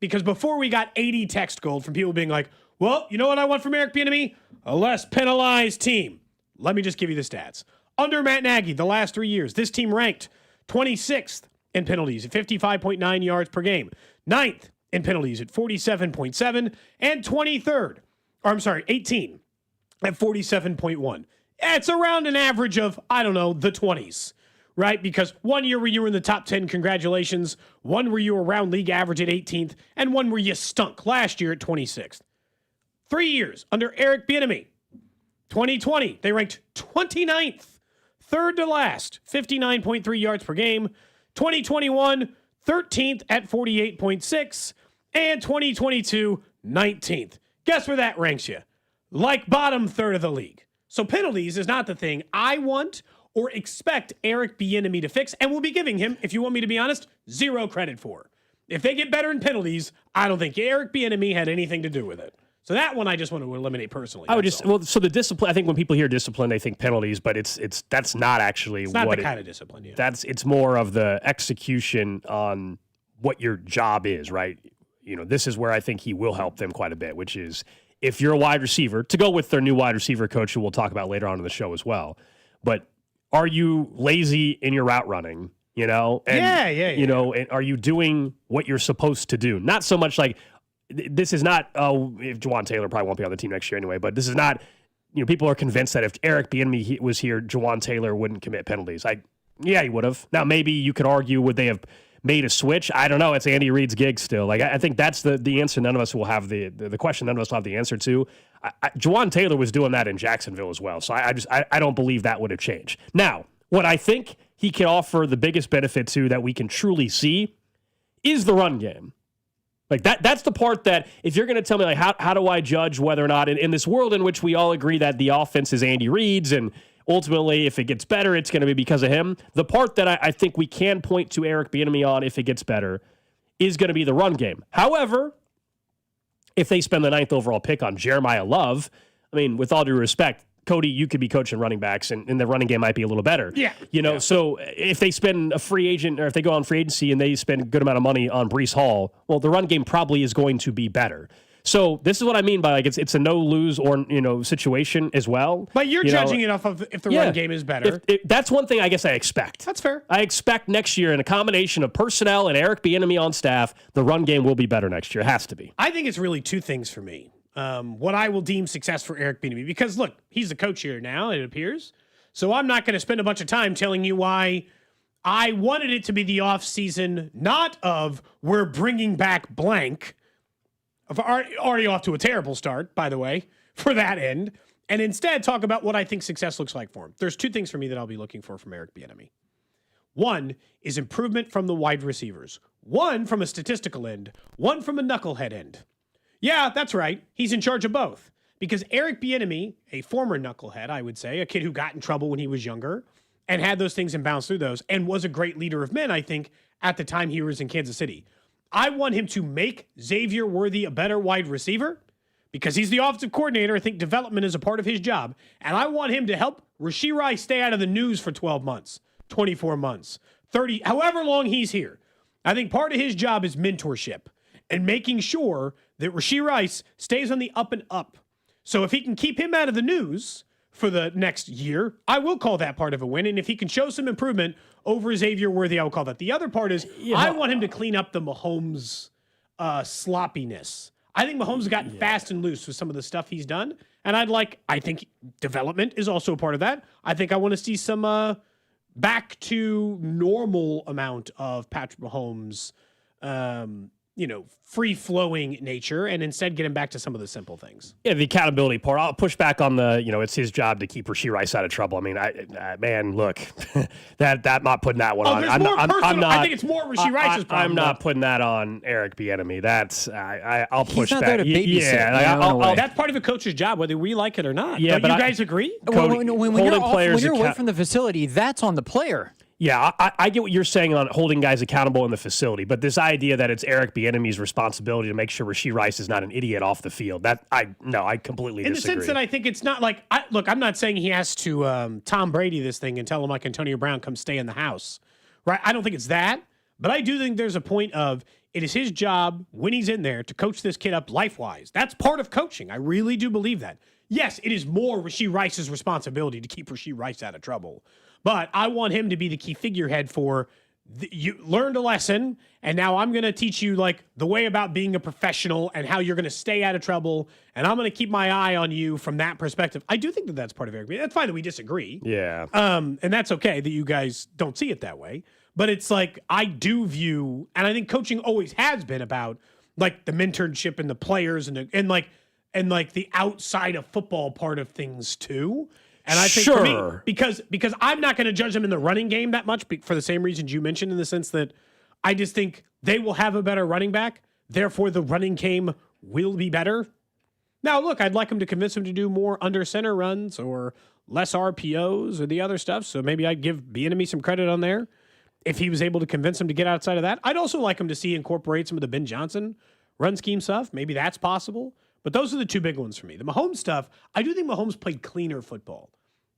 Because before we got 80 text gold from people being like, well, you know what I want from Eric Bieniemy? A less penalized team. Let me just give you the stats. Under Matt Nagy, the last 3 years, this team ranked 26th in penalties at 55.9 yards per game, 9th in penalties at 47.7, and 18 at 47.1. It's around an average of, I don't know, the 20s, right? Because 1 year where you were in the top 10, congratulations. One where you were around league average at 18th, and one where you stunk last year at 26th. 3 years under Eric Bieniemy. 2020, they ranked 29th, third to last, 59.3 yards per game. 2021, 13th at 48.6, and 2022, 19th. Guess where that ranks you? Like bottom third of the league. So penalties is not the thing I want or expect Eric Bieniemy to fix, and will be giving him, if you want me to be honest, zero credit for. If they get better in penalties, I don't think Eric Bieniemy had anything to do with it. So that one I just want to eliminate personally. So the discipline, I think when people hear discipline, they think penalties, but that's not actually it's not the kind of discipline. Yeah. It's more of the execution on what your job is, right? You know, this is where I think he will help them quite a bit, which is if you're a wide receiver, to go with their new wide receiver coach, who we'll talk about later on in the show as well. But are you lazy in your route running? You know, and, you know, and are you doing what you're supposed to do? Not so much like. This is not, if Juwan Taylor probably won't be on the team next year anyway, but this is not, you know, people are convinced that if Eric Bieniemy was here, Juwan Taylor wouldn't commit penalties. Yeah, he would have. Now, maybe you could argue, would they have made a switch? I don't know. It's Andy Reid's gig still. Like, I think that's the answer none of us will have, the question none of us will have the answer to. Juwan Taylor was doing that in Jacksonville as well, so I don't believe that would have changed. Now, what I think he can offer the biggest benefit to that we can truly see is the run game. Like that's the part that if you're going to tell me, like, how do I judge whether or not in this world in which we all agree that the offense is Andy Reid's and ultimately if it gets better, it's going to be because of him. The part that I think we can point to Eric Bieniemy on if it gets better is going to be the run game. However, if they spend the 9th overall pick on Jeremiah Love, I mean, with all due respect, Cody, you could be coaching running backs, and the running game might be a little better. Yeah. You know, so if they spend a free agent, or if they go on free agency and they spend a good amount of money on Breece Hall, well, the run game probably is going to be better. So this is what I mean by, like, it's a no-lose or, you know, situation as well. But you're judging it off of if the run game is better. That's one thing I guess I expect. That's fair. I expect next year, in a combination of personnel and Eric Bieniemy on staff, the run game will be better next year. It has to be. I think it's really two things for me. What I will deem success for Eric Bieniemy, because look, he's the coach here now, it appears. So I'm not going to spend a bunch of time telling you why I wanted it to be the off season, not of we're bringing back blank. Already off to a terrible start, by the way, for that end, and instead talk about what I think success looks like for him. There's two things for me that I'll be looking for from Eric Bieniemy. One is improvement from the wide receivers. One from a statistical end. One from a knucklehead end. Yeah, that's right. He's in charge of both. Because Eric Bieniemy, a former knucklehead, I would say, a kid who got in trouble when he was younger and had those things and bounced through those and was a great leader of men, I think, at the time he was in Kansas City. I want him to make Xavier Worthy a better wide receiver because he's the offensive coordinator. I think development is a part of his job. And I want him to help Rashee Rice stay out of the news for 12 months, 24 months, 30, however long he's here. I think part of his job is mentorship and making sure that Rashee Rice stays on the up and up. So if he can keep him out of the news for the next year, I will call that part of a win. And if he can show some improvement over Xavier Worthy, I will call that. The other part is I want him to clean up the Mahomes sloppiness. I think Mahomes has gotten fast and loose with some of the stuff he's done. And I think development is also a part of that. I think I want to see some back to normal amount of Patrick Mahomes, free-flowing nature, and instead get him back to some of the simple things. Yeah, the accountability part. I'll push back on it's his job to keep Rashee Rice out of trouble. I mean, man, look, that I'm not putting that one on. I'm not. I think it's more Rashee Rice's problem. I'm not putting that on Eric Bieniemy. That's I'll push back. He's not there to babysit. That's part of a coach's job, whether we like it or not. Yeah, Don't you guys agree? When you're away from the facility, that's on the player. Yeah, I get what you're saying on holding guys accountable in the facility, but this idea that it's Eric Bieniemy's responsibility to make sure Rashee Rice is not an idiot off the field, I completely disagree. In the sense that I think it's not like, I'm not saying he has to Tom Brady this thing and tell him like Antonio Brown, come stay in the house, right? I don't think it's that. But I do think there's a point of it is his job when he's in there to coach this kid up life-wise. That's part of coaching. I really do believe that. Yes, it is more Rashee Rice's responsibility to keep Rashee Rice out of trouble. But I want him to be the key figurehead for you learned a lesson, and now I'm going to teach you like the way about being a professional and how you're going to stay out of trouble, and I'm going to keep my eye on you from that perspective. I do think that that's part of Eric. That's fine that we disagree. Yeah. And that's okay that you guys don't see it that way. But it's like I do view, and I think coaching always has been about like the mentorship and the players and the outside of football part of things too. And I think for me, because I'm not going to judge them in the running game that much for the same reasons you mentioned, in the sense that I just think they will have a better running back. Therefore, the running game will be better. Now, look, I'd like him to convince him to do more under center runs or less RPOs or the other stuff. So maybe I'd give Bieniemy some credit on there if he was able to convince him to get outside of that. I'd also like him to incorporate some of the Ben Johnson run scheme stuff. Maybe that's possible. But those are the two big ones for me. The Mahomes stuff, I do think Mahomes played cleaner football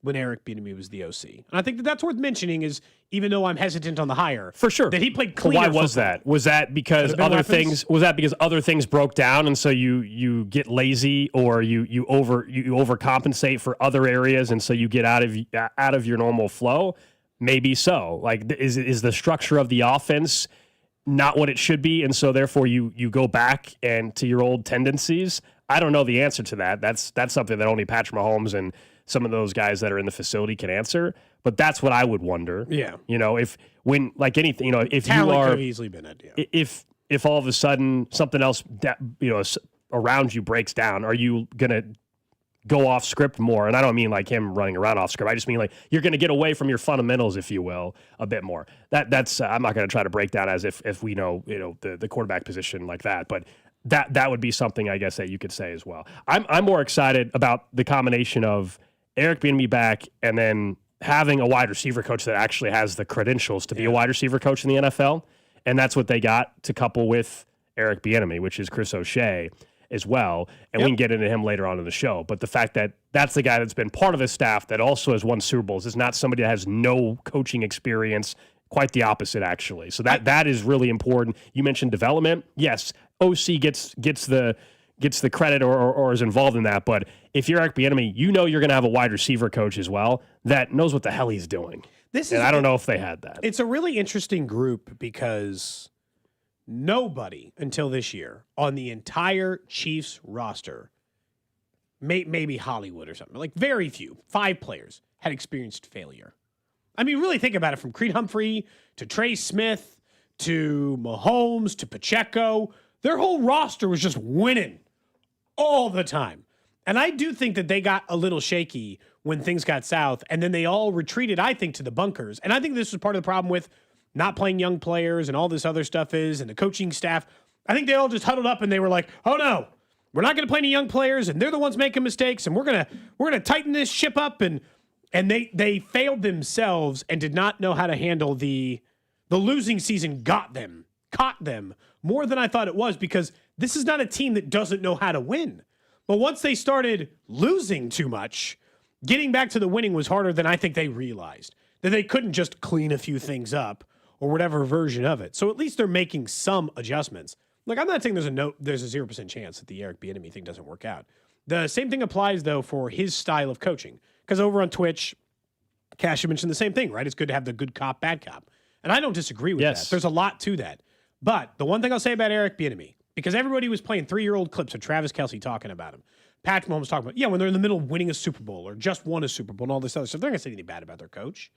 when Eric Bieniemy was the OC. And I think that's worth mentioning, is even though I'm hesitant on the hire. For sure. That he played cleaner football. Why was that? Was that because other things broke down and so you get lazy, or you overcompensate for other areas and so you get out of your normal flow? Maybe so. Like, is the structure of the offense not what it should be, and so therefore you go back and to your old tendencies? I don't know the answer to that. That's something that only Patrick Mahomes and some of those guys that are in the facility can answer. But that's what I would wonder. Yeah. If Talent you are, could have easily been it. Yeah. If all of a sudden something else around you breaks down, are you gonna go off script more? And I don't mean like him running around off script. I just mean like you're going to get away from your fundamentals, if you will, a bit more. That's I'm not going to try to break down as if we know the quarterback position like that, but that would be something I guess that you could say as well. I'm more excited about the combination of Eric Bieniemy back and then having a wide receiver coach that actually has the credentials to be a wide receiver coach in the NFL, and that's what they got to couple with Eric Bieniemy, which is Chris O'Shea as well, and we can get into him later on in the show. But the fact that that's the guy that's been part of the staff that also has won Super Bowls is not somebody that has no coaching experience. Quite the opposite, actually. So that is really important. You mentioned development. Yes, OC gets the credit or is involved in that. But if you're Eric Bieniemy, you're going to have a wide receiver coach as well that knows what the hell he's doing. I don't know if they had that. It's a really interesting group because nobody until this year on the entire Chiefs roster, maybe Hollywood or something, like very few, 5 players, had experienced failure. I mean, really think about it, from Creed Humphrey to Trey Smith to Mahomes to Pacheco. Their whole roster was just winning all the time. And I do think that they got a little shaky when things got south, and then they all retreated, I think, to the bunkers. And I think this was part of the problem with not playing young players and all this other stuff and the coaching staff. I think they all just huddled up and they were like, oh no, we're not going to play any young players, and they're the ones making mistakes, and we're going to tighten this ship up. And they failed themselves and did not know how to handle the losing season. Caught them more than I thought it was, because this is not a team that doesn't know how to win. But once they started losing too much, getting back to the winning was harder than I think they realized. That they couldn't just clean a few things up or whatever version of it. So at least they're making some adjustments. Like, I'm not saying there's a 0% chance that the Eric Bieniemy thing doesn't work out. The same thing applies, though, for his style of coaching. Because over on Twitch, Cash mentioned the same thing, right? It's good to have the good cop, bad cop. And I don't disagree with that. There's a lot to that. But the one thing I'll say about Eric Bieniemy, because everybody was playing 3-year-old clips of Travis Kelce talking about him. Patrick Mahomes talking about, when they're in the middle of winning a Super Bowl or just won a Super Bowl and all this other stuff, they're not going to say anything bad about their coach.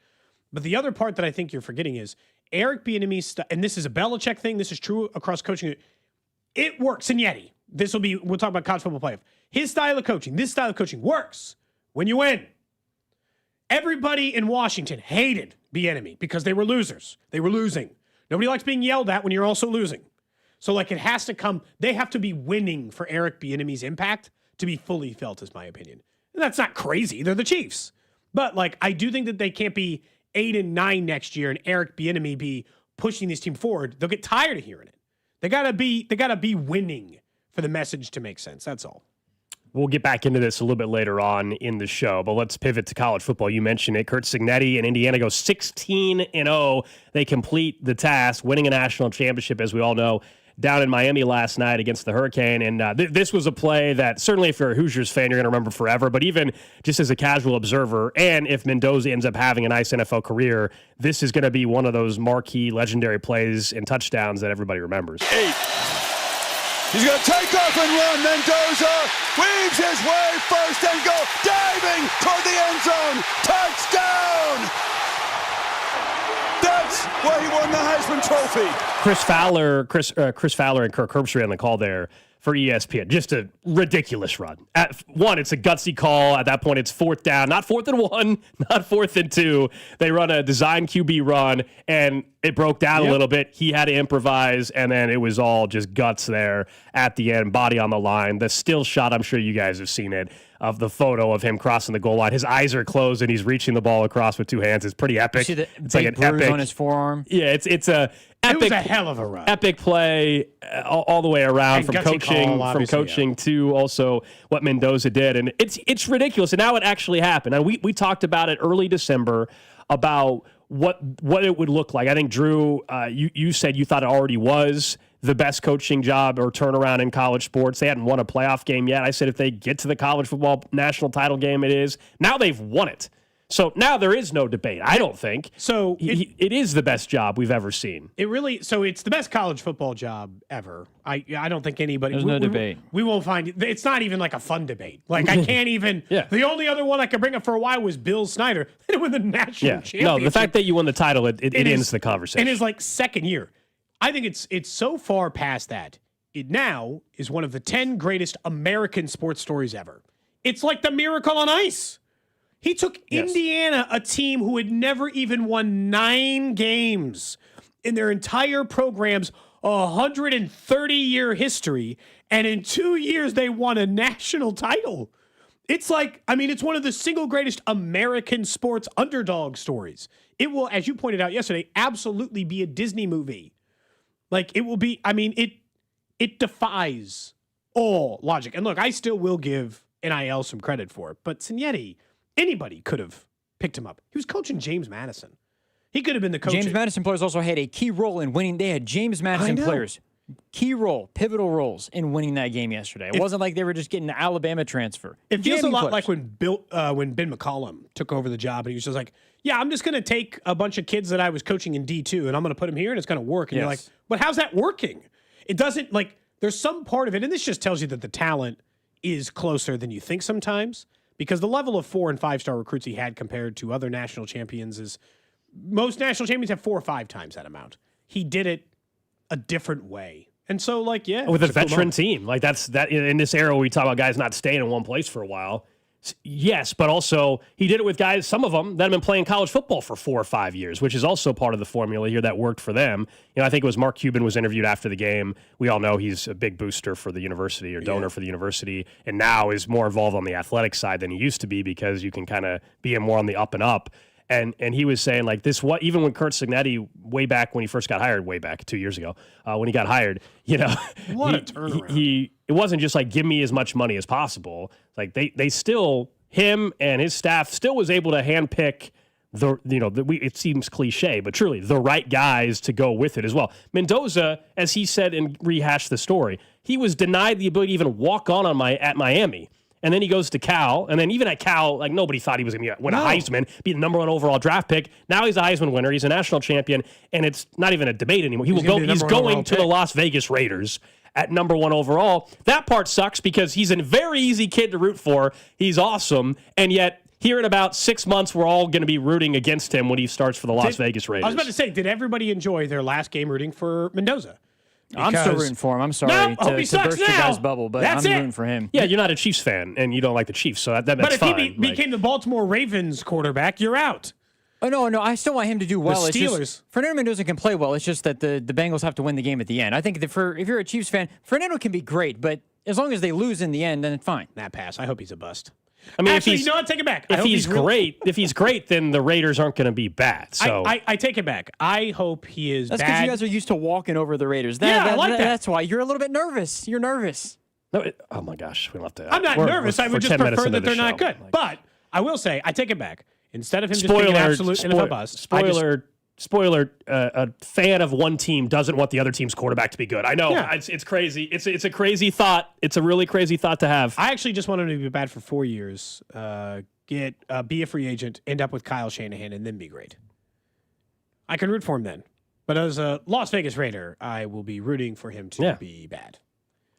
But the other part that I think you're forgetting is Eric Bieniemy's and this is a Belichick thing, this is true across coaching. It works in Yeti. We'll talk about college football playoff. This style of coaching works when you win. Everybody in Washington hated Bieniemy because they were losers. They were losing. Nobody likes being yelled at when you're also losing. So, it has to come. They have to be winning for Eric Bieniemy's impact to be fully felt, is my opinion. And that's not crazy. They're the Chiefs. But, I do think that they can't be 8-9 next year and Eric Bieniemy be pushing this team forward. They'll get tired of hearing it. They gotta be winning for the message to make sense. That's all. We'll get back into this a little bit later on in the show, but let's pivot to college football. You mentioned it. Curt Cignetti and Indiana go 16-0. They complete the task, winning a national championship, as we all know, down in Miami last night against the Hurricane. And this was a play that certainly if you're a Hoosiers fan, you're going to remember forever. But even just as a casual observer, and if Mendoza ends up having a nice NFL career, this is going to be one of those marquee, legendary plays and touchdowns that everybody remembers. 8. He's going to take off and run. Mendoza weaves his way first and goal, diving toward the end zone. Touchdown! That's why he won the Heisman Trophy. Chris Fowler and Kirk Herbstreit on the call there for ESPN. Just a ridiculous run. At one, it's a gutsy call. At that point, it's 4th down. Not 4th and 1, not 4th and 2. They run a design QB run, and it broke down a little bit. He had to improvise, and then it was all just guts there at the end, body on the line. The still shot, I'm sure you guys have seen it, of the photo of him crossing the goal line. His eyes are closed, and he's reaching the ball across with 2 hands. It's pretty epic. See the it's big like an bruise epic on his forearm. Yeah, it's a epic. It was a hell of a run. Epic play all the way around, And from gutsy coaching, call, to also what Mendoza did, and it's ridiculous. And now it actually happened. And we talked about it early December about what it would look like. I think Drew, you said you thought it already was the best coaching job or turnaround in college sports. They hadn't won a playoff game yet. I said if they get to the college football national title game, it is. Now they've won it. So now there is no debate, I don't think. So it is the best job we've ever seen. So it's the best college football job ever. I don't think anybody. There's no debate. We won't find it. It's not even like a fun debate. Like I can't even. Yeah. The only other one I could bring up for a while was Bill Snyder. They won the national championship. No, the fact that you won the title, it ends the conversation. In his like second year. I think it's so far past that. It now is one of the 10 greatest American sports stories ever. It's like the Miracle on Ice. He took Indiana, a team who had never even won 9 games in their entire program's 130-year history, and in 2 years they won a national title. It's like, it's one of the single greatest American sports underdog stories. It will, as you pointed out yesterday, absolutely be a Disney movie. Like, it will be, it defies all logic. And look, I still will give NIL some credit for it, but Cignetti, anybody could have picked him up. He was coaching James Madison. He could have been the coach. James Madison players also had a key role in winning. They had James Madison players, key role, pivotal roles in winning that game yesterday. It wasn't like they were just getting an Alabama transfer. It feels a lot like when Ben McCollum took over the job, and he was just like, yeah, I'm just going to take a bunch of kids that I was coaching in D2, and I'm going to put them here, and it's going to work. And you're like, but how's that working? It doesn't, there's some part of it, and this just tells you that the talent is closer than you think sometimes, because the level of 4- and 5-star recruits he had compared to other national champions is, most national champions have 4 or 5 times that amount. He did it a different way. And so, with a veteran team, that's in this era we talk about guys not staying in one place for a while. Yes, but also he did it with guys, some of them that have been playing college football for 4 or 5 years, which is also part of the formula here that worked for them. I think it was Mark Cuban was interviewed after the game. We all know he's a big booster for the university or donor for the university, and now is more involved on the athletic side than he used to be because you can kind of be more on the up and up. And he was saying even when Curt Cignetti, way back when he first got hired, way back 2 years ago, when he got hired, what a turnaround. It wasn't just give me as much money as possible. They still, him and his staff still was able to handpick it seems cliche, but truly the right guys to go with it as well. Mendoza, as he said and rehashed the story, he was denied the ability to even walk on at Miami. And then he goes to Cal, and then even at Cal, nobody thought he was going to win a Heisman, be the number 1 overall draft pick. Now he's a Heisman winner. He's a national champion, and it's not even a debate anymore. He's going to the Las Vegas Raiders at number 1 overall. That part sucks because he's a very easy kid to root for. He's awesome, and yet here in about 6 months, we're all going to be rooting against him when he starts for the Las Vegas Raiders. I was about to say, did everybody enjoy their last game rooting for Mendoza? I'm still rooting for him. I'm sorry to burst the guy's bubble, but I'm rooting for him. Yeah, you're not a Chiefs fan, and you don't like the Chiefs, so that's fine. But if he became the Baltimore Ravens quarterback, you're out. Oh, no, I still want him to do well. The Steelers. It's just, Fernando Mendoza can play well. It's just that the Bengals have to win the game at the end. I think if you're a Chiefs fan, Fernando can be great, but as long as they lose in the end, then it's fine. That pass. I hope he's a bust. Actually, you know what? Take it back. If he's great, then the Raiders aren't going to be bad. So I take it back. I hope he is That's bad. because you guys are used to walking over the Raiders. I like that. That's why. You're a little bit nervous. You're nervous. Oh my gosh, we left to. I'm not nervous. I would just prefer that they're not good. But I will say, I take it back. Instead of him just being an absolute NFL bust. Spoiler, a fan of one team doesn't want the other team's quarterback to be good. I know. Yeah. It's crazy. It's a crazy thought. It's a really crazy thought to have. I actually just want him to be bad for 4 years, be a free agent, end up with Kyle Shanahan, and then be great. I can root for him then. But as a Las Vegas Raider, I will be rooting for him to be bad.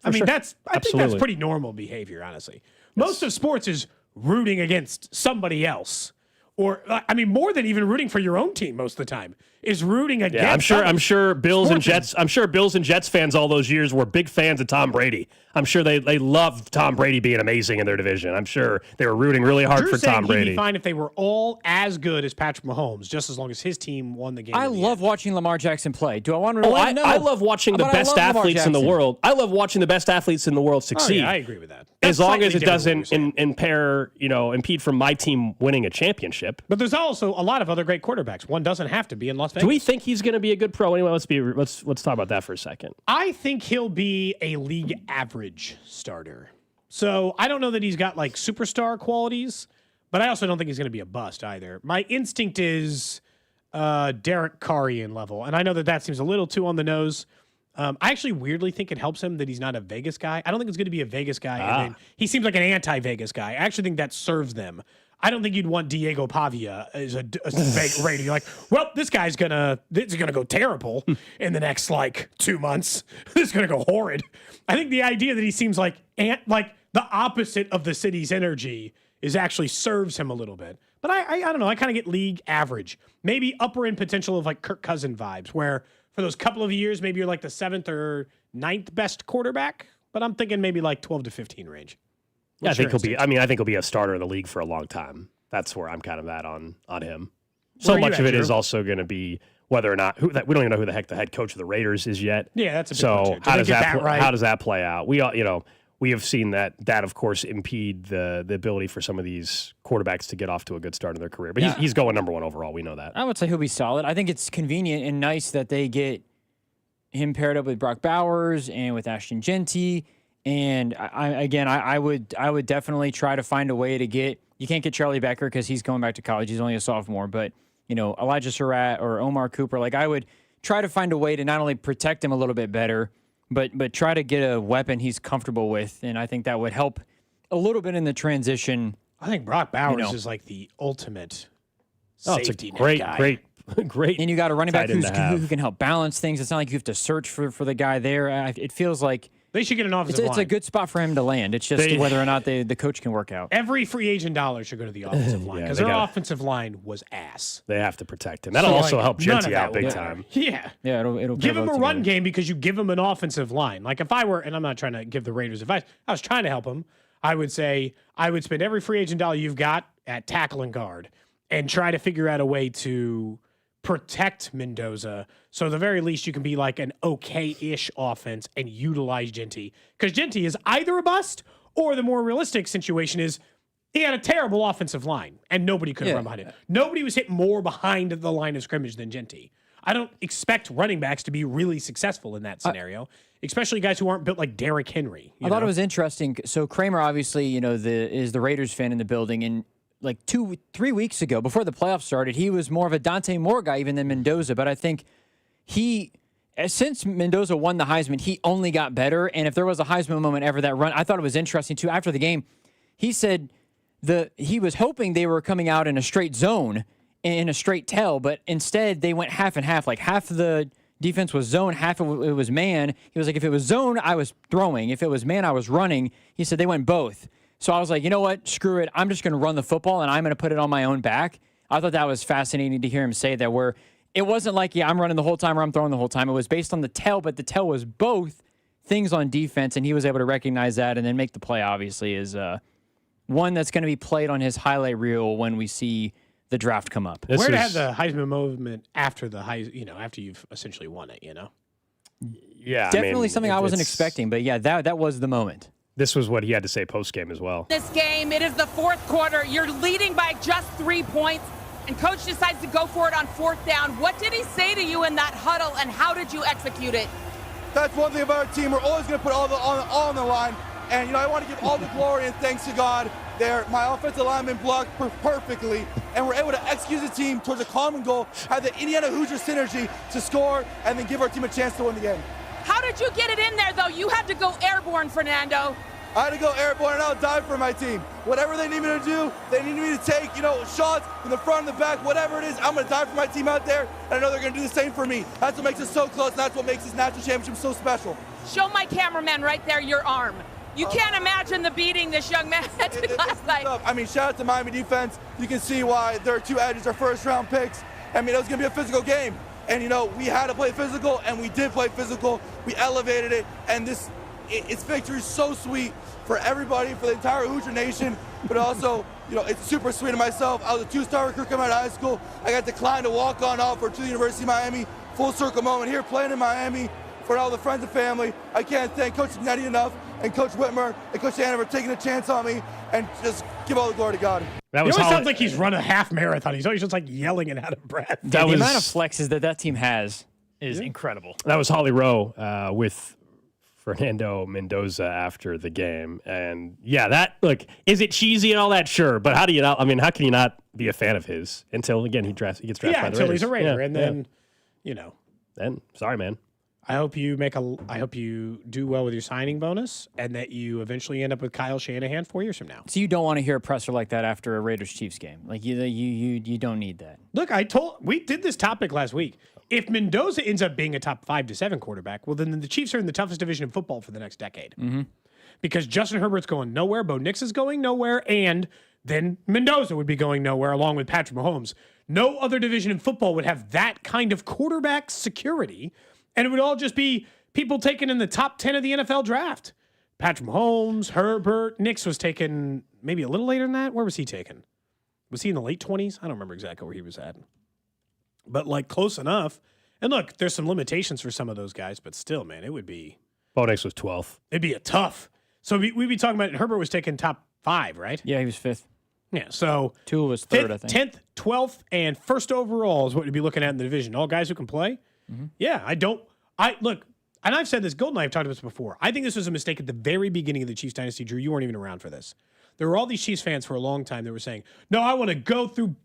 I think that's pretty normal behavior, honestly. Most of sports is rooting against somebody else. Or, I mean, more than even rooting for your own team most of the time is rooting against. I'm sure Bills and Jets fans all those years were big fans of Tom Brady. I'm sure they loved Tom Brady being amazing in their division. I'm sure they were rooting really hard for Tom Brady. He'd be fine if they were all as good as Patrick Mahomes, just as long as his team won the game. I love watching Lamar Jackson play. Do I want to know? I love watching the best athletes in the world. I love watching the best athletes in the world succeed. Oh, yeah, I agree with that. As long as it doesn't impede from my team winning a championship. But there's also a lot of other great quarterbacks. One doesn't have to be in Las Vegas. Do we think he's going to be a good pro anyway? Let's talk about that for a second. I think he'll be a league average starter. So I don't know that he's got like superstar qualities, but I also don't think he's going to be a bust either. My instinct is Derek Carrian level, and I know that seems a little too on the nose. I actually weirdly think it helps him that he's not a Vegas guy. I don't think it's going to be a Vegas guy. And then he seems like an anti-Vegas guy. I actually think that serves them. I don't think you'd want Diego Pavia as a Raider. You're like, well, this is gonna go terrible in the next 2 months. This is gonna go horrid. I think the idea that he seems like the opposite of the city's energy is actually serves him a little bit. But I don't know. I kind of get league average, maybe upper end potential of like Kirk Cousins vibes, where for those couple of years maybe you're like the 7th or 9th best quarterback. But I'm thinking maybe like 12 to 15 range. Yeah, I think he'll be a starter in the league for a long time. That's where I'm kind of at on him. So much of it is also going to be whether or not we don't even know who the heck the head coach of the Raiders is yet. Yeah, that's a big so how does that play out? We have seen that of course impede the ability for some of these quarterbacks to get off to a good start in their career. But he's going number 1 overall. We know that. I would say he'll be solid. I think it's convenient and nice that they get him paired up with Brock Bowers and with Ashton Genty. And I would definitely try to find a way to get. You can't get Charlie Becker because he's going back to college. He's only a sophomore. But Elijah Surratt or Omar Cooper. I would try to find a way to not only protect him a little bit better, but try to get a weapon he's comfortable with. And I think that would help a little bit in the transition. I think Brock Bowers is like the ultimate safety net guy. Great. And you got a running back who can help balance things. It's not like you have to search for the guy there. It feels like. They should get an offensive line. It's a good spot for him to land. It's just whether or not the coach can work out. Every free agent dollar should go to the offensive line because their offensive line was ass. They have to protect him. That'll also help Genty out big time. Yeah. Yeah, it'll give him a run game because you give him an offensive line. Like if I were, and I'm not trying to give the Raiders advice, I was trying to help him. I would say I would spend every free agent dollar you've got at tackle and guard and try to figure out a way to protect Mendoza, so at the very least you can be like an okay-ish offense and utilize Genty. Because Genty is either a bust, or the more realistic situation is he had a terrible offensive line, and nobody could run behind it. Nobody was hit more behind the line of scrimmage than Genty. I don't expect running backs to be really successul in that scenario, especially guys who aren't built like Derrick Henry. I thought it was interesting. So Kramer, obviously, is the Raiders fan in the building, and 2-3 weeks ago, before the playoffs started, he was more of a Dante Moore guy even than Mendoza. But I think since Mendoza won the Heisman, he only got better. And if there was a Heisman moment ever that run, I thought it was interesting too. After the game, he said he was hoping they were coming out in a straight zone, in a straight tail, but instead they went half and half. Like half of the defense was zone, half of it was man. He was like, if it was zone, I was throwing. If it was man, I was running. He said they went both. So I was like, you know what? Screw it. I'm just going to run the football, and I'm going to put it on my own back. I thought that was fascinating to hear him say that, where it wasn't like, I'm running the whole time or I'm throwing the whole time. It was based on the tell, but the tell was both things on defense, and he was able to recognize that and then make the play, obviously, is one that's going to be played on his highlight reel when we see the draft come up. Where to have the Heisman movement after after you've essentially won it, Yeah. Definitely something I wasn't expecting, but yeah, that was the moment. This was what he had to say post-game as well. This game, it is the fourth quarter. You're leading by just 3 points, and coach decides to go for it on 4th down. What did he say to you in that huddle, and how did you execute it? That's one thing about our team. We're always going to put all on the line. And, I want to give all the glory and thanks to God there. My offensive lineman blocked perfectly, and we're able to execute the team towards a common goal, have the Indiana Hoosier synergy to score, and then give our team a chance to win the game. How did you get it in there, though? You had to go airborne, Fernando. I had to go airborne, and I'll die for my team. Whatever they need me to do, they need me to take, shots from the front and the back, whatever it is, I'm going to die for my team out there, and I know they're going to do the same for me. That's what makes us so close, and that's what makes this national championship so special. Show my cameraman right there your arm. You can't imagine the beating this young man did last night. I mean, shout out to Miami defense. You can see why their two edges are first-round picks. I mean, it was going to be a physical game. And, we had to play physical, and we did play physical. We elevated it, and it's victory so sweet for everybody, for the entire Hoosier Nation, but also, it's super sweet to myself. I was a 2-star recruit coming out of high school. I got declined to walk on offer to the University of Miami. Full circle moment here playing in Miami for all the friends and family. I can't thank Coach Nettie enough, and Coach Whitmer and Coach Anna for taking a chance on me, and just give all the glory to God. That He was always sounds like he's run a half marathon. He's always just like yelling and out of breath. The amount of flexes that team has is incredible. That was Holly Rowe with Fernando Mendoza after the game. And yeah, is it cheesy and all that? Sure. But how can you not be a fan of his until, again, he gets drafted by the Raiders? Until he's a Raider. Yeah, and then, Then, sorry, man. I hope you do well with your signing bonus and that you eventually end up with Kyle Shanahan 4 years from now. So you don't want to hear a presser like that after a Raiders-Chiefs game. Like you don't need that. Look, we did this topic last week. If Mendoza ends up being a top 5 to 7 quarterback, well, then the Chiefs are in the toughest division in football for the next decade. Mm-hmm. Because Justin Herbert's going nowhere, Bo Nix is going nowhere, and then Mendoza would be going nowhere along with Patrick Mahomes. No other division in football would have that kind of quarterback security, and it would all just be people taken in the top 10 of the NFL draft. Patrick Mahomes, Herbert, Nix was taken maybe a little later than that. Where was he taken? Was he in the late 20s? I don't remember exactly where he was at. But, close enough. And look, there's some limitations for some of those guys, but still, man, it would be... Bo Nix was 12th. It'd be a tough. So we'd be talking about... Herbert was taken top 5, right? Yeah, he was 5th. Yeah, so... Tua was 3rd, I think. 10th, 12th, and 1st overall is what you'd be looking at in the division. All guys who can play. Mm-hmm. Yeah, look, and I've said this, Gold and I have talked about this before. I think this was a mistake at the very beginning of the Chiefs dynasty. Drew, you weren't even around for this. There were all these Chiefs fans for a long time that were saying, no, I want to go through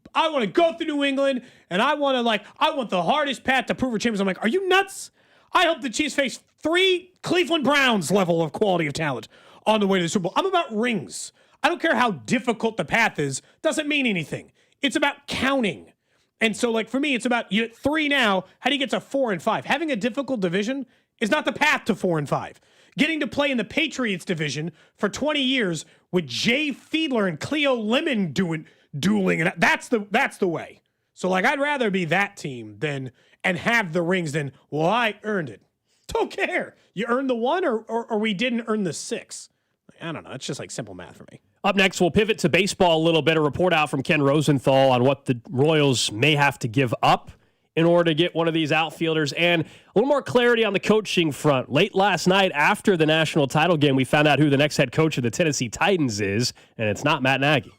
New England, and I want the hardest path to prove for champions. I'm like, are you nuts? I hope the Chiefs face 3 Cleveland Browns level of quality of talent on the way to the Super Bowl. I'm about rings. I don't care how difficult the path is. Doesn't mean anything. It's about counting. And so, for me, it's about you at 3 now. How do you get to 4 and 5? Having a difficult division is not the path to 4 and 5. Getting to play in the Patriots division for 20 years with Jay Fiedler and Cleo Lemon dueling, and that's the way. So, I'd rather be that team and have the rings than, well, I earned it. Don't care. You earned the 1 or we didn't earn the 6. I don't know. It's just simple math for me. Up next, we'll pivot to baseball a little bit. A report out from Ken Rosenthal on what the Royals may have to give up in order to get one of these outfielders, and a little more clarity on the coaching front. Late last night, after the national title game, we found out who the next head coach of the Tennessee Titans is, and it's not Matt Nagy.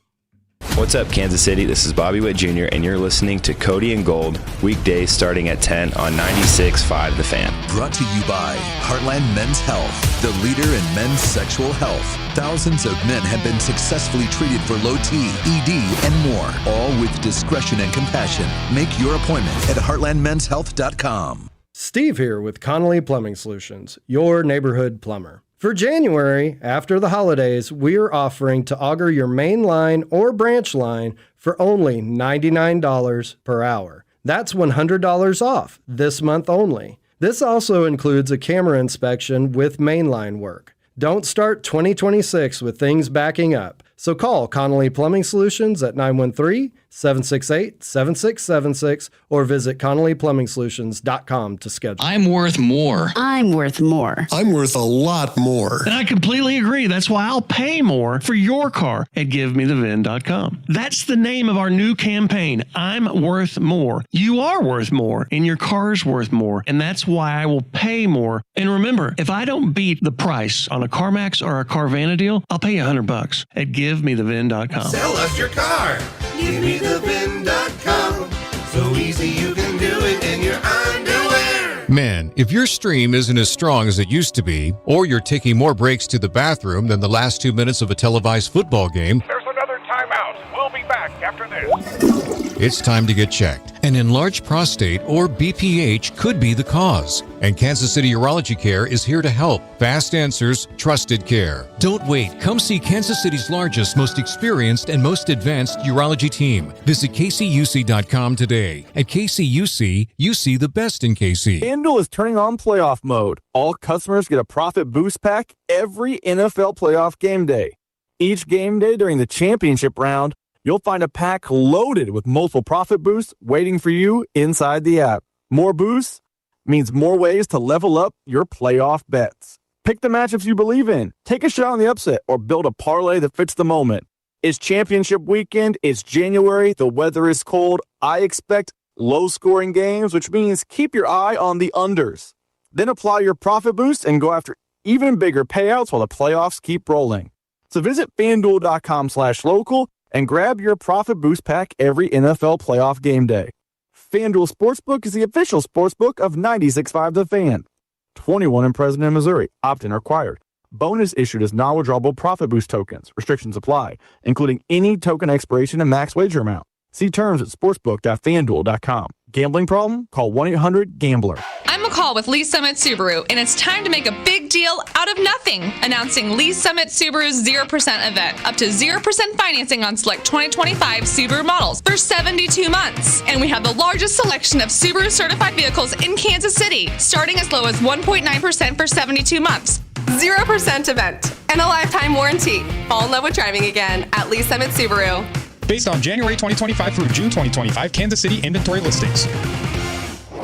What's up, Kansas City? This is Bobby Witt Jr., and you're listening to Cody and Gold, weekdays starting at 10 on 96.5 The Fan. Brought to you by Heartland Men's Health, the leader in men's sexual health. Thousands of men have been successfully treated for low T, ED, and more, all with discretion and compassion. Make your appointment at heartlandmenshealth.com. Steve here with Connolly Plumbing Solutions, your neighborhood plumber. For January, after the holidays, we are offering to auger your main line or branch line for only $99 per hour. That's $100 off this month only. This also includes a camera inspection with mainline work. Don't start 2026 with things backing up. So call Connolly Plumbing Solutions at 913-768-7676 or visit ConnollyPlumbingSolutions.com to schedule. I'm worth more. I'm worth more. I'm worth a lot more. And I completely agree. That's why I'll pay more for your car at GiveMeTheVin.com. That's the name of our new campaign. I'm worth more. You are worth more, and your car's worth more. And that's why I will pay more. And remember, if I don't beat the price on a CarMax or a Carvana deal, I'll pay you $100 at GiveMeTheVin.com. Sell us your car. GiveMeTheVin.com. So easy you can do it in your underwear. Man, If your stream isn't as strong as it used to be, or you're taking more breaks to the bathroom than the last 2 minutes of a televised football game, there's another timeout. We'll be back after this. it's time to get checked. An enlarged prostate, or BPH, could be the cause. And Kansas City Urology Care is here to help. Fast answers, trusted care. Don't wait. Come see Kansas City's largest, most experienced, and most advanced urology team. Visit kcuc.com today. At KCUC, you see the best in KC. FanDuel is turning on playoff mode. All customers get a profit boost pack every NFL playoff game day. Each game day during the championship round, you'll find a pack loaded with multiple profit boosts waiting for you inside the app. More boosts means more ways to level up your playoff bets. Pick the matchups you believe in, take a shot on the upset, or build a parlay that fits the moment. It's championship weekend, it's January, the weather is cold. I expect low-scoring games, which means keep your eye on the unders. Then apply your profit boost and go after even bigger payouts while the playoffs keep rolling. So visit FanDuel.com/local and grab your profit boost pack every NFL playoff game day. FanDuel Sportsbook is the official sportsbook of 96.5 The Fan. 21 and present in Missouri. Opt-in required. Bonus issued as non-withdrawable profit boost tokens. Restrictions apply, including any token expiration and max wager amount. See terms at sportsbook.fanduel.com. Gambling problem? Call 1-800-GAMBLER. I'm McCall with Lee Summit Subaru, and it's time to make a big deal out of nothing. Announcing Lee Summit Subaru's 0% event. Up to 0% financing on select 2025 Subaru models for 72 months. And we have the largest selection of Subaru certified vehicles in Kansas City, starting as low as 1.9% for 72 months. 0% event and a lifetime warranty. Fall in love with driving again at Lee Summit Subaru. Based on January 2025 through June 2025 Kansas City inventory listings.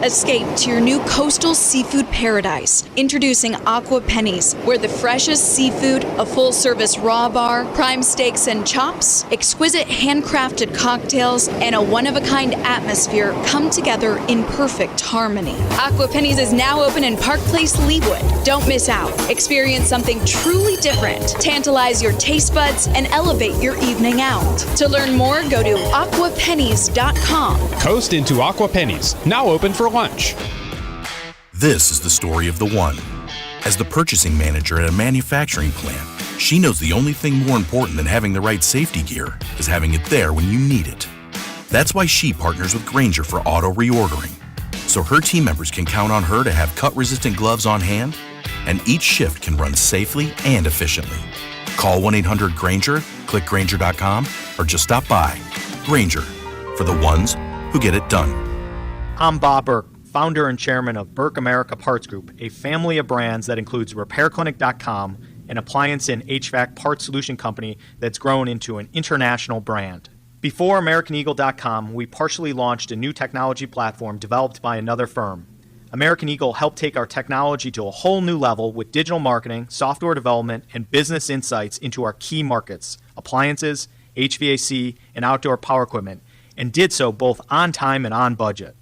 Escape to your new coastal seafood paradise. Introducing Aqua Pennies, where the freshest seafood, a full-service raw bar, prime steaks and chops, exquisite handcrafted cocktails, and a one-of-a-kind atmosphere come together in perfect harmony. Aqua Pennies is now open in Park Place, Leawood. Don't miss out. Experience something truly different. Tantalize your taste buds and elevate your evening out. To learn more, go to aquapennies.com. Coast into Aqua Pennies, now open for lunch. This is the story of the one. As the purchasing manager at a manufacturing plant, she knows the only thing more important than having the right safety gear is having it there when you need it. That's why she partners with Grainger for auto reordering, so her team members can count on her to have cut-resistant gloves on hand, and each shift can run safely and efficiently. Call 1-800-GRAINGER, click Grainger.com, or just stop by. Grainger, for the ones who get it done. I'm Bob Burke, founder and chairman of Burke America Parts Group, a family of brands that includes RepairClinic.com, an appliance and HVAC parts solution company that's grown into an international brand. Before AmericanEagle.com, we partially launched a new technology platform developed by another firm. American Eagle helped take our technology to a whole new level with digital marketing, software development, and business insights into our key markets, appliances, HVAC, and outdoor power equipment, and did so both on time and on budget.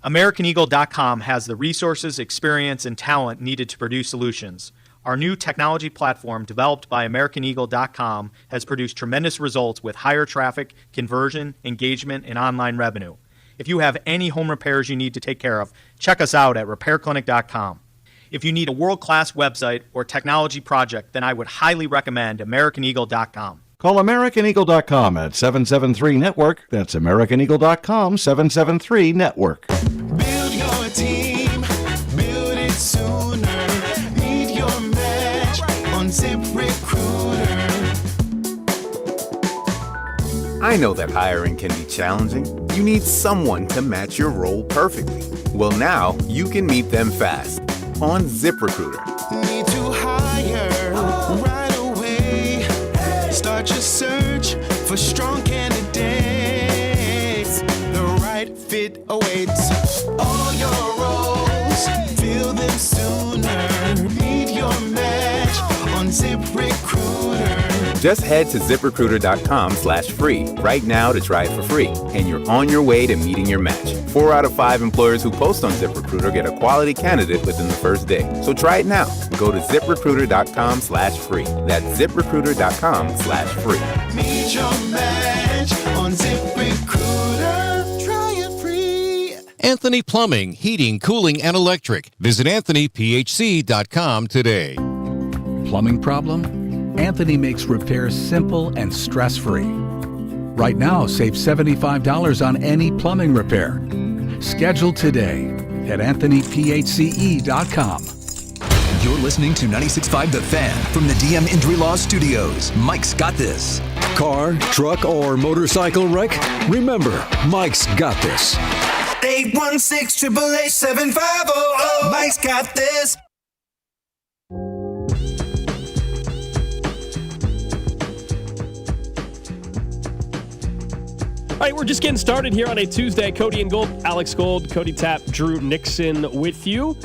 AmericanEagle.com has the resources, experience, and talent needed to produce solutions. Our new technology platform, developed by AmericanEagle.com, has produced tremendous results with higher traffic, conversion, engagement, and online revenue. If you have any home repairs you need to take care of, check us out at RepairClinic.com. If you need a world-class website or technology project, then I would highly recommend AmericanEagle.com. Call AmericanEagle.com at 773-NETWORK. That's AmericanEagle.com, 773-NETWORK. Build your team, build it sooner. Meet your match on ZipRecruiter. I know that hiring can be challenging. You need someone to match your role perfectly. Well, now you can meet them fast on ZipRecruiter. Need to hire right away. Start your search for strong candidates. The right fit awaits. All your roles, fill them sooner. Meet your match on ZipRecruiter. Just head to ZipRecruiter.com/free right now to try it for free, and you're on your way to meeting your match. 4 out of 5 employers who post on ZipRecruiter get a quality candidate within the first day. So try it now. Go to ZipRecruiter.com/free. That's ZipRecruiter.com/free. Meet your match on ZipRecruiter. Try it free. Anthony Plumbing, Heating, Cooling, and Electric. Visit AnthonyPHC.com today. Plumbing problem? Anthony makes repairs simple and stress-free. Right now, save $75 on any plumbing repair. Schedule today at AnthonyPHCE.com. You're listening to 96.5 The Fan from the DM Injury Law Studios. Mike's got this. Car, truck, or motorcycle wreck? Remember, Mike's got this. 816-888-7500. Mike's got this. All right, we're just getting started here on a Tuesday. Cody and Gold, Alex Gold, Cody Tapp, Drew Nixon with you.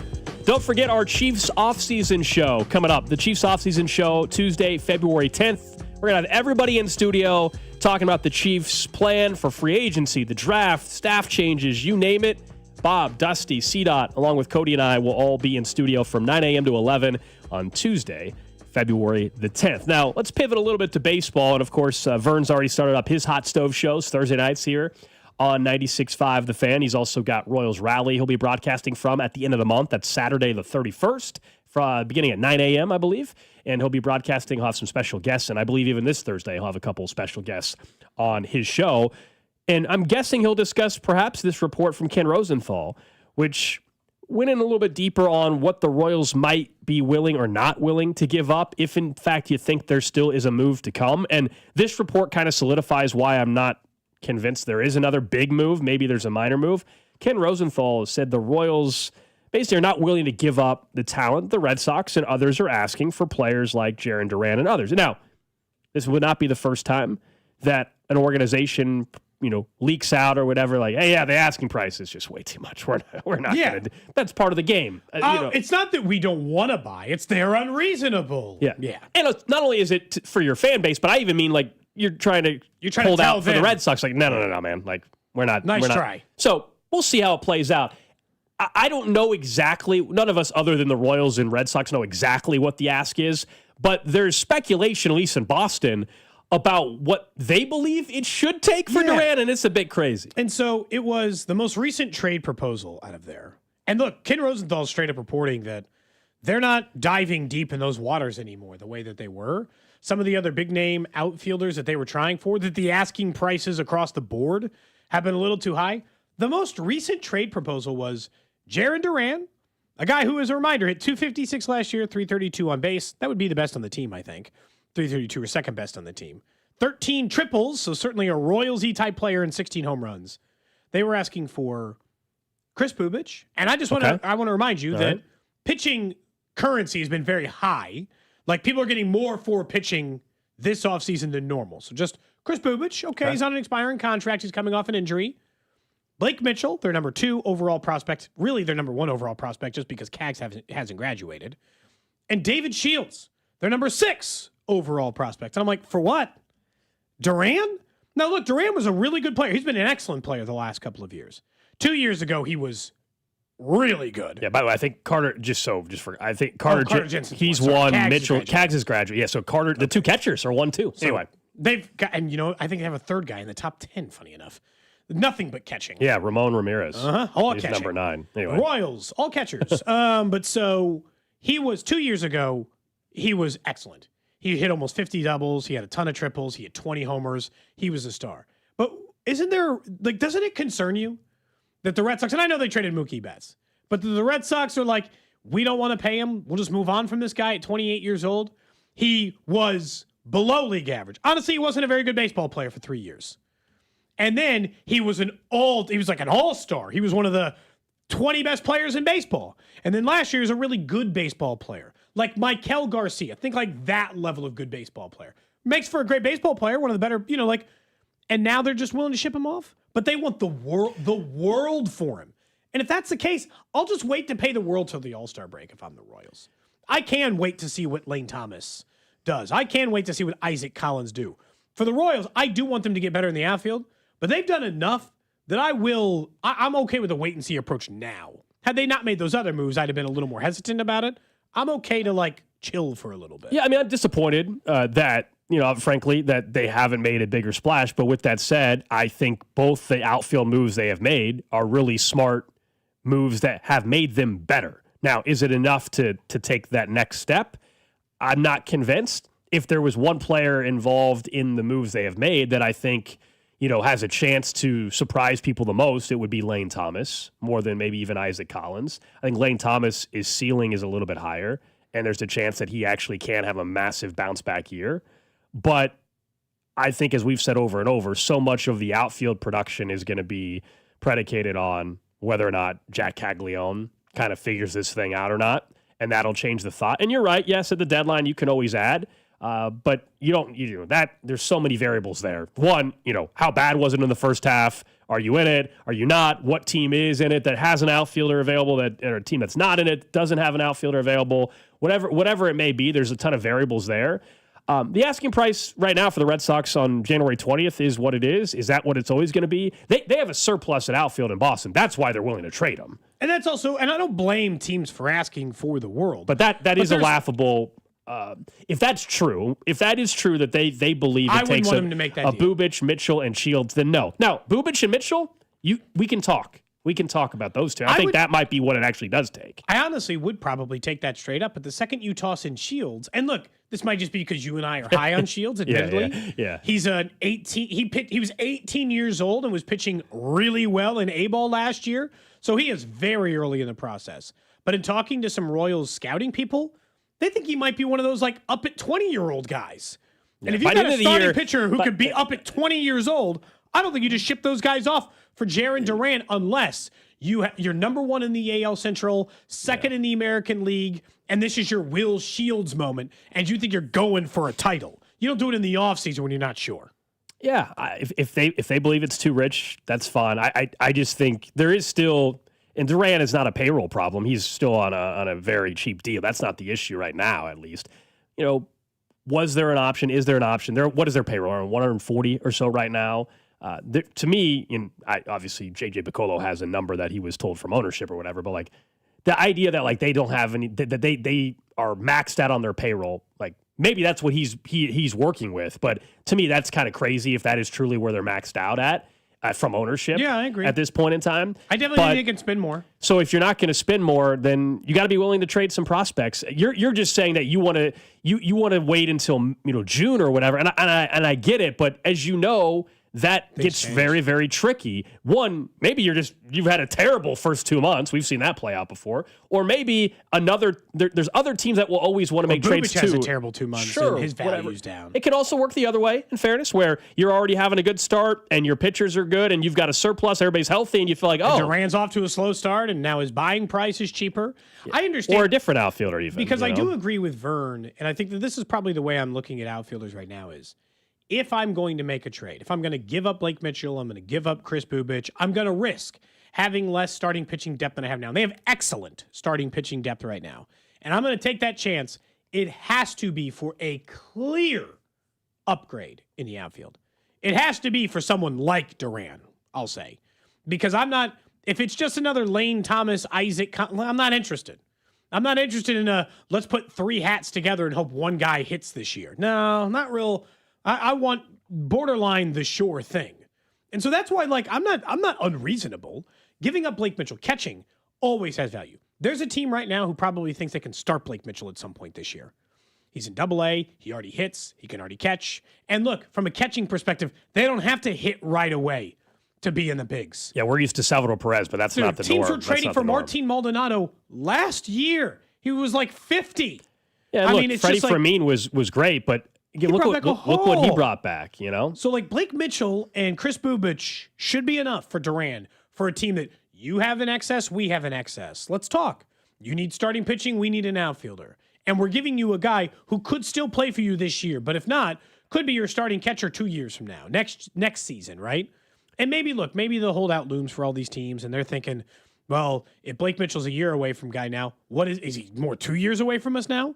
Don't forget our Chiefs offseason show coming up. The Chiefs offseason show, Tuesday, February 10th. We're going to have everybody in studio talking about the Chiefs' plan for free agency, the draft, staff changes, you name it. Bob, Dusty, C-Dot, along with Cody and I will all be in studio from 9 a.m. to 11 on Tuesday, February the 10th. Now, let's pivot a little bit to baseball. And, of course, Vern's already started up his Hot Stove shows Thursday nights here on 96.5 The Fan. He's also got Royals Rally he'll be broadcasting from at the end of the month. That's Saturday the 31st, beginning at 9 a.m., I believe. And he'll be broadcasting. He'll have some special guests. And I believe even this Thursday he'll have a couple of special guests on his show. And I'm guessing he'll discuss perhaps this report from Ken Rosenthal, which went in a little bit deeper on what the Royals might be willing or not willing to give up, if in fact you think there still is a move to come. And this report kind of solidifies why I'm not convinced there is another big move. Maybe there's a minor move. Ken Rosenthal said the Royals basically are not willing to give up the talent the Red Sox and others are asking for players like Jarren Duran and others. Now, this would not be the first time that an organization, leaks out or whatever, like, hey, yeah, the asking price is just way too much. We're not going to. That's part of the game. It's not that we don't want to buy. It's they're unreasonable. Yeah. And not only is it for your fan base, but I even mean like you're trying to hold to out for the Red Sox. Like, no, man. Like, we're not. Nice we're not. try. So we'll see how it plays out. I don't know exactly. None of us other than the Royals and Red Sox know exactly what the ask is, but there's speculation, at least in Boston, about what they believe it should take for Duran, and it's a bit crazy. And so it was the most recent trade proposal out of there. And look, Ken Rosenthal is straight up reporting that they're not diving deep in those waters anymore the way that they were. Some of the other big-name outfielders that they were trying for, that the asking prices across the board have been a little too high. The most recent trade proposal was Jarren Duran, a guy who, as a reminder, hit .256 last year, .332 on base. That would be the best on the team, I think. .332 or second best on the team. 13 triples, so certainly a Royals-y type player, and 16 home runs. They were asking for Chris Bubich, and I just want to remind you that pitching currency has been very high. Like, people are getting more for pitching this offseason than normal. So just Chris Bubich, he's on an expiring contract. He's coming off an injury. Blake Mitchell, their number 2 overall prospect. Really, their number 1 overall prospect, just because Cags hasn't graduated. And David Shields, their number 6 overall prospect. And I'm like, for what? Duran? Now, look, Duran was a really good player. He's been an excellent player the last couple of years. 2 years ago, he was really good. Yeah, by the way, I think Carter, Carter Jensen. He's won. Mitchell, Cags is graduate. Yeah, so Carter, the 2 catchers are 1, too. So anyway. They've got, and I think they have a third guy in the top 10, funny enough. Nothing but catching. Yeah, Ramon Ramirez. All He's catching. number 9. Anyway. Royals, all catchers. But so he was 2 years ago, he was excellent. He hit almost 50 doubles. He had a ton of triples. He had 20 homers. He was a star. But doesn't it concern you that the Red Sox, and I know they traded Mookie Betts, but the Red Sox are like, we don't want to pay him. We'll just move on from this guy at 28 years old. He was below league average. Honestly, he wasn't a very good baseball player for 3 years. And then he was like an all-star. He was one of the 20 best players in baseball. And then last year he was a really good baseball player. Like Maikel Garcia. Think like that level of good baseball player. Makes for a great baseball player, one of the better, and now they're just willing to ship him off. But they want the world for him. And if that's the case, I'll just wait to pay the world till the All-Star break if I'm the Royals. I can wait to see what Lane Thomas does. I can wait to see what Isaac Collins do. For the Royals, I do want them to get better in the outfield, but they've done enough that I'm okay with a wait-and-see approach now. Had they not made those other moves, I'd have been a little more hesitant about it. I'm okay to, chill for a little bit. Yeah, I mean, I'm disappointed that, frankly, that they haven't made a bigger splash. But with that said, I think both the outfield moves they have made are really smart moves that have made them better. Now, is it enough to take that next step? I'm not convinced. If there was one player involved in the moves they have made that I think, has a chance to surprise people the most, it would be Lane Thomas, more than maybe even Isaac Collins. I think Lane Thomas' ceiling is a little bit higher, and there's a chance that he actually can have a massive bounce back year. But I think, as we've said over and over, so much of the outfield production is going to be predicated on whether or not Jack Caglione kind of figures this thing out or not, and that'll change the thought. And you're right, yes, at the deadline you can always add, but there's so many variables there. One, how bad was it in the first half? Are you in it? Are you not? What team is in it that has an outfielder available, or a team that's not in it doesn't have an outfielder available? Whatever it may be, there's a ton of variables there. The asking price right now for the Red Sox on January 20th is what it is. Is that what it's always going to be? They have a surplus at outfield in Boston. That's why they're willing to trade them. And that's also, and I don't blame teams for asking for the world. But that is a laughable. If that is true that they believe it takes a Bubic, Mitchell, and Shields, then no. Now, Bubic and Mitchell, we can talk. We can talk about those two. I think that might be what it actually does take. I honestly would probably take that straight up, but the second you toss in Shields, and look, this might just be because you and I are high on Shields, admittedly. Yeah. He's an 18. He was 18 years old and was pitching really well in A-ball last year, so he is very early in the process. But in talking to some Royals scouting people, they think he might be one of those up at 20-year-old guys. And if you've got a starting pitcher who could be up at 20 years old, I don't think you just ship those guys off for Jarren Duran unless you're number one in the AL Central, second in the American League, and this is your Will Shields moment, and you think you're going for a title. You don't do it in the offseason when you're not sure. Yeah, if they believe it's too rich, that's fine. I just think there is still, and Duran is not a payroll problem. He's still on a very cheap deal. That's not the issue right now, at least. Was there an option? Is there an option? What is their payroll? Around 140 or so right now. To me, obviously JJ Piccolo has a number that he was told from ownership or whatever, but the idea that they don't have any, that they are maxed out on their payroll, maybe that's what he's working with. But to me, that's kind of crazy if that is truly where they're maxed out at from ownership. Yeah, I agree. At this point in time, I definitely think they can spend more. So if you're not going to spend more, then you got to be willing to trade some prospects. You're just saying that you want to wait until June or whatever, and I get it, but as you know. That gets very, very tricky. One, maybe you've had a terrible first 2 months. We've seen that play out before. Or maybe there's other teams that will always want to make trades too. Bubic has a terrible 2 months and his value's down. It can also work the other way, in fairness, where you're already having a good start and your pitchers are good and you've got a surplus, everybody's healthy, and you feel like, and Duran's off to a slow start and now his buying price is cheaper. Yeah. I understand. Or a different outfielder even. Because I do agree with Vern, and I think that this is probably the way I'm looking at outfielders right now is, if I'm going to make a trade, if I'm going to give up Blake Mitchell, I'm going to give up Chris Bubic, I'm going to risk having less starting pitching depth than I have now. And they have excellent starting pitching depth right now. And I'm going to take that chance. It has to be for a clear upgrade in the outfield. It has to be for someone like Duran, I'll say. Because if it's just another Lane Thomas, Isaac, I'm not interested. I'm not interested in let's put three hats together and hope one guy hits this year. No, not real. I want borderline the sure thing. And so that's why, I'm not unreasonable. Giving up Blake Mitchell, catching, always has value. There's a team right now who probably thinks they can start Blake Mitchell at some point this year. He's in AA, he already hits, he can already catch. And look, from a catching perspective, they don't have to hit right away to be in the bigs. Yeah, we're used to Salvador Perez, but that's not the norm. Teams were trading for Martin Maldonado last year. He was 50. Yeah, look, Freddie Fermin was great, but look what he brought back, So Blake Mitchell and Chris Bubic should be enough for Duran, for a team that you have in excess, we have in excess. Let's talk. You need starting pitching, we need an outfielder. And we're giving you a guy who could still play for you this year, but if not, could be your starting catcher 2 years from now, next season, right? And maybe the holdout looms for all these teams, and they're thinking, well, if Blake Mitchell's a year away from guy now, is he more 2 years away from us now?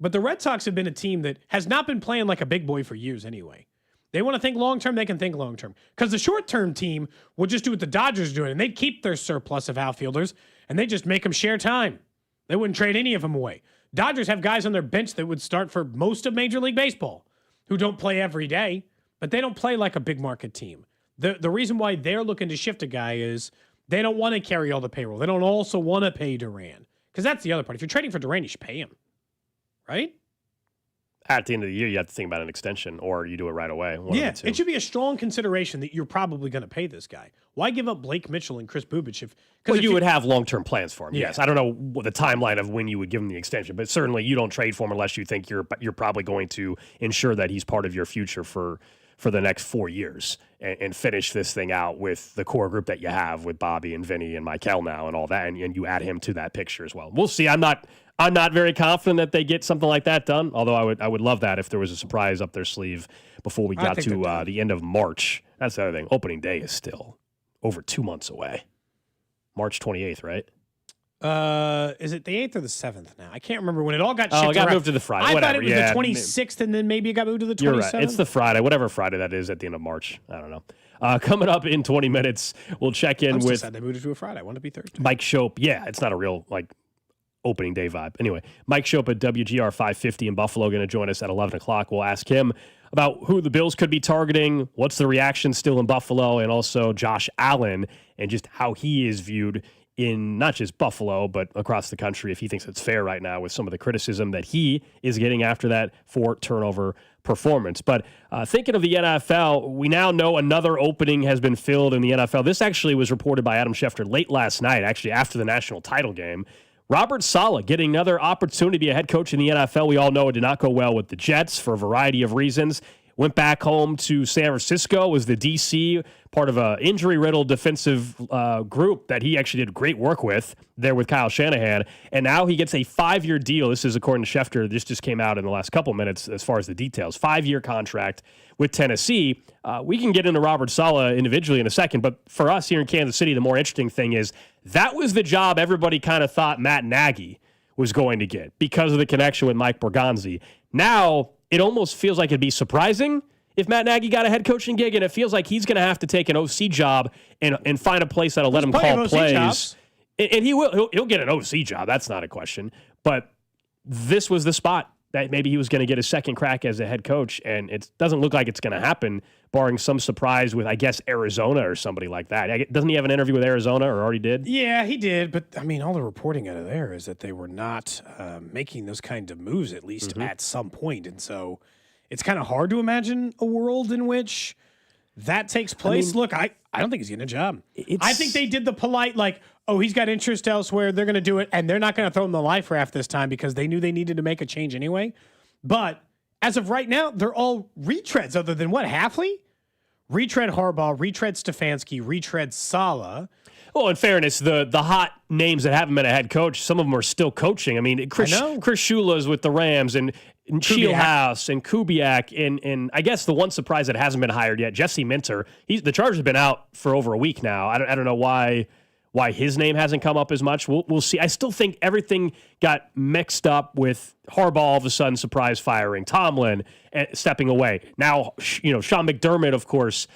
But the Red Sox have been a team that has not been playing like a big boy for years anyway. They want to think long-term, they can think long-term. Because the short-term team will just do what the Dodgers are doing, and they'd keep their surplus of outfielders, and they just make them share time. They wouldn't trade any of them away. Dodgers have guys on their bench that would start for most of Major League Baseball. who don't play every day, but they don't play like a big market team. The reason why they're looking to shift a guy is they don't want to carry all the payroll. They don't also want to pay Durant, because that's the other part. If you're trading for Durant, you should pay him, right? At the end of the year, you have to think about an extension, or you do it right away. Yeah, it should be a strong consideration that you're probably going to pay this guy. Why give up Blake Mitchell and Chris Bubich if? Well, you would have long-term plans for him. Yeah. Yes, I don't know what the timeline of when you would give him the extension, but certainly you don't trade for him unless you think you're probably going to ensure that he's part of your future for the next 4 years and finish this thing out with the core group that you have with Bobby and Vinny and Michael now and all that, and you add him to that picture as well. We'll see. I'm not very confident that they get something like that done, although I would love that if there was a surprise up their sleeve before we got to the end of March. That's the other thing. Opening day is still over 2 months away. March 28th, right? Is it the 8th or the 7th now? I can't remember when it all got shipped. Oh, it got moved to the Friday. I Whatever. thought it was the 26th, and then maybe it got moved to the 27th. You're right. It's the Friday, whatever Friday that is at the end of March. I don't know. Coming up in 20 minutes, we'll check in with... Sad they moved it to a Friday. I want it to be Thursday. Mike Shope. Yeah, it's not a real, opening day vibe. Anyway, Mike Shope at WGR 550 in Buffalo going to join us at 11 o'clock. We'll ask him about who the Bills could be targeting, what's the reaction still in Buffalo, and also Josh Allen and just how he is viewed in not just Buffalo, but across the country, if he thinks it's fair right now with some of the criticism that he is getting after that 4 turnover performance. But thinking of the NFL, we now know another opening has been filled in the NFL. This actually was reported by Adam Schefter late last night, actually after the national title game. Robert Saleh getting another opportunity to be a head coach in the NFL. We all know it did not go well with the Jets for a variety of reasons. Went back home to San Francisco, was the DC, part of an injury-riddled defensive group that he actually did great work with there with Kyle Shanahan. And now he gets a 5-year deal. This is according to Schefter. This just came out in the last couple minutes as far as the details. 5-year contract with Tennessee. We can get into Robert Saleh individually in a second, but for us here in Kansas City, the more interesting thing is that was the job everybody kind of thought Matt Nagy was going to get because of the connection with Mike Borgonzi. Now, it almost feels like it'd be surprising if Matt Nagy got a head coaching gig, and it feels like he's going to have to take an OC job and find a place that'll let him call plays. And he'll get an OC job. That's not a question. But this was the spot that maybe he was going to get a second crack as a head coach, and it doesn't look like it's going to happen, barring some surprise with, I guess, Arizona or somebody like that. Doesn't he have an interview with Arizona, or already did? Yeah, he did. But, I mean, all the reporting out of there is that they were not making those kind of moves, at least at some point. And so it's kind of hard to imagine a world in which that takes place. I mean, look, I don't think he's getting a job. I think they did the polite, he's got interest elsewhere. They're going to do it, and they're not going to throw him the life raft this time because they knew they needed to make a change anyway. But as of right now, they're all retreads other than what, Hafley? Retread Harbaugh, retread Stefanski, retread Saleh. Well, in fairness, the hot names that haven't been a head coach, some of them are still coaching. I mean, Chris Shula's with the Rams and Shieldhouse and Kubiak and I guess the one surprise that hasn't been hired yet, Jesse Minter. The Chargers have been out for over a week now. I don't know why his name hasn't come up as much. We'll see. I still think everything got mixed up with Harbaugh all of a sudden surprise firing, Tomlin stepping away. Now, Sean McDermott, of course,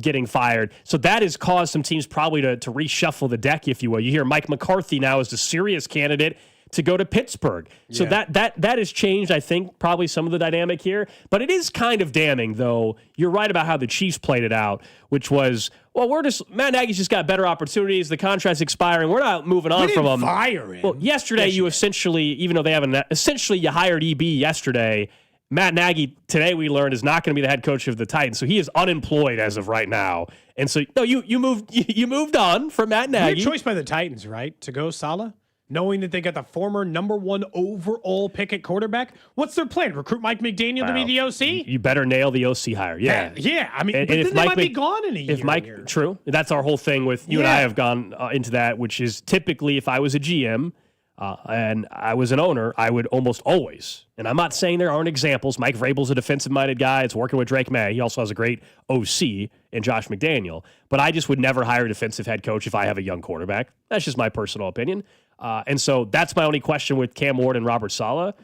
getting fired. So that has caused some teams probably to reshuffle the deck, if you will. You hear Mike McCarthy now is the serious candidate to go to Pittsburgh. So that has changed, I think, probably some of the dynamic here. But it is kind of damning, though. You're right about how the Chiefs played it out, which was, Matt Nagy's just got better opportunities. The contract's expiring. We're not moving on from him. Fire him. Well, yesterday you essentially, even though they haven't, essentially you hired EB yesterday. Matt Nagy, today we learned, is not going to be the head coach of the Titans. So he is unemployed as of right now. And so, no, you moved on from Matt Nagy. Weird choice by the Titans, right? To go Saleh? Knowing that they got the former #1 overall pick at quarterback. What's their plan? Recruit Mike McDaniel to be the OC? You better nail the OC hire. Yeah. Yeah. I mean, but then they might be gone in a year. True. That's our whole thing with you and I have gone into that, which is typically if I was a GM and I was an owner, I would almost always, and I'm not saying there aren't examples. Mike Vrabel's a defensive-minded guy. It's working with Drake May. He also has a great OC in Josh McDaniel. But I just would never hire a defensive head coach if I have a young quarterback. That's just my personal opinion. And so that's my only question with Cam Ward and Robert Saleh.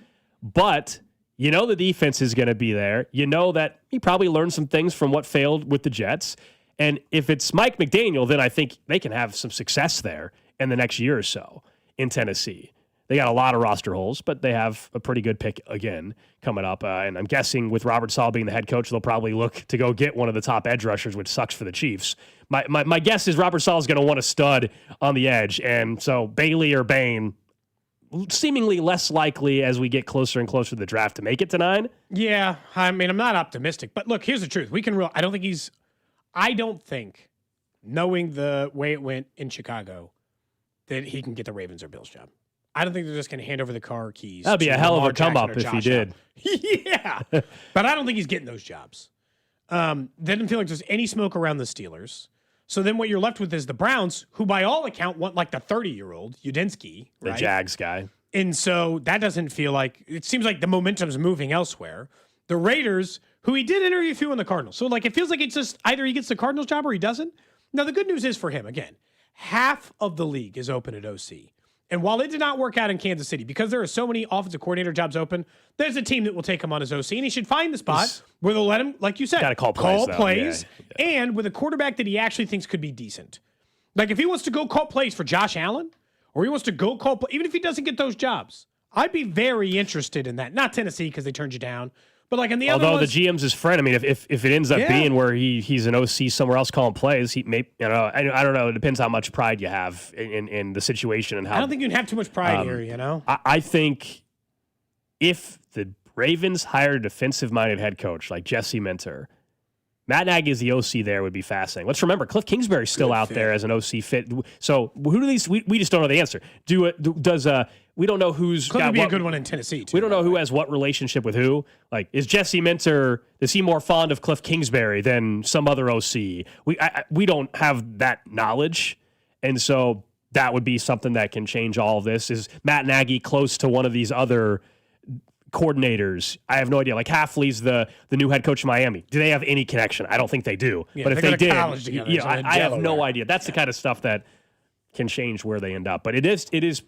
But you know the defense is going to be there. You know that he probably learned some things from what failed with the Jets. And if it's Mike McDaniel, then I think they can have some success there in the next year or so in Tennessee. They got a lot of roster holes, but they have a pretty good pick again coming up. And I'm guessing with Robert Saleh being the head coach, they'll probably look to go get one of the top edge rushers, which sucks for the Chiefs. My guess is Robert Saleh is going to want a stud on the edge. And so Bailey or Bain, seemingly less likely as we get closer and closer to the draft to make it to 9. Yeah, I mean, I'm not optimistic. But look, here's the truth. I don't think, knowing the way it went in Chicago, that he can get the Ravens or Bills job. I don't think they're just going to hand over the car keys. That'd be a hell of a come up if he did. Yeah. But I don't think he's getting those jobs. They didn't feel like there's any smoke around the Steelers. So then what you're left with is the Browns, who by all account want like the 30-year-old Udinski, right? The Jags guy. And so that doesn't feel like, it seems like the momentum's moving elsewhere. The Raiders, who he did interview a few in the Cardinals. So like it feels like it's just either he gets the Cardinals job or he doesn't. Now the good news is for him, again, half of the league is open at OC. And while it did not work out in Kansas City, because there are so many offensive coordinator jobs open, there's a team that will take him on as OC, and he should find the spot where they'll let him, like you said, gotta call plays, and with a quarterback that he actually thinks could be decent. Like if he wants to go call plays for Josh Allen, or he wants to go call plays, even if he doesn't get those jobs, I'd be very interested in that. Not Tennessee because they turned you down, but like in the other ones, the GM's his friend. I mean, if it ends up being where he's an OC somewhere else calling plays, he may, I don't know. It depends how much pride you have in the situation and how. I don't think you can have too much pride here. I think if the Ravens hired a defensive-minded head coach like Jesse Minter, Matt Nagy as the OC there would be fascinating. Let's remember, Cliff Kingsbury's still out there as an OC fit. So who do these? We just don't know the answer. We don't know who's Cliff got would be what, a good one in Tennessee too. We don't know who has what relationship with who. Like, is Jesse Minter, is he more fond of Cliff Kingsbury than some other OC? We don't have that knowledge, and so that would be something that can change all of this. Is Matt Nagy close to one of these other coordinators? I have no idea. Like Hafley's the new head coach of Miami. Do they have any connection? I don't think they do. Yeah, but if they did, together, I have no idea. That's the kind of stuff that can change where they end up. But it is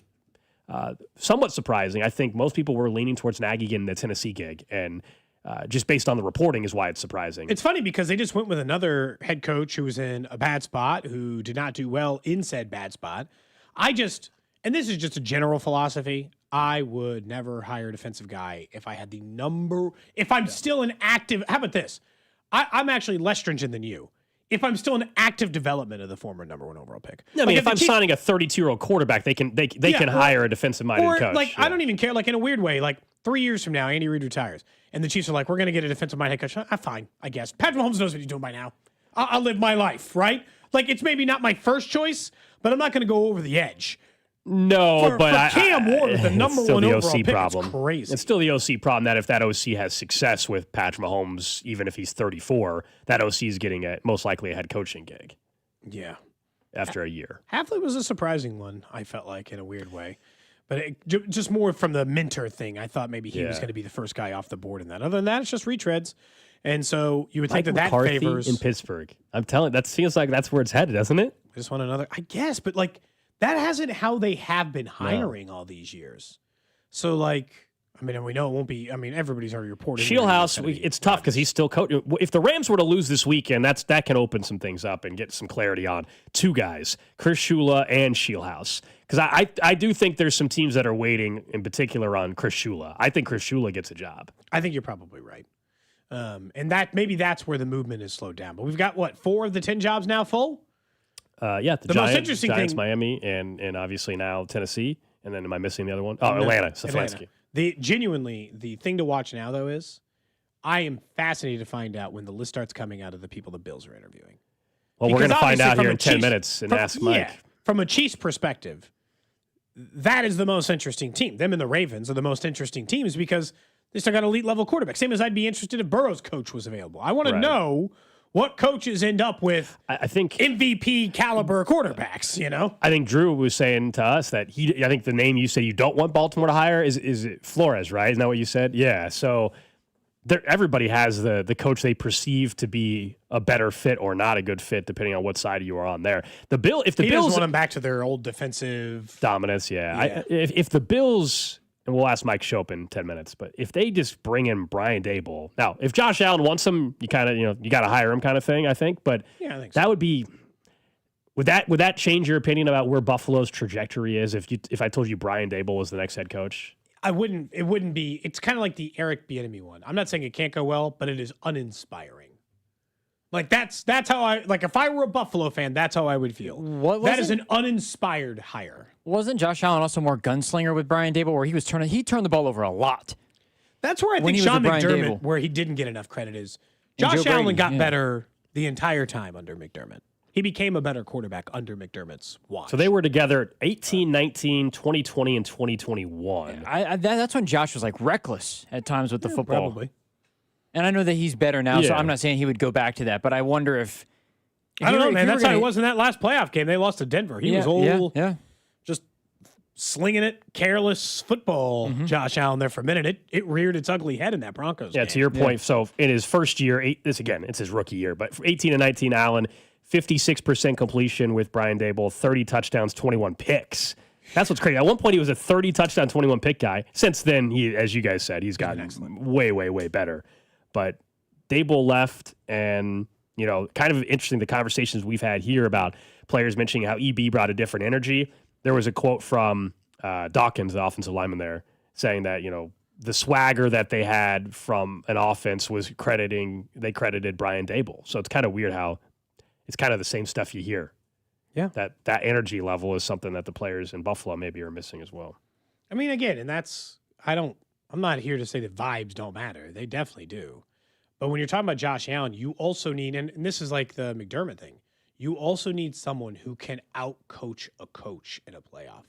somewhat surprising. I think most people were leaning towards Nagy getting the Tennessee gig, and just based on the reporting is why it's surprising. It's funny because they just went with another head coach who was in a bad spot, who did not do well in said bad spot. And this is just a general philosophy, I would never hire a defensive guy if I had if I'm still an active, how about this? I'm actually less stringent than you. If I'm still in active development of the former number 1 overall pick. I mean, if I'm signing a 32-year-old quarterback, they can hire a defensive-minded coach. Like, I don't even care. Like, in a weird way, like 3 years from now, Andy Reid retires, and the Chiefs are like, we're going to get a defensive-minded head coach. Fine, I guess. Patrick Mahomes knows what he's doing by now. I'll live my life, right? Like, it's maybe not my first choice, but I'm not going to go over the edge. No, but for Cam Ward, the number 1 overall pick, problem. It's crazy. It's still the OC problem that if that OC has success with Patrick Mahomes, even if he's 34, that OC is getting most likely a head coaching gig. Yeah. After a year. Hafley was a surprising one, I felt like, in a weird way. But just more from the Minter thing, I thought maybe he was going to be the first guy off the board in that. Other than that, it's just retreads. And so you would think that McCarthy favors in Pittsburgh. I'm telling you, that feels like that's where it's headed, doesn't it? I just want another, I guess, but like, that hasn't how they have been hiring all these years. So, like, I mean, and we know it won't be. I mean, everybody's already reported. Shieldhouse, it's tough because he's still coaching. If the Rams were to lose this weekend, that can open some things up and get some clarity on 2 guys, Chris Shula and Shieldhouse. Because I do think there's some teams that are waiting, in particular, on Chris Shula. I think Chris Shula gets a job. I think you're probably right. And that maybe that's where the movement is slowed down. But we've got, 4 of the 10 jobs now full? The Giants, most interesting Giants, thing, Miami, and obviously now Tennessee. And then am I missing the other one? Oh, no, Atlanta, Stefanski. The thing to watch now, though, is I am fascinated to find out when the list starts coming out of the people the Bills are interviewing. Well, we're going to find out here in 10 minutes and ask Mike. Yeah, from a Chiefs perspective, that is the most interesting team. Them and the Ravens are the most interesting teams because they still got elite level quarterbacks. Same as I'd be interested if Burrow's coach was available. I want to know what coaches end up with. I think MVP caliber quarterbacks. I think Drew was saying to us that I think the name you say you don't want Baltimore to hire is it Flores, right? Isn't that what you said? Yeah. So everybody has the coach they perceive to be a better fit or not a good fit, depending on what side you are on there. If the Bills want them back to their old defensive dominance, if the Bills. And we'll ask Mike Shope in 10 minutes. But if they just bring in Brian Daboll, now if Josh Allen wants him, you got to hire him, kind of thing. I think. But I think that would be Would that change your opinion about where Buffalo's trajectory is if I told you Brian Daboll was the next head coach? It wouldn't be. It's kind of like the Eric Bieniemy one. I'm not saying it can't go well, but it is uninspiring. Like that's how I like. If I were a Buffalo fan, that's how I would feel. That is an uninspired hire. Wasn't Josh Allen also more gunslinger with Brian Daboll, where he turned the ball over a lot? That's where I think Sean McDermott, where he didn't get enough credit, is Josh Allen got better the entire time under McDermott. He became a better quarterback under McDermott's watch. So they were together 18, 19, 2020, and 2021. That's when Josh was like reckless at times with the football. Probably. And I know that he's better now, so I'm not saying he would go back to that. But I wonder if I don't know, man. That's how it was in that last playoff game. They lost to Denver. He was old, just slinging it, careless football. Josh Allen there for a minute. It reared its ugly head in that Broncos game. To your point. So in his first year, it's his rookie year, but 18 and 19, Allen, 56% completion with Brian Daboll, 30 touchdowns, 21 picks. That's what's crazy. At one point, he was a 30 touchdown, 21 pick guy. Since then, as you guys said, he's gotten way, way, way better. But Daboll left, and kind of interesting the conversations we've had here about players mentioning how EB brought a different energy. There was a quote from Dawkins, the offensive lineman there, saying that the swagger that they had from an offense was they credited Brian Daboll. So it's kind of weird how it's kind of the same stuff you hear. Yeah. That energy level is something that the players in Buffalo maybe are missing as well. I mean, again, and I'm not here to say that vibes don't matter. They definitely do. But when you're talking about Josh Allen, you also need, and this is like the McDermott thing, you also need someone who can out-coach a coach in a playoff.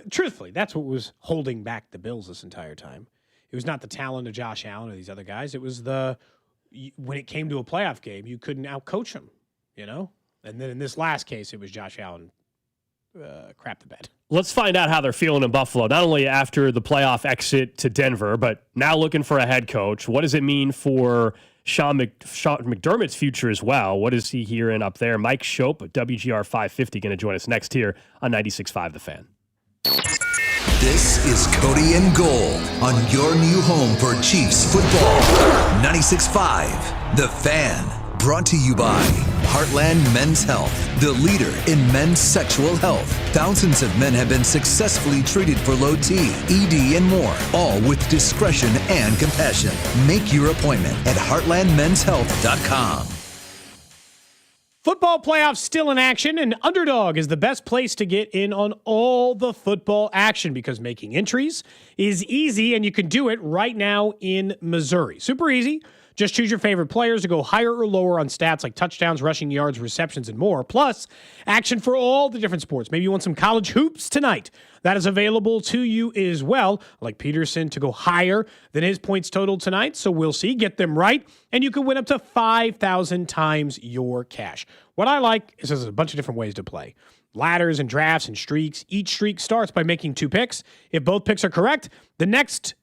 Truthfully, that's what was holding back the Bills this entire time. It was not the talent of Josh Allen or these other guys. It was when it came to a playoff game, you couldn't out-coach them, And then in this last case, it was Josh Allen crap the bed. Let's find out how they're feeling in Buffalo, not only after the playoff exit to Denver, but now looking for a head coach. What does it mean for Sean McDermott's future as well? What is he hearing up there? Mike Shope, WGR 550, going to join us next here on 96.5 The Fan. This is Cody and Gold on your new home for Chiefs football. 96.5 The Fan. Brought to you by Heartland Men's Health, the leader in men's sexual health. Thousands of men have been successfully treated for low T, ED, and more, all with discretion and compassion. Make your appointment at heartlandmenshealth.com. Football playoffs still in action, and Underdog is the best place to get in on all the football action because making entries is easy, and you can do it right now in Missouri. Super easy. Just choose your favorite players to go higher or lower on stats like touchdowns, rushing yards, receptions, and more. Plus, action for all the different sports. Maybe you want some college hoops tonight. That is available to you as well. Like Peterson to go higher than his points total tonight. So we'll see. Get them right, and you can win up to 5,000 times your cash. What I like is there's a bunch of different ways to play. Ladders and drafts and streaks. Each streak starts by making 2 picks. If both picks are correct, the next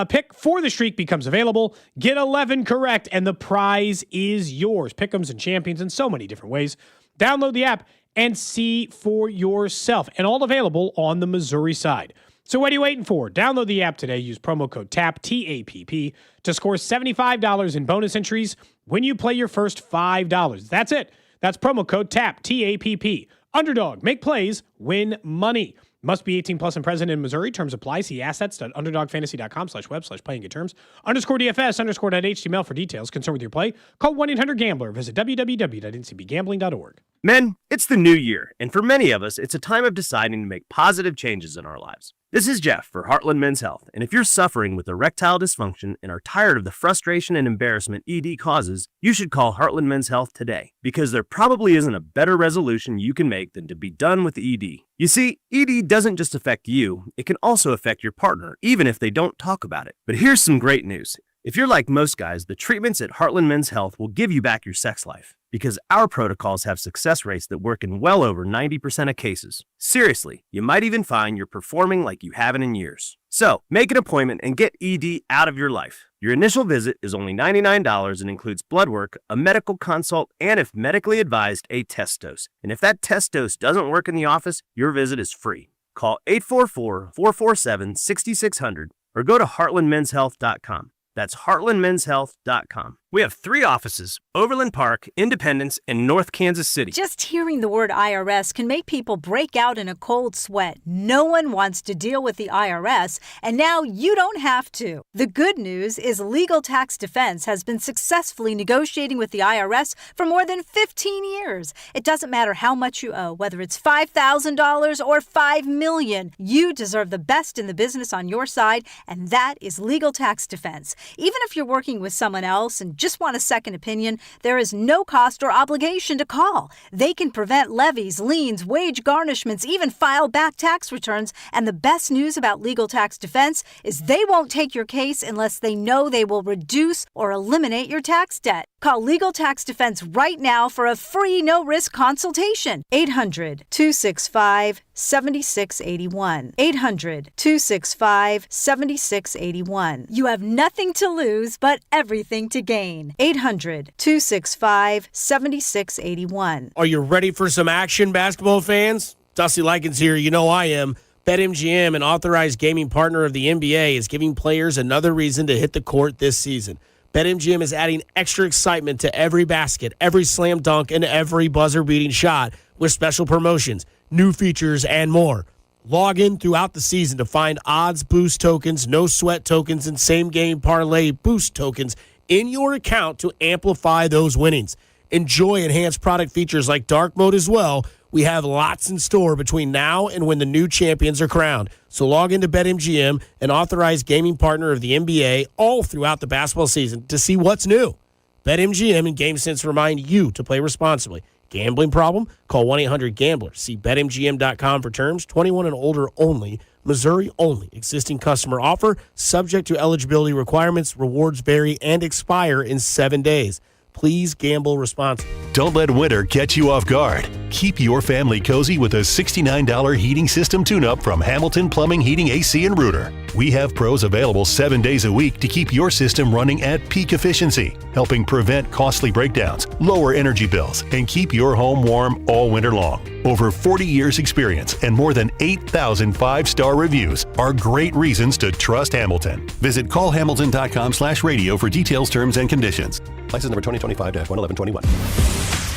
pick for the streak becomes available. Get 11 correct, and the prize is yours. Pick'ems and champions in so many different ways. Download the app and see for yourself. And all available on the Missouri side. So what are you waiting for? Download the app today. Use promo code TAPP, T-A-P-P, to score $75 in bonus entries when you play your first $5. That's it. That's promo code TAPP, T-A-P-P. Underdog. Make plays. Win money. Must be 18 plus and present in Missouri. Terms apply. See assets.underdogfantasy.com/web/playing get terms. _DFS_.html for details. Concerned with your play? Call 1-800-GAMBLER. Visit www.ncbgambling.org. Men, it's the new year, and for many of us, it's a time of deciding to make positive changes in our lives. This is Jeff for Heartland Men's Health, and if you're suffering with erectile dysfunction and are tired of the frustration and embarrassment ED causes, you should call Heartland Men's Health today, because there probably isn't a better resolution you can make than to be done with ED. You see, ED doesn't just affect you, it can also affect your partner, even if they don't talk about it. But here's some great news. If you're like most guys, the treatments at Heartland Men's Health will give you back your sex life, because our protocols have success rates that work in well over 90% of cases. Seriously, you might even find you're performing like you haven't in years. So, make an appointment and get ED out of your life. Your initial visit is only $99 and includes blood work, a medical consult, and if medically advised, a test dose. And if that test dose doesn't work in the office, your visit is free. Call 844-447-6600 or go to heartlandmenshealth.com. That's heartlandmenshealth.com. We have 3 offices: Overland Park, Independence, and North Kansas City. Just hearing the word IRS can make people break out in a cold sweat. No one wants to deal with the IRS, and now you don't have to. The good news is Legal Tax Defense has been successfully negotiating with the IRS for more than 15 years. It doesn't matter how much you owe, whether it's $5,000 or $5 million. You deserve the best in the business on your side, and that is Legal Tax Defense. Even if you're working with someone else and just want a second opinion, there is no cost or obligation to call. They can prevent levies, liens, wage garnishments, even file back tax returns. And the best news about Legal Tax Defense is they won't take your case unless they know they will reduce or eliminate your tax debt. Call Legal Tax Defense right now for a free no-risk consultation. 800-265-7681. 800-265-7681. You have nothing to lose but everything to gain. 800-265-7681. Are you ready for some action, basketball fans? Dusty Likens here. You know I am. BetMGM, an authorized gaming partner of the NBA, is giving players another reason to hit the court this season. BetMGM is adding extra excitement to every basket, every slam dunk, and every buzzer-beating shot with special promotions, new features, and more. Log in throughout the season to find odds boost tokens, no sweat tokens, and same-game parlay boost tokens in your account to amplify those winnings. Enjoy enhanced product features like dark mode as well. We have lots in store between now and when the new champions are crowned. So log into BetMGM, an authorized gaming partner of the NBA, all throughout the basketball season to see what's new. BetMGM and GameSense remind you to play responsibly. Gambling problem? Call 1-800-GAMBLER. See BetMGM.com for terms. 21 and older only. Missouri only. Existing customer offer. Subject to eligibility requirements. Rewards vary and expire in 7 days. Please gamble responsibly. Don't let winter catch you off guard. Keep your family cozy with a $69 heating system tune-up from Hamilton Plumbing, Heating, AC, and Rooter. We have pros available 7 days a week to keep your system running at peak efficiency, helping prevent costly breakdowns, lower energy bills, and keep your home warm all winter long. Over 40 years experience and more than 8,000 5-star reviews are great reasons to trust Hamilton. Visit callhamilton.com/radio for details, terms, and conditions. License number 2025-11121.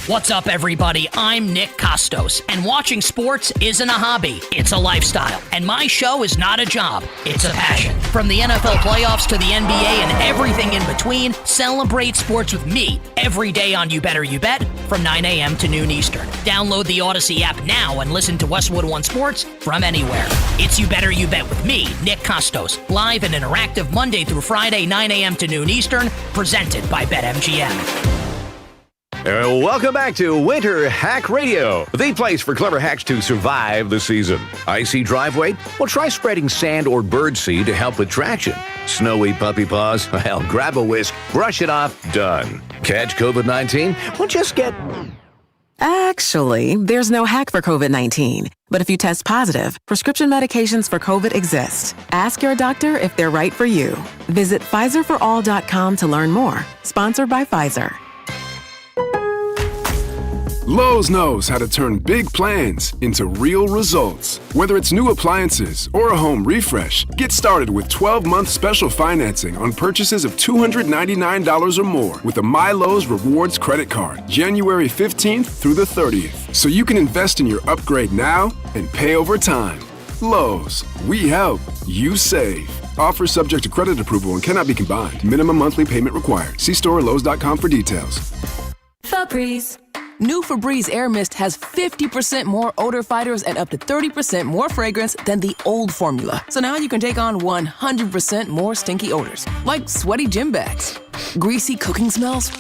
What's up, everybody? I'm Nick Costos, and watching sports isn't a hobby. It's a lifestyle. And my show is not a job. It's a passion. From the NFL playoffs to the NBA and everything in between, celebrate sports with me every day on You Better You Bet from 9 a.m. to noon Eastern. Download the Odyssey app now and listen to Westwood One Sports from anywhere. It's You Better You Bet with me, Nick Costos, live and interactive Monday through Friday, 9 a.m. to noon Eastern, presented by BetMGM. Welcome back to Winter Hack Radio, the place for clever hacks to survive the season. Icy driveway? Well, try spreading sand or birdseed to help with traction. Snowy puppy paws? Well, grab a whisk, brush it off, done. Catch COVID-19? Well, just get... Actually, there's no hack for COVID-19. But if you test positive, prescription medications for COVID exist. Ask your doctor if they're right for you. Visit PfizerForAll.com to learn more. Sponsored by Pfizer. Lowe's knows how to turn big plans into real results. Whether it's new appliances or a home refresh, get started with 12-month special financing on purchases of $299 or more with a MyLowe's Rewards credit card, January 15th through the 30th. So you can invest in your upgrade now and pay over time. Lowe's, we help, you save. Offer subject to credit approval and cannot be combined. Minimum monthly payment required. See store or Lowe's.com for details. Febreze. New Febreze Air Mist has 50% more odor fighters and up to 30% more fragrance than the old formula. So now you can take on 100% more stinky odors, like sweaty gym bags, greasy cooking smells,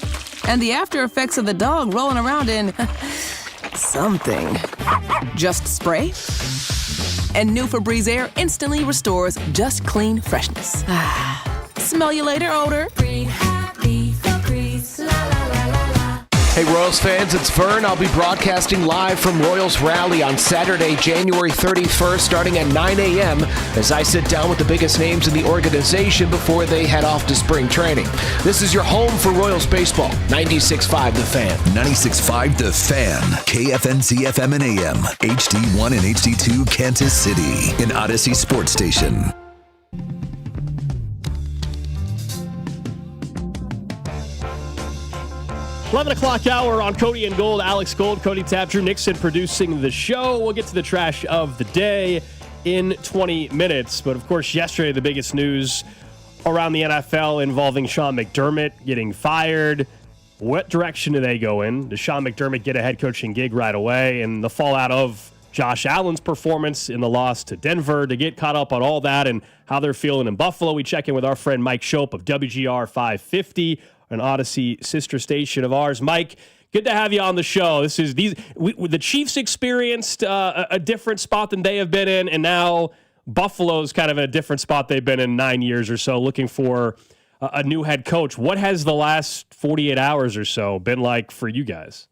and the after effects of the dog rolling around in something. Just spray, and new Febreze Air instantly restores just clean freshness. Smell you later, odor. Breathe happy Febreze. La la la la la. Hey Royals fans, it's Vern. I'll be broadcasting live from Royals Rally on Saturday, January 31st, starting at 9 a.m. as I sit down with the biggest names in the organization before they head off to spring training. This is your home for Royals baseball. 96.5 The Fan. 96.5 The Fan. KFNC FM and AM. HD1 and HD2 Kansas City. An Odyssey Sports Station. 11 o'clock hour on Cody and Gold. Alex Gold, Cody Tapp, Drew Nixon producing the show. We'll get to the trash of the day in 20 minutes. But, of course, yesterday the biggest news around the NFL involving Sean McDermott getting fired. What direction do they go in? Does Sean McDermott get a head coaching gig right away? And the fallout of Josh Allen's performance in the loss to Denver. To get caught up on all that and how they're feeling in Buffalo, we check in with our friend Mike Shope of WGR 550, an Odyssey sister station of ours. Mike, good to have you on the show. The Chiefs experienced a different spot than they have been in, and now Buffalo's kind of in a different spot they've been in 9 years or so, looking for a new head coach. What has the last 48 hours or so been like for you guys?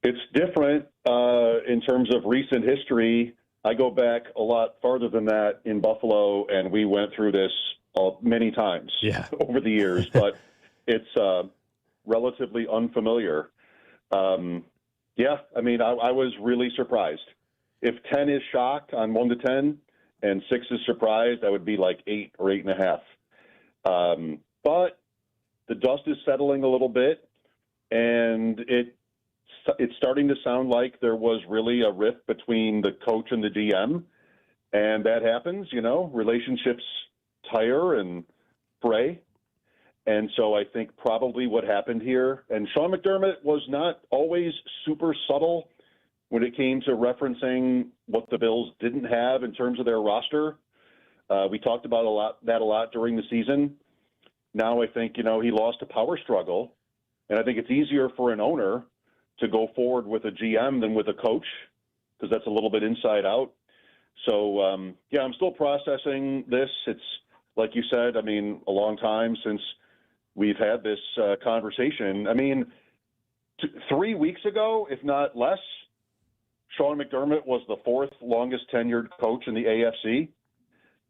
It's different in terms of recent history. I go back a lot farther than that in Buffalo, and we went through this many times over the years, but it's relatively unfamiliar. I was really surprised. If 10 is shock on 1 to 10 and 6 is surprised, that would be like 8 or 8.5. But the dust is settling a little bit, and it's starting to sound like there was really a rift between the coach and the GM, and that happens, relationships tire and fray. And so I think probably what happened here, and Sean McDermott was not always super subtle when it came to referencing what the Bills didn't have in terms of their roster. We talked about a lot during the season. Now I think, he lost a power struggle, and I think it's easier for an owner to go forward with a GM than with a coach, because that's a little bit inside out. So, I'm still processing this. It's, like you said, a long time since we've had this conversation. 3 weeks ago, if not less, Sean McDermott was the 4th longest tenured coach in the AFC,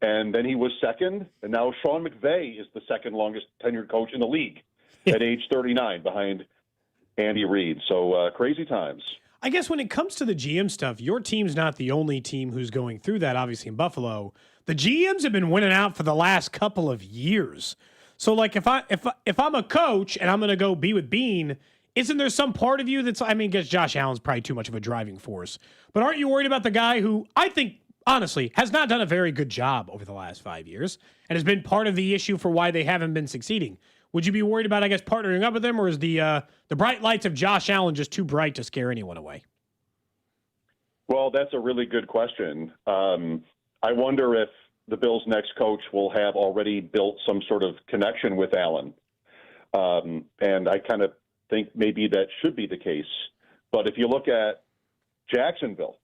and then he was second, and now Sean McVay is the 2nd longest tenured coach in the league at age 39 behind Andy Reid. So crazy times. I guess when it comes to the GM stuff, your team's not the only team who's going through that, obviously, in Buffalo. The GMs have been winning out for the last couple of years. So, like, if I'm a coach and I'm going to go be with Bean, isn't there some part of you that's, I guess Josh Allen's probably too much of a driving force. But aren't you worried about the guy who I think, honestly, has not done a very good job over the last 5 years and has been part of the issue for why they haven't been succeeding? Would you be worried about, I guess, partnering up with them, or is the bright lights of Josh Allen just too bright to scare anyone away? Well, that's a really good question. I wonder if the Bills' next coach will have already built some sort of connection with Allen. And I kind of think maybe that should be the case. But if you look at Jacksonville,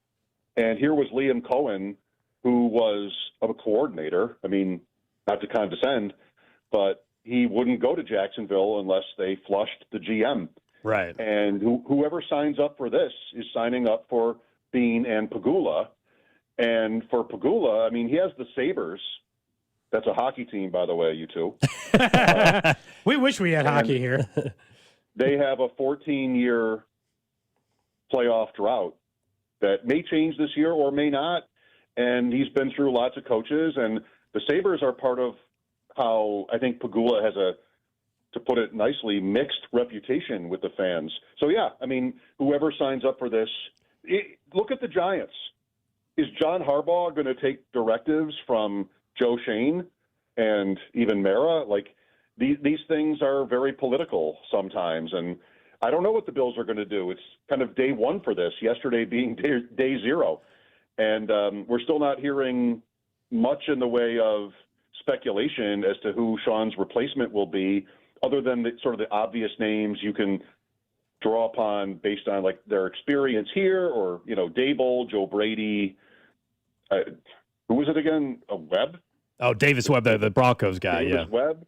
and here was Liam Cohen, who was a coordinator. Not to condescend, but he wouldn't go to Jacksonville unless they flushed the GM. Right. And whoever signs up for this is signing up for Bean and Pagula. And for Pagula, he has the Sabres. That's a hockey team, by the way, you two. We wish we had hockey here. They have a 14-year playoff drought that may change this year or may not. And he's been through lots of coaches. And the Sabres are part of how I think Pagula has to put it nicely, mixed reputation with the fans. So, whoever signs up for this, look at the Giants. Is John Harbaugh going to take directives from Joe Shane and even Mara? These things are very political sometimes, and I don't know what the Bills are going to do. It's kind of day one for this, yesterday being day zero. And we're still not hearing much in the way of speculation as to who Sean's replacement will be, other than the obvious names you can draw upon based on their experience here, or Dable, Joe Brady. Who was it again? Webb? Oh, Davis Webb, the Broncos guy. Davis Webb.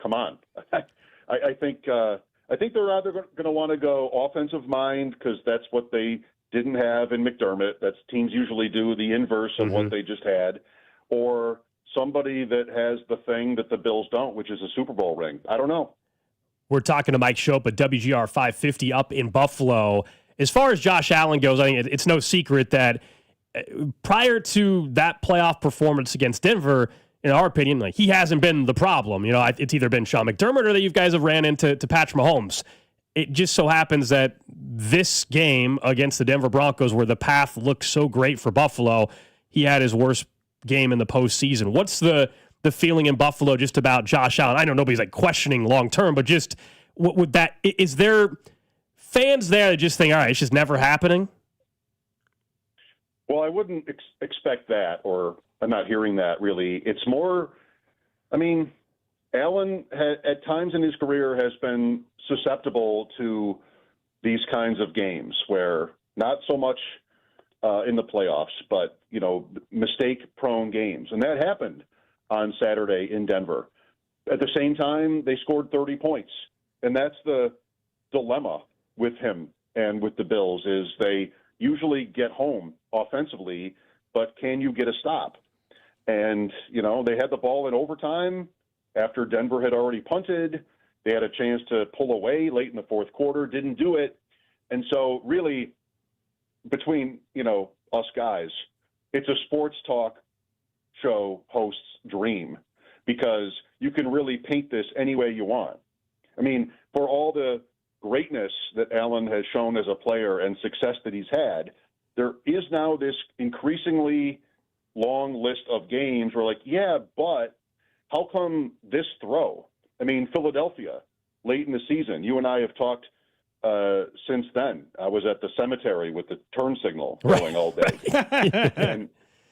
Come on. I think they're either going to want to go offensive mind, because that's what they didn't have in McDermott. That's teams usually do the inverse of what they just had, or somebody that has the thing that the Bills don't, which is a Super Bowl ring. I don't know. We're talking to Mike Shope at WGR 550 up in Buffalo. As far as Josh Allen goes, I think it's no secret that prior to that playoff performance against Denver, in our opinion, like he hasn't been the problem. You know, it's either been Sean McDermott or that you guys have ran into Patrick Mahomes. It just so happens that this game against the Denver Broncos, where the path looked so great for Buffalo, he had his worst game in the postseason. What's the feeling in Buffalo just about Josh Allen? I know nobody's like questioning long term, but just what would that, is there fans there that just think, all right, it's just never happening? Well, I wouldn't expect that, or I'm not hearing that really. It's more, I mean, Allen at times in his career has been susceptible to these kinds of games where not so much in the playoffs, but, you know, mistake-prone games. And that happened on Saturday in Denver. At the same time, they scored 30 points. And that's the dilemma with him and with the Bills is they usually get home offensively, but can you get a stop? And, you know, they had the ball in overtime after Denver had already punted. They had a chance to pull away late in the fourth quarter, didn't do it. And so really between, you know, us guys, it's a sports talk show host's dream because you can really paint this any way you want. I mean, for all the greatness that Allen has shown as a player and success that he's had, there is now this increasingly long list of games where like, yeah, but how come this throw? I mean, Philadelphia, late in the season, you and I have talked since then. I was at the cemetery with the turn signal going all day.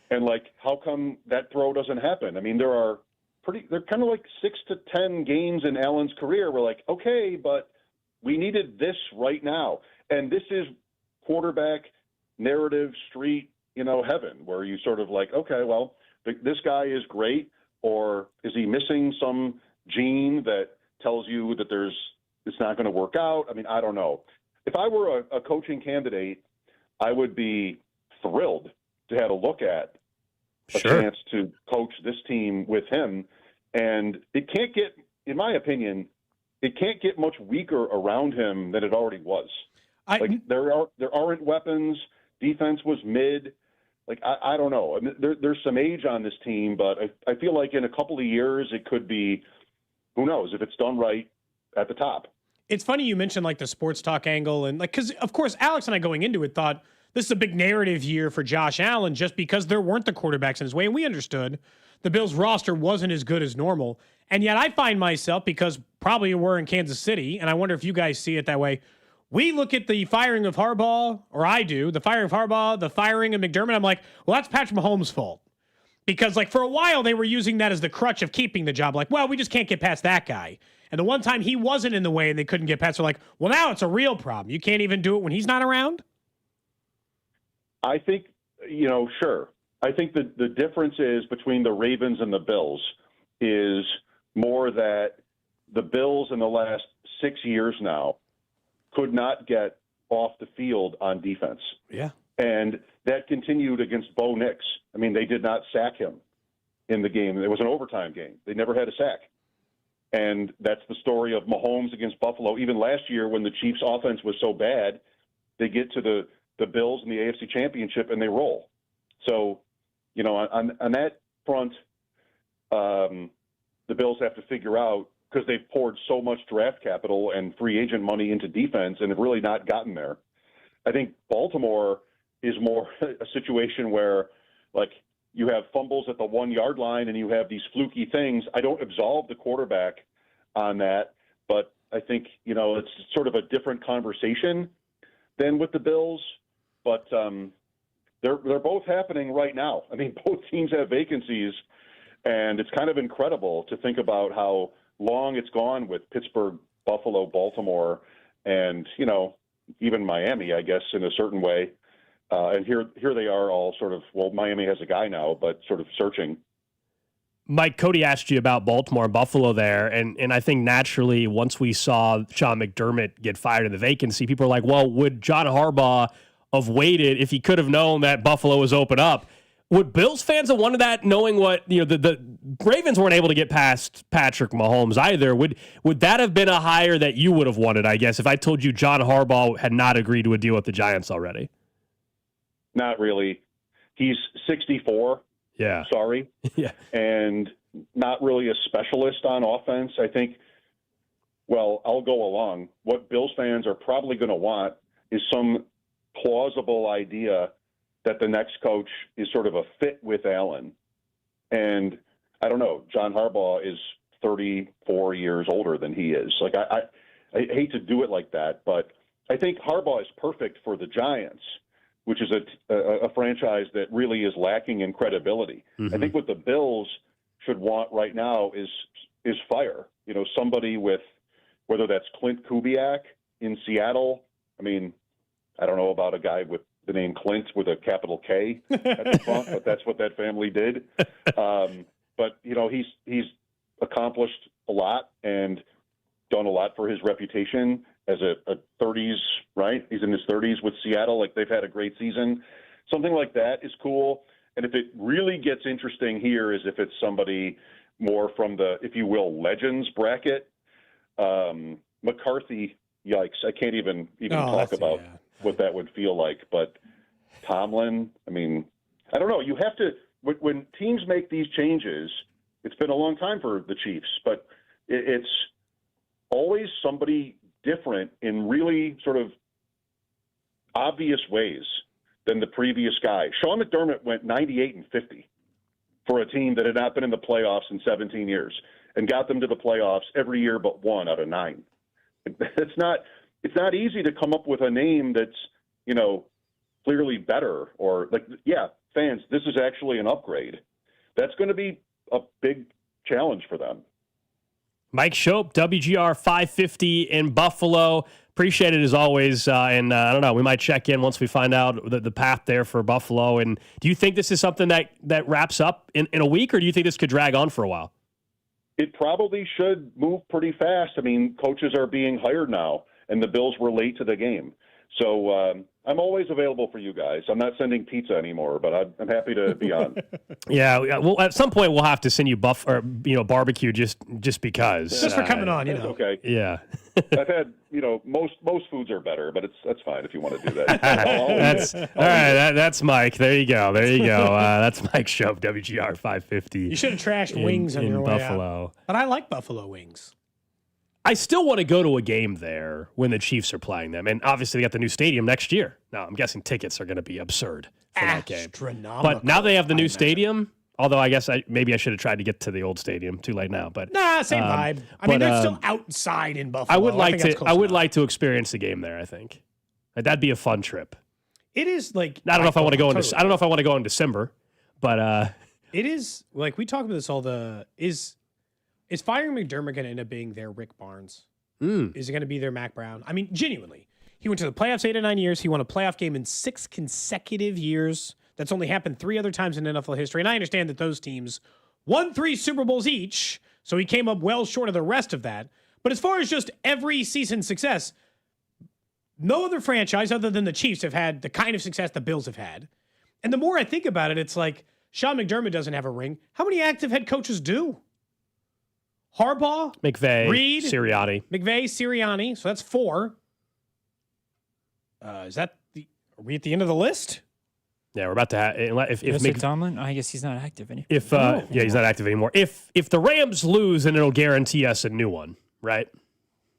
and like, how come that throw doesn't happen? I mean, they're kind of like 6 to 10 games in Allen's career. We're like, okay, but we needed this right now. And this is quarterback narrative street, you know, heaven, where you sort of like, okay, well, this guy is great, or is he missing some gene that tells you that it's not going to work out? I mean, I don't know. If I were a coaching candidate, I would be thrilled to have a look at a chance to coach this team with him. And it can't get, in my opinion, it can't get much weaker around him than it already was. There aren't weapons. Defense was mid. Like, I don't know. I mean, there's some age on this team, but I feel like in a couple of years it could be, who knows, if it's done right at the top. It's funny you mentioned like the sports talk angle, and like, because of course Alex and I going into it thought this is a big narrative year for Josh Allen just because there weren't the quarterbacks in his way, and we understood the Bills roster wasn't as good as normal. And yet I find myself, because probably we're in Kansas City, and I wonder if you guys see it that way, we look at the firing of Harbaugh, or I do, the firing of Harbaugh, the firing of McDermott, I'm like, well, that's Patrick Mahomes' fault. Because like for a while they were using that as the crutch of keeping the job. Like, well, we just can't get past that guy. And the one time he wasn't in the way and they couldn't get past, they're like, well, now it's a real problem. You can't even do it when he's not around? I think, you know, sure. I think that the difference is between the Ravens and the Bills is more that the Bills in the last 6 years now could not get off the field on defense. Yeah. And that continued against Bo Nix. I mean, they did not sack him in the game. It was an overtime game. They never had a sack. And that's the story of Mahomes against Buffalo. Even last year when the Chiefs' offense was so bad, they get to the Bills in the AFC Championship and they roll. So, you know, on that front, the Bills have to figure out, because they've poured so much draft capital and free agent money into defense and have really not gotten there. I think Baltimore is more a situation where, like, you have fumbles at the 1 yard line and you have these fluky things. I don't absolve the quarterback on that, but I think, you know, it's sort of a different conversation than with the Bills. But they're both happening right now. I mean, both teams have vacancies, and it's kind of incredible to think about how long it's gone with Pittsburgh, Buffalo, Baltimore, and, you know, even Miami, I guess, in a certain way. And here they are all sort of, well, Miami has a guy now, but sort of searching. Mike, Cody asked you about Baltimore and Buffalo there, and I think naturally once we saw Sean McDermott get fired in the vacancy, people are like, well, would John Harbaugh have waited if he could have known that Buffalo was open up? Would Bills fans have wanted that, knowing what, you know, the Ravens weren't able to get past Patrick Mahomes either? Would that have been a hire that you would have wanted, I guess, if I told you John Harbaugh had not agreed to a deal with the Giants already? Not really. He's 64. Yeah. Sorry. Yeah. And not really a specialist on offense. I think, well, I'll go along. What Bills fans are probably going to want is some plausible idea that the next coach is sort of a fit with Allen. And I don't know, John Harbaugh is 34 years older than he is. Like, I hate to do it like that, but I think Harbaugh is perfect for the Giants, which is a franchise that really is lacking in credibility. I think what the Bills should want right now is fire. You know, somebody with, whether that's Clint Kubiak in Seattle. I mean, I don't know about a guy with the name Clint with a capital K at the front, but that's what that family did. But, you know, he's accomplished a lot and done a lot for his reputation as a 30s, right? He's in his 30s with Seattle. Like, they've had a great season. Something like that is cool. And if it really gets interesting here is if it's somebody more from the, if you will, legends bracket. McCarthy, yikes. I can't even talk about what that would feel like. But Tomlin, I mean, I don't know. You have to, when teams make these changes, it's been a long time for the Chiefs, but it's always somebody different in really sort of obvious ways than the previous guy. Sean McDermott went 98-50 for a team that had not been in the playoffs in 17 years and got them to the playoffs every year but 1 out of 9. It's not easy to come up with a name that's, you know, clearly better or like, yeah, fans, this is actually an upgrade. That's going to be a big challenge for them. Mike Shope, WGR 550 in Buffalo. Appreciate it as always. And I don't know, we might check in once we find out the path there for Buffalo. And do you think this is something that wraps up in a week, or do you think this could drag on for a while? It probably should move pretty fast. I mean, coaches are being hired now, and the Bills were late to the game. So I'm always available for you guys. I'm not sending pizza anymore, but I'm happy to be on. Yeah, well, at some point we'll have to send you barbecue just because. Just for coming on, That's okay. Yeah. I've had, most foods are better, but that's fine if you want to do that. That's Mike. There you go. That's Mike Shope, WGR 550. You should have trashed wings on your way Buffalo. out. But I like Buffalo wings. I still want to go to a game there when the Chiefs are playing them. And obviously, they got the new stadium next year. Now, I'm guessing tickets are going to be absurd for that game. But now they have the new stadium, although I guess maybe I should have tried to get to the old stadium. Too late now. But same vibe. I mean, they're still outside in Buffalo. I would like to experience the game there, I think. That'd be a fun trip. It is like I don't know if I want to go I don't know if I want to go in December, but it is like we talk about this all the Is firing McDermott going to end up being their Rick Barnes? Is it going to be their Mac Brown? I mean, genuinely. He went to the playoffs 8 of 9 years. He won a playoff game in 6 consecutive years. That's only happened 3 other times in NFL history. And I understand that those teams won 3 Super Bowls each, so he came up well short of the rest of that. But as far as just every season success, no other franchise other than the Chiefs have had the kind of success the Bills have had. And the more I think about it, it's like Sean McDermott doesn't have a ring. How many active head coaches do? Harbaugh, McVay, Reed, Sirianni. So that's 4. Are we at the end of the list? Yeah, we're about to have. If Tomlin, I guess he's not active anymore. He's not active anymore. If the Rams lose, then it'll guarantee us a new one, right?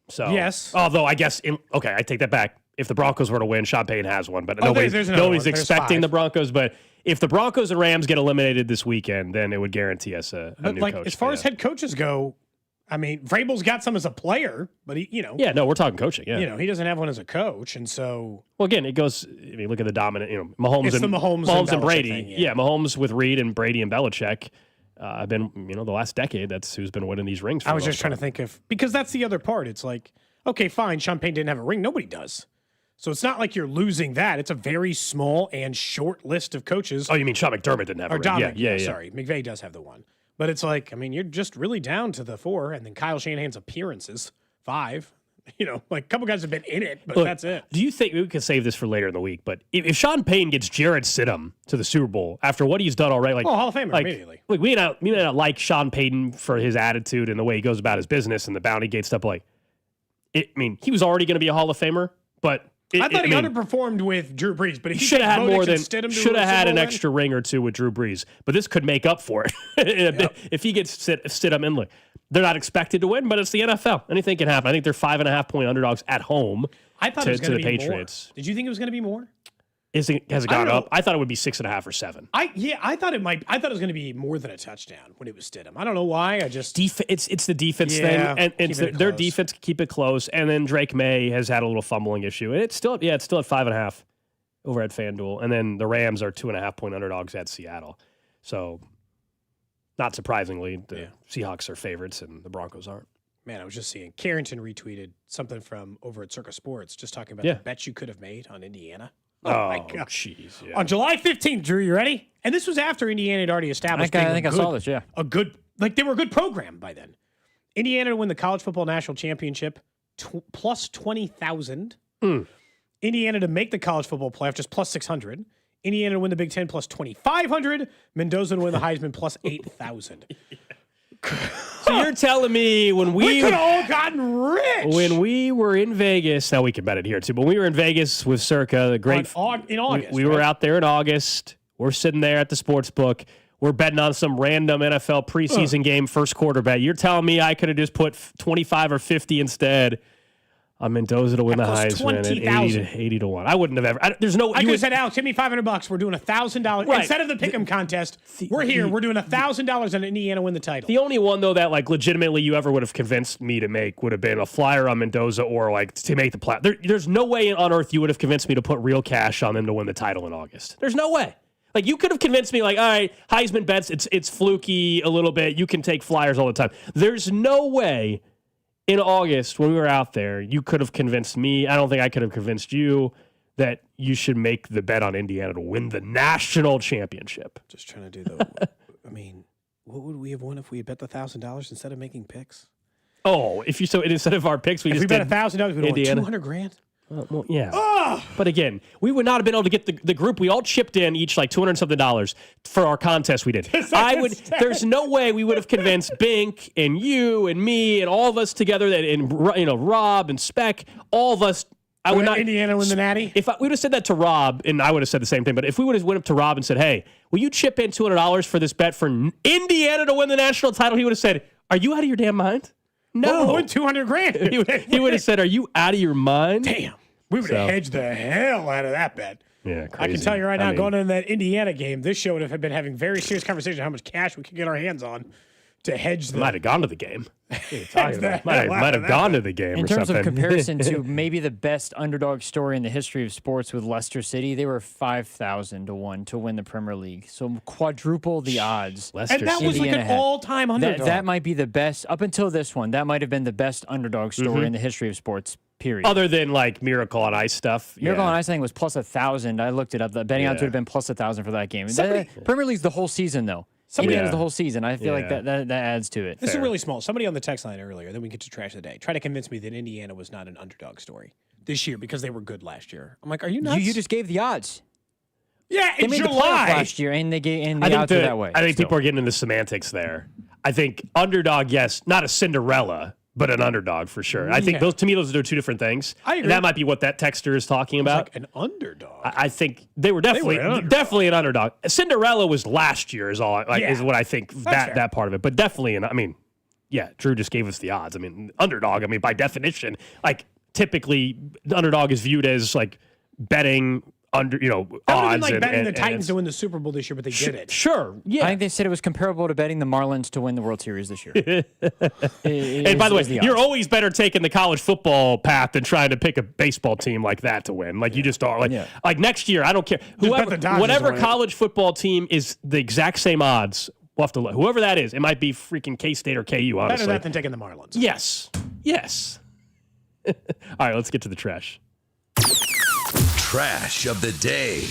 So yes. Although I guess I take that back. If the Broncos were to win, Sean Payton has one, but there's nobody's expecting 5. the Broncos. But if the Broncos and Rams get eliminated this weekend, then it would guarantee us a new coach. As far as head coaches go, I mean, Vrabel's got some as a player, but he, Yeah, no, we're talking coaching. Yeah, he doesn't have one as a coach, and so. Well, again, it goes. I mean, look at the dominant. Mahomes and Mahomes and Brady. thing, yeah, Mahomes with Reed and Brady and Belichick. I've been, the last decade. That's who's been winning these rings. I was just trying to think because that's the other part. It's like, okay, fine, Sean Payton didn't have a ring. Nobody does. So it's not like you're losing that. It's a very small and short list of coaches. Oh, you mean Sean McDermott didn't have a ring? Dominic, yeah. Sorry, McVay does have the one. But it's like, I mean, you're just really down to the 4, and then Kyle Shanahan's appearances, 5. Like a couple guys have been in it, but that's it. Do you think we can save this for later in the week? But if Sean Payton gets Jarrett Stidham to the Super Bowl after what he's done already, Hall of Famer immediately. Look, we may not like Sean Payton for his attitude and the way he goes about his business and the bounty gate stuff. He was already going to be a Hall of Famer, but I thought he underperformed with Drew Brees, but he should have had more than should have had an extra ring or two with Drew Brees. But this could make up for it if he gets Stidham in. Look, they're not expected to win, but it's the NFL. Anything can happen. I think they're 5.5-point underdogs at home. I thought it was going to be Patriots. More. Did you think it was going to more? Has it gone up? I thought it would be 6.5 or 7. I thought it might. I thought it was going to be more than a touchdown when it was Stidham. I don't know why. It's the defense thing, and their defense keep it close. And then Drake May has had a little fumbling issue, and it's still at 5.5 over at FanDuel. And then the Rams are 2.5-point underdogs at Seattle. So, not surprisingly, the Seahawks are favorites and the Broncos aren't. Man, I was just seeing Carrington retweeted something from over at Circa Sports, just talking about the bets you could have made on Indiana. Oh my God! Jeez. Yeah. On July 15th, Drew, you ready? And this was after Indiana had already established. I think I saw this. Yeah, they were a good program by then. Indiana to win the college football national championship, plus 20,000. Indiana to make the college football playoff, just plus 600. Indiana to win the Big Ten, plus 2,500. Mendoza to win the Heisman, plus 8,000. So you're telling me when we could have all gotten rich when we were in Vegas? Now we can bet it here too. But when we were in Vegas with Circa, the great in August, we were out there in August. We're sitting there at the sports book. We're betting on some random NFL preseason game first quarter bet. You're telling me I could have just put 25 or 50 instead on Mendoza to win the Heisman at 80 to 1. I wouldn't have ever. There's no. I could have said, Alex, give me $500. We're doing $1,000 instead of the pick'em contest. We're here. We're doing $1,000 on Indiana win the title. The only one though that like legitimately you ever would have convinced me to make would have been a flyer on Mendoza or like to make the play. There's no way on earth you would have convinced me to put real cash on them to win the title in August. There's no way. Like you could have convinced me, like, all right, Heisman bets, it's fluky a little bit. You can take flyers all the time. There's no way. In August, when we were out there, you could have convinced me. I don't think I could have convinced you that you should make the bet on Indiana to win the national championship. Just trying to do the. I mean, what would we have won if we had bet the $1,000 instead of making picks? Oh, instead of our picks, we bet $1,000, we would have won $200,000. Well, yeah. But again, we would not have been able to get the group. We all chipped in each like $200 something for our contest we did. There's no way we would have convinced Bink and you and me and all of us together and Rob and Speck, all of us. I would not. Indiana win the Natty. If we would have said that to Rob, and I would have said the same thing. But if we would have went up to Rob and said, "Hey, will you chip in $200 for this bet for Indiana to win the national title?" He would have said, "Are you out of your damn mind?" No, we won $200,000. He would have said, "Are you out of your mind?" Damn, we would have hedged the hell out of that bet. Yeah, crazy. I can tell you right now, going into that Indiana game, this show would have been having very serious conversation how much cash we could get our hands on to hedge. Might have gone to the game. Might have gone to the game. In terms of comparison to maybe the best underdog story in the history of sports with Leicester City, they were 5,000 to 1 to win the Premier League. So quadruple the odds. And that was like an all-time underdog. That might be the best up until this one. That might have been the best underdog story in the history of sports. Period. Other than like Miracle on Ice stuff. Miracle on Ice, I think, was plus 1,000. I looked it up. The betting odds would have been plus 1,000 for that game. Premier League's the whole season, though. Indiana's the whole season. I feel like that adds to it. This is really small. Somebody on the text line earlier, then we get to trash of the day, try to convince me that Indiana was not an underdog story this year because they were good last year. I'm like, are you nuts? You just gave the odds. Yeah, they in made July the playoff last year, and the odds were that way. I think people are getting into semantics there. I think underdog, yes, not a Cinderella, but an underdog for sure. I think those are two different things. I agree. And that might be what that texter is talking about. Like an underdog. I think they were definitely an underdog. Cinderella was last year is what I think that part of it. But definitely Drew just gave us the odds. I mean, underdog, by definition, like typically the underdog is viewed as like betting odds. That would have been like betting the Titans to win the Super Bowl this year, but they did it. Sure, yeah. I think they said it was comparable to betting the Marlins to win the World Series this year. And by the way, you're always better taking the college football path than trying to pick a baseball team like that to win. Like you just are. Like next year, I don't care. Whatever college football team is the exact same odds. We'll have to look. Whoever that is, it might be freaking K-State or KU, honestly. Better that than taking the Marlins. Yes. All right, let's get to the trash. Trash of the day.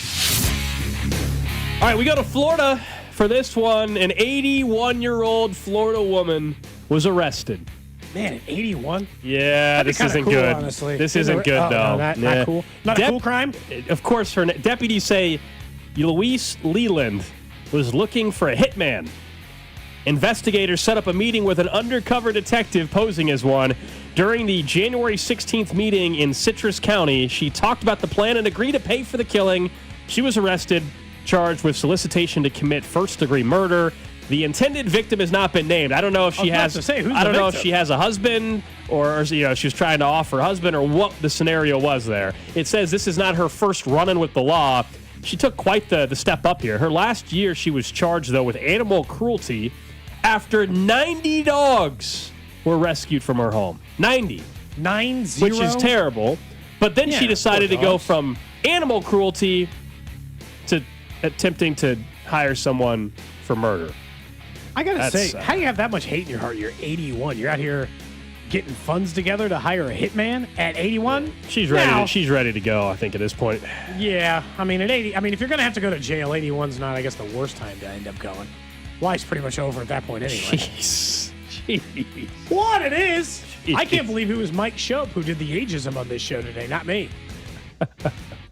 All right, we go to Florida for this one. An 81-year-old Florida woman was arrested. Man, 81? Yeah, this isn't cool, good. Honestly. This isn't good, though. No, not cool. Not a cool crime? Of course, deputies say Luis Leland was looking for a hitman. Investigators set up a meeting with an undercover detective posing as one. During the January 16th meeting in Citrus County, she talked about the plan and agreed to pay for the killing. She was arrested, charged with solicitation to commit first-degree murder. The intended victim has not been named. I don't know if she has. I don't know if she has a husband, or she was trying to offer a husband, or what the scenario was there. It says this is not her first run-in with the law. She took quite the step up here. Her last year, she was charged though with animal cruelty after 90 dogs were rescued from her home. 90, 90, which is terrible. But then she decided to go from animal cruelty to attempting to hire someone for murder. I gotta say, how do you have that much hate in your heart? You're 81. You're out here getting funds together to hire a hitman at 81. She's ready. She's ready to go. I think at this point. Yeah, I mean at 80. I mean if you're gonna have to go to jail, 81's not, I guess, the worst time to end up going. Life's pretty much over at that point anyway. Jeez. What it is? Jeez. I can't believe it was Mike Shope who did the ageism on this show today, not me.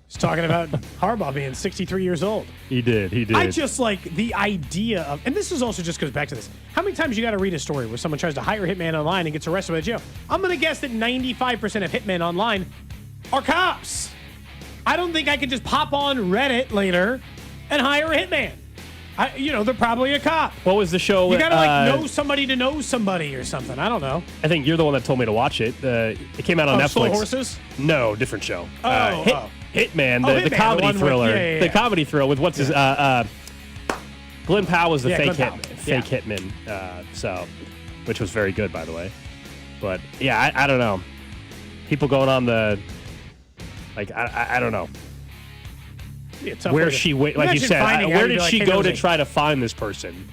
He's talking about Harbaugh being 63 years old. He did. I just like the idea of, and this is also just goes back to this. How many times you got to read a story where someone tries to hire a hitman online and gets arrested by jail? I'm going to guess that 95% of hitmen online are cops. I don't think I could just pop on Reddit later and hire a hitman. They're probably a cop. What was the show? You got to know somebody to know somebody or something. I don't know. I think you're the one that told me to watch it. It came out on Netflix. Slow Horses? No, different show. Hitman, Hitman, the comedy thriller. Yeah. The comedy thriller with what's his Glenn Powell was the fake hitman. Which was very good, by the way. But yeah, I don't know. People going on the I don't know. Where she like you said, where did she go to try to find this person?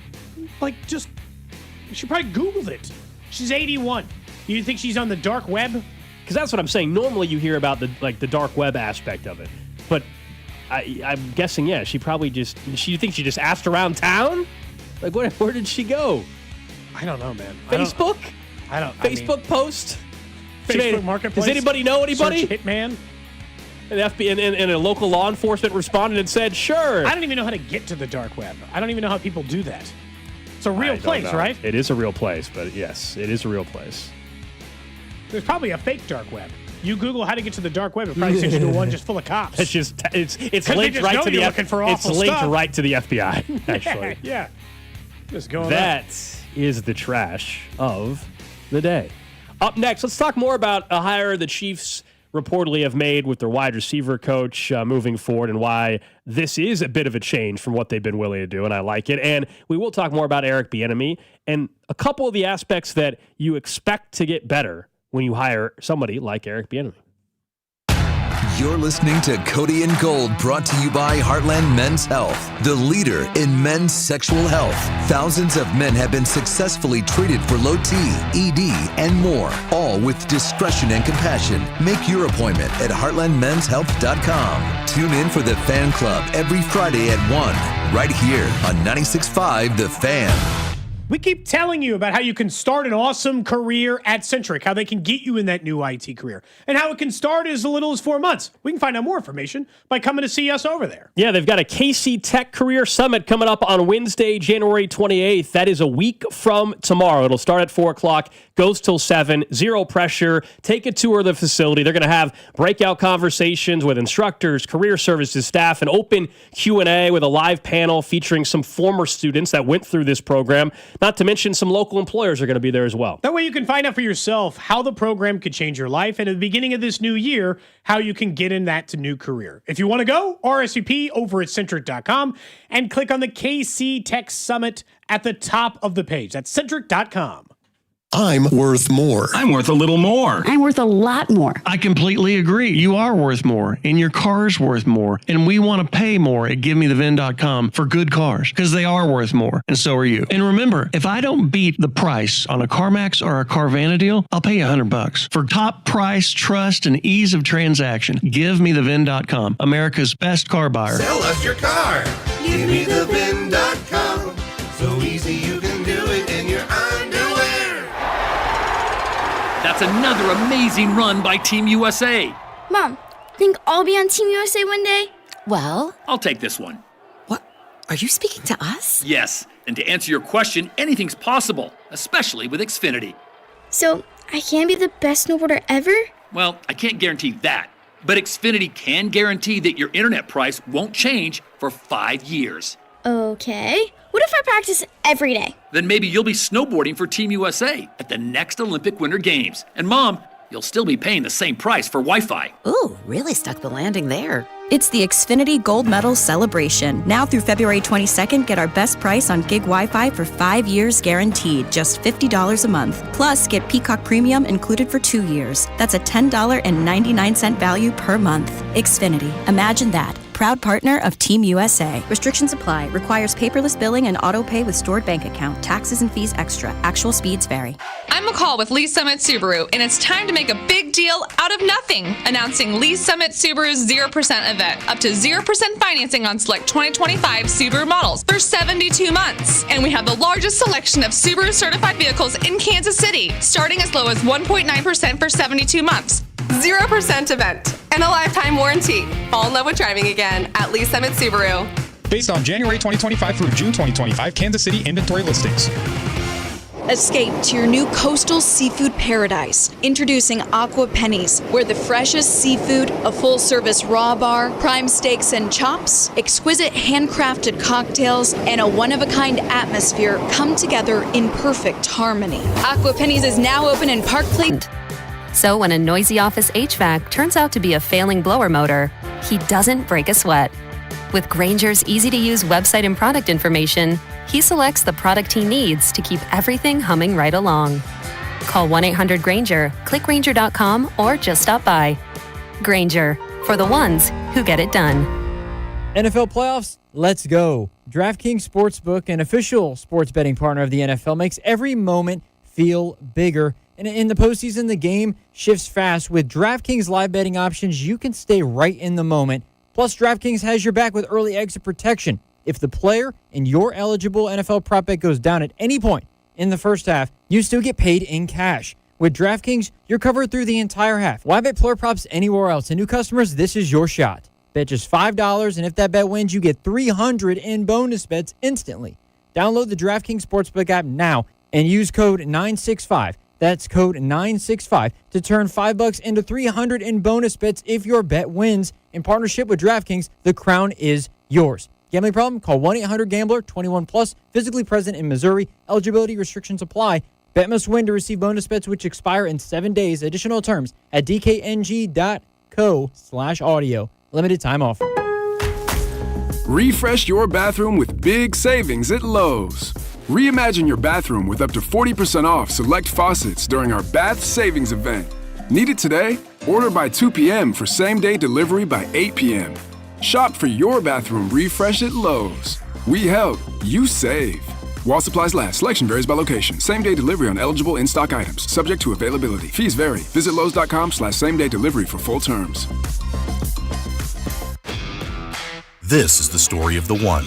She probably Googled it. She's 81. You think she's on the dark web? Because that's what I'm saying. Normally you hear about the dark web aspect of it. But I'm guessing, she probably you think she just asked around town? Like, where did she go? I don't know, man. Facebook? Facebook post? Facebook Marketplace? Does anybody know anybody? Search Hitman? And FBI and a local law enforcement responded and said, sure. I don't even know how to get to the dark web. I don't even know how people do that. It's a real place, right? It is a real place, but yes, it is a real place. There's probably a fake dark web. You Google how to get to the dark web, it probably sends you to one just full of cops. It's linked right to the right to the FBI. Actually, yeah. Just going. That is the trash of the day. Up next, let's talk more about a hire the Chiefs reportedly have made with their wide receiver coach moving forward and why this is a bit of a change from what they've been willing to do, and I like it. And we will talk more about Eric Bieniemy and a couple of the aspects that you expect to get better when you hire somebody like Eric Bieniemy. You're listening to Cody and Gold, brought to you by Heartland Men's Health, the leader in men's sexual health. Thousands of men have been successfully treated for low T, ED, and more, all with discretion and compassion. Make your appointment at heartlandmenshealth.com. Tune in for the Fan Club every Friday at 1, right here on 96.5 The Fan. We keep telling you about how you can start an awesome career at Centric, how they can get you in that new IT career, and how it can start as little as 4 months. We can find out more information by coming to see us over there. Yeah, they've got a KC Tech Career Summit coming up on Wednesday, January 28th. That is a week from tomorrow. It'll start at 4 o'clock, goes till 7, zero pressure. Take a tour of the facility. They're going to have breakout conversations with instructors, career services staff, an open Q&A with a live panel featuring some former students that went through this program. Not to mention some local employers are going to be there as well. That way you can find out for yourself how the program could change your life, and at the beginning of this new year, how you can get in that new career. If you want to go, RSVP over at Centric.com and click on the KC Tech Summit at the top of the page. That's Centric.com. I'm worth more. I'm worth a little more. I'm worth a lot more. I completely agree. You are worth more, and your car's worth more. And we want to pay more at GiveMeTheVin.com for good cars, because they are worth more, and so are you. And remember, if I don't beat the price on a CarMax or a Carvana deal, I'll pay you $100. For top price, trust, and ease of transaction, GiveMeTheVin.com, America's best car buyer. Sell us your car. GiveMeTheVin.com. So easy you can do it in your underwear. That's another amazing run by Team USA. Mom, think I'll be on Team USA one day? Well, I'll take this one. What? Are you speaking to us? Yes. And to answer your question, anything's possible, especially with Xfinity. So, I can be the best snowboarder ever? Well, I can't guarantee that, but Xfinity can guarantee that your internet price won't change for 5 years. Okay. What if I practice every day? Then maybe you'll be snowboarding for Team USA at the next Olympic Winter Games. And Mom, you'll still be paying the same price for Wi-Fi. Ooh, really stuck the landing there. It's the Xfinity Gold Medal Celebration. Now through February 22nd, get our best price on gig Wi-Fi for 5 years guaranteed, just $50 a month. Plus, get Peacock Premium included for 2 years. That's a $10.99 value per month. Xfinity. Imagine that. Proud partner of Team USA. Restrictions apply. Requires paperless billing and auto pay with stored bank account. Taxes and fees extra. Actual speeds vary. I'm McCall with Lee Summit Subaru, and it's time to make a big deal out of nothing. Announcing Lee Summit Subaru's 0% event. Up to 0% financing on select 2025 Subaru models for 72 months. And we have the largest selection of Subaru certified vehicles in Kansas City, starting as low as 1.9% for 72 months. 0% event and a lifetime warranty. Fall in love with driving again at Lee Summit Subaru. Based on January 2025 through June 2025 Kansas City inventory listings. Escape to your new coastal seafood paradise. Introducing Aqua Pennies, where the freshest seafood, a full-service raw bar, prime steaks and chops, exquisite handcrafted cocktails, and a one-of-a-kind atmosphere come together in perfect harmony. Aqua Pennies is now open in Park Place. So when a noisy office HVAC turns out to be a failing blower motor, he doesn't break a sweat. With Grainger's easy-to-use website and product information, he selects the product he needs to keep everything humming right along. Call 1-800-GRAINGER, click Grainger.com, or just stop by. Grainger, for the ones who get it done. NFL playoffs, let's go. DraftKings Sportsbook, an official sports betting partner of the NFL, makes every moment feel bigger. And in the postseason, the game shifts fast. With DraftKings live betting options, you can stay right in the moment. Plus, DraftKings has your back with early exit protection. If the player in your eligible NFL prop bet goes down at any point in the first half, you still get paid in cash. With DraftKings, you're covered through the entire half. Why bet player props anywhere else? And new customers, this is your shot. Bet just $5, and if that bet wins, you get $300 in bonus bets instantly. Download the DraftKings Sportsbook app now and use code 965. That's code 965 to turn $5 into $300 in bonus bets if your bet wins. In partnership with DraftKings, the crown is yours. Gambling problem? Call 1-800-GAMBLER, 21 plus, physically present in Missouri. Eligibility restrictions apply. Bet must win to receive bonus bets which expire in 7 days. Additional terms at dkng.co/audio. Limited time offer. Refresh your bathroom with big savings at Lowe's. Reimagine your bathroom with up to 40% off select faucets during our Bath Savings event. Need it today? Order by 2 p.m. for same-day delivery by 8 p.m. Shop for your bathroom refresh at Lowe's. We help, you save. While supplies last, selection varies by location. Same-day delivery on eligible in-stock items, subject to availability. Fees vary. Visit Lowes.com/same-day delivery for full terms. This is the story of the one.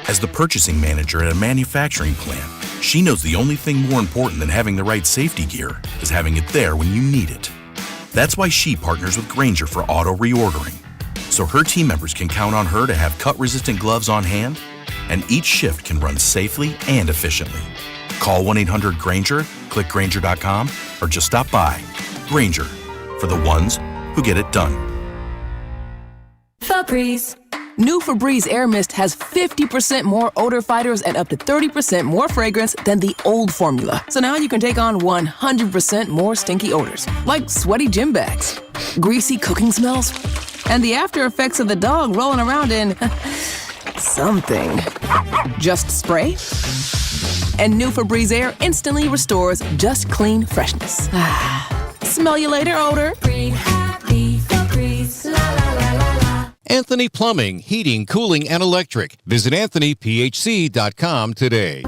As the purchasing manager at a manufacturing plant, she knows the only thing more important than having the right safety gear is having it there when you need it. That's why she partners with Grainger for auto reordering, so her team members can count on her to have cut-resistant gloves on hand, and each shift can run safely and efficiently. Call 1-800-GRAINGER, click Grainger.com, or just stop by. Grainger, for the ones who get it done. Febreze. New Febreze Air Mist has 50% more odor fighters and up to 30% more fragrance than the old formula. So now you can take on 100% more stinky odors, like sweaty gym bags, greasy cooking smells, and the after effects of the dog rolling around in something. Just spray, and new Febreze Air instantly restores just clean freshness. Smell you later, odor. Breathe happy Febreze. La la la la la. Anthony Plumbing, Heating, Cooling, and Electric. Visit AnthonyPHC.com today.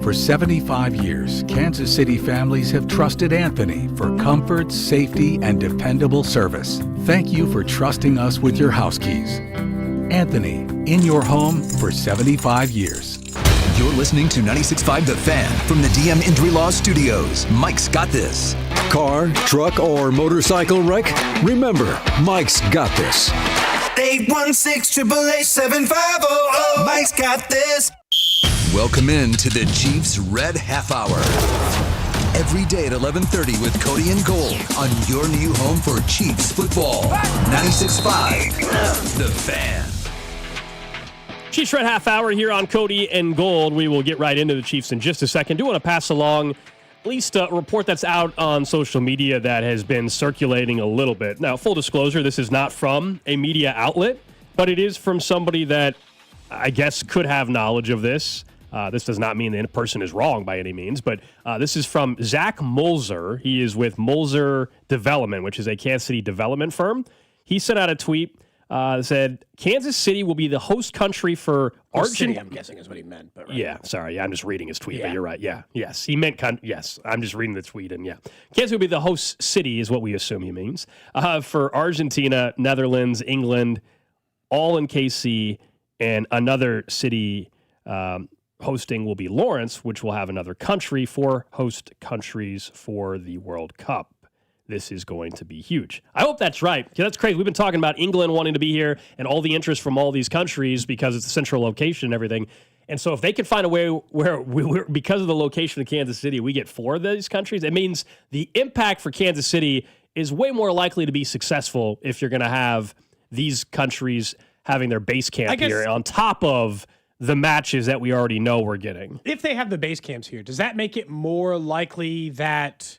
For 75 years, Kansas City families have trusted Anthony for comfort, safety, and dependable service. Thank you for trusting us with your house keys. Anthony, in your home for 75 years. You're listening to 96.5 The Fan from the DM Injury Law Studios. Mike's got this. Car, truck, or motorcycle wreck? Remember, Mike's got this. 816-888-7500. Mike's got this. Welcome in to the Chiefs Red Half Hour. Every day at 11:30 with Cody and Gold on your new home for Chiefs football. 96.5, The Fan. Chiefs Red Half Hour here on Cody and Gold. We will get right into the Chiefs in just a second. Do want to pass along at least a report that's out on social media that has been circulating a little bit. Now, full disclosure, this is not from a media outlet, but it is from somebody that I guess could have knowledge of this. This does not mean the person is wrong by any means, but this is from Zach Mulzer. He is with Mulzer Development, which is a Kansas City development firm. He sent out a tweet that said, Kansas City will be the host country for Argentina. I'm guessing is what he meant. But right. Yeah, sorry. I'm just reading his tweet, but you're right. Yeah, yes. He meant, yes. I'm just reading the tweet, and yeah. Kansas will be the host city is what we assume he means. For Argentina, Netherlands, England, all in KC, and another city hosting will be Lawrence, which will have another country for host countries for the World Cup. This is going to be huge. I hope that's right, because that's crazy. We've been talking about England wanting to be here and all the interest from all these countries because it's a central location and everything. And so if they can find a way where, because of the location of Kansas City, we get 4 of these countries, it means the impact for Kansas City is way more likely to be successful if you're going to have these countries having their base camp here on top of the matches that we already know we're getting. If they have the base camps here, does that make it more likely that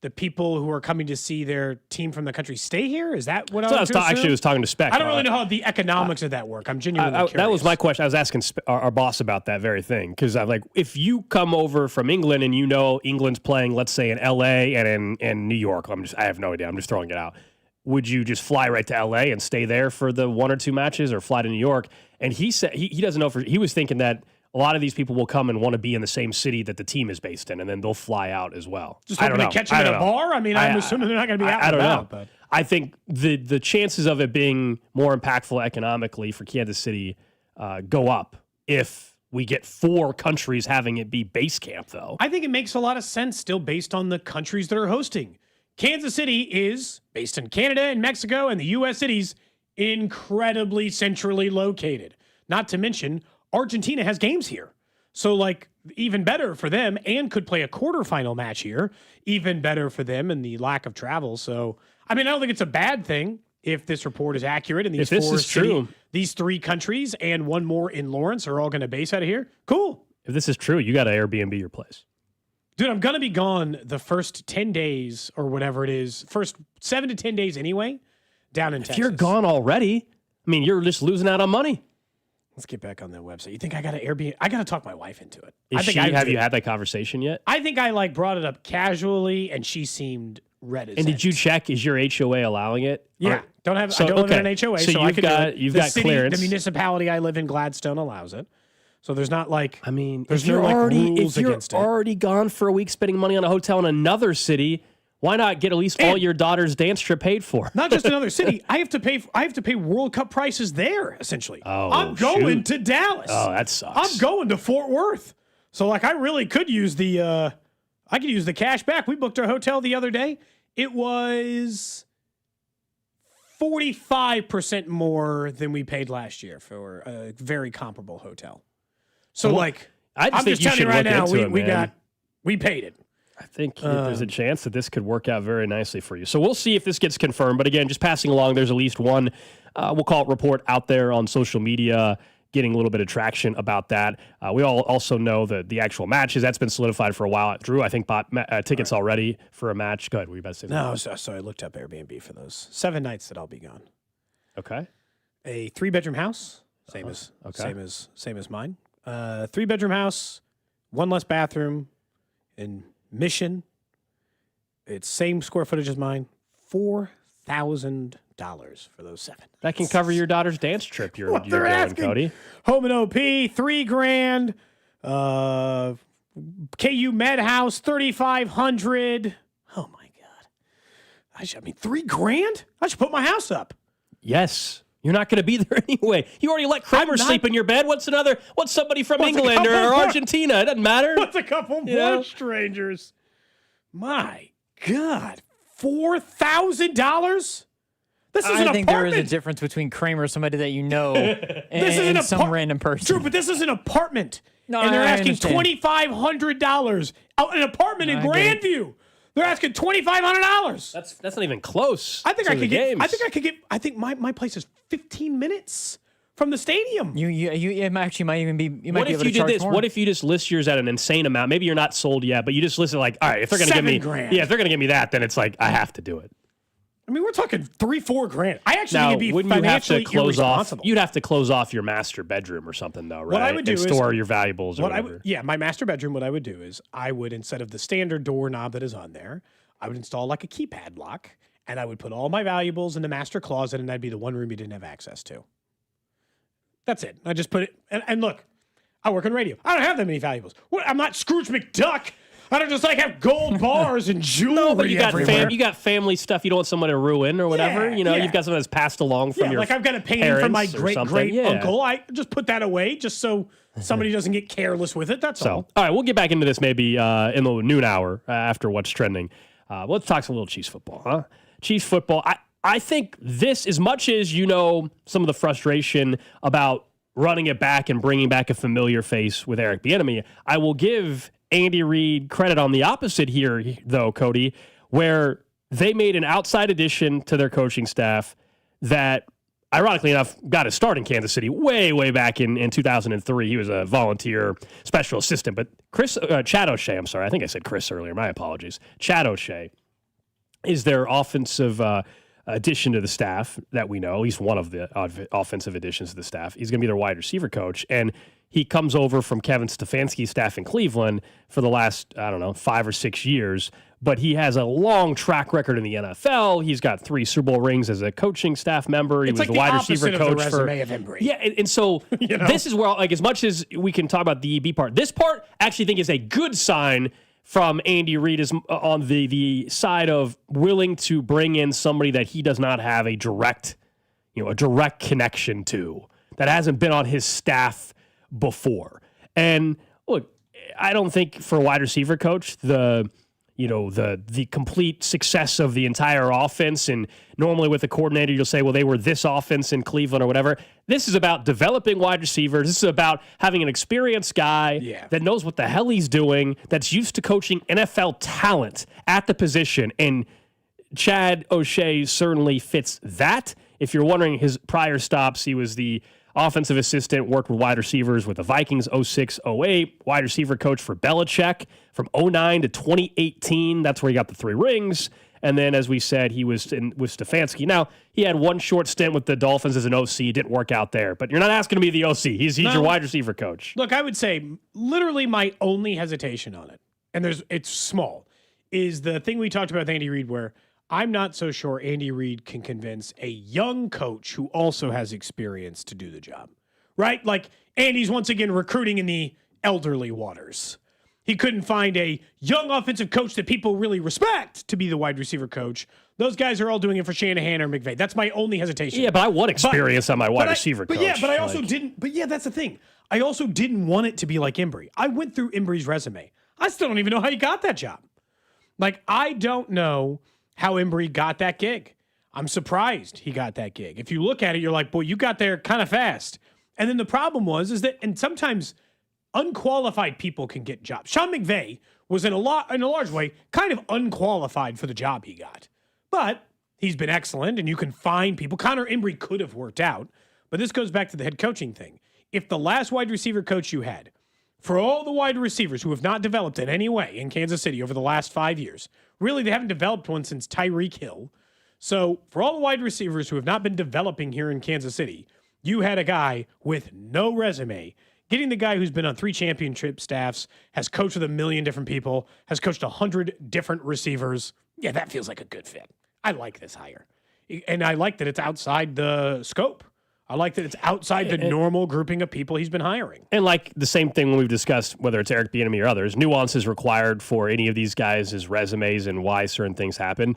the people who are coming to see their team from the country stay here? Is that what I was actually was talking to Spec. I don't really know how the economics of that work. I'm genuinely curious. That was my question. I was asking our boss about that very thing, because I'm like, if you come over from England and you know England's playing, let's say in LA and in New York, I have no idea. I'm just throwing it out. Would you just fly right to LA and stay there for the 1 or 2 matches, or fly to New York? And he said he doesn't know he was thinking that a lot of these people will come and want to be in the same city that the team is based in, and then they'll fly out as well. Just hoping to catch them at a bar? I mean, I'm assuming they're not going to be out and about. But I think the chances of it being more impactful economically for Kansas City go up if we get 4 countries having it be base camp, though. I think it makes a lot of sense still based on the countries that are hosting. Kansas City is based in Canada and Mexico, and the U.S. cities incredibly centrally located. Not to mention, Argentina has games here. So, even better for them, and could play a quarterfinal match here. Even better for them and the lack of travel. So, I don't think it's a bad thing if this report is accurate and these these 3 countries and 1 more in Lawrence are all going to base out of here. Cool. If this is true, you got to Airbnb your place. Dude, I'm going to be gone the first 10 days or whatever it is. First 7 to 10 days anyway, down in Texas. If you're gone already, you're just losing out on money. Let's get back on that website. You think I got to Airbnb? I got to talk my wife into it. Have you had that conversation yet? I think I brought it up casually, and she seemed red as And did you check, is your HOA allowing it? Yeah. I don't live in an HOA, so I could do it. You've got clearance. The municipality I live in, Gladstone, allows it. So there's not there's if no if rules you're against it. already gone for a week spending money on a hotel in another city, why not get at least all your daughter's dance trip paid for? Not just another city. I have to pay World Cup prices there, essentially. Oh, I'm going to Dallas. Oh, that sucks. I'm going to Fort Worth. So I really could use the cash back. We booked our hotel the other day. It was 45% more than we paid last year for a very comparable hotel. So I'm just telling you right now, we paid it. I think there's a chance that this could work out very nicely for you. So we'll see if this gets confirmed. But again, just passing along, there's at least one, we'll call it report out there on social media, getting a little bit of traction about that. We all also know that the actual matches, that's been solidified for a while. Drew, I think, bought tickets already for a match. Go ahead. Were you about to say that? No, so I looked up Airbnb for those 7 nights that I'll be gone. Okay. A 3-bedroom house, same as mine. 3-bedroom house, 1 less bathroom in Mission. It's same square footage as mine. $4,000 for those 7 nights. That can cover your daughter's dance trip. You're going, Cody. Home and OP, $3,000. KU Med House, $3,500. Oh my God! $3,000. I should put my house up. Yes. You're not going to be there anyway. You already let Kramer sleep in your bed. What's somebody from England or Argentina? It doesn't matter. What's a couple more strangers? My God. $4,000? This is an apartment. I think there is a difference between Kramer, somebody that you know, and some random person. True, but this is an apartment. No, and they're I asking understand. $2,500 an apartment in I get it. Grandview. They're asking $2,500. That's not even close. I think to I the could get. games. I think my place is 15 minutes from the stadium. You actually might even be. You might What be if able you to did charge this? more. What if you just list yours at an insane amount? Maybe you're not sold yet, but you just list it like, all right, if they're going to give me $7,000. if they're going to give me that, then it's like I have to do it. I mean, we're talking $3-4 grand. I actually Now, think it'd be wouldn't you have to financially close off? irresponsible. You'd have to close off your master bedroom or something, though, right? What I would do and is store your valuables or whatever. my master bedroom. What I would do is I would, instead of the standard doorknob that is on there, I would install like a keypad lock, and I would put all my valuables in the master closet, and that'd be the one room you didn't have access to. That's it. I just put it. And look, I work in radio. I don't have that many valuables. What? I'm not Scrooge McDuck. I don't just like have gold bars and jewelry No, but you got everywhere. you got family stuff you don't want someone to ruin or whatever. Yeah, you know, yeah. you've got something that's passed along from your like I've got a painting from my parents or great something. uncle. I just put that away just so somebody doesn't get careless with it. That's all. All right, we'll get back into this maybe in the noon hour after what's trending. Let's talk some little Chiefs football, huh? Chiefs football. I think this, as much as some of the frustration about running it back and bringing back a familiar face with Eric Bieniemy, I will give Andy Reid credit on the opposite here, though, Cody, where they made an outside addition to their coaching staff that, ironically enough, got his start in Kansas City way, way back in 2003. He was a volunteer special assistant. But Chad O'Shea, I'm sorry, I think I said Chris earlier. My apologies. Chad O'Shea is their offensive addition to the staff that we know. He's one of the offensive additions to the staff. He's going to be their wide receiver coach. And he comes over from Kevin Stefanski's staff in Cleveland for the last, 5 or 6 years. But he has a long track record in the NFL. He's got 3 Super Bowl rings as a coaching staff member. He It's was like the wide opposite receiver of coach the resume of Embry. Yeah, and so this is where, like, as much as we can talk about the EB part, this part I actually think is a good sign from Andy Reid is on the side of willing to bring in somebody that he does not have a direct connection to, that hasn't been on his staff before. And look, I don't think for a wide receiver coach, the complete success of the entire offense, and normally with a coordinator, you'll say, well, they were this offense in Cleveland or whatever. This is about developing wide receivers. This is about having an experienced guy that knows what the hell he's doing, that's used to coaching NFL talent at the position. And Chad O'Shea certainly fits that. If you're wondering his prior stops, he was the offensive assistant, worked with wide receivers with the Vikings 06-08, wide receiver coach for Belichick from 09 to 2018. That's where he got the 3 rings. And then, as we said, he was with Stefanski. Now, he had one short stint with the Dolphins as an OC. It didn't work out there. But you're not asking to be the OC. He's your wide receiver coach. Look, I would say literally my only hesitation on it, and it's small, is the thing we talked about with Andy Reid, where I'm not so sure Andy Reid can convince a young coach who also has experience to do the job, right? Like, Andy's once again recruiting in the elderly waters. He couldn't find a young offensive coach that people really respect to be the wide receiver coach. Those guys are all doing it for Shanahan or McVay. That's my only hesitation. Yeah, but I want experience on my wide receiver coach. But I also didn't. But yeah, that's the thing. I also didn't want it to be like Embry. I went through Embry's resume. I still don't even know how he got that job. Like, I don't know how Embry got that gig. I'm surprised he got that gig. If you look at it, you're like, boy, you got there kind of fast. And then the problem is that, and sometimes unqualified people can get jobs. Sean McVay was in a large way kind of unqualified for the job he got. But he's been excellent, and you can find people. Connor Embry could have worked out, but this goes back to the head coaching thing. If the last wide receiver coach you had, for all the wide receivers who have not developed in any way in Kansas City over the last 5 years, really they haven't developed one since Tyreek Hill. So for all the wide receivers who have not been developing here in Kansas City, you had a guy with no resume getting the guy who's been on 3 championship staffs, has coached with 1 million different people, has coached 100 different receivers. Yeah, that feels like a good fit. I like this hire. And I like that it's outside the scope. I like that it's outside the normal grouping of people he's been hiring. And like the same thing when we've discussed, whether it's Eric Bieniemy or others, nuance is required for any of these guys' resumes and why certain things happen.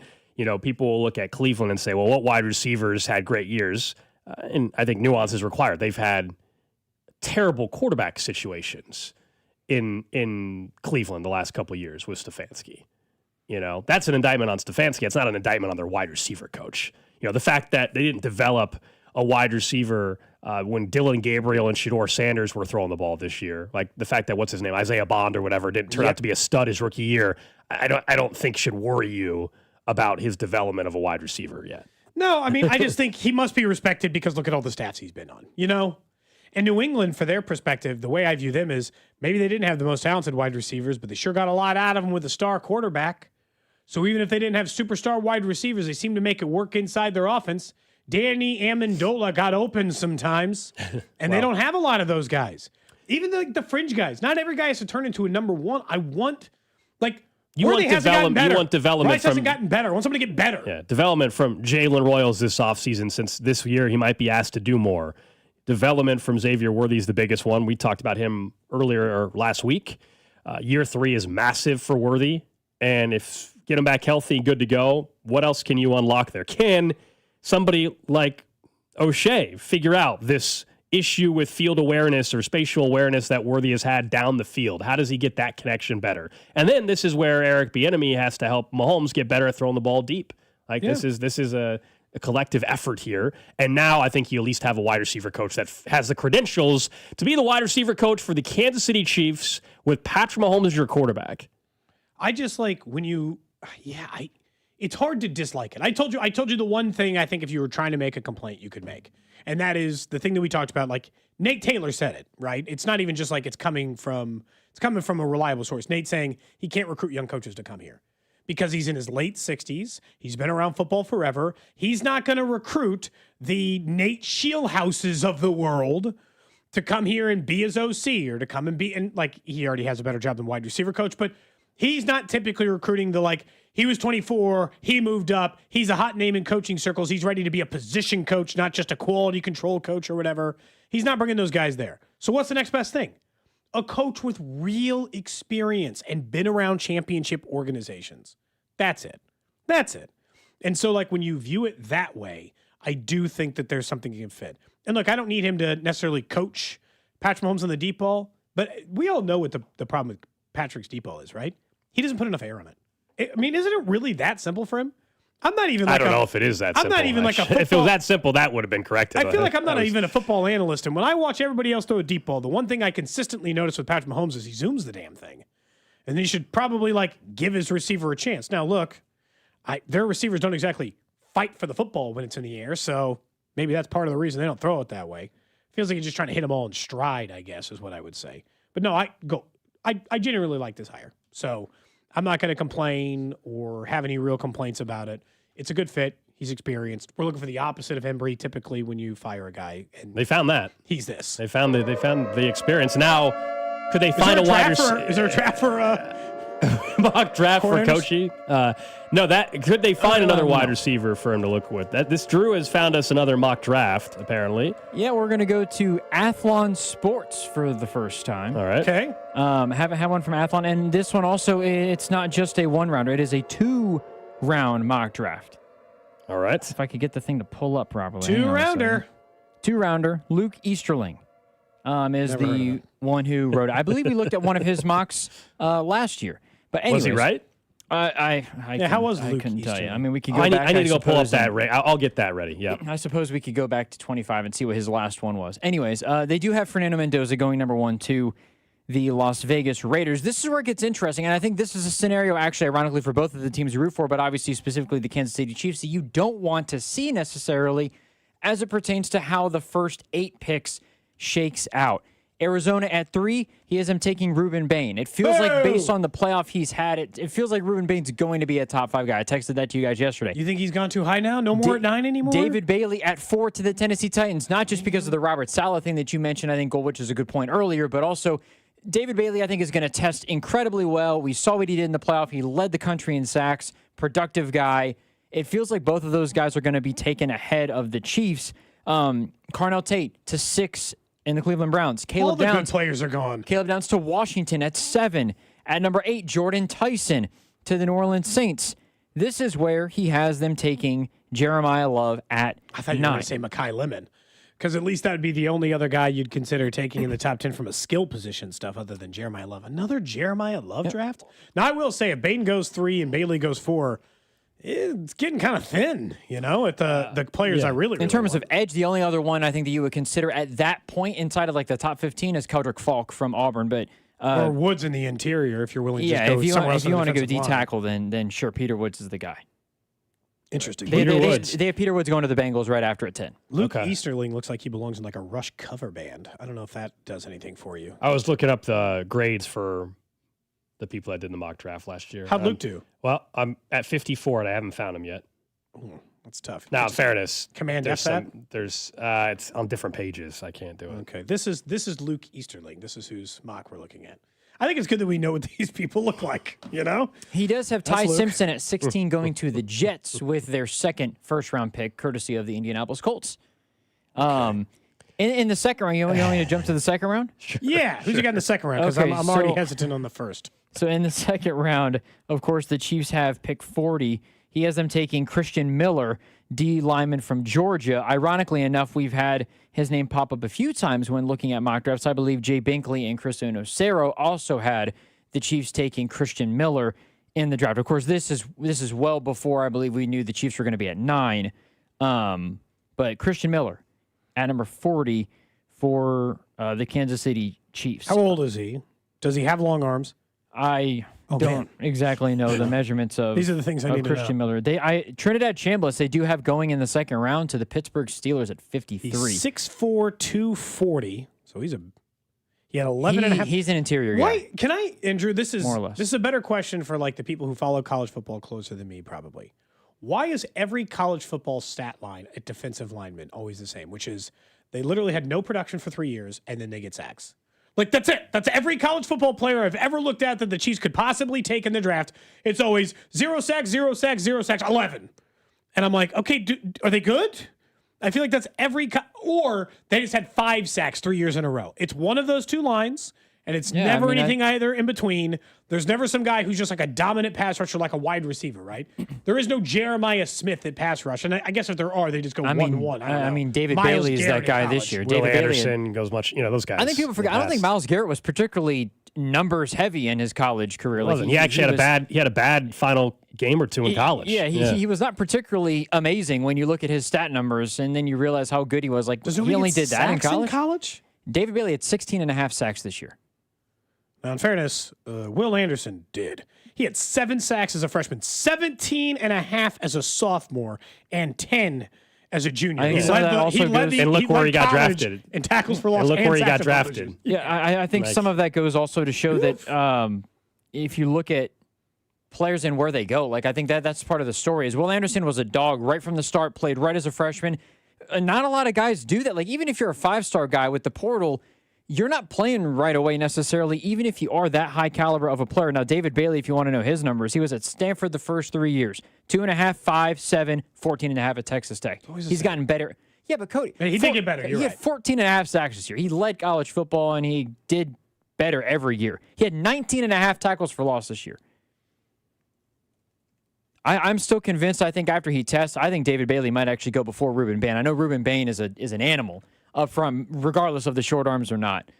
People will look at Cleveland and say, well, what wide receivers had great years? And I think nuance is required. They've had terrible quarterback situations in Cleveland the last couple of years with Stefanski. That's an indictment on Stefanski. It's not an indictment on their wide receiver coach. The fact that they didn't develop a wide receiver when Dylan Gabriel and Shedeur Sanders were throwing the ball this year. Like the fact that, what's his name, Isaiah Bond or whatever, didn't turn out to be a stud his rookie year. I don't think should worry you about his development of a wide receiver yet. No, I mean, I just think he must be respected because look at all the stats he's been on, you know? And New England, for their perspective, the way I view them is maybe they didn't have the most talented wide receivers, but they sure got a lot out of them with a star quarterback. So even if they didn't have superstar wide receivers, they seem to make it work inside their offense. Danny Amendola got open sometimes, and they don't have a lot of those guys. Even the fringe guys. Not every guy has to turn into a number one. I want, you want development. Rice hasn't gotten better. I want somebody to get better. Yeah, development from Jalen Royals this offseason, since this year he might be asked to do more. Development from Xavier Worthy is the biggest one. We talked about him earlier or last week. Year 3 is massive for Worthy, and if get him back healthy, good to go, what else can you unlock there? Can somebody like O'Shea figure out this issue with field awareness or spatial awareness that Worthy has had down the field? How does he get that connection better? And then this is where Eric Bieniemy has to help Mahomes get better at throwing the ball deep. This is a collective effort here. And now I think you at least have a wide receiver coach that has the credentials to be the wide receiver coach for the Kansas City Chiefs with Patrick Mahomes as your quarterback. I just it's hard to dislike it. I told you the one thing I think if you were trying to make a complaint you could make. And that is the thing that we talked about. Like Nate Taylor said it, right? It's not even just like it's coming from a reliable source. Nate saying he can't recruit young coaches to come here because he's in his late 60s. He's been around football forever. He's not going to recruit the Nate Shieldhouses of the world to come here and be his OC or to come and be, and like he already has a better job than wide receiver coach, but he's not typically recruiting he was 24, he moved up, he's a hot name in coaching circles, he's ready to be a position coach, not just a quality control coach or whatever. He's not bringing those guys there. So what's the next best thing? A coach with real experience and been around championship organizations. That's it. And so when you view it that way, I do think that there's something you can fit. And look, I don't need him to necessarily coach Patrick Mahomes on the deep ball, but we all know what the problem with Patrick's deep ball is, right? He doesn't put enough air on it. I mean, isn't it really that simple for him? I'm not even I don't know if it is that simple. I'm not even like a football. If it was that simple, that would have been corrected. I feel like I'm not even a football analyst. And when I watch everybody else throw a deep ball, the one thing I consistently notice with Patrick Mahomes is he zooms the damn thing. And he should probably give his receiver a chance. Now, look, their receivers don't exactly fight for the football when it's in the air. So maybe that's part of the reason they don't throw it that way. Feels like he's just trying to hit them all in stride, I guess, is what I would say. But no, I genuinely like this hire. So I'm not going to complain or have any real complaints about it. It's a good fit. He's experienced. We're looking for the opposite of Embry typically when you fire a guy. And they found that. He's this. They found the experience. Now, could they find a wide receiver? Is there a draft for mock draft for Coachy? Could they find another wide receiver for him to look with? This Drew has found us another mock draft, apparently. Yeah, we're going to go to Athlon Sports for the first time. All right. Okay. Haven't had one from Athlon. And this one also, it's not just a one-rounder. It is a 2-round mock draft. All right. If I could get the thing to pull up properly. 2-rounder. Luke Easterling is the one who wrote it. I believe we looked at one of his mocks last year. But anyways, was he right? How was Luke couldn't tell you. Easterling? I mean, we could go back. I need to go pull up that. I'll get that ready. Yeah. I suppose we could go back to 25 and see what his last one was. Anyways, they do have Fernando Mendoza going number 1 to the Las Vegas Raiders. This is where it gets interesting, and I think this is a scenario, actually, ironically, for both of the teams you root for, but obviously specifically the Kansas City Chiefs, that you don't want to see necessarily as it pertains to how the first 8 picks shakes out. Arizona at 3, he has him taking Ruben Bain. It feels like based on the playoff he's had, it feels like Ruben Bain's going to be a top 5 guy. I texted that to you guys yesterday. You think he's gone too high now? No more at 9 anymore? David Bailey at 4 to the Tennessee Titans, not just because of the Robert Saleh thing that you mentioned, I think, Gold, which is a good point earlier, but also David Bailey, I think, is going to test incredibly well. We saw what he did in the playoff. He led the country in sacks, productive guy. It feels like both of those guys are going to be taken ahead of the Chiefs. Carnell Tate to 6 in the Cleveland Browns. All the good players are gone. Caleb Downs to Washington at 7. At number 8, Jordan Tyson to the New Orleans Saints. This is where he has them taking Jeremiah Love at 9. I thought you were going to say Mekhi Lemon, because at least that would be the only other guy you'd consider taking in the top 10 from a skill position stuff other than Jeremiah Love. Another Jeremiah Love draft? Now, I will say if Bain goes 3 and Bailey goes 4, It's getting kind of thin, at the players I really In terms want. of edge, the only other one I think that you would consider at that point inside of like the top 15 is Keldrick Falk from Auburn. But or Woods in the interior if you're willing to yeah, just go if you somewhere want, else if you on want the to go defensive line. D-tackle, then sure, Peter Woods is the guy. Interesting. They have Peter Woods going to the Bengals right after at 10. Luke Easterling looks like he belongs in like a Rush cover band. I don't know if that does anything for you. I was looking up the grades for the people that did the mock draft last year. How'd Luke do? Well, I'm at 54 and I haven't found him yet. Ooh, that's tough. Now, in fairness, Command there's F that? there's it's on different pages. I can't do it. Okay, this is Luke Easterling. This is whose mock we're looking at. I think it's good that we know what these people look like, He does have That's Ty Luke. Simpson at 16 going to the Jets with their second first-round pick, courtesy of the Indianapolis Colts. In the second round, you want to jump to the second round? Yeah, who's you got in the second round? Because Okay, I'm already so- hesitant on the first. So in the second round, of course, the Chiefs have pick 40. He has them taking Christian Miller, D lineman from Georgia. Ironically enough, we've had his name pop up a few times when looking at mock drafts. I believe Jay Binkley and Chris Onocero also had the Chiefs taking Christian Miller in the draft. Of course, this is well before I believe we knew the Chiefs were going to be at 9. But Christian Miller at number 40 for the Kansas City Chiefs. How old is he? Does he have long arms? I don't exactly know the measurements of These are the things I of need to Christian know. Miller. Trinidad Chambliss, they do have going in the second round to the Pittsburgh Steelers at 53. He's 6'4", 240. So he had 11 and a half. He's an interior guy. Why can I, Andrew? This is More or less. This is a better question for like the people who follow college football closer than me, probably. Why is every college football stat line at defensive linemen always the same? Which is they literally had no production for 3 years and then they get sacks. Like, that's it. That's every college football player I've ever looked at that the Chiefs could possibly take in the draft. It's always 0 sacks, 0 sacks, 0 sacks, 11. And I'm like, okay, are they good? I feel like that's or they just had 5 sacks 3 years in a row. It's one of those two lines, and it's never anything either in between. There's never some guy who's just like a dominant pass rusher like a wide receiver, right? There is no Jeremiah Smith at pass rush. And I guess if there are, they just go 1-1. I mean, David Miles Bailey is Garrett that guy in this college. year. Will David Anderson goes much, those guys. I think people forget. I don't think Miles Garrett was particularly numbers heavy in his college career. He wasn't. He actually had a bad final game or two in college. Yeah, he was not particularly amazing when you look at his stat numbers, and then you realize how good he was. Like, he only did that in college? David Bailey had 16 and a half sacks this year. Now, in fairness, Will Anderson did. He had 7 sacks as a freshman, 17 and a half as a sophomore, and 10 as a junior. I think some of that also goes- And look where he got drafted. And tackles for loss. And look where he got sacks for drafted. collision. Yeah, I think some of that goes also to show that if you look at players and where they go, like I think that's part of the story. Is Will Anderson was a dog right from the start, played right as a freshman. Not a lot of guys do that. Like even if you're a 5-star guy with the portal, you're not playing right away necessarily, even if you are that high caliber of a player. Now, David Bailey, if you want to know his numbers, he was at Stanford the first 3 years. 2.5, 5, 7, 14.5 at Texas Tech. He's gotten better. Yeah, but Cody. He did get better. He had 14.5 sacks this year. He led college football, and he did better every year. He had 19.5 tackles for loss this year. I'm still convinced. I think after he tests, I think David Bailey might actually go before Ruben Bain. I know Ruben Bain is an animal up front, regardless of the short arms or not.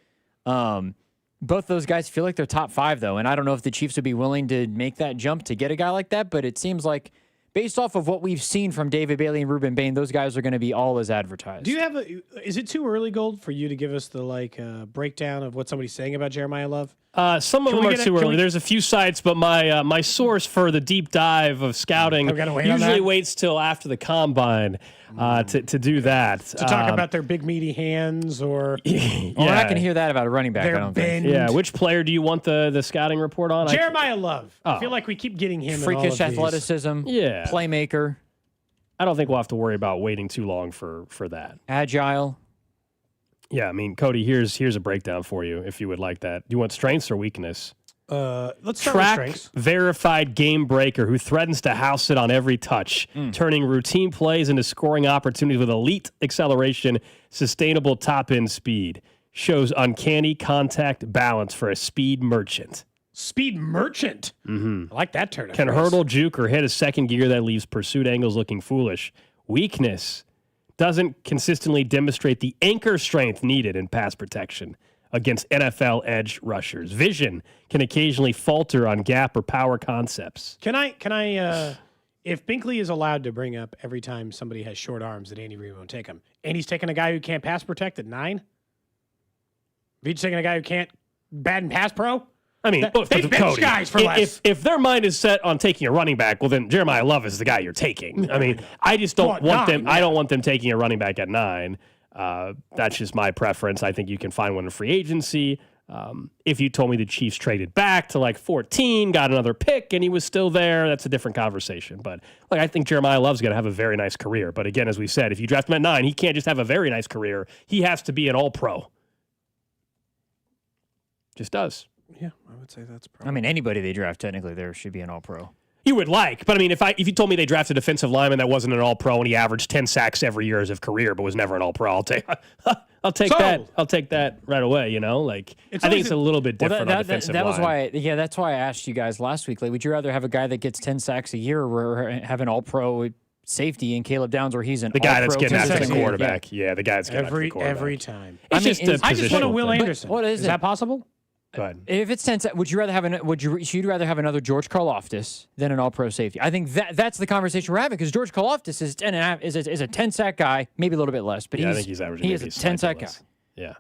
Both those guys feel like they're top 5, though, and I don't know if the Chiefs would be willing to make that jump to get a guy like that, but it seems like based off of what we've seen from David Bailey and Ruben Bain, those guys are going to be all as advertised. Do you have is it too early, Gold, for you to give us the breakdown of what somebody's saying about Jeremiah Love? Some of them are too early. There's a few sites, but my source for the deep dive of scouting usually waits till after the combine to do that. To talk about their big meaty hands or we're not going to hear that about a running back, I don't think. Yeah, which player do you want the scouting report on? Jeremiah Love. I feel like we keep getting him. Freakish in all of athleticism. Yeah. Playmaker. I don't think we'll have to worry about waiting too long for that. Agile. Yeah, I mean, Cody, here's a breakdown for you if you would like that. Do you want strengths or weakness? Let's start with Track strengths. verified game breaker who threatens to house it on every touch, turning routine plays into scoring opportunities with elite acceleration, sustainable top-end speed. Shows uncanny contact balance for a speed merchant. Speed merchant. I like that turn. Can hurdle, juke, or hit a second gear that leaves pursuit angles looking foolish. Weakness. Doesn't consistently demonstrate the anchor strength needed in pass protection against NFL edge rushers. Vision can occasionally falter on gap or power concepts. Can I If Binkley is allowed to bring up every time somebody has short arms that Andy Reid won't take him, and he's taking a guy who can't pass protect at 9, if he's taking a guy who can't bad and pass pro, I mean, they bench guys for less. If their mind is set on taking a running back, well, then Jeremiah Love is the guy you're taking. I mean, I just don't want them. I don't want them taking a running back at 9. That's just my preference. I think you can find one in free agency. If you told me the Chiefs traded back to like 14, got another pick, and he was still there, that's a different conversation. But like, I think Jeremiah Love's going to have a very nice career. But again, as we said, if you draft him at 9, he can't just have a very nice career. He has to be an all-pro. Just does. Yeah, I would say that's probably. I mean, anybody they draft, technically, there should be an all-pro. You would like, but I mean, if you told me they drafted a defensive lineman that wasn't an all-pro and he averaged 10 sacks every year as his career, but was never an all-pro, I'll take that. I'll take that right away. You know, like I think it's a little bit different on defensive line. That was why. Yeah, that's why I asked you guys last week. Like, would you rather have a guy that gets 10 sacks a year, or have an all-pro safety in Caleb Downs, where he's the guy that's getting after the quarterback? Yeah, the guy that's getting after the quarterback every time. It's I just want a Will Anderson. What is that possible? Go ahead. If it's 10, would you rather have you'd rather have another George Karlaftis than an all-pro safety? I think that's the conversation we're having, because George Karlaftis is 10.5 is a 10-sack guy, maybe a little bit less, but I think he's averaging. He is a 10-sack guy. Yeah.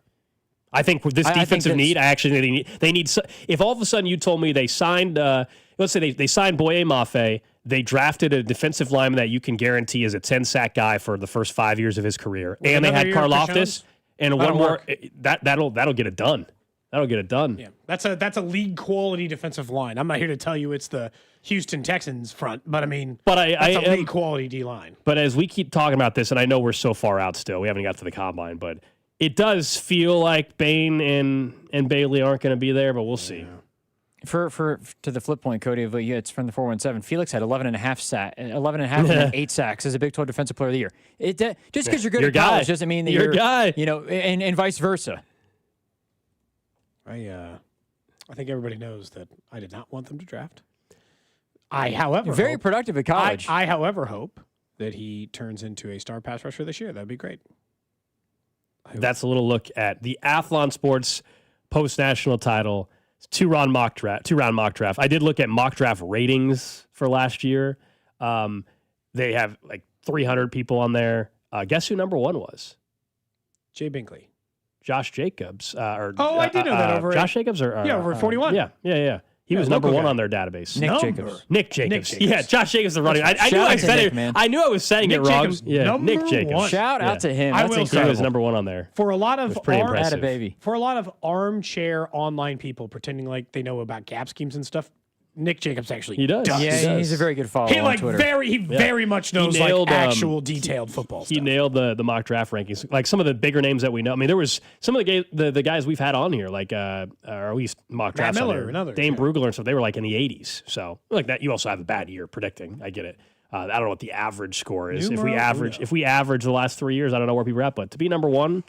I think with this defensive need, they need. If all of a sudden you told me they signed, let's say they signed Boye Mafe, they drafted a defensive lineman that you can guarantee is a 10-sack guy for the first 5 years of his career, and they had Karlaftis and one more, that'll get it done. That'll get it done. Yeah, that's a league quality defensive line. I'm not here to tell you it's the Houston Texans front, but I mean, that's a league quality D line. But as we keep talking about this, and I know we're so far out still, we haven't got to the combine, but it does feel like Bain and Bailey aren't going to be there, but we'll see. For to the flip point, Cody, it's from the 417. Felix had 11.5 and 8 sacks as a Big 12 Defensive Player of the Year. Just because you're good at college doesn't mean that you're a guy. You know, and vice versa. I think everybody knows that I did not want them to draft. However, very productive at college. I, however, hope that he turns into a star pass rusher this year. That'd be great. That's a little look at the Athlon Sports post-national title. Two-round mock draft. I did look at mock draft ratings for last year. They have like 300 people on there. Guess who number 1 was? Jay Binkley. Josh Jacobs. I did know that over Josh Jacobs over 41. Yeah. He was number 1 on their database. Nick Jacobs. Yeah, Josh Jacobs, the running. I knew I said it. I knew I was saying it wrong. Yeah, Nick Jacobs. Shout out to him. That's incredible. He was number 1 on there. For a lot of pretty impressive. For a lot of armchair online people pretending like they know about gap schemes and stuff, Nick Jacobs actually does. Yeah, he's a very good follower on Twitter. Very much knows actual detailed football stuff. He nailed the mock draft rankings. Like some of the bigger names that we know. I mean, there was some of the guys we've had on here, like or at least mock drafts. Matt Miller and others. Dane Brugler and stuff. They were like in the 80s. So like that, you also have a bad year predicting. I get it. I don't know what the average score is. If we average the last 3 years, I don't know where people are at. But to be number 1.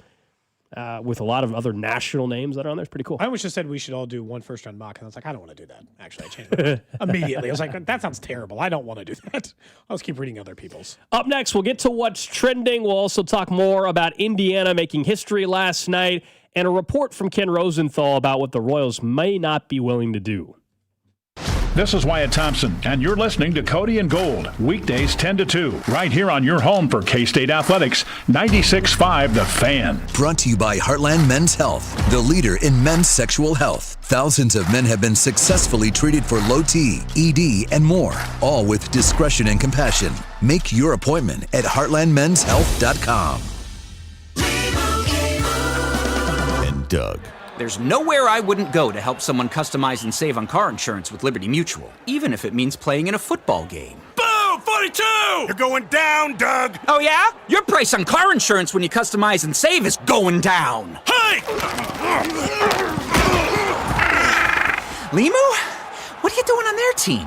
With a lot of other national names that are on there, it's pretty cool. I almost just said we should all do one first-round mock, and I was like, I don't want to do that. Actually, I changed it immediately. I was like, that sounds terrible. I don't want to do that. I'll just keep reading other people's. Up next, we'll get to what's trending. We'll also talk more about Indiana making history last night and a report from Ken Rosenthal about what the Royals may not be willing to do. This is Wyatt Thompson, and you're listening to Cody and Gold, weekdays 10 to 2, right here on your home for K-State Athletics, 96.5 The Fan. Brought to you by Heartland Men's Health, the leader in men's sexual health. Thousands of men have been successfully treated for low T, ED, and more, all with discretion and compassion. Make your appointment at heartlandmenshealth.com. And Doug. There's nowhere I wouldn't go to help someone customize and save on car insurance with Liberty Mutual, even if it means playing in a football game. Boom! 42! You're going down, Doug! Oh, yeah? Your price on car insurance when you customize and save is going down. Hey! Limu? What are you doing on their team?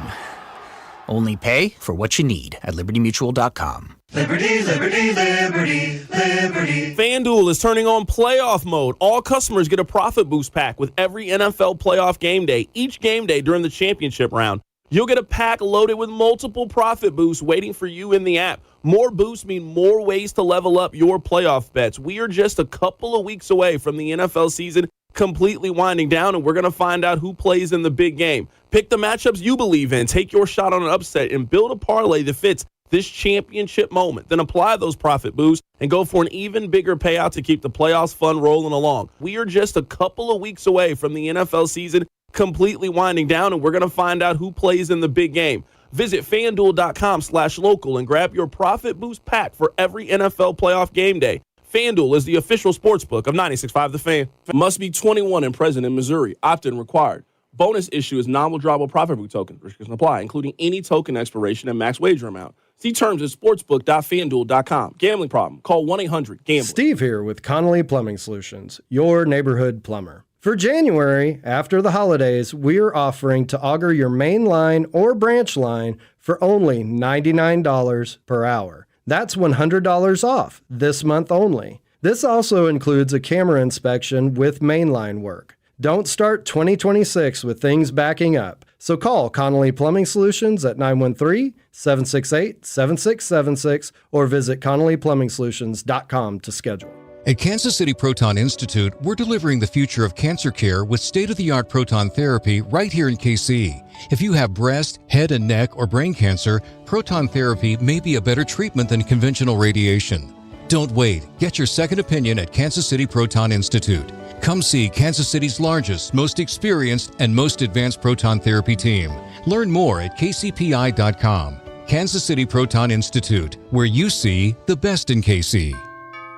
Only pay for what you need at libertymutual.com. Liberty, liberty, liberty, liberty. FanDuel is turning on playoff mode. All customers get a profit boost pack with every NFL playoff game day, each game day during the championship round. You'll get a pack loaded with multiple profit boosts waiting for you in the app. More boosts mean more ways to level up your playoff bets. We are just a couple of weeks away from the NFL season, completely winding down, and we're going to find out who plays in the big game. Pick the matchups you believe in, take your shot on an upset, and build a parlay that fits this championship moment. Then apply those profit boosts and go for an even bigger payout to keep the playoffs fun rolling along. We are just a couple of weeks away from the NFL season completely winding down, and we're going to find out who plays in the big game. Visit FanDuel.com/local and grab your profit boost pack for every NFL playoff game day. FanDuel is the official sportsbook of 96.5 The Fan. Must be 21 and present in Missouri. Opt-in required. Bonus issue is non-withdrawable profit boost token. Restrictions apply, including any token expiration and max wager amount. See terms at sportsbook.fanduel.com. Gambling problem? Call 1-800-GAMBLER. Steve here with Connolly Plumbing Solutions, your neighborhood plumber. For January, after the holidays, we're offering to auger your main line or branch line for only $99 per hour. That's $100 off this month only. This also includes a camera inspection with mainline work. Don't start 2026 with things backing up. So call Connolly Plumbing Solutions at 913-768-7676 or visit ConnollyPlumbingSolutions.com to schedule. At Kansas City Proton Institute, we're delivering the future of cancer care with state-of-the-art proton therapy right here in KC. If you have breast, head and neck, or brain cancer, proton therapy may be a better treatment than conventional radiation. Don't wait. Get your second opinion at Kansas City Proton Institute. Come see Kansas City's largest, most experienced, and most advanced proton therapy team. Learn more at kcpi.com. Kansas City Proton Institute, where you see the best in KC.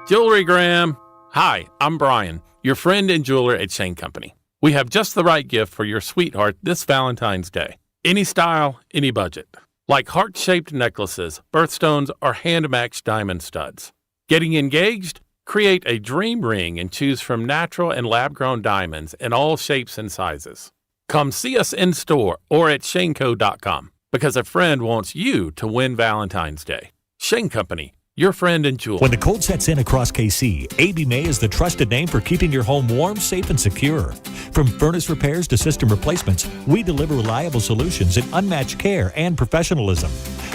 Jewelry Graham. Hi, I'm Brian, your friend and jeweler at Shane Company. We have just the right gift for your sweetheart this Valentine's Day. Any style, any budget. Like heart-shaped necklaces, birthstones, or hand-matched diamond studs. Getting engaged? Create a dream ring and choose from natural and lab-grown diamonds in all shapes and sizes. Come see us in store or at shaneco.com because a friend wants you to win Valentine's Day. Shane Company, your friend and jeweler. When the cold sets in across KC, AB May is the trusted name for keeping your home warm, safe, and secure. From furnace repairs to system replacements, we deliver reliable solutions in unmatched care and professionalism.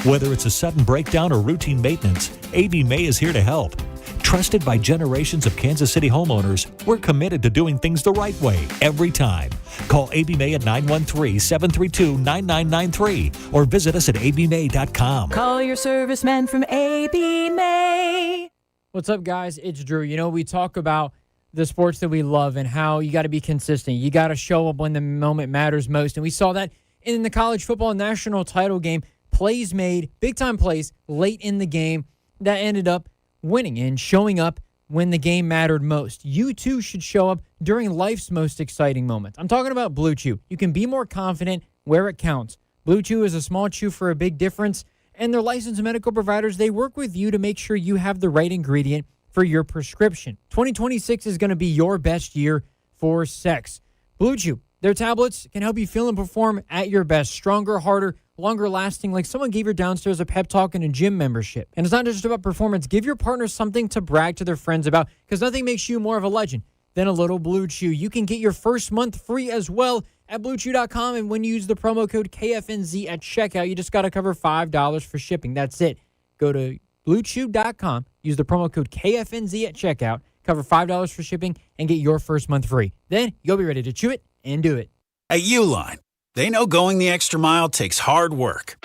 Whether it's a sudden breakdown or routine maintenance, AB May is here to help. Trusted by generations of Kansas City homeowners, we're committed to doing things the right way every time. Call AB May at 913-732-9993 or visit us at abmay.com. Call your serviceman from AB May. What's up, guys? It's Drew. You know, we talk about the sports that we love and how you got to be consistent. You got to show up when the moment matters most. And we saw that in the college football national title game. Plays made, big-time plays late in the game that ended up winning and showing up when the game mattered most. You too should show up during life's most exciting moments. I'm talking about Blue Chew. You can be more confident where it counts. Blue Chew is a small chew for a big difference, and their licensed medical providers, they work with you to make sure you have the right ingredient for your prescription. 2026 is going to be your best year for sex. Blue Chew, their tablets can help you feel and perform at your best. Stronger, harder, longer lasting, like someone gave your downstairs a pep talk and a gym membership. And it's not just about performance. Give your partner something to brag to their friends about, because nothing makes you more of a legend than a little Blue Chew. You can get your first month free as well at BlueChew.com, and when you use the promo code KFNZ at checkout, you just got to cover $5 for shipping. That's it. Go to BlueChew.com, use the promo code KFNZ at checkout, cover $5 for shipping, and get your first month free. Then you'll be ready to chew it and do it. At Uline, they know going the extra mile takes hard work.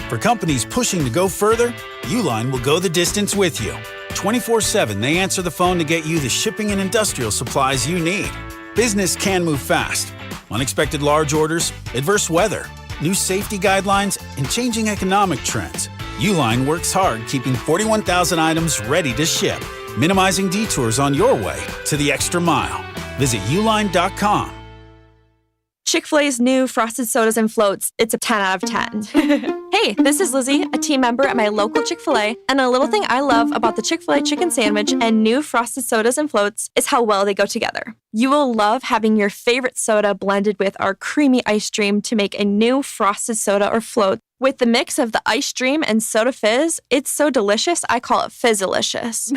For companies pushing to go further, Uline will go the distance with you. 24/7, they answer the phone to get you the shipping and industrial supplies you need. Business can move fast. Unexpected large orders, adverse weather, new safety guidelines, and changing economic trends. Uline works hard keeping 41,000 items ready to ship, minimizing detours on your way to the extra mile. Visit uline.com. Chick-fil-A's new Frosted Sodas and Floats, it's a 10 out of 10. Hey, this is Lizzie, a team member at my local Chick-fil-A, and a little thing I love about the Chick-fil-A chicken sandwich and new Frosted Sodas and Floats is how well they go together. You will love having your favorite soda blended with our creamy ice stream to make a new Frosted Soda or Float. With the mix of the ice stream and soda fizz, it's so delicious, I call it Fizzalicious.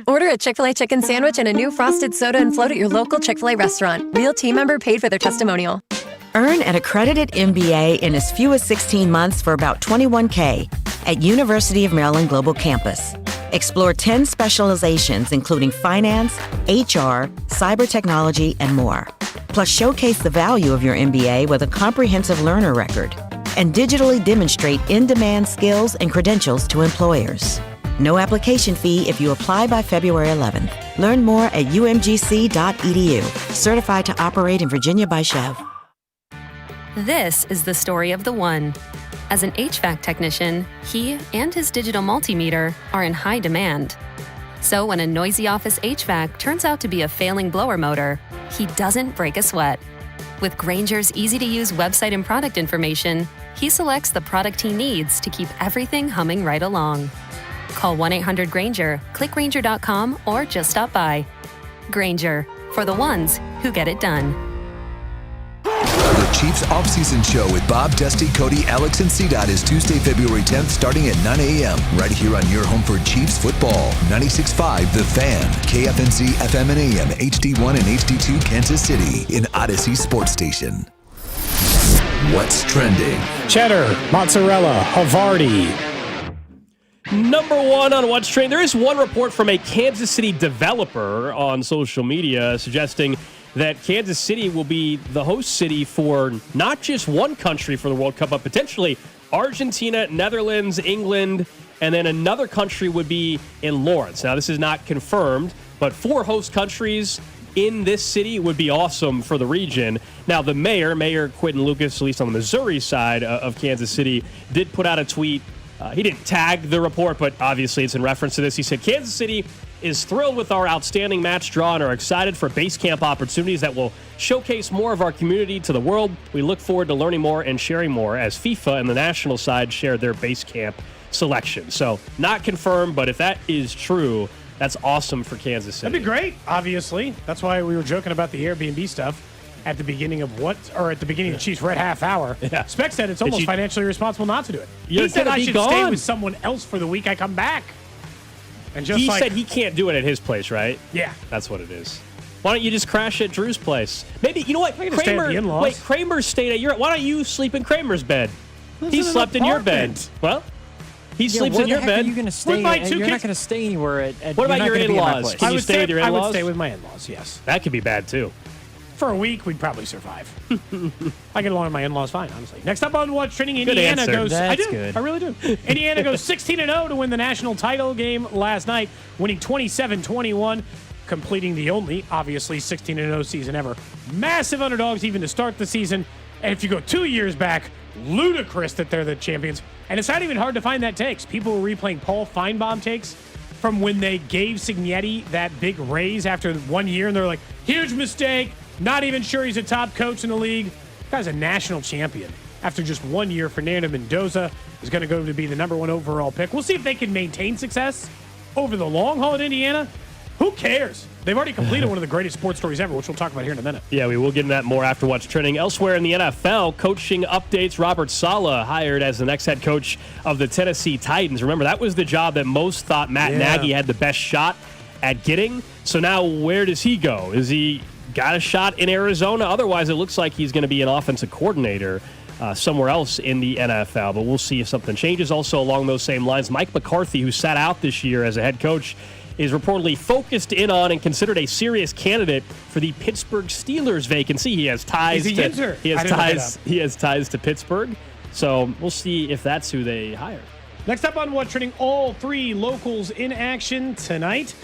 Order a Chick-fil-A chicken sandwich and a new Frosted Soda and Float at your local Chick-fil-A restaurant. Real team member paid for their testimonial. Earn an accredited MBA in as few as 16 months for about $21K at University of Maryland Global Campus. Explore 10 specializations, including finance, HR, cyber technology, and more. Plus, showcase the value of your MBA with a comprehensive learner record and digitally demonstrate in-demand skills and credentials to employers. No application fee if you apply by February 11th. Learn more at umgc.edu. Certified to operate in Virginia by Chev. This is the story of the one. As an HVAC technician, he and his digital multimeter are in high demand. So when a noisy office HVAC turns out to be a failing blower motor, he doesn't break a sweat. With Grainger's easy-to-use website and product information, he selects the product he needs to keep everything humming right along. Call 1-800-GRAINGER, click Grainger.com, or just stop by. Grainger, for the ones who get it done. The Chiefs Offseason Show with Bob, Dusty, Cody, Alex, and CDOT is Tuesday, February 10th, starting at 9 a.m. right here on your home for Chiefs football. 96.5 The Fan, KFNZ, FM and AM, HD1 and HD2, Kansas City, in Odyssey Sports Station. What's trending? Cheddar, mozzarella, Havarti. Number one on What's Trending. There is one report from a Kansas City developer on social media suggesting that Kansas City will be the host city for not just one country for the World Cup, but potentially Argentina, Netherlands, England, and then another country would be in Lawrence. Now, this is not confirmed, but 4 host countries in this city would be awesome for the region. Now, the Mayor Quentin Lucas, at least on the Missouri side of Kansas City, did put out a tweet. He didn't tag the report, but obviously it's in reference to this. He said, Kansas City is thrilled with our outstanding match draw and are excited for base camp opportunities that will showcase more of our community to the world. We look forward to learning more and sharing more as FIFA and the national side share their base camp selection. So not confirmed, but if that is true, that's awesome for Kansas City. That'd be great, obviously. That's why we were joking about the Airbnb stuff at the beginning of at the beginning of the Chiefs' Red Half Hour. Yeah. Speck said it's almost financially responsible not to do it. You're He said gonna I be should gone. stay with someone else for the week I come back. And just He like, said he can't do it at his place, right? Yeah. That's what it is. Why don't you just crash at Drew's place? Maybe, you know what? I can stay at the in-laws. Wait, Kramer stayed at your... Why don't you sleep in Kramer's bed? This He is an slept in your bed. apartment. Well, he sleeps in your Where the heck bed. are you going to stay? With my You're two not kids. going to stay anywhere at What about you're your not gonna be at my in-laws? place. Can you stay with your I in-laws? would stay with my in-laws, yes. That could be bad, too. For a week, we'd probably survive. I get along with my in-laws fine, honestly. Next up on What's Trending, Good Indiana answer. goes... That's I do. good. I really do. Indiana goes 16-0 to win the national title game last night, winning 27-21, completing the only, obviously, 16-0 season ever. Massive underdogs even to start the season. And if you go 2 years back, ludicrous that they're the champions. And it's not even hard to find that takes. People were replaying Paul Feinbaum takes from when they gave Signetti that big raise after 1 year, and they're like, huge mistake. Not even sure he's a top coach in the league. Guy's a national champion. After just 1 year, Fernando Mendoza is going to go to be the number 1 overall pick. We'll see if they can maintain success over the long haul at Indiana. Who cares? They've already completed one of the greatest sports stories ever, which we'll talk about here in a minute. Yeah, we will get into that more after What's Trending. Elsewhere in the NFL, coaching updates. Robert Saleh hired as the next head coach of the Tennessee Titans. Remember, that was the job that most thought Matt Nagy had the best shot at getting. So now where does he go? Is he got a shot in Arizona? Otherwise, it looks like he's going to be an offensive coordinator somewhere else in the NFL. But we'll see if something changes. Also along those same lines, Mike McCarthy, who sat out this year as a head coach, is reportedly focused in on and considered a serious candidate for the Pittsburgh Steelers vacancy. He has ties He's a Yinzer. He has ties to Pittsburgh. So we'll see if that's who they hire. Next up on What's Trending, all 3 locals in action tonight.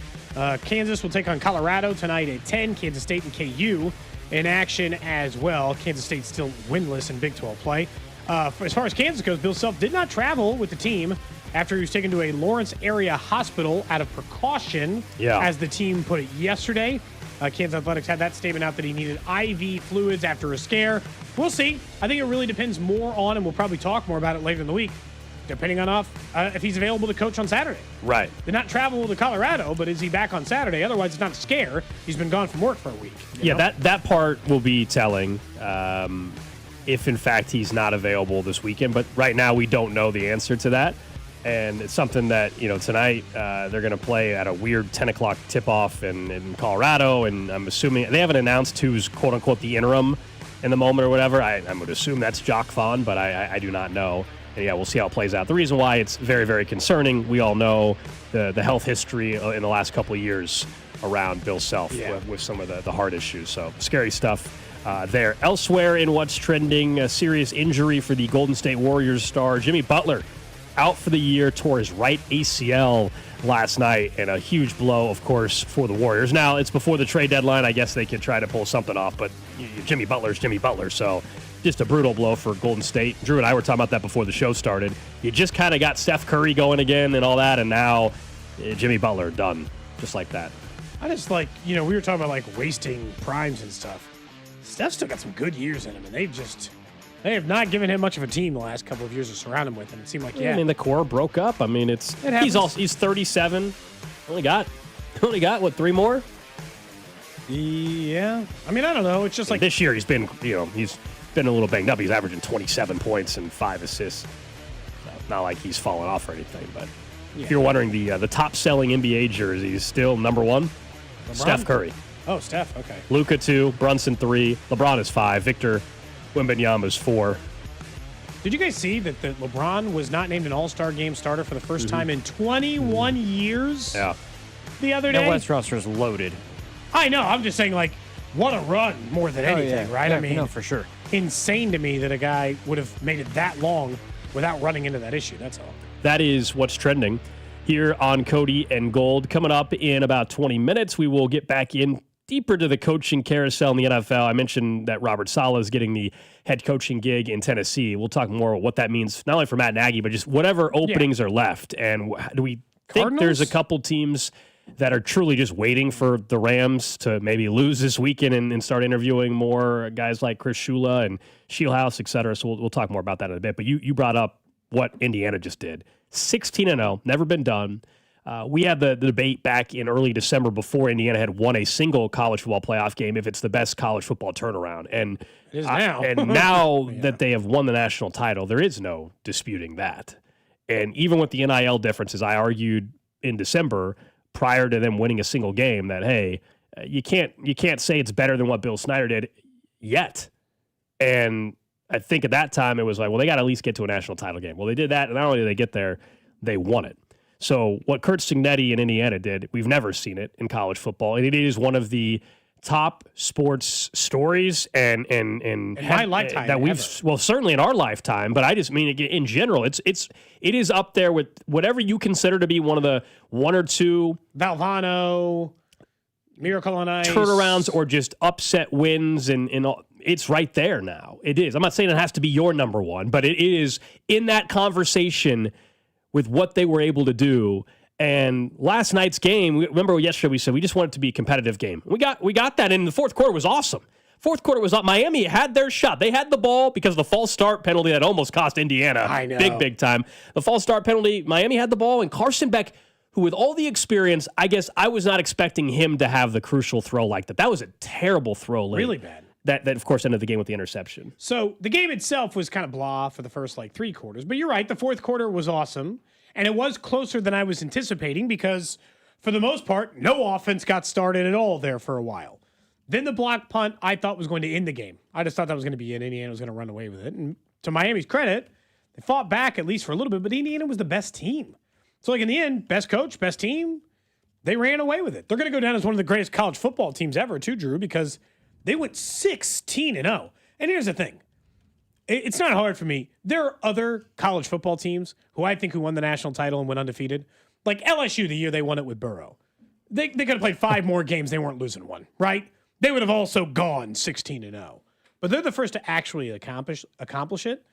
Kansas will take on Colorado tonight at 10. Kansas State and KU in action as well. Kansas State still winless in Big 12 play. As far as Kansas goes, Bill Self did not travel with the team after he was taken to a Lawrence area hospital out of precaution, as the team put it yesterday. Kansas Athletics had that statement out that he needed IV fluids after a scare. We'll see. I think it really depends more on, and we'll probably talk more about it later in the week, depending on if he's available to coach on Saturday. Right. Did not travel to Colorado, but is he back on Saturday? Otherwise, it's not a scare. He's been gone from work for a week. You know? That part will be telling if, in fact, he's not available this weekend. But right now, we don't know the answer to that. And it's something that, tonight they're going to play at a weird 10 o'clock tip-off in Colorado. And I'm assuming they haven't announced who's, quote-unquote, the interim in the moment or whatever. I would assume that's Jock Vaughn, but I do not know. And yeah, we'll see how it plays out. The reason why it's very, very concerning, we all know the health history in the last couple of years around Bill Self with some of the heart issues. So scary stuff there. Elsewhere in what's trending, a serious injury for the Golden State Warriors star Jimmy Butler, out for the year, tore his right ACL last night, and a huge blow, of course, for the Warriors. Now, it's before the trade deadline. I guess they could try to pull something off, but Jimmy Butler's Jimmy Butler, so just a brutal blow for Golden State. Drew and I were talking about that before the show started. You just kind of got Steph Curry going again and all that, and now Jimmy Butler done just like that. I just we were talking about wasting primes and stuff. Steph's still got some good years in him, and they have not given him much of a team the last couple of years to surround him with, and it seemed like I mean, the core broke up. I mean, he's 37. Only got what, 3 more? Yeah. I mean, I don't know. It's just like this year he's been a little banged up. He's averaging 27 points and 5 assists. So not like he's fallen off or anything, but if you're wondering, the top selling NBA jersey is still number 1, LeBron? Steph Curry. Oh, Steph. Okay. Luka 2, Brunson 3, LeBron is 5, Victor Wembanyama is 4. Did you guys see that LeBron was not named an All-Star game starter for the first time in 21 years? Yeah. The other day. The West roster is loaded. I know. I'm just saying, what a run more than anything, right? Yeah, I mean, no, for sure. Insane to me that a guy would have made it that long without running into that issue. That's all. That is what's trending here on Cody and Gold. Coming up in about 20 minutes, we will get back in deeper to the coaching carousel in the NFL. I mentioned that Robert Saleh is getting the head coaching gig in Tennessee. We'll talk more about what that means, not only for Matt Nagy, but just whatever openings are left. And do we think there's a couple teams that are truly just waiting for the Rams to maybe lose this weekend and start interviewing more guys like Chris Shula and Shieldhouse, et cetera? So we'll talk more about that in a bit. But you brought up what Indiana just did. 16-0, never been done. We had the debate back in early December before Indiana had won a single college football playoff game if it's the best college football turnaround. And it is now. And now that they have won the national title, there is no disputing that. And even with the NIL differences, I argued in December prior to them winning a single game that, hey, you can't say it's better than what Bill Snyder did yet. And I think at that time it was like, well, they got to at least get to a national title game. Well, they did that, and not only did they get there, they won it. So what Curt Cignetti in Indiana did, we've never seen it in college football, and it is one of the top sports stories and in my lifetime that we've certainly in our lifetime, but I just mean in general, it is up there with whatever you consider to be one of the 1 or 2 Valvano, Miracle on Ice turnarounds or just upset wins and it's right there now. It is. I'm not saying it has to be your number 1, but it is in that conversation with what they were able to do. And last night's game, remember yesterday we said we just want it to be a competitive game. We got that, and the fourth quarter was awesome. Fourth quarter was up. Miami had their shot. They had the ball because of the false start penalty that almost cost Indiana. I know. Big time. The false start penalty, Miami had the ball, and Carson Beck, who with all the experience, I guess I was not expecting him to have the crucial throw like that. That was a terrible throw late. Really bad. That of course, ended the game with the interception. So the game itself was kind of blah for the first 3 quarters. But you're right, the fourth quarter was awesome. And it was closer than I was anticipating because, for the most part, no offense got started at all there for a while. Then the block punt, I thought was going to end the game. I just thought that was going to be it. Indiana was going to run away with it. And to Miami's credit, they fought back at least for a little bit, but Indiana was the best team. So, in the end, best coach, best team, they ran away with it. They're going to go down as one of the greatest college football teams ever, too, Drew, because they went 16-0. And here's the thing. It's not hard for me. There are other college football teams who won the national title and went undefeated. Like LSU the year they won it with Burrow. They could have played 5 more games. They weren't losing one, right? They would have also gone 16-0. But they're the first to actually accomplish it.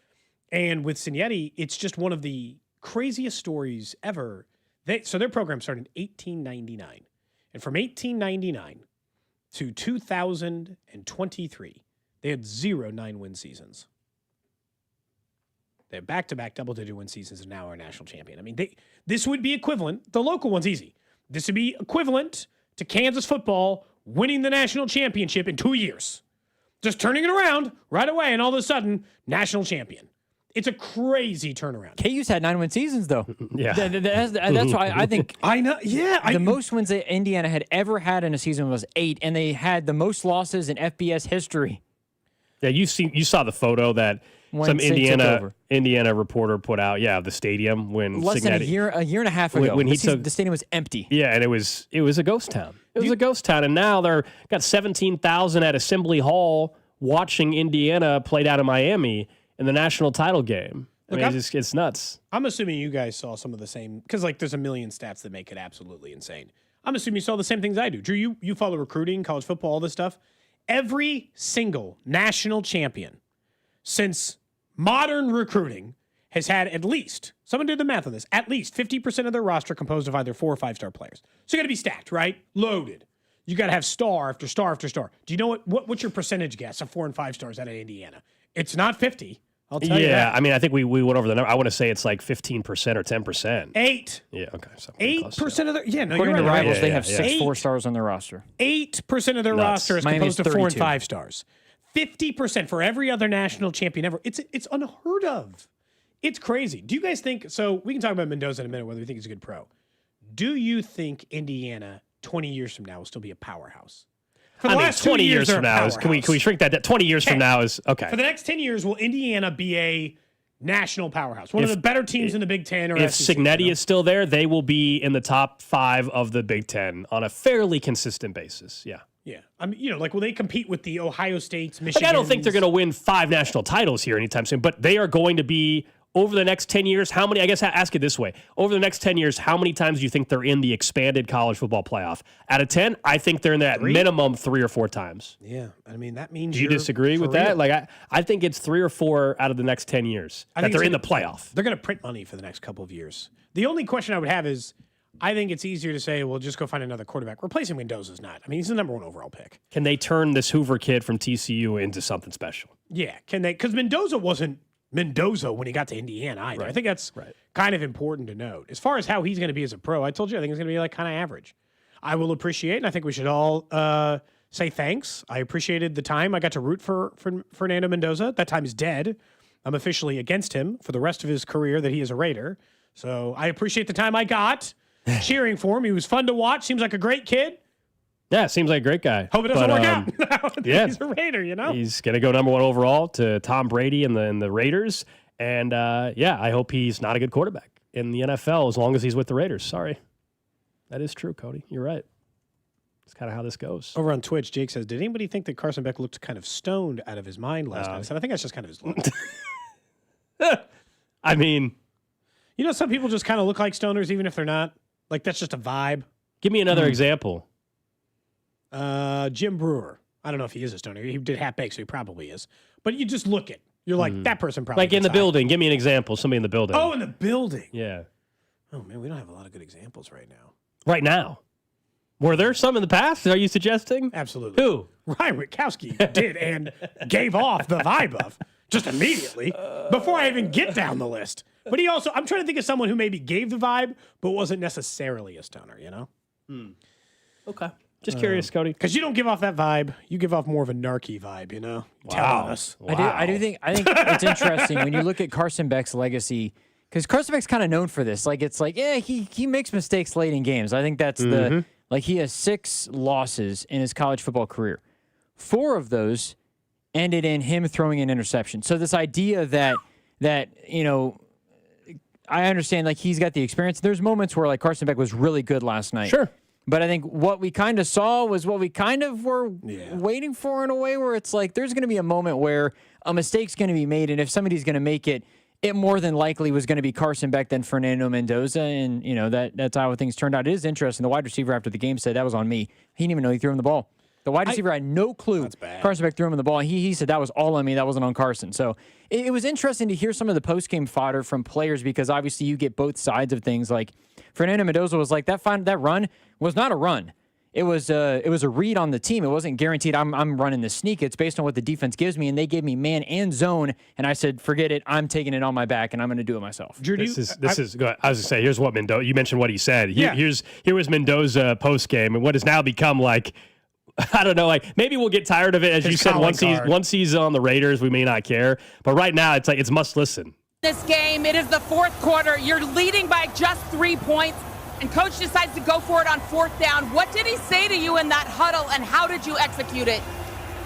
And with Cignetti, it's just one of the craziest stories ever. So their program started in 1899. And from 1899 to 2023, they had 0 9-win seasons. They have back-to-back double-digit win seasons and now are a national champion. I mean, this would be equivalent. The local one's easy. This would be equivalent to Kansas football winning the national championship in 2 years. Just turning it around right away, and all of a sudden, national champion. It's a crazy turnaround. KU's had 9-win seasons, though. Yeah. That's why I think I know. Yeah. The most wins that Indiana had ever had in a season was 8, and they had the most losses in FBS history. Yeah, you saw the photo that some Indiana reporter put out, the stadium when less than a year and a half ago when the stadium was empty. Yeah, and it was a ghost town. It was a ghost town, and now they're got 17,000 at Assembly Hall watching Indiana play down in Miami in the national title game. I mean, it's nuts. I'm assuming you guys saw some of the same, because there's a million stats that make it absolutely insane. I'm assuming you saw the same things I do. Drew, you follow recruiting, college football, all this stuff. Every single national champion since modern recruiting has had at least, someone did the math on this, at least 50% of their roster composed of either 4 or 5 star players. So you got to be stacked, right? Loaded. You got to have star after star after star. Do you know what's your percentage guess of 4 and 5 stars out of Indiana? It's not 50. I'll tell you that. Yeah, I mean, I think we went over the number. I want to say it's like 15% or 10%. 8. Yeah, okay. 8% of their, according to Rivals, they have 6 4 stars on their roster. 8% of their roster is composed of 4 and 5 stars. 50% for every other national champion ever. It's unheard of. It's crazy. Do you guys think, so we can talk about Mendoza in a minute, whether we think he's a good pro. Do you think Indiana 20 years from now will still be a powerhouse? For the last 20 2 years from now can we shrink that? 20 years from now is okay. For the next 10 years, will Indiana be a national powerhouse? One of the better teams in the Big Ten or if SEC, Cignetti is still there, they will be in the top 5 of the Big Ten on a fairly consistent basis. Yeah. Yeah. I mean, will they compete with the Ohio States, Michigan? I don't think they're going to win 5 national titles here anytime soon, but they are going to be over the next 10 years. How many, I guess, ask it this way. Over the next 10 years, how many times do you think they're in the expanded college football playoff? Out of 10, I think they're in that minimum 3 or 4 times. Yeah. I mean, that means do you disagree with that? Like, I think it's 3 or 4 out of the next 10 years that they're in the playoff. They're going to print money for the next couple of years. The only question I would have is, I think it's easier to say, well, just go find another quarterback. Replacing Mendoza's not. I mean, he's the number 1 overall pick. Can they turn this Hoover kid from TCU into something special? Yeah. Can they? Because Mendoza wasn't Mendoza when he got to Indiana either. Right. I think that's kind of important to note. As far as how he's going to be as a pro, I told you I think he's going to be like kind of average. I will appreciate, and I think we should all say thanks. I appreciated the time I got to root for Fernando Mendoza. That time is dead. I'm officially against him for the rest of his career that he is a Raider. So I appreciate the time I got cheering for him. He was fun to watch. Seems like a great kid. Yeah, seems like a great guy. Hope it doesn't work out. Yeah. He's a Raider, He's going to go number 1 overall to Tom Brady and the Raiders. And, I hope he's not a good quarterback in the NFL as long as he's with the Raiders. Sorry. That is true, Cody. You're right. It's kind of how this goes. Over on Twitch, Jake says, did anybody think that Carson Beck looked kind of stoned out of his mind last night? I said, I think that's just kind of his look. I mean. Some people just kind of look like stoners even if they're not. Like, that's just a vibe. Give me another example. Jim Brewer. I don't know if he is a stoner. He did half baked, so he probably is. But you just look it. You're like, that person probably. Like in the building. Give me an example. Somebody in the building. Oh, in the building. Yeah. Oh, man, we don't have a lot of good examples right now. Right now. Were there some in the past? Are you suggesting? Absolutely. Who? Ryan Witkowski did and gave off the vibe of just immediately before I even get down the list. But he also, I'm trying to think of someone who maybe gave the vibe, but wasn't necessarily a stoner, Okay. Just curious, Cody. Because you don't give off that vibe. You give off more of a narky vibe, telling us. Wow. I think it's interesting when you look at Carson Beck's legacy, because Carson Beck's kind of known for this. Like, it's like, he makes mistakes late in games. I think that's he has 6 losses in his college football career. 4 of those ended in him throwing an interception. So this idea that I understand, like, he's got the experience. There's moments where, like, Carson Beck was really good last night. Sure. But I think what we kind of saw was what we kind of were waiting for in a way, where it's like there's going to be a moment where a mistake's going to be made, and if somebody's going to make it, it more than likely was going to be Carson Beck than Fernando Mendoza, and that's how things turned out. It is interesting. The wide receiver after the game said that was on me. He didn't even know he threw him the ball. The wide receiver had no clue. That's bad. Carson Beck threw him in the ball. He said that was all on me. That wasn't on Carson. So it was interesting to hear some of the post-game fodder from players, because obviously you get both sides of things. Like Fernando Mendoza was like, that run was not a run. It was a read on the team. It wasn't guaranteed I'm running the sneak. It's based on what the defense gives me, and they gave me man and zone, and I said, forget it. I'm taking it on my back, and I'm going to do it myself. Drew, this is. Go ahead. I was going to say, here's what Mendoza. You mentioned what he said. Yeah. Here was Mendoza post game, and what has now become like. I don't know, like maybe we'll get tired of it. As you said, once he's on the Raiders, we may not care. But right now, it's like it's must listen. This game, it is the 4th quarter. You're leading by just 3 points, and coach decides to go for it on 4th down. What did he say to you in that huddle, and how did you execute it?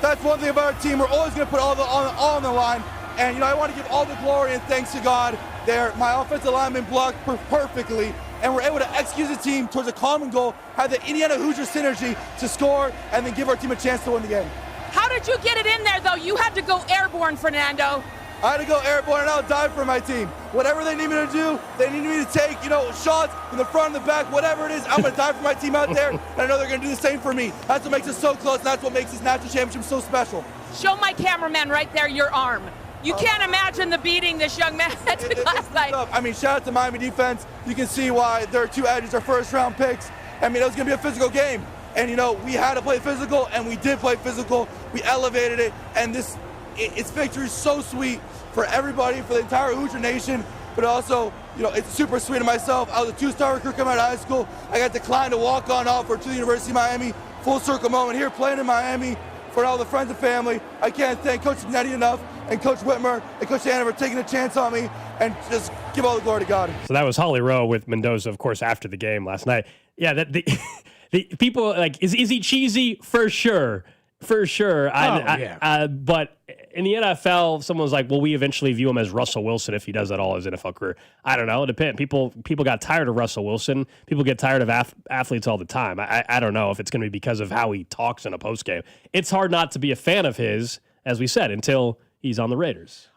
That's one thing about our team. We're always going to put all on the line. And, I want to give all the glory and thanks to God there. My offensive lineman blocked perfectly, and we're able to execute the team towards a common goal, have the Indiana Hoosier synergy to score, and then give our team a chance to win the game. How did you get it in there, though? You had to go airborne, Fernando. I had to go airborne, and I'll die for my team. Whatever they need me to do, they need me to take, shots in the front and the back, whatever it is, I'm going to die for my team out there, and I know they're going to do the same for me. That's what makes us so close, and that's what makes this national championship so special. Show my cameraman right there your arm. You can't imagine the beating this young man took last night. I mean, shout out to Miami defense. You can see why their two edges are first-round picks. I mean, it was going to be a physical game. And, we had to play physical, and we did play physical. We elevated it, and it's victory so sweet for everybody, for the entire Hoosier Nation, but also, it's super sweet to myself. I was a 2-star recruit coming out of high school. I got declined to walk-on offer to the University of Miami. Full circle moment here playing in Miami for all the friends and family. I can't thank Coach Nettie enough, and Coach Whitmer and Coach Anna for taking a chance on me, and just give all the glory to God. So that was Holly Rowe with Mendoza, of course, after the game last night. Yeah, the people is he cheesy? For sure. But in the NFL, someone was like, "Well, we eventually view him as Russell Wilson if he does that all his NFL career." I don't know. It depends. People got tired of Russell Wilson. People get tired of athletes all the time. I don't know if it's going to be because of how he talks in a postgame. It's hard not to be a fan of his, as we said, until he's on the Raiders.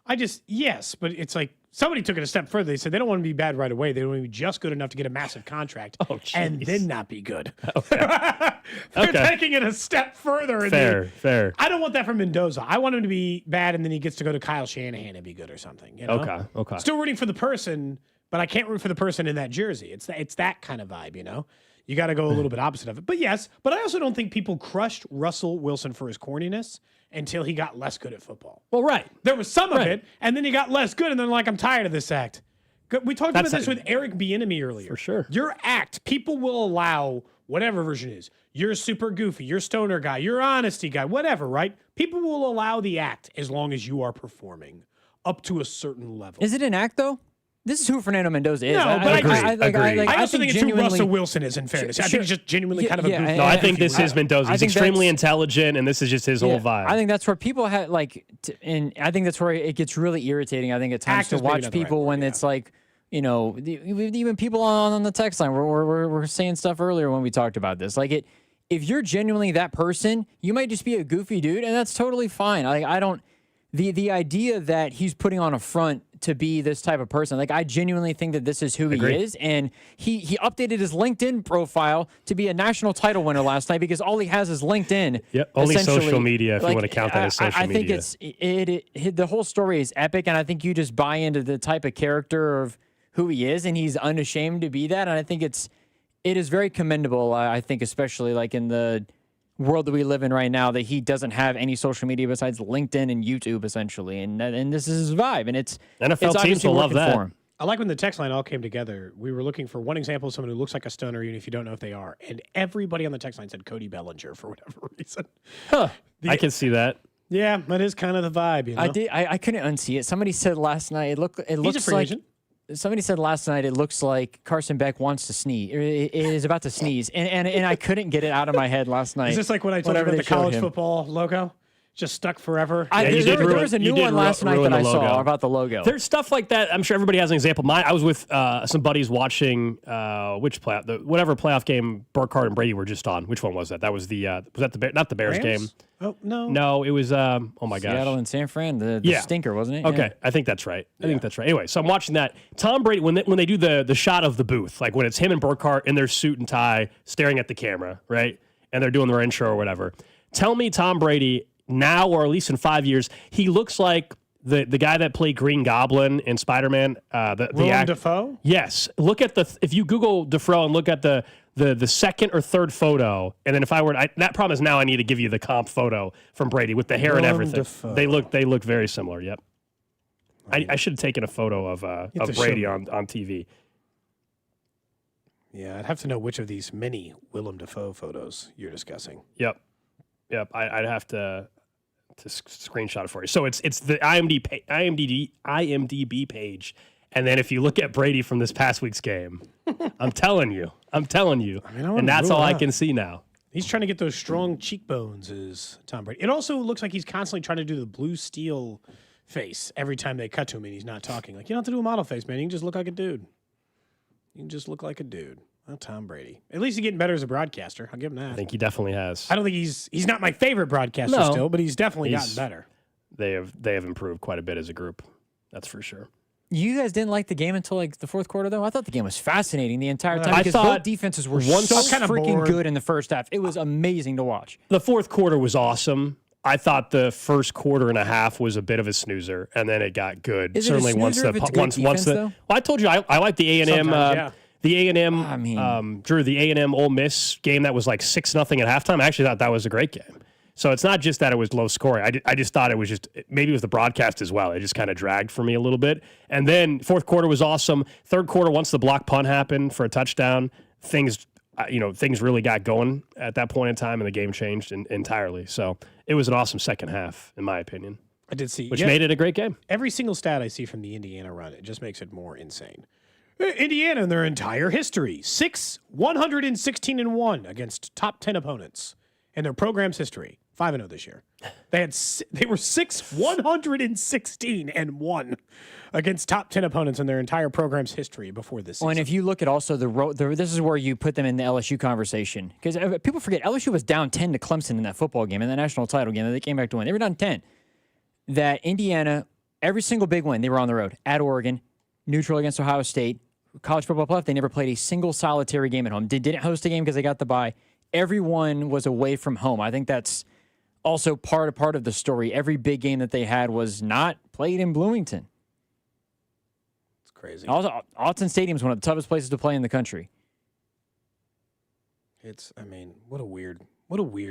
Yes, but it's like somebody took it a step further. They said they don't want to be bad right away. They want to be just good enough to get a massive contract and then not be good. Okay. They're taking it a step further. Fair. I don't want that for Mendoza. I want him to be bad, and then he gets to go to Kyle Shanahan and be good or something. Okay. Still rooting for the person, but I can't root for the person in that jersey. It's that kind of vibe, You got to go a little bit opposite of it. But yes, but I also don't think people crushed Russell Wilson for his corniness until he got less good at football. Well, right. There was some of it, and then he got less good, and then I'm tired of this act. We talked about this with Eric Bieniemy earlier. For sure. Your act, people will allow whatever version it is. You're super goofy, you're stoner guy, you're honesty guy, whatever, right? People will allow the act as long as you are performing up to a certain level. Is it an act, though? This is who Fernando Mendoza is. No, but I also think it's who genuinely Russell Wilson is, in fairness. I think he's just genuinely kind of a goofy. No, I think this is Mendoza. He's extremely intelligent, and this is just his whole vibe. I think that's where people have, and I think that's where it gets really irritating, I think, at times to watch people when it's like, even people on the text line, we're saying stuff earlier when we talked about this. If you're genuinely that person, you might just be a goofy dude, and that's totally fine. The idea that he's putting on a front to be this type of person, I genuinely think that this is who he is, and he updated his LinkedIn profile to be a national title winner last night because all he has is LinkedIn. Yep, only social media if you want to count that as social media. I think the whole story is epic, and I think you just buy into the type of character of who he is, and he's unashamed to be that, and I think it is very commendable. I think especially in the world that we live in right now, that he doesn't have any social media besides LinkedIn and YouTube, essentially, and this is his vibe, and it's NFL teams will love that. I like when the text line all came together. We were looking for one example of someone who looks like a stoner, even if you don't know if they are, and everybody on the text line said Cody Bellinger for whatever reason. I can see that. Yeah, that is kind of the vibe. I couldn't unsee it. Somebody said last night it looks He's a free agent. Somebody said last night it looks like Carson Beck wants to sneeze. It is about to sneeze, and I couldn't get it out of my head last night. Is this like what I told you about the college football logo? Just stuck forever. There was a new one last night that I saw about the logo. There's stuff like that. I'm sure everybody has an example. I was with some buddies watching which playoff, whatever playoff game Burkhardt and Brady were just on. Which one was that? That was not the Bears game. Oh no, no, it was oh my gosh, Seattle and San Fran, the stinker, wasn't it? Okay, I think that's right. I think that's right. Anyway, so I'm watching that. Tom Brady when they do the shot of the booth, like when it's him and Burkhardt in their suit and tie staring at the camera, right, and they're doing their intro or whatever. Tell me, Tom Brady. Now, or at least in 5 years, he looks like the guy that played Green Goblin in Spider-Man. Willem Dafoe? Yes. Look at if you Google Dafoe and look at the second or third photo, and then if I were that problem is now I need to give you the comp photo from Brady with the hair and everything. Dafoe. They look very similar. Yep. I should have taken a photo of Brady on TV. Yeah, I'd have to know which of these many Willem Dafoe photos you're discussing. Yep. I'd have to screenshot it for you. So it's the IMDb page, and then if you look at Brady from this past week's game, I'm telling you, and that's all I can see now. He's trying to get those strong cheekbones, is Tom Brady. It also looks like he's constantly trying to do the blue steel face every time they cut to him and he's not talking. Like, you don't have to do a model face, man. You can just look like a dude. Well, Tom Brady. At least he's getting better as a broadcaster. I'll give him that. I think he definitely has. I don't think he's not my favorite broadcaster still, but he's definitely gotten better. They have improved quite a bit as a group. That's for sure. You guys didn't like the game until like the fourth quarter, though? I thought the game was fascinating the entire time I because thought both defenses were once- so I was kinda freaking bored. good in the first half. It was amazing to watch. The fourth quarter was awesome. I thought the first quarter and a half was a bit of a snoozer, and then it got good. Is it a Certainly once snoozer if it's good defense, though? Well, I told you I like the A&M. Sometimes, yeah. The A&M, Drew, the A&M Ole Miss game that was like 6-0 at halftime. I actually thought that was a great game. So it's not just that it was low scoring. I just thought it was just, maybe it was the broadcast as well. It just kind of dragged for me a little bit. And then fourth quarter was awesome. Third quarter, once the block punt happened for a touchdown, things really got going at that point in time, and the game changed entirely. So it was an awesome second half, in my opinion. I did see. Which made it a great game. Every single stat I see from the Indiana run, it just makes it more insane. Indiana in their entire history, 116-1 against top 10 opponents in their program's history. 5-0 this year. They were 116-1 against top 10 opponents in their entire program's history before this season. Well, and if you look at also this is where you put them in the LSU conversation. Because people forget, LSU was down 10 to Clemson in that football game, in the national title game, and they came back to win. They were down 10. That Indiana, every single big win, they were on the road. At Oregon, neutral against Ohio State. College football playoff, they never played a single solitary game at home. They didn't host a game because they got the bye. Everyone was away from home. I think that's also part of the story. Every big game that they had was not played in Bloomington. It's crazy. Also, Autzen Stadium is one of the toughest places to play in the country. What a weird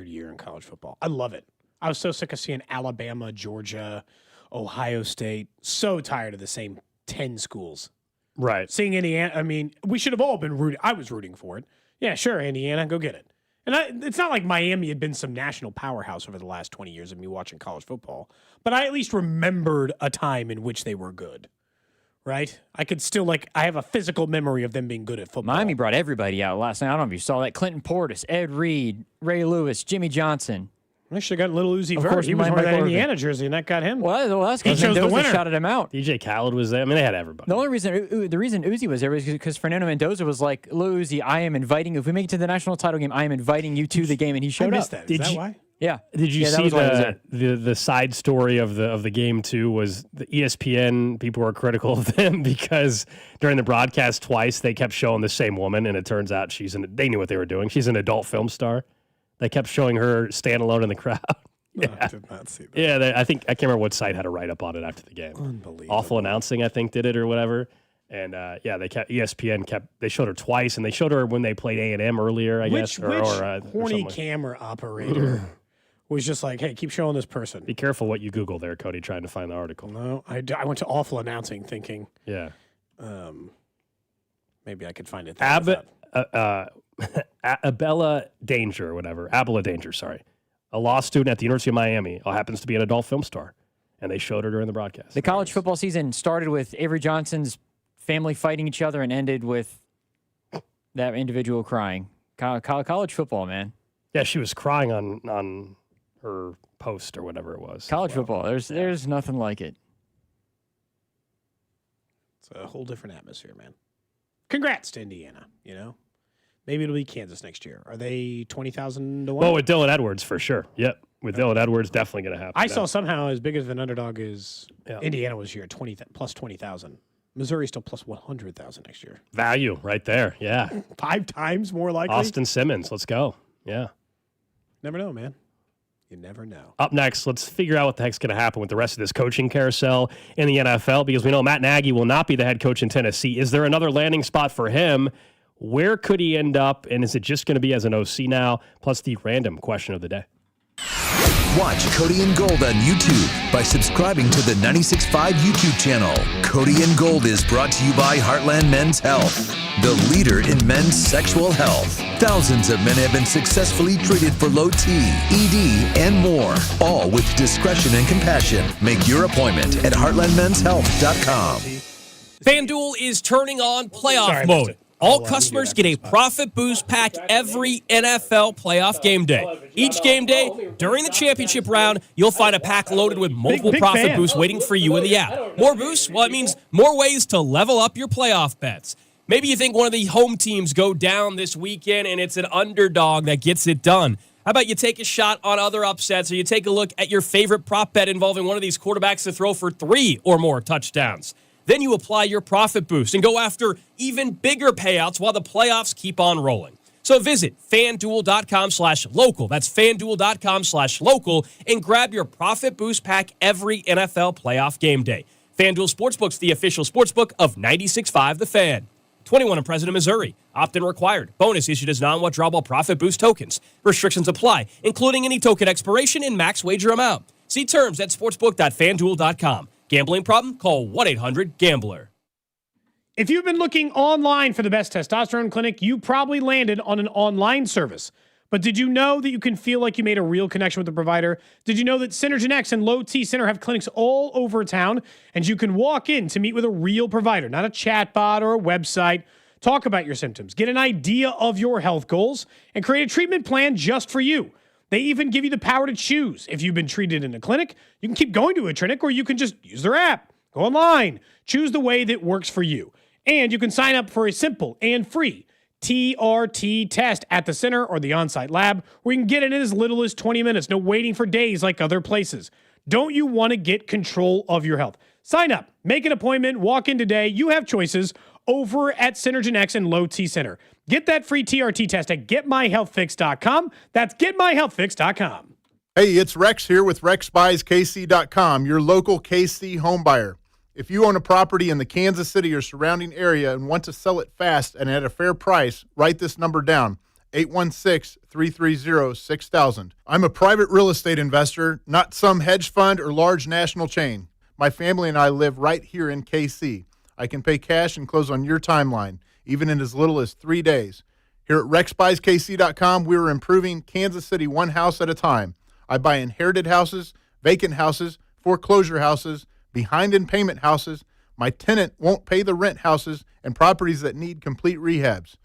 year in college football. I love it. I was so sick of seeing Alabama, Georgia, Ohio State. So tired of the same 10 schools. Right. Seeing Indiana, we should have all been rooting. I was rooting for it. Yeah, sure, Indiana, go get it. And it's not like Miami had been some national powerhouse over the last 20 years of me watching college football, but I at least remembered a time in which they were good, right? I could still, I have a physical memory of them being good at football. Miami brought everybody out last night. I don't know if you saw that. Clinton Portis, Ed Reed, Ray Lewis, Jimmy Johnson. I should have gotten Little Uzi Of Vert. course, He was Mike wearing that Oregon. Indiana jersey, and that got him. Well, that's He because chose the Mendoza winner. shouted him out. DJ Khaled was there. They had everybody. The only reason Uzi was there was because Fernando Mendoza was like, "Lil Uzi, I am inviting you. If we make it to the national title game, I am inviting you to the game," and he showed I missed up. that. Is that why? Yeah. Did you Yeah, that see was why he was there. the side story of the game too? Was the ESPN people were critical of them because during the broadcast twice they kept showing the same woman, and it turns out they knew what they were doing. She's an adult film star. They kept showing her stand alone in the crowd. No, I did not see that. Yeah, I can't remember what site had a write up on it after the game. Unbelievable. Awful announcing, I think, did it or whatever. And ESPN they showed her twice, and they showed her when they played A&M earlier, I guess. Which horny camera operator was just like, hey, keep showing this person. Be careful what you Google there, Cody, trying to find the article. No, I went to awful announcing thinking, Yeah. maybe I could find it there. Abella Danger, or whatever. Abella Danger, sorry. A law student at the University of Miami happens to be an adult film star. And they showed her during the broadcast. The college football season started with Avery Johnson's family fighting each other and ended with that individual crying. College football, man. Yeah, she was crying on her post or whatever it was. College football. There's nothing like it. It's a whole different atmosphere, man. Congrats to Indiana, Maybe it'll be Kansas next year. Are they 20,000 to 1? Well, with Dylan Edwards, for sure. Yep. With Dylan Edwards, definitely going to happen. I saw somehow as big of an underdog as Indiana was here, plus 20,000. Missouri's still plus 100,000 next year. Value right there. Yeah. 5 times more likely. Austin Simmons. Let's go. Yeah. Never know, man. You never know. Up next, let's figure out what the heck's going to happen with the rest of this coaching carousel in the NFL, because we know Matt Nagy will not be the head coach in Tennessee. Is there another landing spot for him? Where could he end up? And is it just going to be as an OC now? Plus the random question of the day. Watch Cody and Gold on YouTube by subscribing to the 96.5 YouTube channel. Cody and Gold is brought to you by Heartland Men's Health, the leader in men's sexual health. Thousands of men have been successfully treated for low T, ED, and more, all with discretion and compassion. Make your appointment at heartlandmenshealth.com. FanDuel is turning on playoff mode. All customers get a profit boost pack every NFL playoff game day. Each game day, during the championship round, you'll find a pack loaded with multiple profit boosts waiting for you in the app. More boosts? Well, it means more ways to level up your playoff bets. Maybe you think one of the home teams go down this weekend and it's an underdog that gets it done. How about you take a shot on other upsets, or you take a look at your favorite prop bet involving one of these quarterbacks to throw for 3 or more touchdowns. Then you apply your profit boost and go after even bigger payouts while the playoffs keep on rolling. So visit FanDuel.com/local. That's FanDuel.com/local and grab your profit boost pack every NFL playoff game day. FanDuel Sportsbook's the official sportsbook of 96.5 The Fan. 21 and present in Missouri. Opt-in required. Bonus issued as non-withdrawable profit boost tokens. Restrictions apply, including any token expiration and max wager amount. See terms at sportsbook.fanduel.com. Gambling problem? Call 1-800-GAMBLER. If you've been looking online for the best testosterone clinic, you probably landed on an online service. But did you know that you can feel like you made a real connection with the provider? Did you know that Synergen X and Low T Center have clinics all over town, and you can walk in to meet with a real provider, not a chatbot or a website? Talk about your symptoms, get an idea of your health goals, and create a treatment plan just for you. They even give you the power to choose. If you've been treated in a clinic, you can keep going to a clinic, or you can just use their app. Go online. Choose the way that works for you. And you can sign up for a simple and free TRT test at the center or the on-site lab, where you can get it in as little as 20 minutes. No waiting for days like other places. Don't you want to get control of your health? Sign up, make an appointment, walk in today. You have choices over at Synergen X and Low T Center. Get that free TRT test at getmyhealthfix.com. That's getmyhealthfix.com. Hey, it's Rex here with RexBuysKC.com, your local KC home buyer. If you own a property in the Kansas City or surrounding area and want to sell it fast and at a fair price, write this number down, 816-330-6000. I'm a private real estate investor, not some hedge fund or large national chain. My family and I live right here in KC. I can pay cash and close on your timeline, even in as little as 3 days. Here at RexBuysKC.com, we're improving Kansas City one house at a time. I buy inherited houses, vacant houses, foreclosure houses, behind in payment houses, my tenant won't pay the rent houses, and properties that need complete rehabs.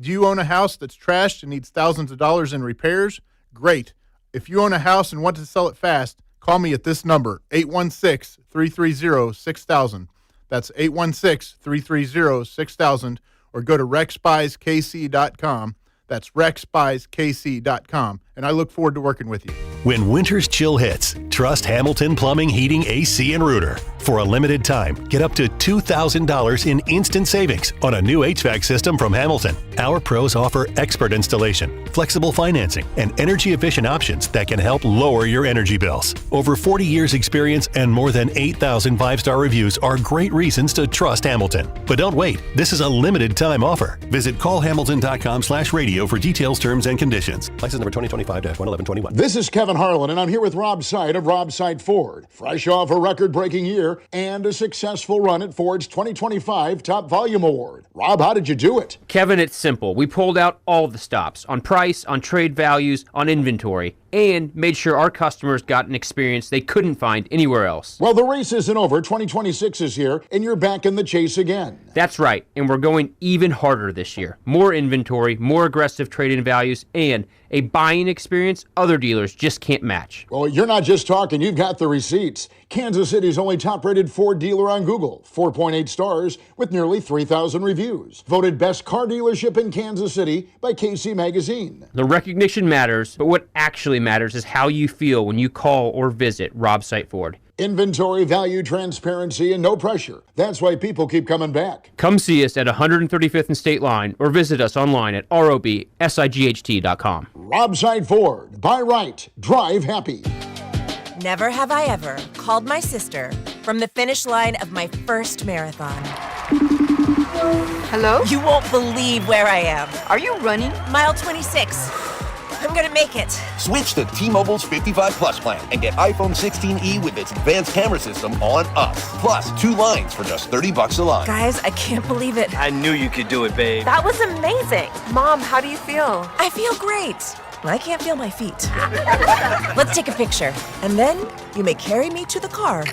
Do you own a house that's trashed and needs thousands of dollars in repairs? Great. If you own a house and want to sell it fast, call me at this number, 816-330-6000. That's 816-330-6000, or go to RexBuysKC.com. That's RexBuysKC.com, and I look forward to working with you. When winter's chill hits, trust Hamilton Plumbing, Heating, AC, and Rooter. For a limited time, get up to $2,000 in instant savings on a new HVAC system from Hamilton. Our pros offer expert installation, flexible financing, and energy-efficient options that can help lower your energy bills. Over 40 years experience and more than 8,000 five-star reviews are great reasons to trust Hamilton. But don't wait. This is a limited time offer. Visit callhamilton.com/radio for details, terms, and conditions. License number 2025-11121. This is Kevin Harlan, and I'm here with Rob Seid of Rob Seid Ford. Fresh off a record-breaking year and a successful run at Ford's 2025 Top Volume Award. Rob, how did you do it? Kevin, it's simple. We pulled out all the stops on price, on trade values, on inventory, and made sure our customers got an experience they couldn't find anywhere else. Well, the race isn't over. 2026 is here, and you're back in the chase again. That's right, and we're going even harder this year. More inventory, more aggressive trade-in values, and a buying experience other dealers just can't match. Well, you're not just talking, you've got the receipts. Kansas City's only top-rated Ford dealer on Google, 4.8 stars with nearly 3,000 reviews. Voted best car dealership in Kansas City by KC Magazine. The recognition matters, but what actually matters is how you feel when you call or visit Rob Seid Ford. Inventory, value, transparency, and no pressure. That's why people keep coming back. Come see us at 135th and State Line or visit us online at robsight.com. Rob Seid Ford. Buy right. Drive happy. Never have I ever called my sister from the finish line of my first marathon. Hello? You won't believe where I am. Are you running? Mile 26. I'm gonna make it. Switch to T-Mobile's 55 Plus plan and get iPhone 16e with its advanced camera system on us. Plus, 2 lines for just $30 a line. Guys, I can't believe it. I knew you could do it, babe. That was amazing. Mom, how do you feel? I feel great. I can't feel my feet. Let's take a picture, and then you may carry me to the car.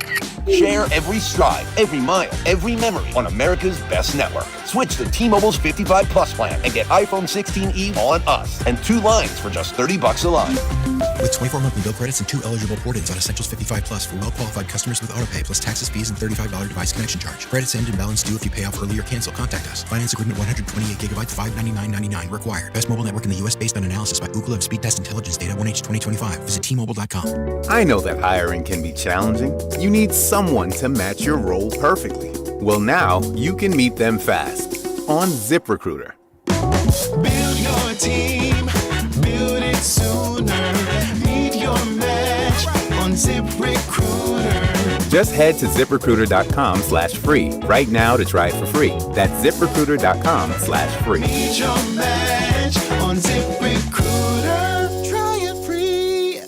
Share every stride, every mile, every memory on America's best network. Switch to T-Mobile's 55 Plus plan and get iPhone 16e on us and 2 lines for just $30 a line. With 24 monthly bill credits and 2 eligible port-ins on Essentials 55 Plus for well-qualified customers with autopay plus taxes, fees, and $35 device connection charge. Credits end and balance due if you pay off early or cancel. Contact us. Finance agreement 128 gigabytes, $599.99 required. Best mobile network in the U.S. based on analysis by Ookla of Speed Test Intelligence data 1H 2025. Visit T-Mobile.com. I know that hiring can be challenging. You need someone to match your role perfectly. Well, now you can meet them fast on ZipRecruiter. Build your team, build it sooner. Meet your match on ZipRecruiter. Just head to ZipRecruiter.com/free right now to try it for free. That's ZipRecruiter.com/free. Meet your match on ZipRecruiter. Try it free.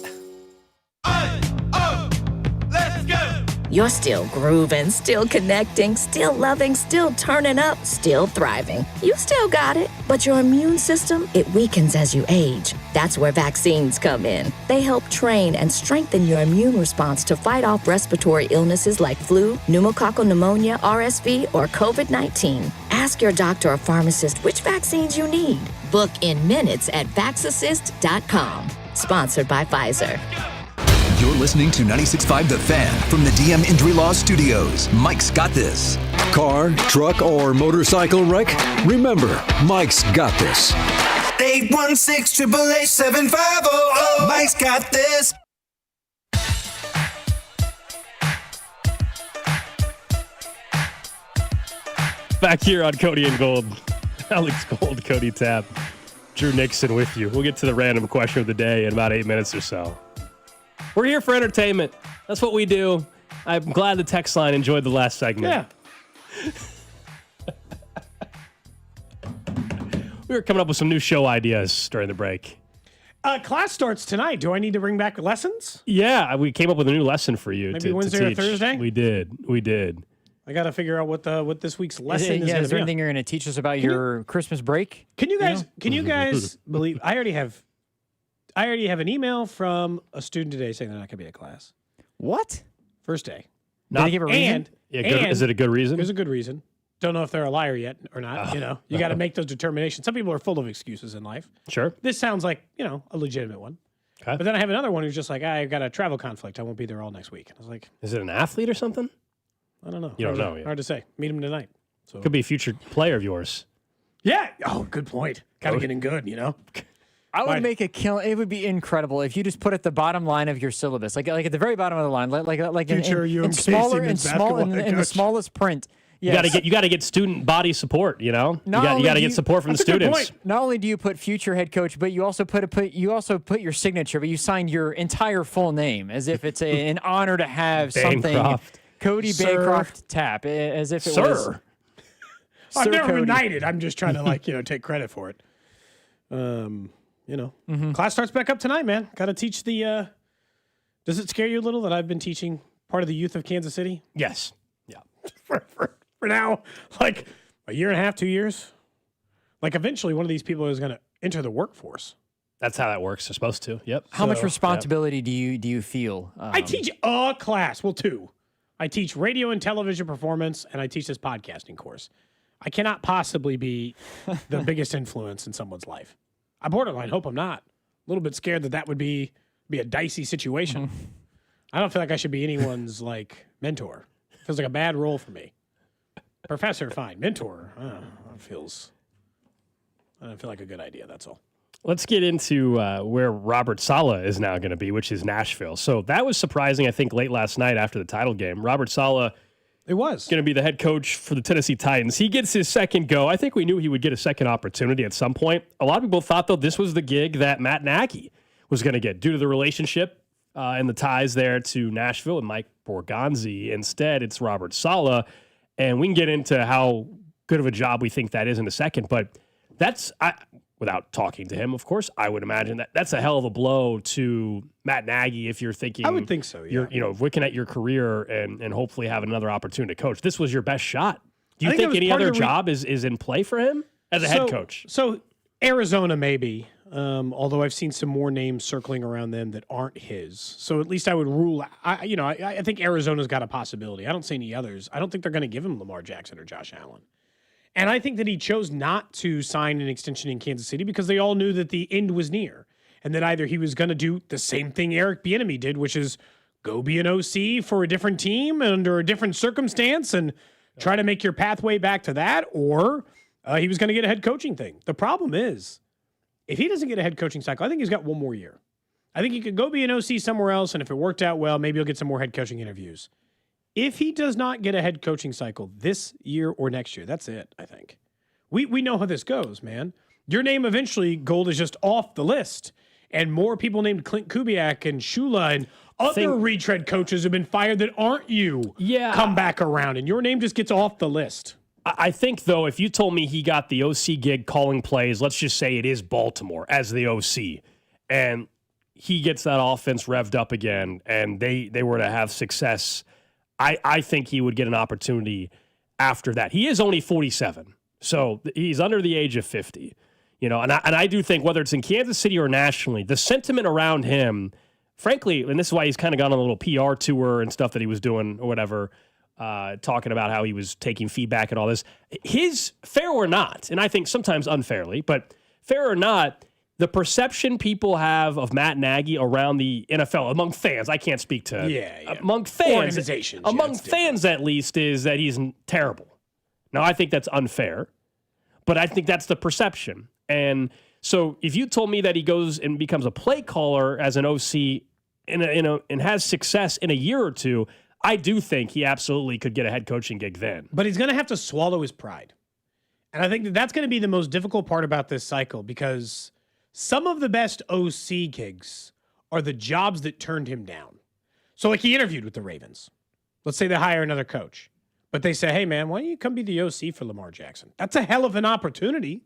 Let's go. You're still grooving, still connecting, still loving, still turning up, still thriving. You still got it, but your immune system, it weakens as you age. That's where vaccines come in. They help train and strengthen your immune response to fight off respiratory illnesses like flu, pneumococcal pneumonia, RSV, or COVID-19. Ask your doctor or pharmacist which vaccines you need. Book in minutes at vaxassist.com. Sponsored by Pfizer. You're listening to 96.5 The Fan from the DM Injury Law Studios. Mike's got this. Car, truck, or motorcycle wreck? Remember, Mike's got this. 816-888-7500. Mike's got this. Back here on Cody and Gold. Alex Gold, Cody Tapp, Drew Nixon with you. We'll get to the random question of the day in about 8 minutes or so. We're here for entertainment. That's what we do. I'm glad the text line enjoyed the last segment. Yeah. We were coming up with some new show ideas during the break. Class starts tonight. Do I need to bring back lessons? Yeah, we came up with a new lesson for you. Maybe Wednesday or Thursday? We did. I got to figure out what this week's lesson is. Is there anything you're going to teach us about your Christmas break? Can you guys believe I already have an email from a student today saying they're not going to be at class. What? First day. Did they give a reason? Is it a good reason? There's a good reason. Don't know if they're a liar yet or not. You got to make those determinations. Some people are full of excuses in life. Sure. This sounds like, a legitimate one. Okay. But then I have another one who's just like, I got a travel conflict. I won't be there all next week. And I was like, is it an athlete or something? I don't know. You don't know yet. Hard to say. Meet him tonight. So could be a future player of yours. Yeah. Oh, good point. Got to get in good, I would make a kill. It would be incredible if you just put at the bottom line of your syllabus, like at the very bottom of the line, like future in smaller in the smallest print. Yes. You got to get student body support. You got to get support from the students. Not only do you put future head coach, but you also put your signature, but you signed your entire full name as if it's an honor to have something. Cody Bancroft Tapp, as if it was. I've never Cody. been knighted. I'm just trying to take credit for it. Class starts back up tonight, man. Got to teach the. Does it scare you a little that I've been teaching part of the youth of Kansas City? Yes. Yeah. For now, like a year and a half, 2 years. Like eventually, one of these people is going to enter the workforce. That's how that works. They're supposed to. Yep. How much responsibility do you feel? I teach a class. Well, 2. I teach radio and television performance, and I teach this podcasting course. I cannot possibly be the biggest influence in someone's life. I borderline hope I'm not. A little bit scared that would be a dicey situation. I don't feel like I should be anyone's mentor. Feels like a bad role for me. Professor, fine. Mentor, that feels. I don't feel like a good idea. That's all. Let's get into where Robert Saleh is now going to be, which is Nashville. So that was surprising, I think, late last night after the title game. Robert Saleh going to be the head coach for the Tennessee Titans. He gets his second go. I think we knew he would get a second opportunity at some point. A lot of people thought, though, this was the gig that Matt Nagy was going to get due to the relationship and the ties there to Nashville and Mike Borgonzi. Instead, it's Robert Saleh. And we can get into how good of a job we think that is in a second. But that's... without talking to him, of course, I would imagine that's a hell of a blow to Matt Nagy if you're thinking. I would think so. Yeah. You're looking at your career and hopefully have another opportunity to coach. This was your best shot. Do you think any other job is in play for him as a head coach? So Arizona maybe, although I've seen some more names circling around them that aren't his. So at least I would rule. I think Arizona's got a possibility. I don't see any others. I don't think they're going to give him Lamar Jackson or Josh Allen. And I think that he chose not to sign an extension in Kansas City because they all knew that the end was near and that either he was going to do the same thing Eric Bieniemy did, which is go be an OC for a different team under a different circumstance and try to make your pathway back to that, or he was going to get a head coaching thing. The problem is, if he doesn't get a head coaching cycle, I think he's got one more year. I think he could go be an OC somewhere else, and if it worked out well, maybe he'll get some more head coaching interviews. If he does not get a head coaching cycle this year or next year, that's it, I think. We know how this goes, man. Your name eventually, Gold, is just off the list. And more people named Clint Kubiak and Shula and other retread coaches have been fired that aren't you come back around. And your name just gets off the list. I think, though, if you told me he got the OC gig calling plays, let's just say it is Baltimore as the OC, and he gets that offense revved up again, and they were to have success, I think he would get an opportunity after that. He is only 47, so he's under the age of 50. And I do think whether it's in Kansas City or nationally, the sentiment around him, frankly, and this is why he's kind of gone on a little PR tour and stuff that he was doing or whatever, talking about how he was taking feedback and all this. His, fair or not, and I think sometimes unfairly, but fair or not, the perception people have of Matt Nagy around the NFL among fans, I can't speak to among fans, organizations, among fans at least, is that he's terrible. Now, I think that's unfair, but I think that's the perception. And so if you told me that he goes and becomes a play caller as an OC and has success in a year or two, I do think he absolutely could get a head coaching gig then. But he's going to have to swallow his pride. And I think that's going to be the most difficult part about this cycle, because some of the best OC gigs are the jobs that turned him down. So like he interviewed with the Ravens. Let's say they hire another coach, but they say, hey man, why don't you come be the OC for Lamar Jackson? That's a hell of an opportunity,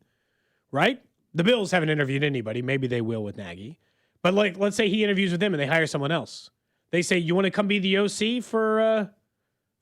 right? The Bills haven't interviewed anybody. Maybe they will with Nagy. But like, let's say he interviews with them and they hire someone else. They say, you want to come be the OC for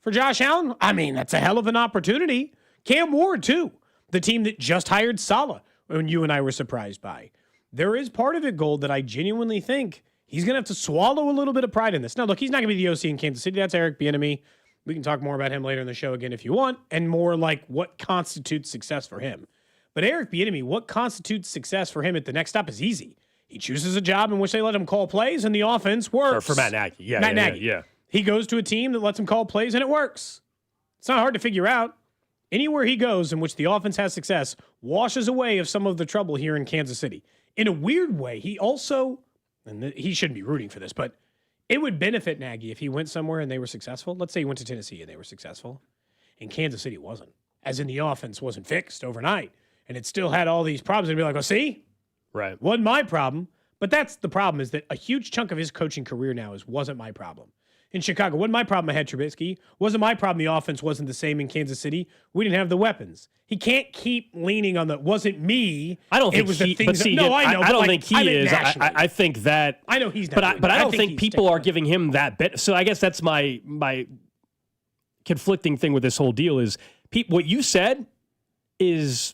Josh Allen? I mean, that's a hell of an opportunity. Cam Ward too, the team that just hired Saleh, when you and I were surprised by. There is part of it, Gold, that I genuinely think he's going to have to swallow a little bit of pride in this. Now, look, he's not going to be the OC in Kansas City. That's Eric Bieniemy. We can talk more about him later in the show again if you want, and more like what constitutes success for him. But Eric Bieniemy, what constitutes success for him at the next stop is easy. He chooses a job in which they let him call plays, and the offense works. For Matt Nagy. Matt Nagy. He goes to a team that lets him call plays, and it works. It's not hard to figure out. Anywhere he goes in which the offense has success washes away of some of the trouble here in Kansas City. In a weird way, he also, and he shouldn't be rooting for this, but it would benefit Nagy if he went somewhere and they were successful. Let's say he went to Tennessee and they were successful, and Kansas City wasn't. As in the offense wasn't fixed overnight, and it still had all these problems. And be like, oh, see? Right. Wasn't my problem. But that's the problem, is that a huge chunk of his coaching career now wasn't my problem. In Chicago, wasn't my problem I had Trubisky. Wasn't my problem the offense wasn't the same in Kansas City. We didn't have the weapons. He can't keep leaning on the wasn't me. I don't think it was he, the things but see, that, no, I know. I don't but think he is. I think that. I know he's not. But I don't think people are giving him that bit. So I guess that's my conflicting thing with this whole deal is what you said is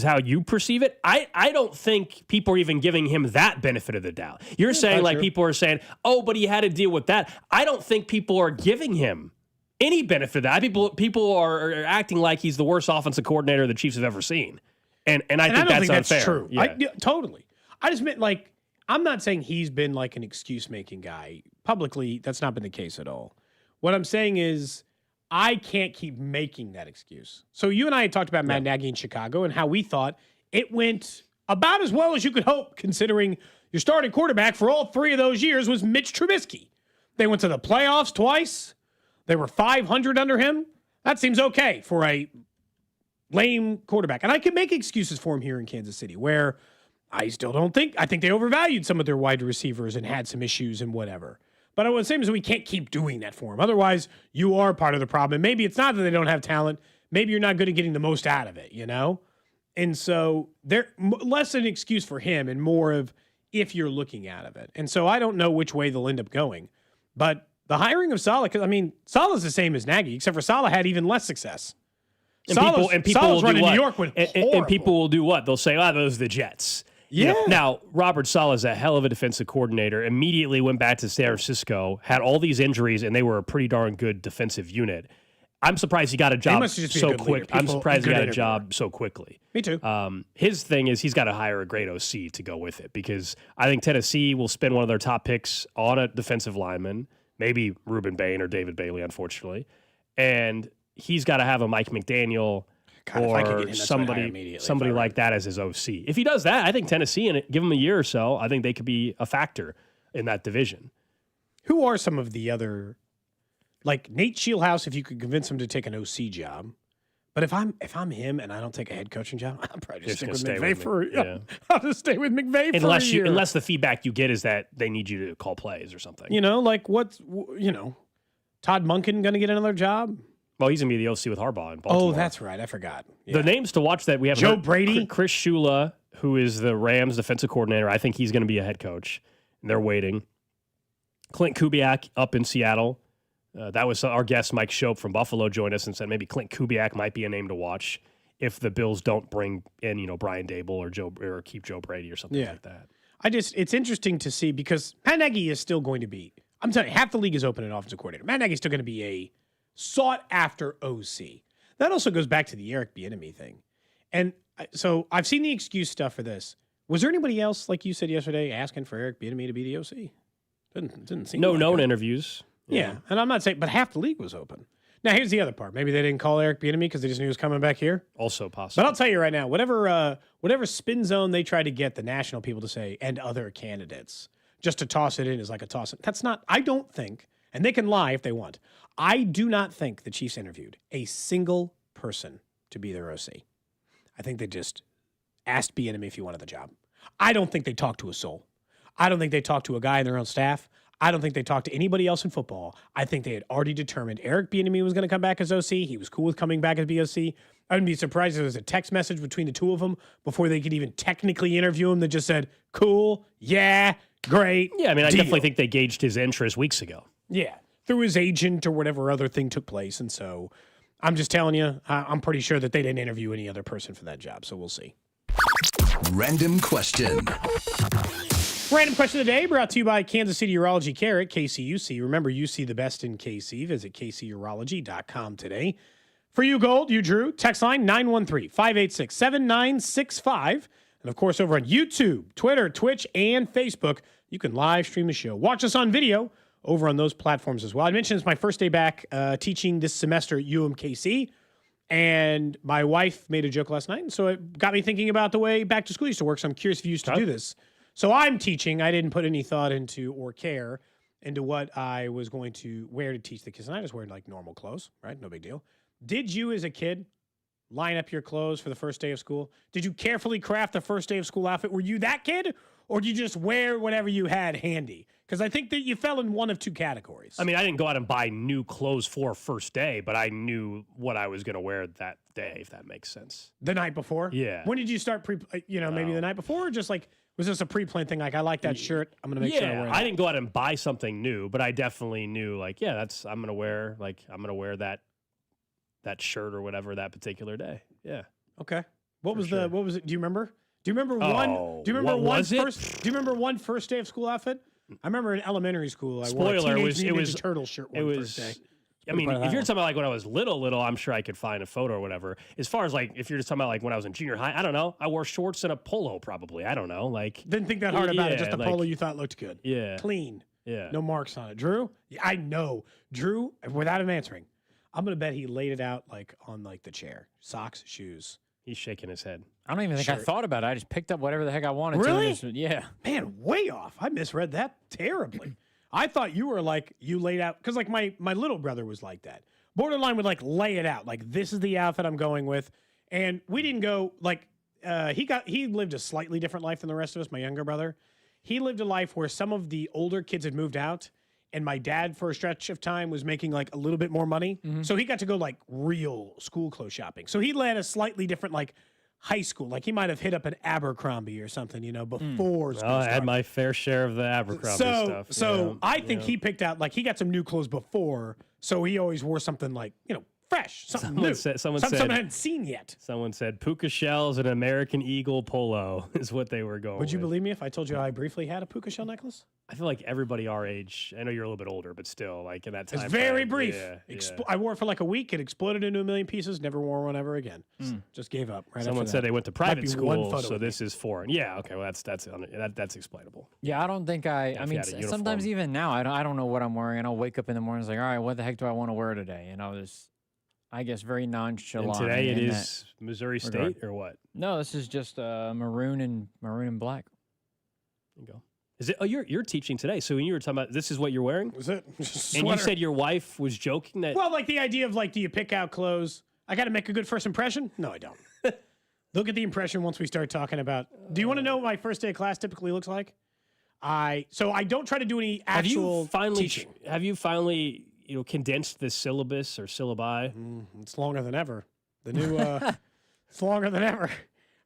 how you perceive it. I don't think people are even giving him that benefit of the doubt. You're saying like people are saying, oh, but he had to deal with that. I don't think people are giving him any benefit of that. People are acting like he's the worst offensive coordinator the Chiefs have ever seen. And I think that's unfair. That's true. Yeah. Totally. I just meant like, I'm not saying he's been like an excuse-making guy. Publicly, that's not been the case at all. What I'm saying is, I can't keep making that excuse. So you and I had talked about Matt Nagy in Chicago and how we thought it went about as well as you could hope, considering your starting quarterback for all 3 of those years was Mitch Trubisky. They went to the playoffs twice. They were 500 under him. That seems okay for a lame quarterback. And I can make excuses for him here in Kansas City, where I think they overvalued some of their wide receivers and had some issues and whatever. But what I'm saying is we can't keep doing that for him. Otherwise, you are part of the problem. Maybe it's not that they don't have talent. Maybe you're not good at getting the most out of it, you know? And so they're less an excuse for him and more of if you're looking out of it. And so I don't know which way they'll end up going. But the hiring of Saleh, because, I mean, Saleh's the same as Nagy, except for Saleh had even less success. And people will do what? New York and people will do what? They'll say, those are the Jets. Yeah. Now, Robert Saleh is a hell of a defensive coordinator. Immediately went back to San Francisco, had all these injuries, and they were a pretty darn good defensive unit. I'm surprised he got a job must just be a so good leader. quick. I'm surprised he Good got a interviewer. job so quickly. Me too. His thing is he's got to hire a great OC to go with it because I think Tennessee will spend one of their top picks on a defensive lineman, maybe Reuben Bain or David Bailey, unfortunately. And he's got to have a Mike McDaniel God, if I could get or him, that's what I'd hire somebody immediately, like that as his OC. If he does that, I think Tennessee, and give him a year or so, I think they could be a factor in that division. Who are some of the other, like Nate Shieldhouse, if you could convince him to take an OC job? But if I'm him and I don't take a head coaching job, I'll probably just stick with McVay for yeah. I'll just stay with McVay for a year. Unless the feedback you get is that they need you to call plays or something. Like Todd Monken going to get another job? Well, he's going to be the OC with Harbaugh in Baltimore. Oh, that's right. I forgot. The names to watch that we have Joe Brady? Chris Shula, who is the Rams defensive coordinator. I think he's going to be a head coach. And they're waiting. Clint Kubiak up in Seattle. That was our guest, Mike Shope from Buffalo, joined us and said maybe Clint Kubiak might be a name to watch if the Bills don't bring in, Brian Dable or keep Joe Brady or something like that. It's interesting to see because Matt Nagy is still going to be, I'm telling you, half the league is open at offensive coordinator. Matt Nagy is still going to be a sought-after OC. That also goes back to the Eric Bieniemy thing. And so I've seen the excuse stuff for this. Was there anybody else, like you said yesterday, asking for Eric Bieniemy to be the OC? Didn't seem No like known it. interviews. Yeah, and I'm not saying, but half the league was open. Now, here's the other part. Maybe they didn't call Eric Bieniemy because they just knew he was coming back here. Also possible. But I'll tell you right now, whatever spin zone they try to get the national people to say and other candidates just to toss it in is like a toss. That's not, I don't think, and they can lie if they want. I do not think the Chiefs interviewed a single person to be their OC. I think they just asked Bieniemy if he wanted the job. I don't think they talked to a soul. I don't think they talked to a guy in their own staff. I don't think they talked to anybody else in football. I think they had already determined Eric Bieniemy was going to come back as OC. He was cool with coming back as BOC. I wouldn't be surprised if there was a text message between the two of them before they could even technically interview him that just said, cool, yeah, great. Yeah, I mean, I deal. definitely think they gauged his interest weeks ago. Yeah, through his agent or whatever other thing took place. And so I'm just telling you, I'm pretty sure that they didn't interview any other person for that job. So we'll see. Random question. Random question of the day brought to you by Kansas City Urology Care at KCUC. Remember, you see the best in KC. Visit kcurology.com today. For you, Gold, you, Drew, text line 913-586-7965. And, of course, over on YouTube, Twitter, Twitch, and Facebook, you can live stream the show. Watch us on video over on those platforms as well. I mentioned it's my first day back teaching this semester at UMKC. And my wife made a joke last night, and so it got me thinking about the way back to school used to work. So I'm curious if you used to do this. So I'm teaching. I didn't put any thought into or care into what I was going to wear to teach the kids. And I just wear like normal clothes, right? No big deal. Did you as a kid line up your clothes for the first day of school? Did you carefully craft the first day of school outfit? Were you that kid? Or did you just wear whatever you had handy? Because I think that you fell in one of two categories. I mean, I didn't go out and buy new clothes for first day, but I knew what I was going to wear that day, if that makes sense. The night before? Yeah. When did you start maybe the night before, or just like, was this a pre-planned thing? Like, I like that shirt. I'm going to make sure I wear that. I didn't go out and buy something new, but I definitely knew, I'm going to wear that shirt or whatever that particular day. Yeah. Okay. What was it? Do you remember? Do you remember one first day of school outfit? I remember in elementary school, I wore a Teenage Mutant Ninja Turtle shirt first day. I mean, if you're talking about like when I was little, I'm sure I could find a photo or whatever. As far as like, if you're just talking about like when I was in junior high, I don't know. I wore shorts and a polo probably. I don't know. Like, didn't think that hard about it. Just a polo you thought looked good. Yeah. Clean. Yeah. No marks on it. Drew? Yeah, I know. Drew, without him answering, I'm going to bet he laid it out like on like the chair. Socks, shoes. He's shaking his head. I don't even think I thought about it. I just picked up whatever the heck I wanted. Really? Yeah. Man, way off. I misread that terribly. I thought you were like, you laid out, because like my little brother was like that. Borderline would like lay it out. Like, this is the outfit I'm going with. And we didn't go, like, he lived a slightly different life than the rest of us, my younger brother. He lived a life where some of the older kids had moved out. And my dad, for a stretch of time, was making like a little bit more money. Mm-hmm. So he got to go like real school clothes shopping. So he led a slightly different like high school. Like he might have hit up an Abercrombie or something, before school I had my fair share of the Abercrombie stuff. I think he picked out, like he got some new clothes before. So he always wore something like, fresh, something new, something I hadn't seen yet. Someone said puka shells and American Eagle polo is what they were going Would you with. believe me if I told you I briefly had a puka shell necklace? I feel like everybody our age, I know you're a little bit older, but still, like in that time. It's very frame, brief. Yeah. I wore it for like a week. It exploded into a million pieces. Never wore one ever again. Just gave up. Right. Someone after said that. they went to Might be private one school, photo so of this is foreign. Yeah, okay, well that's explainable. Yeah, I don't think I if mean, you had a uniform. sometimes even now, I don't know what I'm wearing, and I'll wake up in the morning and like, all right, what the heck do I want to wear today? And I was, I guess, very nonchalant. And today it in is Missouri regard. State or what? No, this is just maroon and black. There you go. Is it? Oh, you're teaching today. So when you were talking about this is what you're wearing? Was it? And you said your wife was joking that. Well, like the idea of like, do you pick out clothes? I got to make a good first impression. No, I don't. Look at the impression once we start talking about. Do you want to know what my first day of class typically looks like? So I don't try to do any actual teaching. Have you finally condensed the syllabus or syllabi? It's longer than ever. The new it's longer than ever.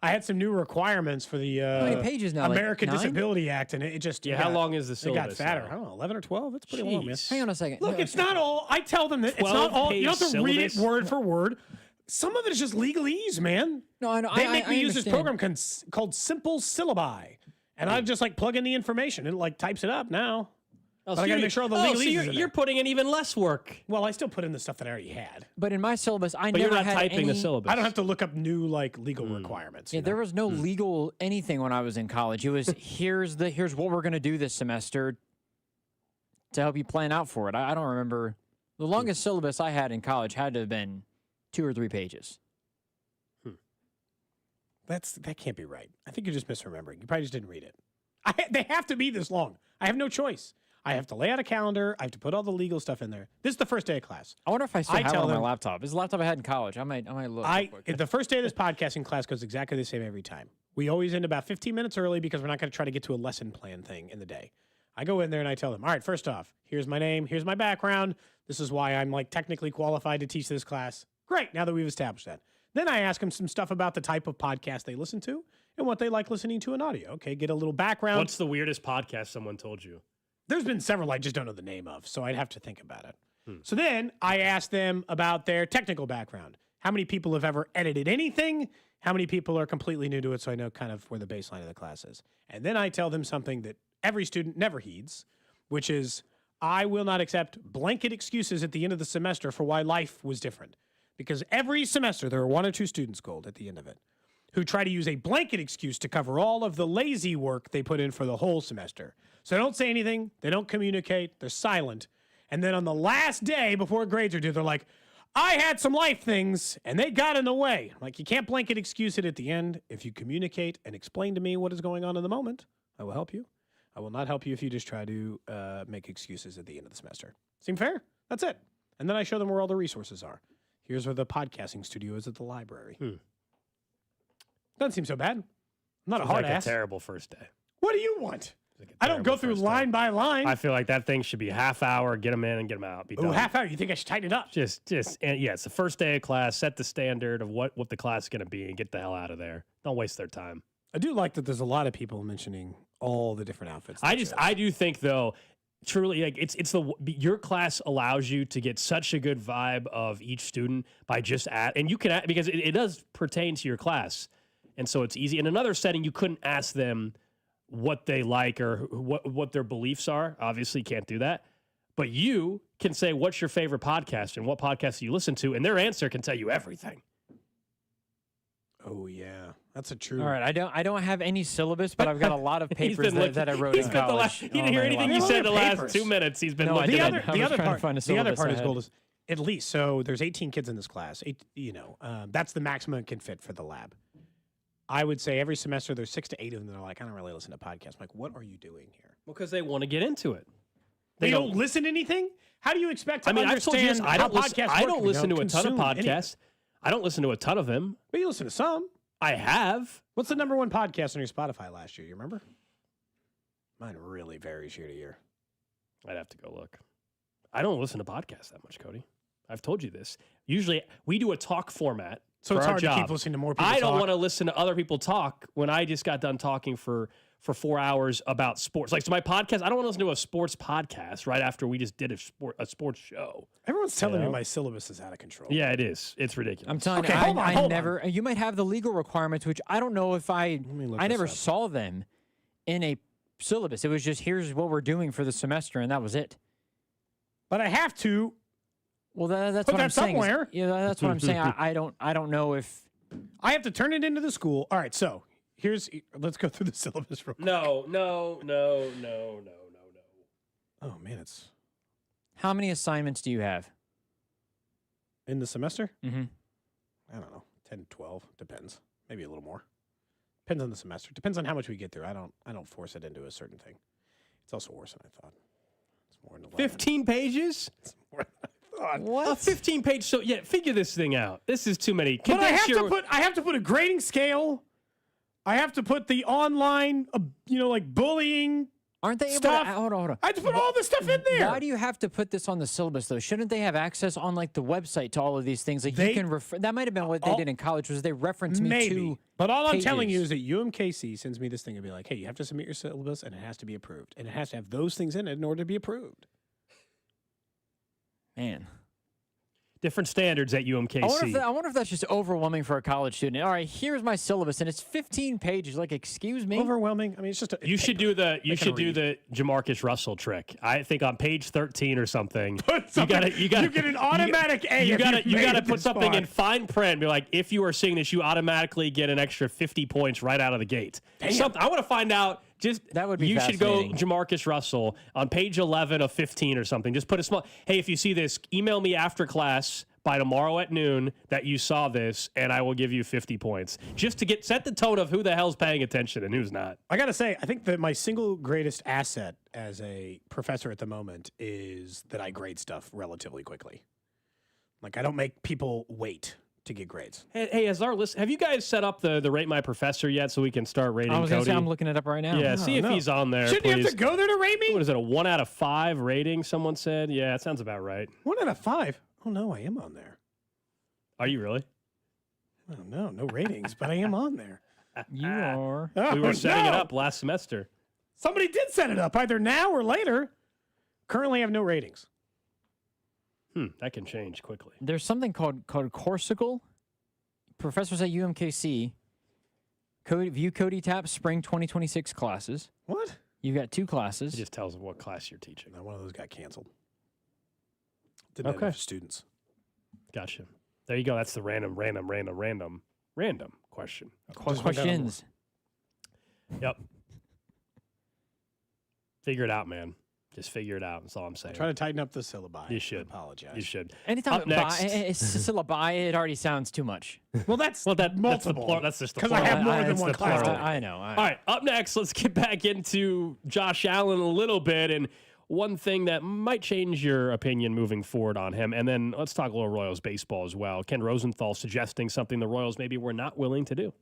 I had some new requirements for the How many pages now? American like 9? Disability Act, and it just Yeah, how long is the syllabus It got fatter. now? I don't know, 11 or 12. It's pretty long, man. Hang on a second. Look, it's not all. I tell them that it's not all. You don't have to read it word for word. Some of it is just legalese, man. No, I know. They make I me use this understand. program called Simple Syllabi, and I just like plug in the information and it like types it up now. Oh, But I got to make sure all the legalese so is in you're there. putting in even less work. Well, I still put in the stuff that I already had. But in my syllabus, I But never you're not had typing the any- syllabus. I don't have to look up new like legal requirements. Yeah, you know? there was no legal anything when I was in college. It was here's what we're gonna do this semester to help you plan out for it. I don't remember the longest syllabus I had in college had to have been 2 or 3 pages. That can't be right. I think you're just misremembering. You probably just didn't read it. They have to be this long. I have no choice. I have to lay out a calendar. I have to put all the legal stuff in there. This is the first day of class. I wonder if I still have it tell on my them- laptop. It's the laptop I had in college. I might look. real quick. The first day of this podcasting class goes exactly the same every time. We always end about 15 minutes early because we're not going to try to get to a lesson plan thing in the day. I go in there and I tell them, all right, first off, here's my name, here's my background. This is why I'm like technically qualified to teach this class. Great, now that we've established that. Then I ask them some stuff about the type of podcast they listen to and what they like listening to in audio. Okay, get a little background. What's the weirdest podcast someone told you? There's been several I just don't know the name of, so I'd have to think about it. So then I ask them about their technical background. How many people have ever edited anything? How many people are completely new to it, so I know kind of where the baseline of the class is. And then I tell them something that every student never heeds, which is I will not accept blanket excuses at the end of the semester for why life was different. Because every semester there are 1 or 2 students, Gold, at the end of it, who try to use a blanket excuse to cover all of the lazy work they put in for the whole semester. So they don't say anything, they don't communicate, they're silent. And then on the last day before grades are due, they're like, I had some life things and they got in the way. Like, you can't blanket excuse it at the end. If you communicate and explain to me what is going on in the moment, I will help you. I will not help you if you just try to make excuses at the end of the semester. Seem fair? That's it. And then I show them where all the resources are. Here's where the podcasting studio is at the library. Doesn't seem so bad. I'm not a hard like ass. a terrible first day. What do you want? I don't go through line by line. I feel like that thing should be a half hour, get them in and get them out. Be done. Half hour. You think I should tighten it up? And yeah, it's the first day of class. Set the standard of what the class is going to be and get the hell out of there. Don't waste their time. I do like that there's a lot of people mentioning all the different outfits. I do think though, truly, like your class allows you to get such a good vibe of each student by just and you can because it does pertain to your class, and so it's easy. In another setting, you couldn't ask them what they like or what their beliefs are. Obviously, you can't do that. But you can say, what's your favorite podcast and what podcast do you listen to? And their answer can tell you everything. Oh, yeah. That's a true. All right, I don't have any syllabus, but I've got a lot of papers that I wrote in college. He didn't hear anything you said the last 2 minutes. He's been looking at it. The other part is, Gold, is at least, so there's 18 kids in this class. That's the maximum it can fit for the lab. I would say every semester there's 6 to 8 of them that are like, I don't really listen to podcasts. I'm like, what are you doing here? Well, because they want to get into it. They don't listen to anything? How do you expect to I've told you this, understand I don't how listen, podcasts I work don't if you listen to a ton of consume podcasts. anything? I don't listen to a ton of them. But you listen to some. I have. What's the number 1 podcast on your Spotify last year? You remember? Mine really varies year to year. I'd have to go look. I don't listen to podcasts that much, Cody. I've told you this. Usually we do a talk format So it's hard to keep listening to more people I don't talk. want to listen to other people talk when I just got done talking for 4 hours about sports. Like, so my podcast, I don't want to listen to a sports podcast right after we just did a sports show. Everyone's telling me my syllabus is out of control. Yeah, it is. It's ridiculous. I'm telling Okay, you, hold on. never. You might have the legal requirements, which I don't know if I never saw them in a syllabus. It was just, here's what we're doing for the semester, and that was it. But I have to. Well, that's put what that I'm saying. somewhere. Yeah, that's what I'm saying. I don't know if I have to turn it into the school. All right, so let's go through the syllabus real quick. No. Oh man, it's how many assignments do you have in the semester? Mm-hmm. I don't know, 10, 12, depends. Maybe a little more. Depends on the semester. Depends on how much we get through. I don't force it into a certain thing. It's also worse than I thought. It's more than 11. 15 pages? It's more than I thought. What? A 15-page. So yeah, figure this thing out. This is too many. But I have to put a grading scale. I have to put the online, like bullying. Aren't they stuff. able to, hold on. I have to put all this stuff in there. Why do you have to put this on the syllabus, though? Shouldn't they have access on, like, the website to all of these things? Like, you can refer. That might have been what they did in college, was they referenced me to But all pages. I'm telling you is that UMKC sends me this thing and be like, hey, you have to submit your syllabus, and it has to be approved. And it has to have those things in it in order to be approved. Man. Different standards at UMKC. I wonder if that's just overwhelming for a college student. All right, here's my syllabus, and it's 15 pages. Like, excuse me? Overwhelming? I mean, it's just You should do the Jamarcus Russell trick. I think on page 13 or something. You get an automatic A. You if got to made put this something far. in fine print. Be like, if you are seeing this, you automatically get an extra 50 points right out of the gate. I want to find out. That would be you should go fascinating. Jamarcus Russell on page 11 of 15 or something. Just put a small. Hey, if you see this, email me after class by tomorrow at noon that you saw this, and I will give you 50 points. Just to set the tone of who the hell's paying attention and who's not. I got to say, I think that my single greatest asset as a professor at the moment is that I grade stuff relatively quickly. Like, I don't make people wait to get grades. Hey, as our list, have you guys set up the Rate My Professor yet so we can start rating I was going to Cody? say, I'm looking it up right now. Yeah, see if he's on there. Shouldn't please. you have to go there to rate me? What is it, a 1 out of 5 rating, someone said? Yeah, that sounds about right. 1 out of 5? Oh, no, I am on there. Are you really? I don't know. No ratings, but I am on there. You are. We were setting it up last semester. Somebody did set it up, either now or later. Currently, I have no ratings. That can change quickly. There's something called Corsical. Professors at UMKC. View Cody Tap Spring 2026 classes. What? You've got 2 classes. It just tells them what class you're teaching. No, one of those got canceled. Didn't have enough students. Gotcha. There you go. That's the random question. Questions. Yep. Figure it out, man. Just figure it out. That's all I'm saying. Try to tighten up the syllabi. You should. I apologize. You should. Anytime Up next. it's syllabi, it already sounds too much. Well, that's multiple. That's just the because plural. I have more than It's one the class. plural. I know. All right, up next, let's get back into Josh Allen a little bit and one thing that might change your opinion moving forward on him. And then let's talk a little Royals baseball as well. Ken Rosenthal suggesting something the Royals maybe were not willing to do.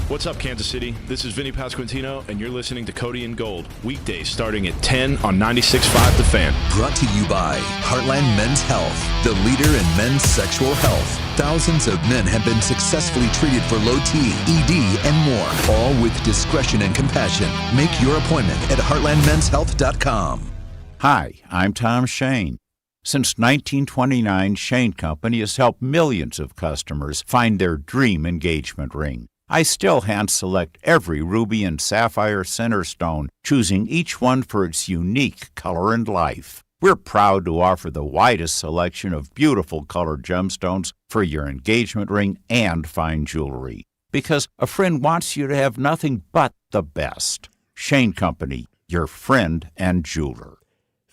What's up, Kansas City? This is Vinny Pasquantino, and you're listening to Cody and Gold, weekdays starting at 10 on 96.5 The Fan. Brought to you by Heartland Men's Health, the leader in men's sexual health. Thousands of men have been successfully treated for low T, ED, and more, all with discretion and compassion. Make your appointment at heartlandmenshealth.com. Hi, I'm Tom Shane. Since 1929, Shane Company has helped millions of customers find their dream engagement ring. I still hand-select every ruby and sapphire center stone, choosing each one for its unique color and life. We're proud to offer the widest selection of beautiful colored gemstones for your engagement ring and fine jewelry. Because a friend wants you to have nothing but the best. Shane Company, your friend and jeweler.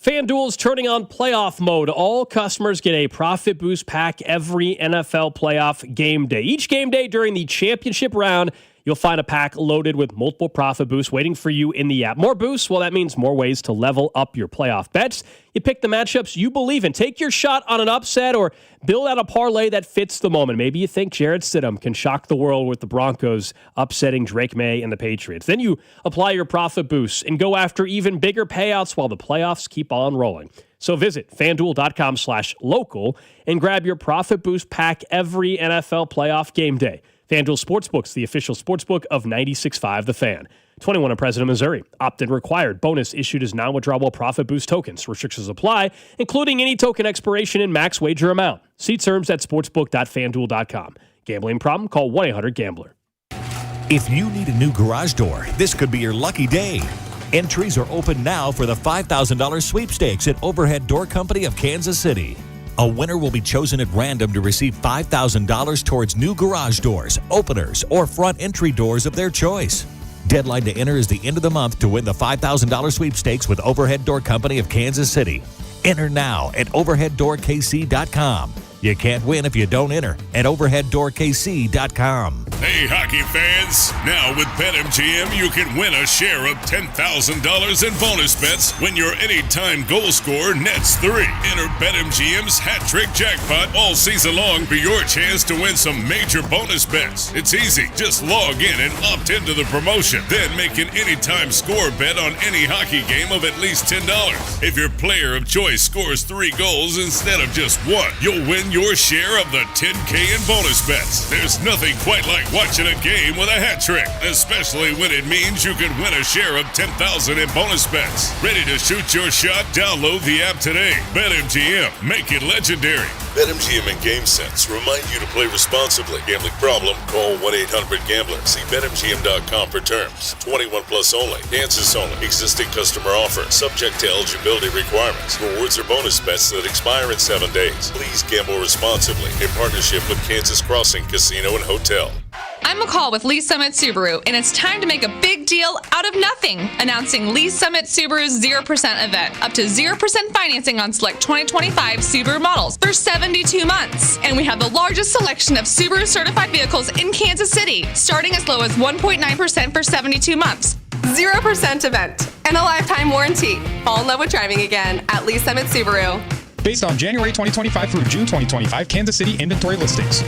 FanDuel's turning on playoff mode. All customers get a profit boost pack every NFL playoff game day. Each game day during the championship round, you'll find a pack loaded with multiple profit boosts waiting for you in the app. More boosts? Well, that means more ways to level up your playoff bets. You pick the matchups you believe in. Take your shot on an upset or build out a parlay that fits the moment. Maybe you think Jarrett Stidham can shock the world with the Broncos upsetting Drake May and the Patriots. Then you apply your profit boosts and go after even bigger payouts while the playoffs keep on rolling. So visit FanDuel.com/local and grab your profit boost pack every NFL playoff game day. FanDuel Sportsbook's the official sportsbook of 96.5 The Fan. 21 and present in Missouri. Opt-in required. Bonus issued as non-withdrawable profit boost tokens. Restrictions apply, including any token expiration and max wager amount. See terms at sportsbook.fanduel.com. Gambling problem? Call 1-800-GAMBLER. If you need a new garage door, this could be your lucky day. Entries are open now for the $5,000 sweepstakes at Overhead Door Company of Kansas City. A winner will be chosen at random to receive $5,000 towards new garage doors, openers, or front entry doors of their choice. Deadline to enter is the end of the month to win the $5,000 sweepstakes with Overhead Door Company of Kansas City. Enter now at overheaddoorkc.com. You can't win if you don't enter at overheaddoorkc.com. Hey, hockey fans. Now with BetMGM, you can win a share of $10,000 in bonus bets when your anytime goal scorer nets 3. Enter BetMGM's Hat Trick Jackpot all season long for your chance to win some major bonus bets. It's easy. Just log in and opt into the promotion. Then make an anytime score bet on any hockey game of at least $10. If your player of choice scores 3 goals instead of just 1, you'll win your share of the $10K in bonus bets. There's nothing quite like watching a game with a hat trick, especially when it means you can win a share of $10,000 in bonus bets. Ready to shoot your shot? Download the app today. BetMGM. Make it legendary. BetMGM and GameSense remind you to play responsibly. Gambling problem? Call 1-800-GAMBLER. See BetMGM.com for terms. 21 plus only. Kansas only. Existing customer offer. Subject to eligibility requirements. Rewards or bonus bets that expire in 7 days. Please gamble responsibly in partnership with Kansas Crossing Casino and Hotel. I'm McCall with Lee Summit Subaru, and it's time to make a big deal out of nothing. Announcing Lee Summit Subaru's 0% event. Up to 0% financing on select 2025 Subaru models for 72 months. And we have the largest selection of Subaru certified vehicles in Kansas City, starting as low as 1.9% for 72 months. 0% event and a lifetime warranty. Fall in love with driving again at Lee Summit Subaru. Based on January 2025 through June 2025 Kansas City inventory listings.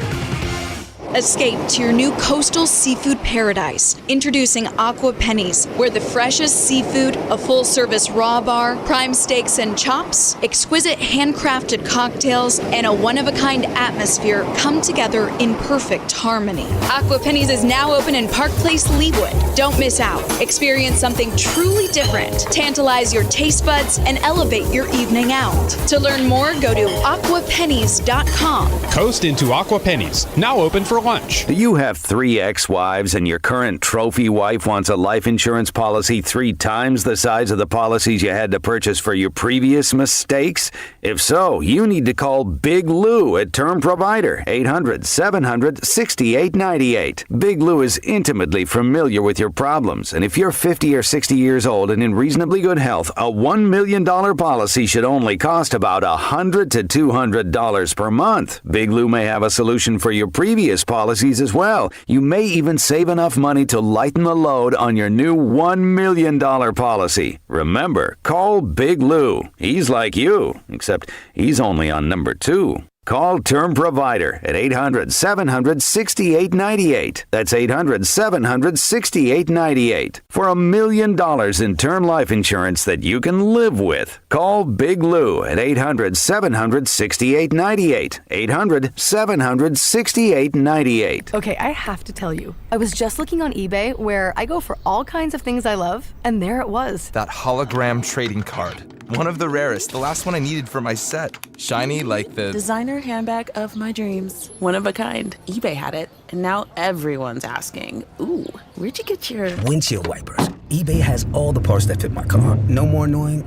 Escape to your new coastal seafood paradise. Introducing Aqua Pennies, where the freshest seafood, a full-service raw bar, prime steaks and chops, exquisite handcrafted cocktails, and a one-of-a-kind atmosphere come together in perfect harmony. Aqua Pennies is now open in Park Place, Leawood. Don't miss out. Experience something truly different. Tantalize your taste buds and elevate your evening out. To learn more, go to aquapennies.com. Coast into Aqua Pennies, now open for lunch. Do you have 3 ex-wives and your current trophy wife wants a life insurance policy 3 times the size of the policies you had to purchase for your previous mistakes? If so, you need to call Big Lou at Term Provider, 800-700-6898. Big Lou is intimately familiar with your problems, and if you're 50 or 60 years old and in reasonably good health, a $1 million policy should only cost about $100 to $200 per month. Big Lou may have a solution for your previous policies as well. You may even save enough money to lighten the load on your new $1 million policy. Remember, call Big Lou. He's like you, except he's only on number 2. Call Term Provider at 800-700-6898. That's 800-700-6898. For $1 million in term life insurance that you can live with. Call Big Lou at 800-700-6898. 800-700-6898. Okay, I have to tell you, I was just looking on eBay where I go for all kinds of things I love, and there it was. That hologram trading card. One of the rarest, the last one I needed for my set. Shiny like the designer handbag of my dreams. One of a kind. eBay had it, and now everyone's asking, ooh, where'd you get your windshield wipers? eBay has all the parts that fit my car. No more annoying,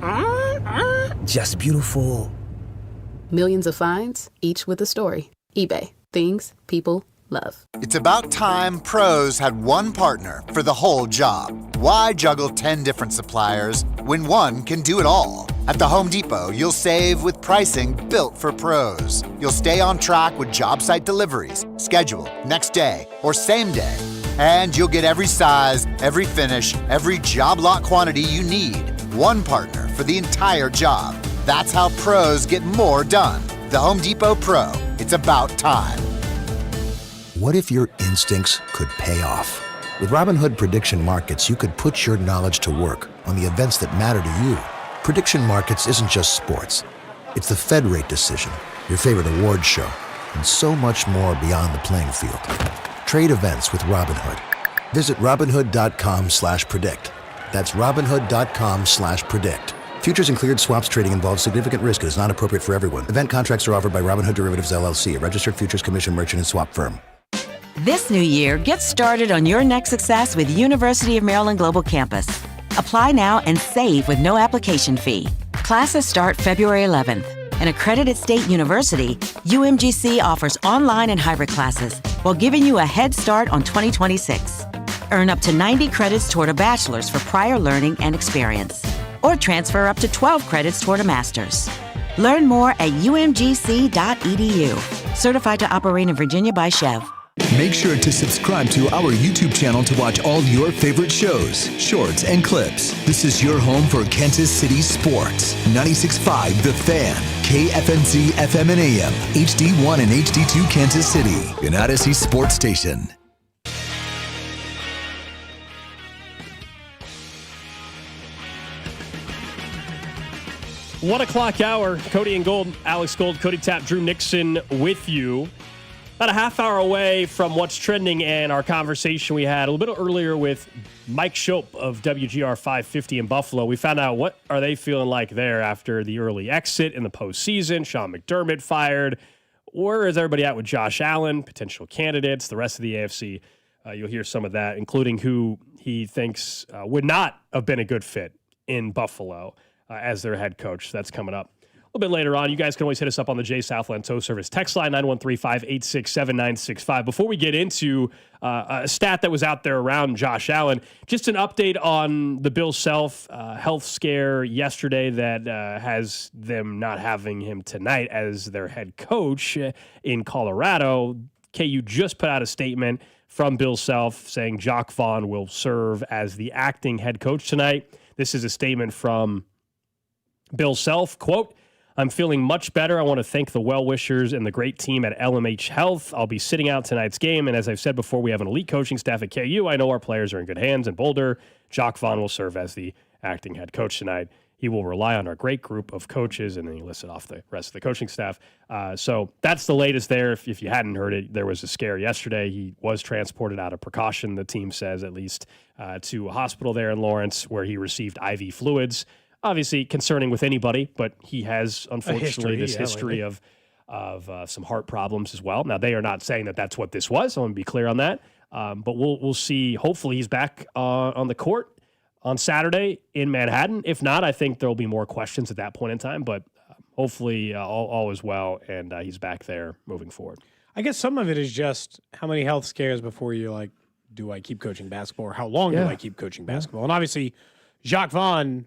just beautiful. Millions of finds, each with a story. eBay. Things people love. It's about time pros had one partner for the whole job. Why juggle 10 different suppliers when one can do it all? At the Home Depot, you'll save with pricing built for pros. You'll stay on track with job site deliveries, scheduled, next day, or same day. And you'll get every size, every finish, every job lot quantity you need. One partner for the entire job. That's how pros get more done. The Home Depot Pro. It's about time. What if your instincts could pay off? With Robinhood Prediction Markets, you could put your knowledge to work on the events that matter to you. Prediction Markets isn't just sports. It's the Fed rate decision, your favorite award show, and so much more beyond the playing field. Trade events with Robinhood. Visit Robinhood.com/predict. That's Robinhood.com/predict. Futures and cleared swaps trading involves significant risk and is not appropriate for everyone. Event contracts are offered by Robinhood Derivatives LLC, a registered futures commission merchant and swap firm. This new year, get started on your next success with University of Maryland Global Campus. Apply now and save with no application fee. Classes start February 11th. An accredited state university, UMGC offers online and hybrid classes while giving you a head start on 2026. Earn up to 90 credits toward a bachelor's for prior learning and experience, or transfer up to 12 credits toward a master's. Learn more at umgc.edu. Certified to operate in Virginia by Chev. Make sure to subscribe to our YouTube channel to watch all your favorite shows, shorts, and clips. This is your home for Kansas City sports. 96.5 The Fan, KFNZ FM and AM, HD1 and HD2 Kansas City, an Odyssey sports station. One o'clock hour, Cody and Gold, Alex Gold, Cody Tapp, Drew Nixon with you. About a half hour away from what's trending and our conversation we had a little bit earlier with Mike Shope of WGR 550 in Buffalo. We found out what are they feeling like there after the early exit in the postseason. Sean McDermott fired. Where is everybody at with Josh Allen, potential candidates, the rest of the AFC? You'll hear some of that, including who he thinks would not have been a good fit in Buffalo as their head coach. That's coming up a little bit later on. You guys can always hit us up on the J Southland Tow Service text line, 913-586-7965. Before we get into a stat that was out there around Josh Allen, just an update on the Bill Self health scare yesterday that has them not having him tonight as their head coach in Colorado. KU just put out a statement from Bill Self saying Jacques Vaughn will serve as the acting head coach tonight. This is a statement from Bill Self, quote, "I'm feeling much better. I want to thank the well-wishers and the great team at LMH Health. I'll be sitting out tonight's game, and as I've said before, we have an elite coaching staff at KU. I know our players are in good hands in Boulder. Jacques Vaughn will serve as the acting head coach tonight. He will rely on our great group of coaches," and then he listed off the rest of the coaching staff. So that's the latest there. If you hadn't heard it, there was a scare yesterday. He was transported out of precaution, the team says, at least, to a hospital there in Lawrence where he received IV fluids. Obviously concerning with anybody, but he has, unfortunately, this history of some heart problems as well. Now, they are not saying that that's what this was. I want to be clear on that. But we'll see. Hopefully, he's back on the court on Saturday in Manhattan. If not, I think there will be more questions at that point in time. But hopefully, all is well, and he's back there moving forward. I guess some of it is just how many health scares before you're like, do I keep coaching basketball, or how long do I keep coaching basketball? And obviously, Jacques Vaughn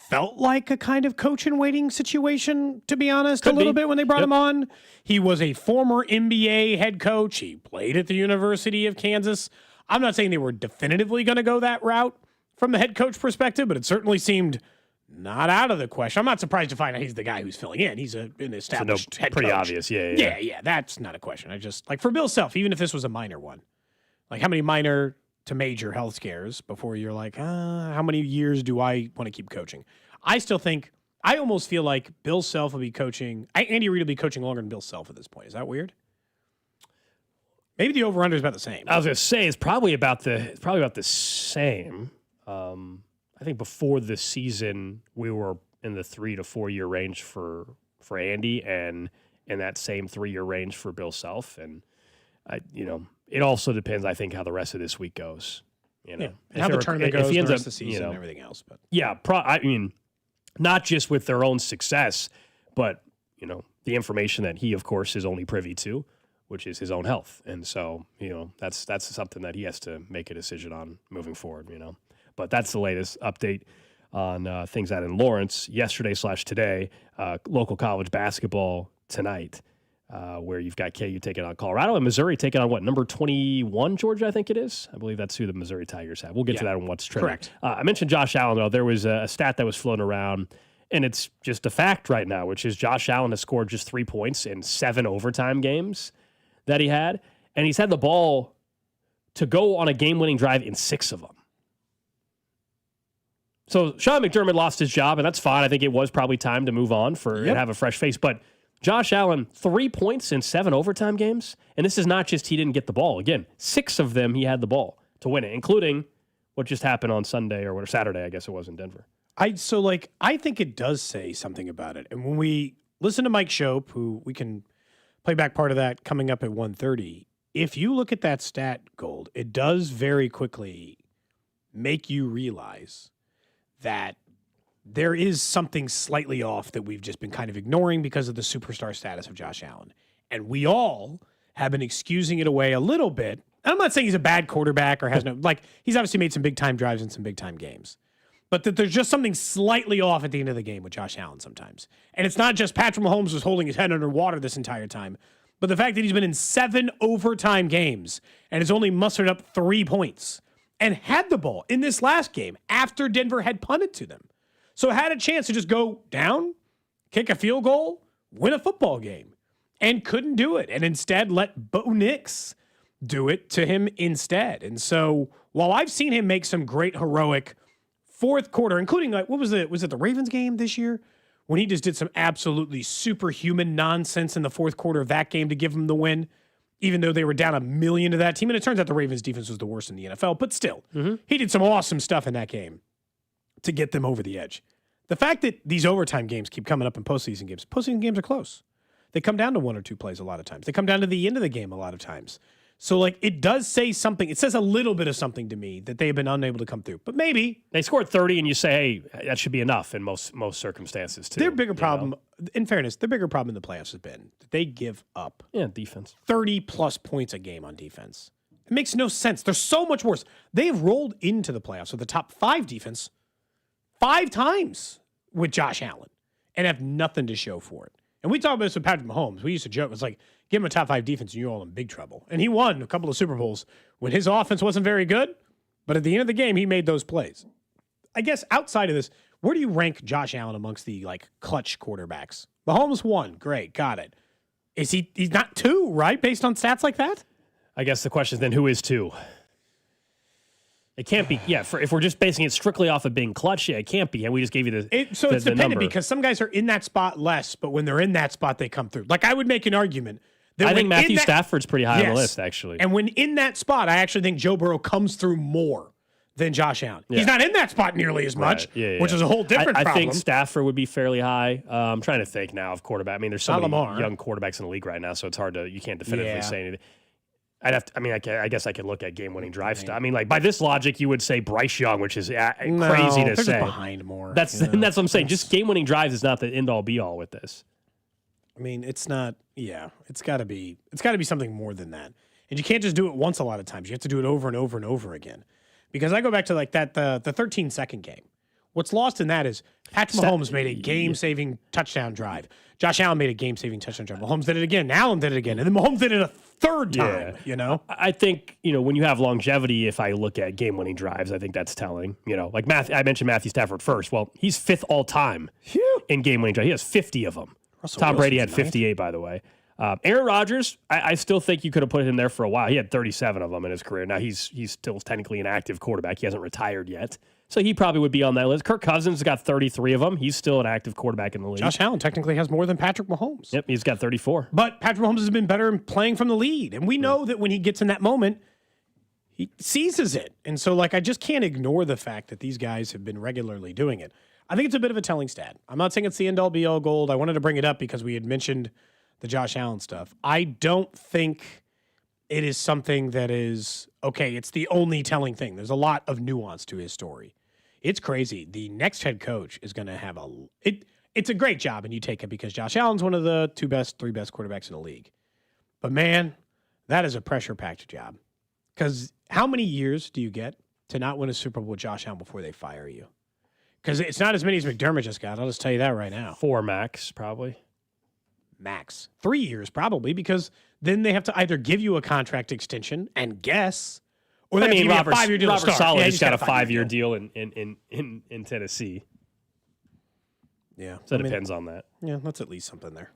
felt like a kind of coach in waiting situation, to be honest, a little bit when they brought him on. He was a former NBA head coach. He played at the University of Kansas. I'm not saying they were definitively going to go that route from the head coach perspective, but it certainly seemed not out of the question. I'm not surprised to find out he's the guy who's filling in. He's an established head coach. Pretty obvious, Yeah, that's not a question. I just, like, for Bill Self, even if this was a minor one, like how many minor to major health scares before you're like, how many years do I want to keep coaching? I still think, I almost feel like Bill Self will be coaching, Andy Reid will be coaching longer than Bill Self at this point. Is that weird? Maybe the over-under is about the same. I was going to say, it's probably about the same. I think before the season, we were in the 3 to 4 year range for Andy, and in that same 3 year range for Bill Self. And, it also depends, I think, how the rest of this week goes. And how the tournament goes, the rest of the season, and everything else. But yeah, not just with their own success, but, the information that he, of course, is only privy to, which is his own health. And so, that's something that he has to make a decision on moving forward, But that's the latest update on things out in Lawrence yesterday/today. Local college basketball tonight. where you've got KU taking on Colorado and Missouri taking on number 21 Georgia, I think it is. I believe that's who the Missouri Tigers have. We'll get to that on what's trending. Correct. I mentioned Josh Allen, though. There was a stat that was floating around, and it's just a fact right now, which is Josh Allen has scored just 3 points in 7 overtime games that he had, and he's had the ball to go on a game-winning drive in 6 of them. So Sean McDermott lost his job, and that's fine. I think it was probably time to move on and have a fresh face. But Josh Allen, 3 points in 7 overtime games, and this is not just he didn't get the ball. Again, 6 of them he had the ball to win it, including what just happened on Sunday or Saturday, I guess it was in Denver. I think it does say something about it. And when we listen to Mike Shope, who we can play back part of that coming up at 1:30, if you look at that stat, Gold, it does very quickly make you realize that there is something slightly off that we've just been kind of ignoring because of the superstar status of Josh Allen. And we all have been excusing it away a little bit. And I'm not saying he's a bad quarterback or has he's obviously made some big-time drives in some big-time games. But that there's just something slightly off at the end of the game with Josh Allen sometimes. And it's not just Patrick Mahomes was holding his head underwater this entire time, but the fact that he's been in 7 overtime games and has only mustered up 3 points and had the ball in this last game after Denver had punted to them. So had a chance to just go down, kick a field goal, win a football game, and couldn't do it. And instead let Bo Nix do it to him instead. And so while I've seen him make some great heroic fourth quarter, including was it the Ravens game this year? When he just did some absolutely superhuman nonsense in the fourth quarter of that game to give him the win, even though they were down 1 million to that team. And it turns out the Ravens defense was the worst in the NFL, but still, he did some awesome stuff in that game to get them over the edge. The fact that these overtime games keep coming up in postseason games are close. They come down to 1 or 2 plays a lot of times. They come down to the end of the game a lot of times. So, it does say something. It says a little bit of something to me that they have been unable to come through. But maybe. They scored 30, and you say, hey, that should be enough in most circumstances, too. Their bigger problem, in fairness, their bigger problem in the playoffs has been that they give up defense 30-plus points a game on defense. It makes no sense. They're so much worse. They've rolled into the playoffs with the top 5 defense 5 times with Josh Allen and have nothing to show for it. And we talk about this with Patrick Mahomes. We used to joke, it's like, give him a top 5 defense and you're all in big trouble. And he won a couple of Super Bowls when his offense wasn't very good, but at the end of the game, he made those plays. I guess outside of this, where do you rank Josh Allen amongst the clutch quarterbacks? Mahomes 1, great, got it. He's not 2, right? Based on stats like that? I guess the question is then who is 2? It can't be, if we're just basing it strictly off of being clutch, it can't be. And we just gave you the it's the dependent number. Because some guys are in that spot less, but when they're in that spot, they come through. I would make an argument that I think Matthew Stafford's pretty high on the list, actually. And when in that spot, I actually think Joe Burrow comes through more than Josh Allen. Yeah. He's not in that spot nearly as much, which is a whole different problem. I think Stafford would be fairly high. I'm trying to think now of quarterback. I mean, there's so many young quarterbacks in the league right now, so it's hard you can't definitively say anything. I'd have to. I mean, I guess I could look at game-winning drive stuff. I mean, by this logic, you would say Bryce Young, which is crazy to say. Behind more. That's what I'm saying. Just game-winning drives is not the end-all, be-all with this. I mean, it's not. Yeah, it's got to be. It's got to be something more than that. And you can't just do it once. A lot of times, you have to do it over and over and over again. Because I go back to the 13-second game. What's lost in that is Patrick Mahomes made a game-saving touchdown drive. Josh Allen made a game-saving touchdown drive. Mahomes did it again. Allen did it again. And then Mahomes did it a third time, I think, when you have longevity, if I look at game-winning drives, I think that's telling. I mentioned Matthew Stafford first. Well, he's 5th all-time in game-winning drives. He has 50 of them. Tom Brady had 58, by the way. Aaron Rodgers, I still think you could have put him there for a while. He had 37 of them in his career. Now, he's still technically an active quarterback. He hasn't retired yet. So he probably would be on that list. Kirk Cousins has got 33 of them. He's still an active quarterback in the league. Josh Allen technically has more than Patrick Mahomes. Yep, he's got 34. But Patrick Mahomes has been better in playing from the lead. And we know that when he gets in that moment, he seizes it. And so, I just can't ignore the fact that these guys have been regularly doing it. I think it's a bit of a telling stat. I'm not saying it's the end-all, be-all Gold. I wanted to bring it up because we had mentioned the Josh Allen stuff. I don't think it is something that is, it's the only telling thing. There's a lot of nuance to his story. It's crazy. The next head coach is going to have it's a great job, and you take it because Josh Allen's one of the 3 best quarterbacks in the league. But, man, that is a pressure-packed job. Because how many years do you get to not win a Super Bowl with Josh Allen before they fire you? Because it's not as many as McDermott just got. I'll just tell you that right now. 4 max, probably. max. 3 years probably, because then they have to either give you a contract extension and guess, or they have to give you a 5-year deal. Robert Saleh just got a 5-year deal in Tennessee. Yeah. So it depends on that. Yeah, that's at least something there.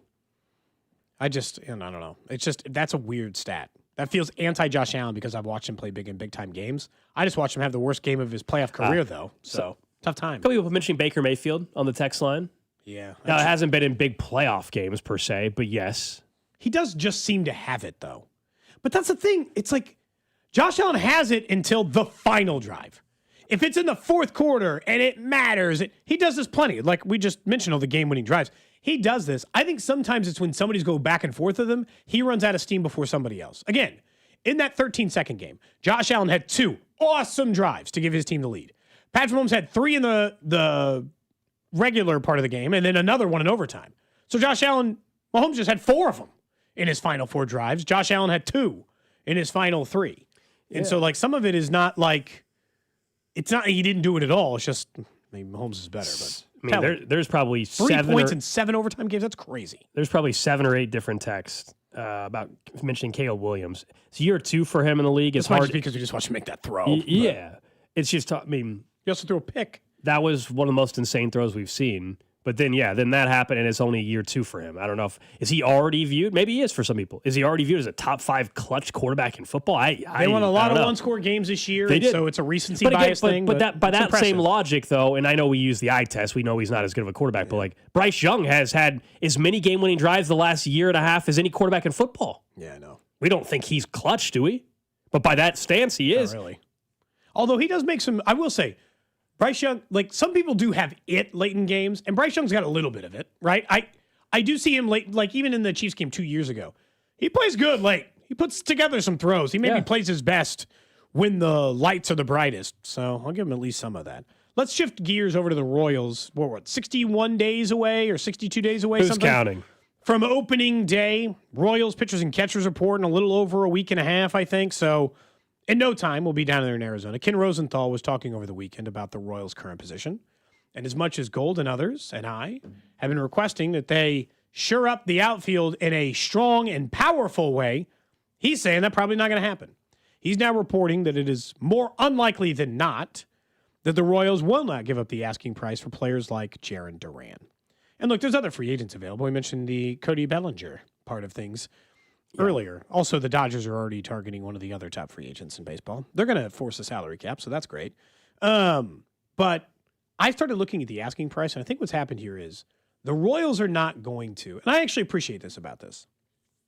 I don't know. It's just, that's a weird stat. That feels anti-Josh Allen because I've watched him play big in big-time games. I just watched him have the worst game of his playoff career, though. So tough time. A couple people mentioning Baker Mayfield on the text line. Yeah. Now, it hasn't been in big playoff games per se, but yes. He does just seem to have it, though. But that's the thing. It's like Josh Allen has it until the final drive. If it's in the fourth quarter and it matters, he does this plenty. Like we just mentioned all the game-winning drives. He does this. I think sometimes it's when somebody's go back and forth with him, he runs out of steam before somebody else. Again, in that 13-second game, Josh Allen had 2 awesome drives to give his team the lead. Patrick Mahomes had 3 in the regular part of the game and then another one in overtime. So Mahomes just had 4 of them in his final 4 drives. Josh Allen had 2 in his final 3. And so like some of it is not like, it's not he didn't do it at all. It's just maybe Mahomes is better, but there's probably 3 points in 7 overtime games. That's crazy. There's probably 7 or 8 different texts about mentioning Caleb Williams. It's year 2 for him in the league. It's hard just because we just watched him make that throw. Yeah, it's just. He also threw a pick. That was one of the most insane throws we've seen. But then that happened, and it's only year 2 for him. I don't know is he already viewed? Maybe he is for some people. Is he already viewed as a top 5 clutch quarterback in football? They won a lot of one-score games this year, so it's a recency bias thing. But by that same logic, though, and I know we use the eye test, we know he's not as good of a quarterback. But like Bryce Young has had as many game-winning drives the last year and a half as any quarterback in football. Yeah, I know. We don't think he's clutch, do we? But by that stance, he is. Not really. Although he does make some. I will say, Bryce Young, like some people do have it late in games, and Bryce Young's got a little bit of it, right? I do see him late, like even in the Chiefs game 2 years ago. He plays good late. He puts together some throws. He maybe plays his best when the lights are the brightest. So I'll give him at least some of that. Let's shift gears over to the Royals. What, 61 days away or 62 days away? Who's counting? From opening day, Royals pitchers and catchers report in a little over a week and a half, I think. So in no time, we'll be down there in Arizona. Ken Rosenthal was talking over the weekend about the Royals' current position. And as much as Gold and others and I have been requesting that they shore up the outfield in a strong and powerful way, he's saying that's probably not going to happen. He's now reporting that it is more unlikely than not that the Royals will not give up the asking price for players like Jarren Duran. And look, there's other free agents available. We mentioned the Cody Bellinger part of things earlier. Also, the Dodgers are already targeting one of the other top free agents in baseball. They're going to force a salary cap, so that's great. But I started looking at the asking price, and I think what's happened here is the Royals are not going to, and I actually appreciate this about this,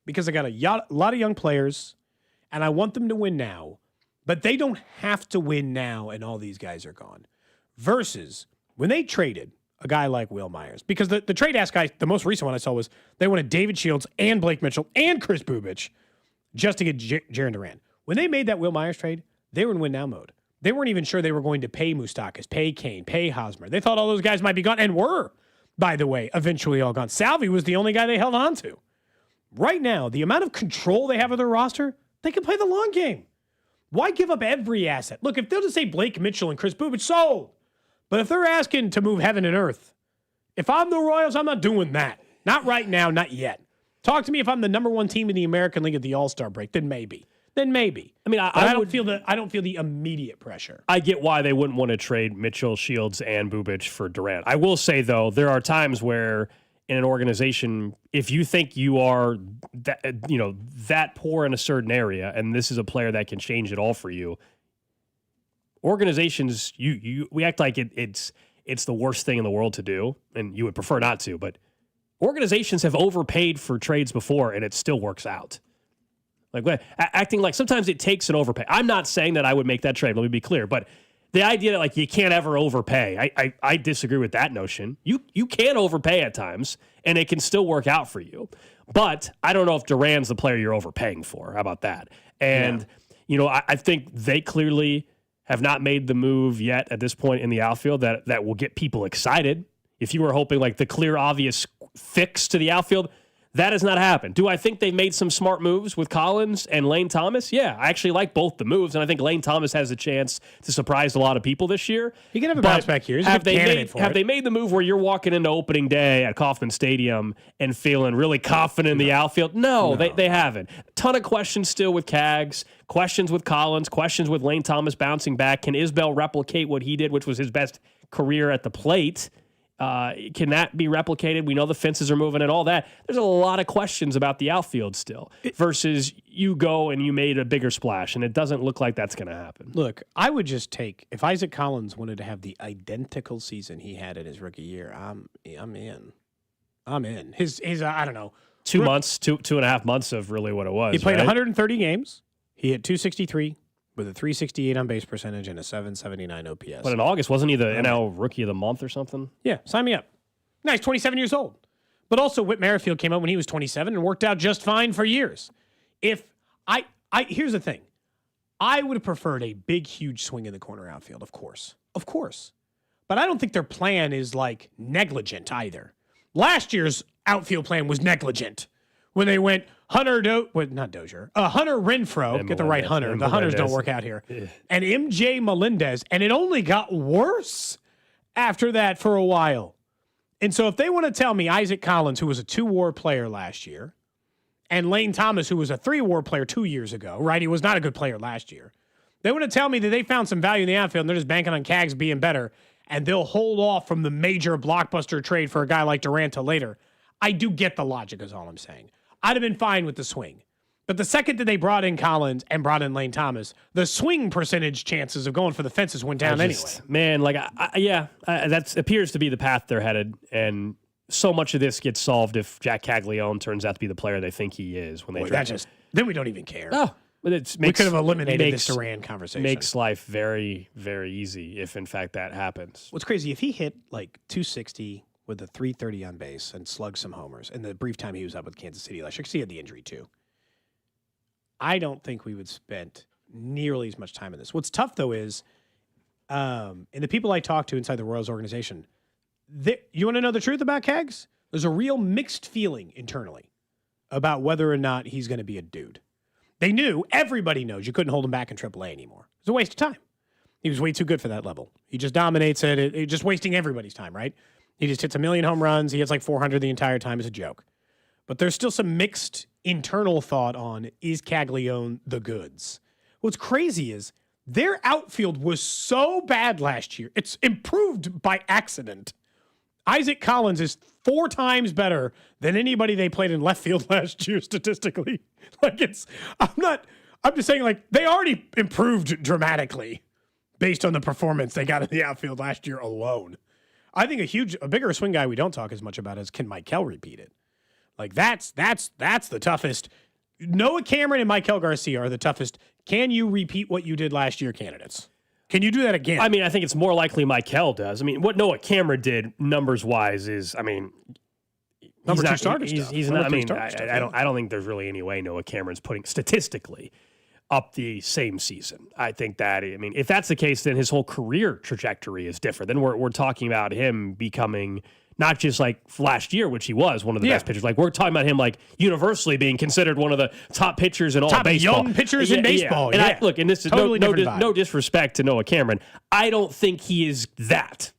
because I got a lot of young players, and I want them to win now, but they don't have to win now, and all these guys are gone. Versus when they traded a guy like Will Myers, because the trade ask guy, the most recent one I saw was they wanted David Shields and Blake Mitchell and Chris Bubich just to get Jarren Duran. When they made that Will Myers trade, they were in win-now mode. They weren't even sure they were going to pay Moustakas, pay Kane, pay Hosmer. They thought all those guys might be gone, and were, by the way, eventually all gone. Salvy was the only guy they held on to. Right now, the amount of control they have of their roster, they can play the long game. Why give up every asset? Look, if they'll just say Blake Mitchell and Chris Bubich, sold. But if they're asking to move heaven and earth, if I'm the Royals, I'm not doing that. Not right now, not yet. Talk to me if I'm the number 1 team in the American League at the All-Star break, then maybe. I mean, I don't feel the immediate pressure. I get why they wouldn't want to trade Mitchell, Shields, and Bubich for Durant. I will say though, there are times where in an organization, if you think you are that poor in a certain area, and this is a player that can change it all for you, organizations we act like it's the worst thing in the world to do, and you would prefer not to, but organizations have overpaid for trades before, and it still works out. Like acting like sometimes it takes an overpay. I'm not saying that I would make that trade. Let me be clear. But the idea that like you can't ever overpay, I disagree with that notion. You can overpay at times, and it can still work out for you. But I don't know if Duran's the player you're overpaying for. How about that? And I think they clearly have not made the move yet at this point in the outfield that will get people excited. If you were hoping like the clear, obvious fix to the outfield, That has not happened. Do I think they made some smart moves with Collins and Lane Thomas? Yeah, I actually like both the moves, and I think Lane Thomas has a chance to surprise a lot of people this year. He can have a bounce back here. He's a good candidate for it. Have they made the move where you're walking into opening day at Kauffman Stadium and feeling really confident in the outfield? No. They haven't. Ton of questions still with Cags, questions with Collins, questions with Lane Thomas bouncing back. Can Isbell replicate what he did, which was his best career at the plate? Can that be replicated? We know the fences are moving and all that. There's a lot of questions about the outfield still versus you go and you made a bigger splash, and it doesn't look like that's going to happen. Look, I would just take, if Isaac Collins wanted to have the identical season he had in his rookie year, I'm in. His I don't know. 2 months, two and a half months of really what it was. He played right? 130 games. He hit 263 with a 368 on base percentage and a 779 OPS. But in August, wasn't he the NL Rookie of the Month or something? Yeah, sign me up. Now he's 27 years old. But also Whit Merrifield came out when he was 27 and worked out just fine for years. If here's the thing. I would have preferred a big, huge swing in the corner outfield, of course. Of course. But I don't think their plan is like negligent either. Last year's outfield plan was negligent. When they went Hunter Renfroe, get the right Hunter. The Hunters don't work out here. Yeah. And MJ Melendez, and it only got worse after that for a while. And so if they want to tell me Isaac Collins, who was a 2-WAR player last year, and Lane Thomas, who was a 3-WAR player 2 years ago, right? He was not a good player last year. They want to tell me that they found some value in the outfield and they're just banking on Cags being better, and they'll hold off from the major blockbuster trade for a guy like Durant till later. I do get the logic, is all I'm saying. I'd have been fine with the swing. But the second that they brought in Collins and brought in Lane Thomas, the swing percentage chances of going for the fences went down anyway. Man, that appears to be the path they're headed. And so much of this gets solved if Jack Caglione turns out to be the player they think he is when they draft him. Then we don't even care. Oh, we could have eliminated this Durant conversation. Makes life very, very easy if, in fact, that happens. What's crazy, if he hit like 260 with a 330 on base and slugged some homers in the brief time he was up with Kansas City last year, because he had the injury too, I don't think we would spend nearly as much time in this. What's tough, though, is and the people I talk to inside the Royals organization, you want to know the truth about Cags? There's a real mixed feeling internally about whether or not he's going to be a dude. They knew, everybody knows, you couldn't hold him back in AAA anymore. It was a waste of time. He was way too good for that level. He just dominates it. It's just wasting everybody's time, right? He just hits 1 million home runs. He hits like 400 the entire time. It's a joke. But there's still some mixed internal thought on, is Caglione the goods? What's crazy is their outfield was so bad last year. It's improved by accident. Isaac Collins is 4 times better than anybody they played in left field last year statistically. I'm just saying, they already improved dramatically based on the performance they got in the outfield last year alone. I think a bigger swing guy we don't talk as much about is, can Michael repeat it? That's the toughest. Noah Cameron and Michael Garcia are the toughest. Can you repeat what you did last year candidates? Can you do that again? I think it's more likely Michael does. What Noah Cameron did numbers-wise is, number 2 starter stuff. He's not. I don't think there's really any way Noah Cameron's putting statistically up the same season. I think that, if that's the case, then his whole career trajectory is different. Then we're talking about him becoming not just like last year, which he was one of the best pitchers. We're talking about him universally being considered one of the top pitchers in all of baseball. Top young pitchers in baseball. Yeah. And and this is totally no disrespect to Noah Cameron. I don't think he is that,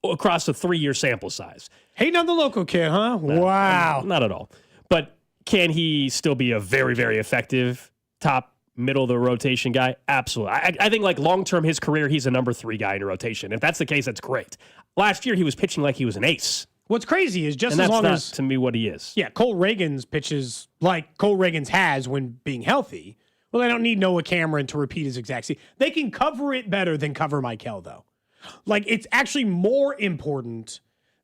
across a 3-year sample size. Hating on the local kid, huh? Wow. Not at all. But can he still be a very, very effective top middle of the rotation guy? Absolutely. I think long-term his career, he's a number 3 guy in your rotation. If that's the case, that's great. Last year, he was pitching like he was an ace. What's crazy is as long as, to me, what he is. Yeah, Cole Reagans pitches like Cole Reagans has when being healthy. Well, they don't need Noah Cameron to repeat his exact season. They can cover it better than cover Michael, though. It's actually more important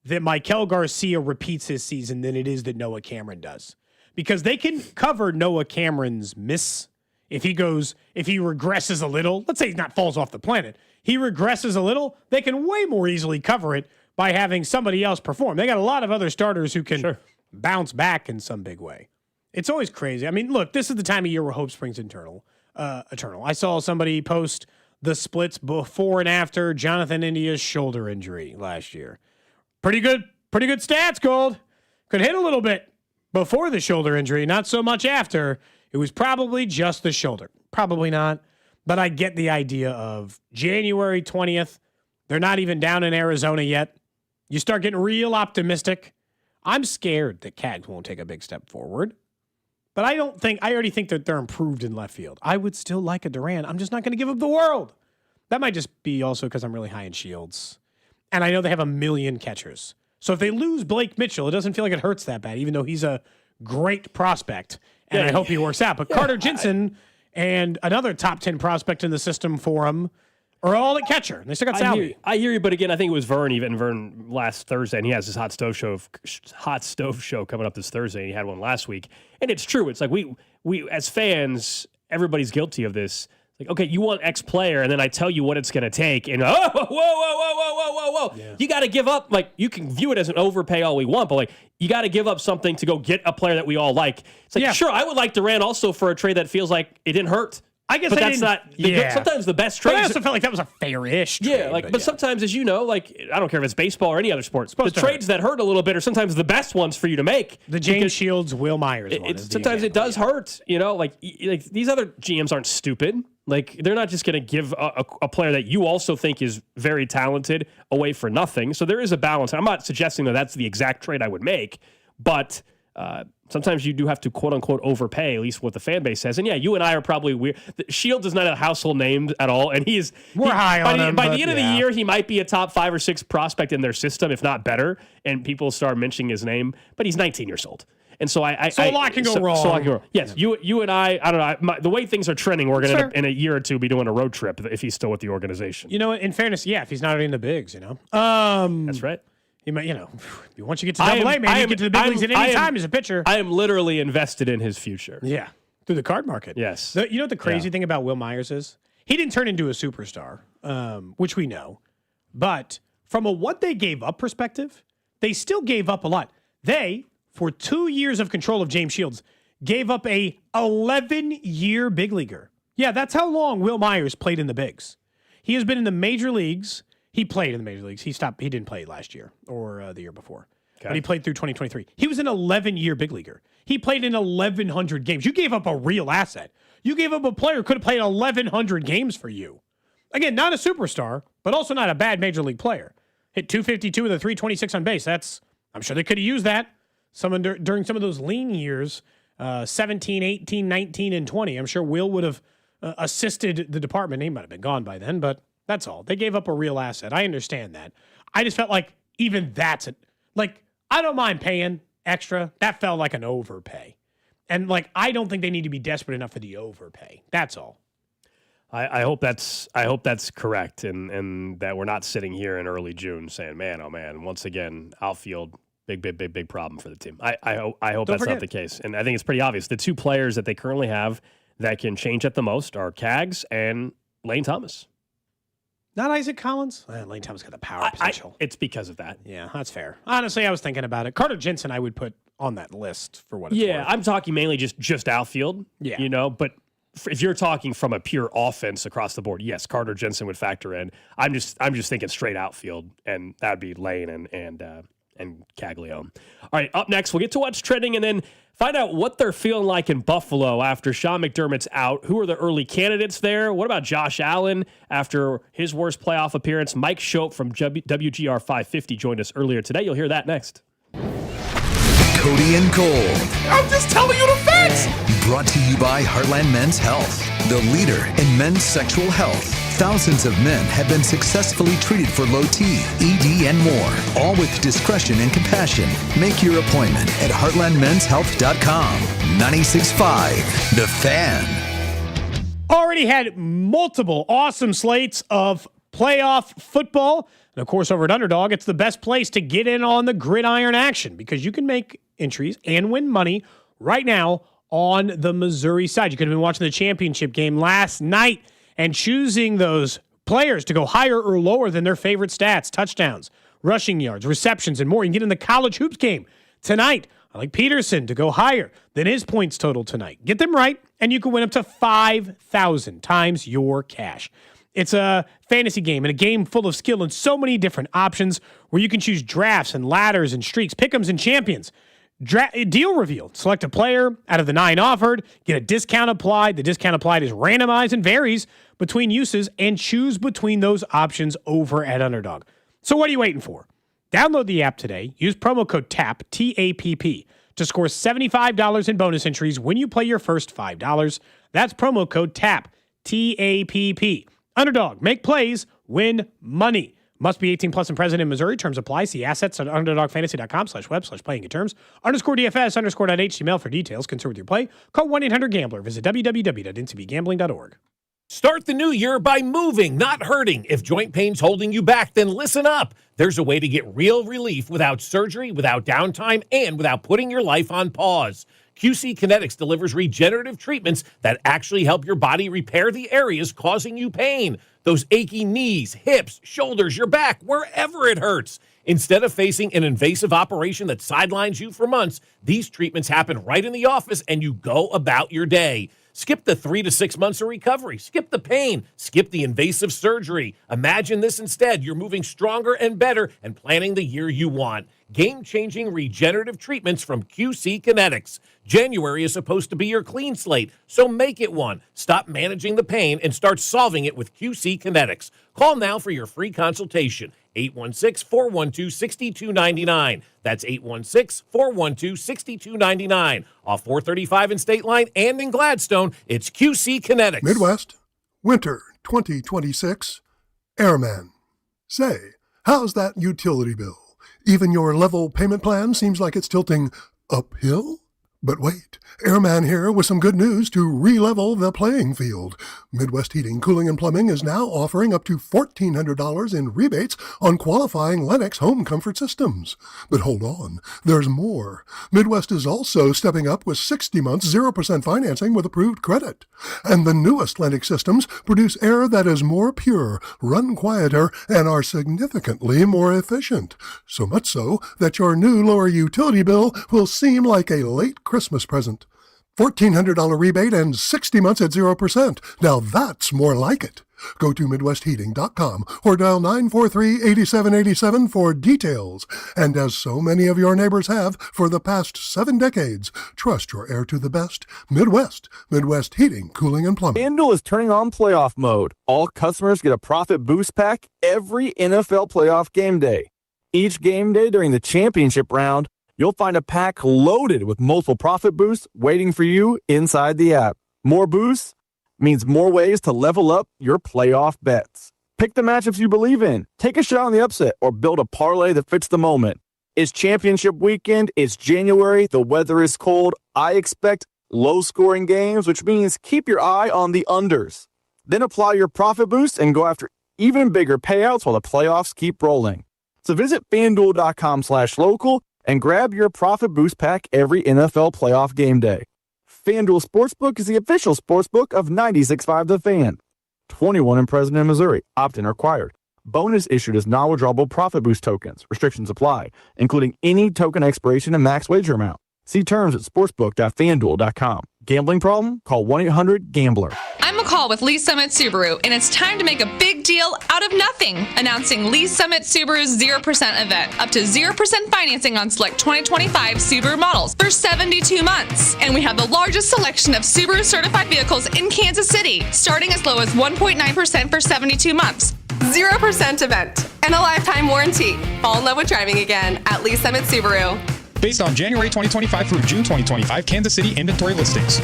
that Michael Garcia repeats his season than it is that Noah Cameron does. Because they can cover Noah Cameron's miss. If he regresses a little, let's say he not falls off the planet, he regresses a little, they can way more easily cover it by having somebody else perform. They got a lot of other starters who can bounce back in some big way. It's always crazy. Look, this is the time of year where hope springs eternal. I saw somebody post the splits before and after Jonathan India's shoulder injury last year. Pretty good stats, Gold. Could hit a little bit. before the shoulder injury, not so much after. It was probably just the shoulder. Probably not. But I get the idea of January 20th. They're not even down in Arizona yet. You start getting real optimistic. I'm scared that Cags won't take a big step forward. But I already think that they're improved in left field. I would still like a Duran. I'm just not going to give up the world. That might just be also because I'm really high in Shields. And I know they have a million catchers. So if they lose Blake Mitchell, it doesn't feel like it hurts that bad, even though he's a great prospect. And I hope he works out. But Carter Jensen and another top 10 prospect in the system for him are all at catcher. They still got Saleh. I hear you, but again, I think it was Vern last Thursday, and he has his hot stove show coming up this Thursday, and he had one last week. And it's true. It's like we as fans, everybody's guilty of this. Like, okay, you want X player, and then I tell you what it's going to take, and whoa. Yeah. You got to give up. Like, you can view it as an overpay all we want, but like, you got to give up something to go get a player that we all like. It's like, sure, I would like Durant also for a trade that feels like it didn't hurt. I guess, but that's not. Sometimes the best trades. But I also felt like that was a fair-ish trade. Yeah, but sometimes, as you know, like I don't care if it's baseball or any other sport, the trades that hurt a little bit are sometimes the best ones for you to make. The James Shields, Will Myers one. Sometimes it does hurt. You know, like these other GMs aren't stupid. Like they're not just going to give a player that you also think is very talented away for nothing. So there is a balance. I'm not suggesting that that's the exact trade I would make, but. Sometimes you do have to quote unquote overpay, at least what the fan base says. And yeah, you and I are probably weird. Shields is not a household name at all, and we're high on him. By the end of the year, he might be a top 5 or 6 prospect in their system, if not better. And people start mentioning his name, but he's 19 years old. And so a lot can go wrong. So a lot can go wrong. Yes, you and I don't know. The way things are trending, we're going to in a year or two be doing a road trip if he's still with the organization. You know, in fairness, if he's not already in the bigs, that's right. You might, once you get to AA, man, you get to the big leagues at any time as a pitcher. I am literally invested in his future. Yeah, through the card market. Yes. You know what the crazy thing about Will Myers is? He didn't turn into a superstar, which we know. But from a what they gave up perspective, they still gave up a lot. They, for 2 years of control of James Shields, gave up a 11-year big leaguer. Yeah, that's how long Will Myers played in the bigs. He has been in the major leagues. He played in the major leagues. He didn't play last year or the year before. Okay. But he played through 2023. He was an 11-year big leaguer. He played in 1,100 games. You gave up a real asset. You gave up a player who could have played 1,100 games for you. Again, not a superstar, but also not a bad major league player. Hit 252 with a 326 on base. I'm sure they could have used that during some of those lean years, 17, 18, 19, and 20. I'm sure Will would have assisted the department. He might have been gone by then, but that's all. They gave up a real asset. I understand that. I just felt like even that's it. Like, I don't mind paying extra. That felt like an overpay. And, I don't think they need to be desperate enough for the overpay. That's all. I hope that's correct, and that we're not sitting here in early June saying, man, oh man, once again, outfield, big problem for the team. I hope that's not the case. And I think it's pretty obvious. The two players that they currently have that can change it the most are Cags and Lane Thomas. Not Isaac Collins? Lane Thomas got the power potential. It's because of that. Yeah, that's fair. Honestly, I was thinking about it. Carter Jensen I would put on that list for what it's worth. I'm talking mainly just outfield. Yeah. But if you're talking from a pure offense across the board, yes, Carter Jensen would factor in. I'm just thinking straight outfield, and that would be Lane and Caglione. All right, up next, we'll get to what's trending and then find out what they're feeling like in Buffalo after Sean McDermott's out. Who are the early candidates there? What about Josh Allen after his worst playoff appearance? Mike Schopp from WGR 550 joined us earlier today. You'll hear that next. Cody and Gold. I'm just telling you the facts. Brought to you by Heartland Men's Health, the leader in men's sexual health. Thousands of men have been successfully treated for low T, ED, and more, all with discretion and compassion. Make your appointment at heartlandmenshealth.com. 96.5, The Fan. Already had multiple awesome slates of playoff football. And of course, over at Underdog, it's the best place to get in on the gridiron action because you can make entries and win money right now on the Missouri side. You could have been watching the championship game last night and choosing those players to go higher or lower than their favorite stats, touchdowns, rushing yards, receptions, and more. You can get in the college hoops game tonight. I like Peterson to go higher than his points total tonight. Get them right, and you can win up to 5,000 times your cash. It's a fantasy game and a game full of skill and so many different options where you can choose drafts and ladders and streaks, pick'ems and champions. Deal revealed. Select a player out of the 9 offered, get a discount applied. The discount applied is randomized and varies between uses, and choose between those options over at Underdog. So what are you waiting for? Download the app today. Use promo code TAPP, T-A-P-P, to score $75 in bonus entries when you play your first $5. That's promo code TAPP, T-A-P-P. Underdog, make plays, win money. Must be 18 plus and present in Missouri. Terms apply. See assets at underdogfantasy.com/web/playing at terms. _DFS_.html for details. Concern with your play. Call 1-800-GAMBLER. Visit www.ncbgambling.org. Start the new year by moving, not hurting. If joint pain's holding you back, then listen up. There's a way to get real relief without surgery, without downtime, and without putting your life on pause. QC Kinetics delivers regenerative treatments that actually help your body repair the areas causing you pain. Those achy knees, hips, shoulders, your back, wherever it hurts. Instead of facing an invasive operation that sidelines you for months, these treatments happen right in the office and you go about your day. Skip the 3 to 6 months of recovery. Skip the pain. Skip the invasive surgery. Imagine this instead. You're moving stronger and better and planning the year you want. Game-changing regenerative treatments from QC Kinetics. January is supposed to be your clean slate, so make it one. Stop managing the pain and start solving it with QC Kinetics. Call now for your free consultation. 816-412-6299. That's 816-412-6299. Off 435 in State Line and in Gladstone, it's QC Kinetics. Midwest, winter 2026, Airman. Say, how's that utility bill? Even your level payment plan seems like it's tilting uphill? But wait, Airman here with some good news to re-level the playing field. Midwest Heating, Cooling, and Plumbing is now offering up to $1,400 in rebates on qualifying Lennox home comfort systems. But hold on, there's more. Midwest is also stepping up with 60 months 0% financing with approved credit. And the newest Lennox systems produce air that is more pure, run quieter, and are significantly more efficient. So much so that your new lower utility bill will seem like a late Christmas present. $1,400 rebate and 60 months at 0%. Now that's more like it. Go to MidwestHeating.com or dial 943-8787 for details. And as so many of your neighbors have for the past 7 decades, trust your air to the best. Midwest Heating, Cooling, and Plumbing. FanDuel is turning on playoff mode. All customers get a profit boost pack every NFL playoff game day. Each game day during the championship round, you'll find a pack loaded with multiple profit boosts waiting for you inside the app. More boosts means more ways to level up your playoff bets. Pick the matchups you believe in, take a shot on the upset, or build a parlay that fits the moment. It's championship weekend, it's January, the weather is cold. I expect low-scoring games, which means keep your eye on the unders. Then apply your profit boost and go after even bigger payouts while the playoffs keep rolling. So visit FanDuel.com/local and grab your profit boost pack every NFL playoff game day. FanDuel Sportsbook is the official sportsbook of 96.5 The Fan. 21 and present in Missouri. Opt-in required. Bonus issued as non-withdrawable profit boost tokens. Restrictions apply, including any token expiration and max wager amount. See terms at sportsbook.fanduel.com. Gambling problem? Call 1-800-GAMBLER. I'm McCall with Lee Summit Subaru, and it's time to make a big deal out of nothing. Announcing Lee Summit Subaru's 0% event. Up to 0% financing on select 2025 Subaru models for 72 months. And we have the largest selection of Subaru certified vehicles in Kansas City, starting as low as 1.9% for 72 months. 0% event and a lifetime warranty. Fall in love with driving again at Lee Summit Subaru. Based on January 2025 through June 2025 Kansas City inventory listings.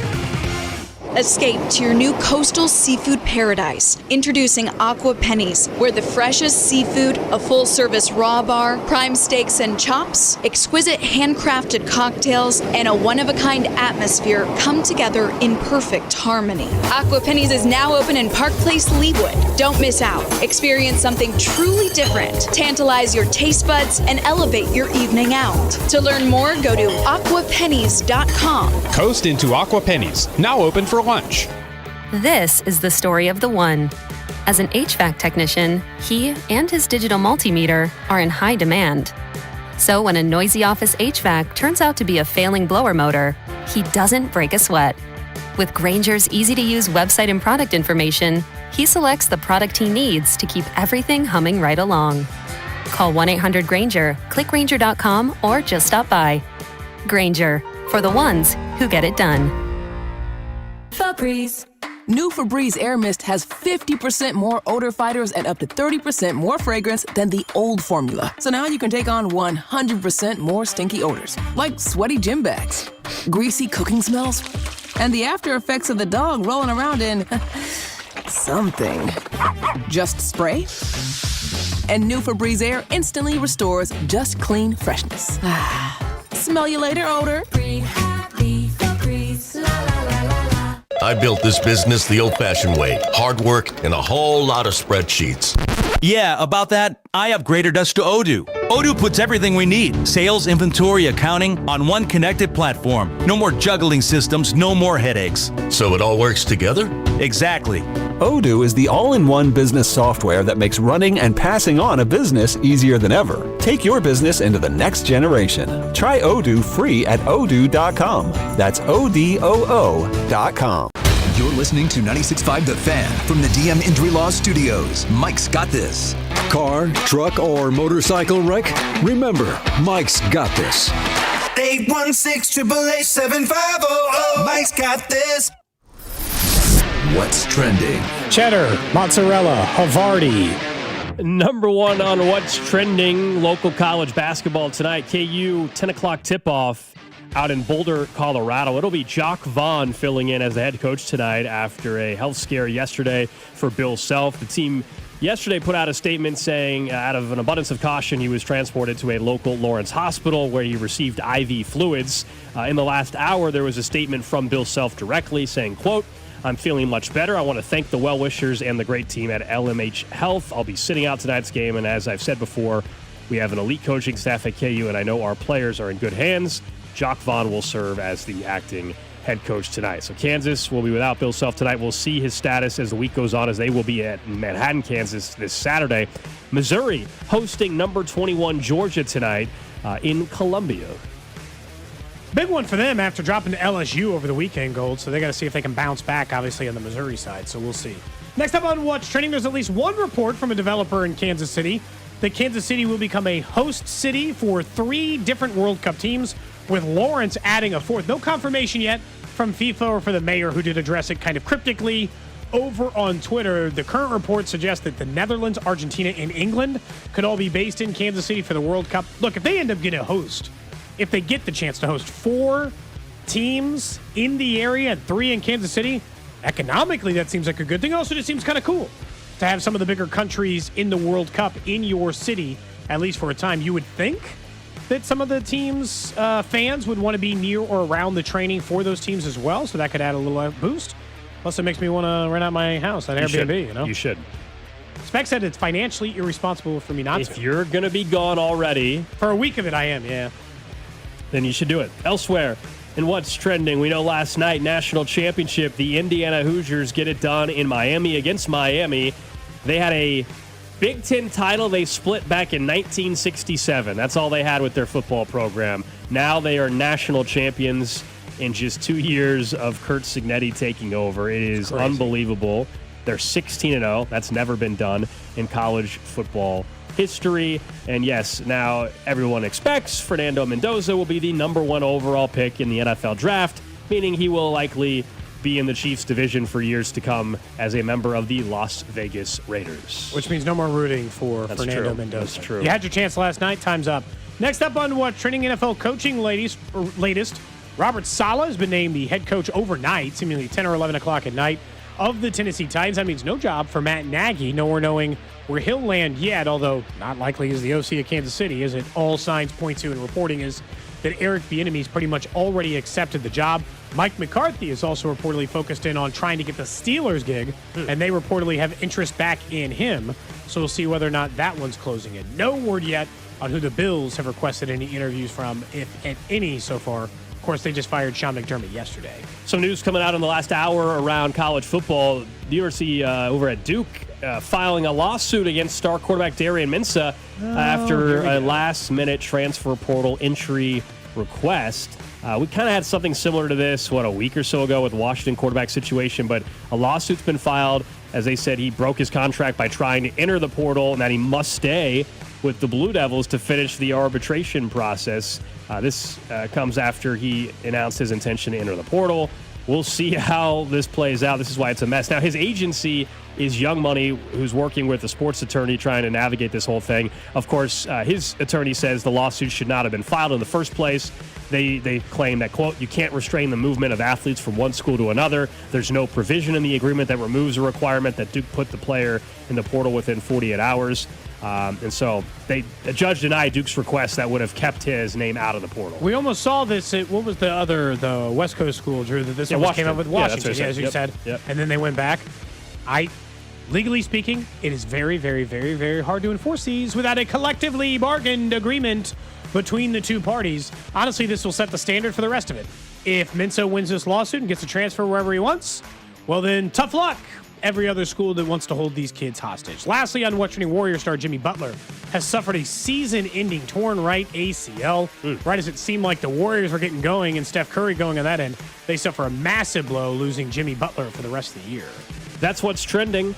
Escape to your new coastal seafood paradise. Introducing Aqua Pennies, where the freshest seafood, a full-service raw bar, prime steaks and chops, exquisite handcrafted cocktails, and a one-of-a-kind atmosphere come together in perfect harmony. Aqua Pennies is now open in Park Place, Leawood. Don't miss out. Experience something truly different. Tantalize your taste buds and elevate your evening out. To learn more, go to aquapennies.com. Coast into Aqua Pennies, now open for lunch. This is the story of the one. As an HVAC technician, he and his digital multimeter are in high demand. So when a noisy office HVAC turns out to be a failing blower motor, he doesn't break a sweat. With Grainger's easy-to-use website and product information, he selects the product he needs to keep everything humming right along. Call 1-800-GRAINGER, click Grainger.com, or just stop by. Grainger, for the ones who get it done. Febreze. New Febreze Air Mist has 50% more odor fighters and up to 30% more fragrance than the old formula. So now you can take on 100% more stinky odors, like sweaty gym bags, greasy cooking smells, and the after effects of the dog rolling around in something. Just spray, and new Febreze Air instantly restores just clean freshness. Smell you later, odor. Breathe happy Febreze. La la la la la. I built this business the old-fashioned way. Hard work and a whole lot of spreadsheets. Yeah, about that, I upgraded us to Odoo. Odoo puts everything we need, sales, inventory, accounting, on one connected platform. No more juggling systems, no more headaches. So it all works together? Exactly. Odoo is the all-in-one business software that makes running and passing on a business easier than ever. Take your business into the next generation. Try Odoo free at odoo.com. That's ODOO.com. You're listening to 96.5 The Fan from the DM Injury Law Studios. Mike's got this. Car, truck, or motorcycle wreck? Remember, Mike's got this. 816-888-7500. Mike's got this. What's trending? Cheddar, mozzarella, Havarti. Number one on what's trending, local college basketball tonight. KU, 10 o'clock tip-off out in Boulder, Colorado. It'll be Jock Vaughn filling in as the head coach tonight after a health scare yesterday for Bill Self. The team yesterday put out a statement saying, out of an abundance of caution, he was transported to a local Lawrence hospital where he received IV fluids. In the last hour, there was a statement from Bill Self directly saying, quote, "I'm feeling much better. I want to thank the well-wishers and the great team at LMH Health. I'll be sitting out tonight's game, and as I've said before, we have an elite coaching staff at KU, and I know our players are in good hands. Jock Vaughn will serve as the acting head coach tonight." So Kansas will be without Bill Self tonight. We'll see his status as the week goes on, as they will be at Manhattan, Kansas this Saturday. Missouri hosting number 21 Georgia tonight in Columbia. Big one for them after dropping to LSU over the weekend, Gold. So they got to see if they can bounce back, obviously, on the Missouri side. So we'll see. Next up on What's Trending, there's at least one report from a developer in Kansas City that Kansas City will become a host city for 3 different World Cup teams, with Lawrence adding a 4th. No confirmation yet from FIFA or for the mayor, who did address it kind of cryptically over on Twitter. The current report suggests that the Netherlands, Argentina, and England could all be based in Kansas City for the World Cup. Look, if they end up getting a host, if they get the chance to host 4 teams in the area and 3 in Kansas City, economically that seems like a good thing. Also, it seems kind of cool to have some of the bigger countries in the World Cup in your city, at least for a time. You would think that some of the teams' fans would want to be near or around the training for those teams as well, so that could add a little boost. Plus, it makes me want to rent out my house on Airbnb, you know? You should. Spec said it's financially irresponsible for me not to. If you're going to be gone already. For a week of it, I am, yeah. Then you should do it. Elsewhere, in what's trending, we know last night, national championship, the Indiana Hoosiers get it done in Miami against Miami. They had a Big Ten title they split back in 1967. That's all they had with their football program. Now they are national champions in just 2 years of Kurt Signetti taking over. It is unbelievable. They're 16-0. That's never been done in college football history. And yes, now everyone expects Fernando Mendoza will be the number 1 overall pick in the NFL draft, meaning he will likely be in the Chiefs division for years to come as a member of the Las Vegas Raiders. Which means no more rooting for Fernando Mendoza. That's true. You had your chance last night. Time's up. Next up on What Trending, NFL coaching latest, Robert Saleh has been named the head coach overnight, seemingly 10 or 11 o'clock at night, of the Tennessee Titans. That means no job for Matt Nagy. No more knowing where he'll land yet, although not likely as the OC of Kansas City, as it all signs point to, and reporting is that Eric Bieniemy's pretty much already accepted the job. Mike McCarthy is also reportedly focused in on trying to get the Steelers gig, and they reportedly have interest back in him. So we'll see whether or not that one's closing in. No word yet on who the Bills have requested any interviews from, if at any so far. Of course, they just fired Sean McDermott yesterday. Some news coming out in the last hour around college football. The University over at Duke filing a lawsuit against star quarterback Darian Mensah after a last-minute transfer portal entry request. We kind of had something similar to this, a week or so ago with the Washington quarterback situation, but a lawsuit's been filed. As they said, he broke his contract by trying to enter the portal and that he must stay. with the Blue Devils to finish the arbitration process. This comes after he announced his intention to enter the portal. We'll see how this plays out. This is why it's a mess. Now, his agency is Young Money, who's working with a sports attorney trying to navigate this whole thing. Of course, his attorney says the lawsuit should not have been filed in the first place. They claim that, quote, you can't restrain the movement of athletes from one school to another. There's no provision in the agreement that removes a requirement that Duke put the player in the portal within 48 hours. And so the judge denied Duke's request that would have kept his name out of the portal. We almost saw this at, what was the West Coast school, Drew, that this one came up with Washington, as you said. Yep. And then they went back. Legally speaking, it is very, very, very, very hard to enforce these without a collectively bargained agreement between the two parties. Honestly, this will set the standard for the rest of it. If Minso wins this lawsuit and gets a transfer wherever he wants, well then, tough luck. Every other school that wants to hold these kids hostage. Lastly, unwatching Warrior star Jimmy Butler has suffered a season-ending torn right ACL. Right as it seemed like the Warriors were getting going and Steph Curry going on that end, they suffer a massive blow, losing Jimmy Butler for the rest of the year. That's what's trending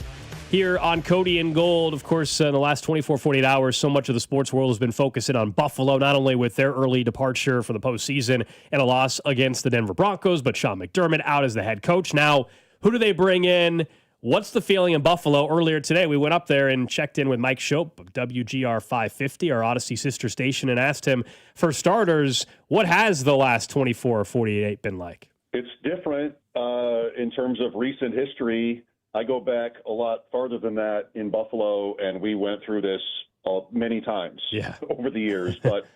here on Cody and Gold. Of course, in the last 24, 48 hours, so much of the sports world has been focusing on Buffalo, not only with their early departure for the postseason and a loss against the Denver Broncos, but Sean McDermott out as the head coach. Now, who do they bring in? What's the feeling in Buffalo? Earlier today, we went up there and checked in with Mike Shope of WGR 550, our Odyssey sister station, and asked him, for starters, what has the last 24 or 48 been like? It's different in terms of recent history. I go back a lot farther than that in Buffalo, and we went through this many times over the years, but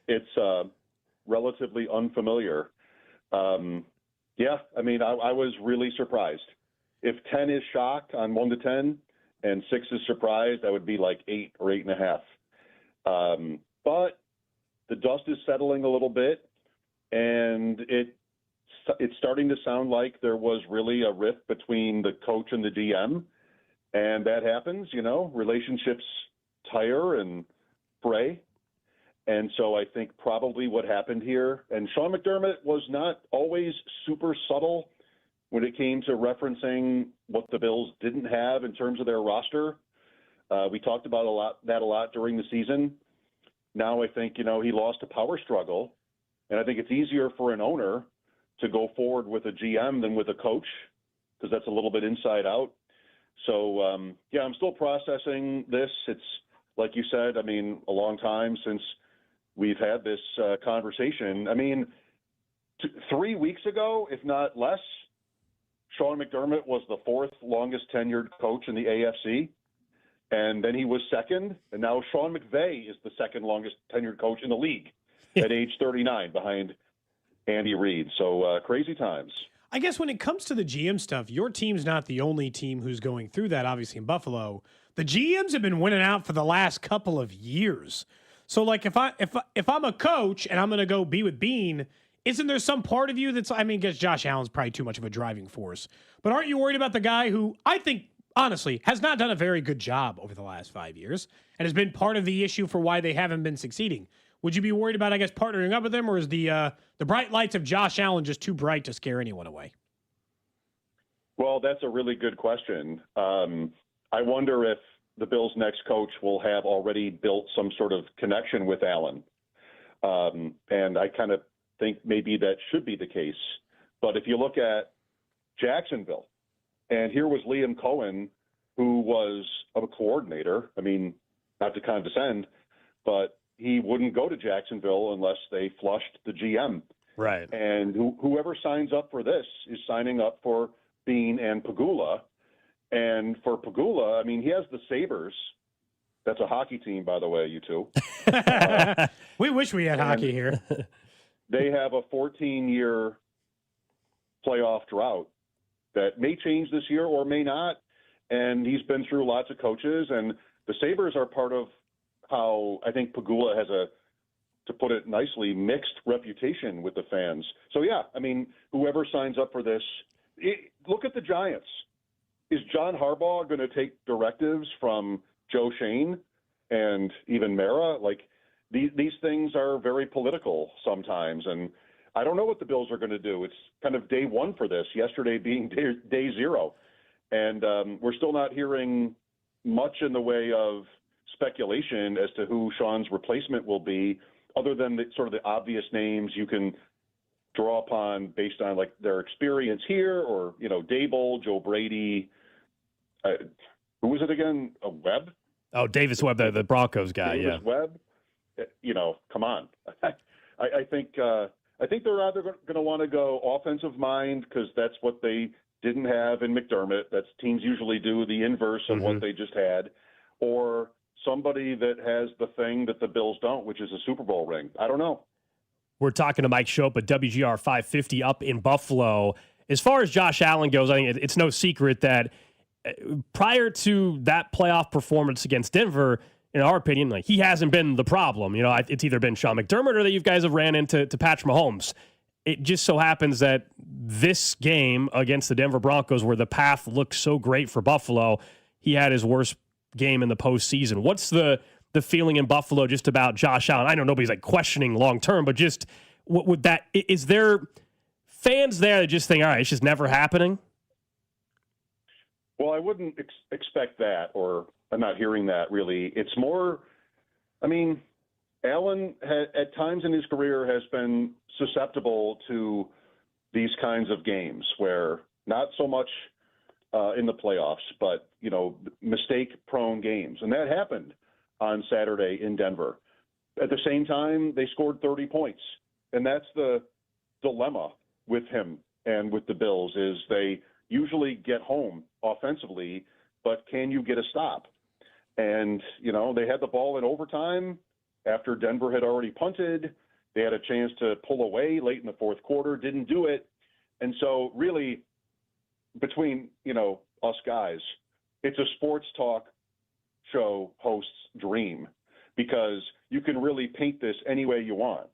it's relatively unfamiliar. I mean, I was really surprised. If 10 is shocked on 1 to 10 and 6 is surprised, that would be like 8 or 8.5. But the dust is settling a little bit, and it's starting to sound like there was really a rift between the coach and the GM, and that happens, relationships tire and fray. And so I think probably what happened here, and Sean McDermott was not always super subtle when it came to referencing what the Bills didn't have in terms of their roster. We talked about a lot during the season. Now I think, he lost a power struggle, and I think it's easier for an owner to go forward with a GM than with a coach, because that's a little bit inside out. So, I'm still processing this. It's, like you said, a long time since we've had this conversation. 3 weeks ago, if not less, Sean McDermott was the 4th longest tenured coach in the AFC, and then he was second, and now Sean McVay is the 2nd longest tenured coach in the league at age 39 behind Andy Reid. So crazy times. I guess when it comes to the GM stuff, your team's not the only team who's going through that, obviously, in Buffalo. The GMs have been winning out for the last couple of years. So, like, if I'm a coach and I'm going to go be with Bean, isn't there some part of you that's, I guess Josh Allen's probably too much of a driving force. But aren't you worried about the guy who I think, honestly, has not done a very good job over the last 5 years and has been part of the issue for why they haven't been succeeding? Would you be worried about, I guess, partnering up with him, or is the bright lights of Josh Allen just too bright to scare anyone away? Well, that's a really good question. I wonder if the Bills' next coach will have already built some sort of connection with Allen. And I kind of think maybe that should be the case. But if you look at Jacksonville, and here was Liam Cohen, who was a coordinator. Not to condescend, but he wouldn't go to Jacksonville unless they flushed the GM. Right. And whoever signs up for this is signing up for Bean and Pagula. And for Pagula, he has the Sabres. That's a hockey team, by the way, you two. We wish we had hockey here. They have a 14-year playoff drought that may change this year or may not. And he's been through lots of coaches. And the Sabres are part of how I think Pagula has to put it nicely, mixed reputation with the fans. So, whoever signs up for this, look at the Giants. Is John Harbaugh going to take directives from Joe Shane and even Mara? These things are very political sometimes, and I don't know what the Bills are going to do. It's kind of day one for this, yesterday being day zero. And we're still not hearing much in the way of speculation as to who Sean's replacement will be, other than the sort of the obvious names you can draw upon based on like their experience here, or Dable, Joe Brady. Who was it again? Webb? Oh, Davis Webb, the Broncos guy. Davis Webb. Come on. I think they're either going to want to go offensive mind because that's what they didn't have in McDermott. That's teams usually do the inverse of what they just had, or somebody that has the thing that the Bills don't, which is a Super Bowl ring. I don't know. We're talking to Mike Schopp at WGR 550 up in Buffalo. As far as Josh Allen goes, I think it's no secret that prior to that playoff performance against Denver, in our opinion, like he hasn't been the problem. It's either been Sean McDermott or that you guys have ran into Patrick Mahomes. It just so happens that this game against the Denver Broncos, where the path looked so great for Buffalo, he had his worst game in the postseason. What's the feeling in Buffalo just about Josh Allen? I know nobody's like questioning long term, but just what would that, is there fans there that just think, all right, it's just never happening? Well, I wouldn't expect that, or I'm not hearing that really. It's more, Allen at times in his career has been susceptible to these kinds of games where not so much in the playoffs, but, mistake-prone games. And that happened on Saturday in Denver. At the same time, they scored 30 points. And that's the dilemma with him and with the Bills, is they usually get home offensively, but can you get a stop? And, they had the ball in overtime after Denver had already punted. They had a chance to pull away late in the fourth quarter, didn't do it. And so really, between, us guys, it's a sports talk show host's dream, because you can really paint this any way you want.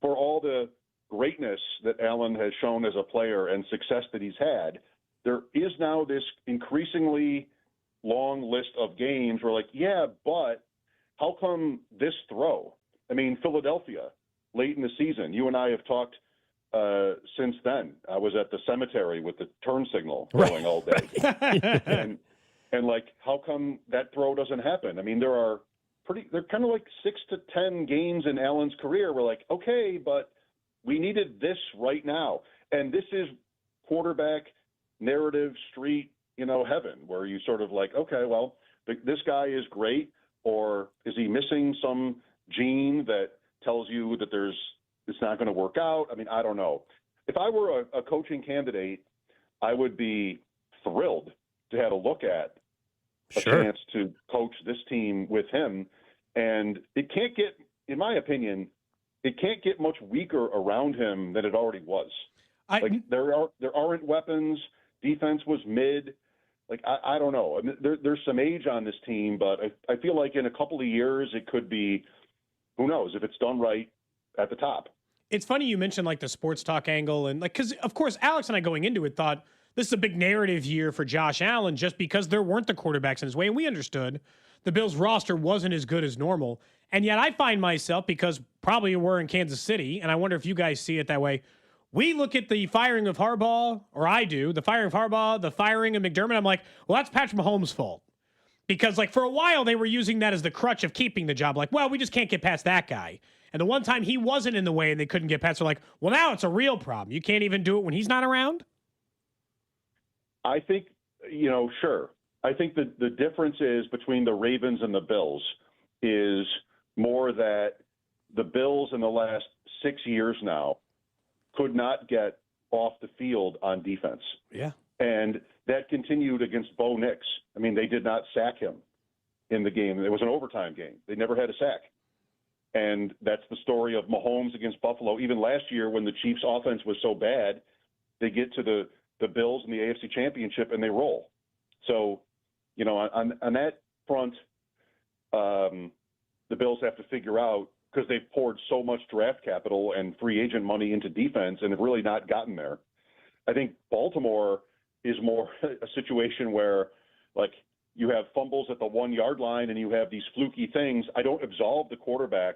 For all the greatness that Allen has shown as a player and success that he's had, there is now this increasingly long list of games where but how come this throw? Philadelphia, late in the season, you and I have talked since then. I was at the cemetery with the turn signal going all day. and how come that throw doesn't happen? They're kind of like 6 to 10 games in Allen's career. We're like, okay, but we needed this right now. And this is quarterback narrative street, heaven, where you sort of like, okay, well, this guy is great, or is he missing some gene that tells you that it's not going to work out? I don't know. If I were a coaching candidate, I would be thrilled to have a look at a chance to coach this team with him. And it can't get, in my opinion, it can't get much weaker around him than it already was. There aren't weapons. Defense was mid. I don't know. There's some age on this team, but I feel like in a couple of years it could be, who knows, if it's done right at the top. It's funny you mentioned the sports talk angle, and because of course Alex and I going into it thought this is a big narrative year for Josh Allen just because there weren't the quarterbacks in his way, and we understood the Bills roster wasn't as good as normal. And yet I find myself, because probably we're in Kansas City, and I wonder if you guys see it that way, we look at the firing of Harbaugh, or I do, the firing of Harbaugh, the firing of McDermott. I'm like, well, that's Patrick Mahomes' fault. Because for a while they were using that as the crutch of keeping the job. We just can't get past that guy. And the one time he wasn't in the way and they couldn't get past, they're like, well, now it's a real problem. You can't even do it when he's not around? I think, sure. I think that the difference is between the Ravens and the Bills is more that the Bills in the last 6 years now could not get off the field on defense. Yeah. And that continued against Bo Nix. They did not sack him in the game. It was an overtime game. They never had a sack. And that's the story of Mahomes against Buffalo. Even last year when the Chiefs' offense was so bad, they get to the Bills in the AFC Championship and they roll. So, on that front, the Bills have to figure out, because they've poured so much draft capital and free agent money into defense and have really not gotten there. I think Baltimore is more a situation where, you have fumbles at the 1 yard line and you have these fluky things. I don't absolve the quarterback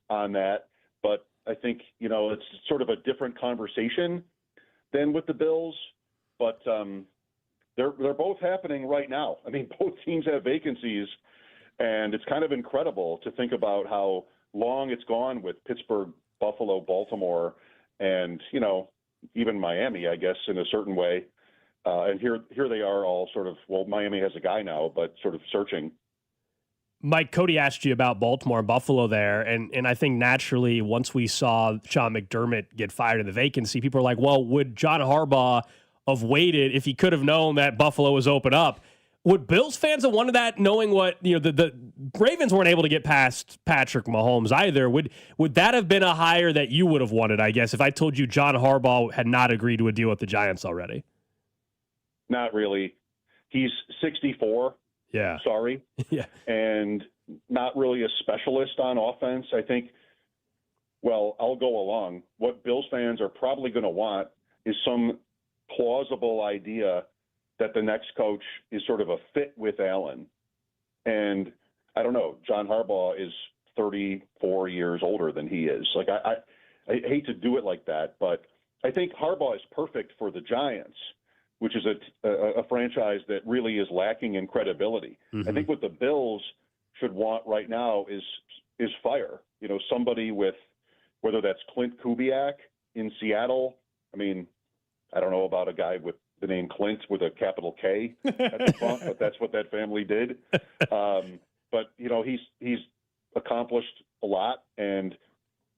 on that, but I think, it's sort of a different conversation than with the Bills. But they're both happening right now. Both teams have vacancies And it's kind of incredible to think about how long it's gone with Pittsburgh, Buffalo, Baltimore, and, even Miami, I guess, in a certain way. And here they are all sort of, well, Miami has a guy now, but sort of searching. Mike, Cody asked you about Baltimore and Buffalo there, and I think naturally once we saw Sean McDermott get fired in the vacancy, people are like, well, would John Harbaugh have waited if he could have known that Buffalo was open up? Would Bills fans have wanted that, knowing what, the Ravens weren't able to get past Patrick Mahomes either? Would that have been a hire that you would have wanted, I guess, if I told you John Harbaugh had not agreed to a deal with the Giants already? Not really. He's 64. Yeah. Sorry. Yeah. And not really a specialist on offense. I think, well, I'll go along. What Bills fans are probably going to want is some plausible idea that the next coach is sort of a fit with Allen. And I don't know, John Harbaugh is 34 years older than he is. Like, I hate to do it like that, but I think Harbaugh is perfect for the Giants, which is a franchise that really is lacking in credibility. Mm-hmm. I think what the Bills should want right now is fire. Somebody with, whether that's Clint Kubiak in Seattle. I mean, I don't know about a guy with the name Clint with a capital K at the front, but that's what that family did. But he's accomplished a lot and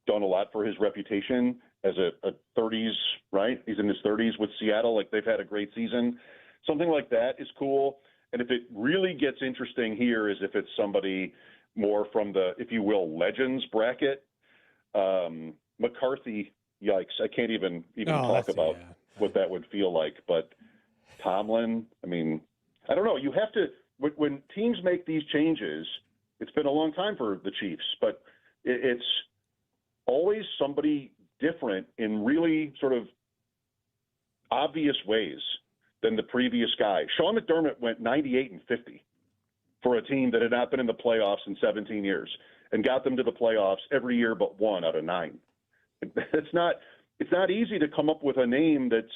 done a lot for his reputation as a 30s, right? He's in his 30s with Seattle. Like, they've had a great season. Something like that is cool. And if it really gets interesting here is if it's somebody more from the, if you will, legends bracket. McCarthy, yikes. I can't even talk about what that would feel like. But Tomlin, I mean, I don't know. You have to, when teams make these changes, it's been a long time for the Chiefs, but it's always somebody different in really sort of obvious ways than the previous guy. Sean McDermott went 98-50 for a team that had not been in the playoffs in 17 years and got them to the playoffs every year but 1 out of 9. It's not easy to come up with a name that's,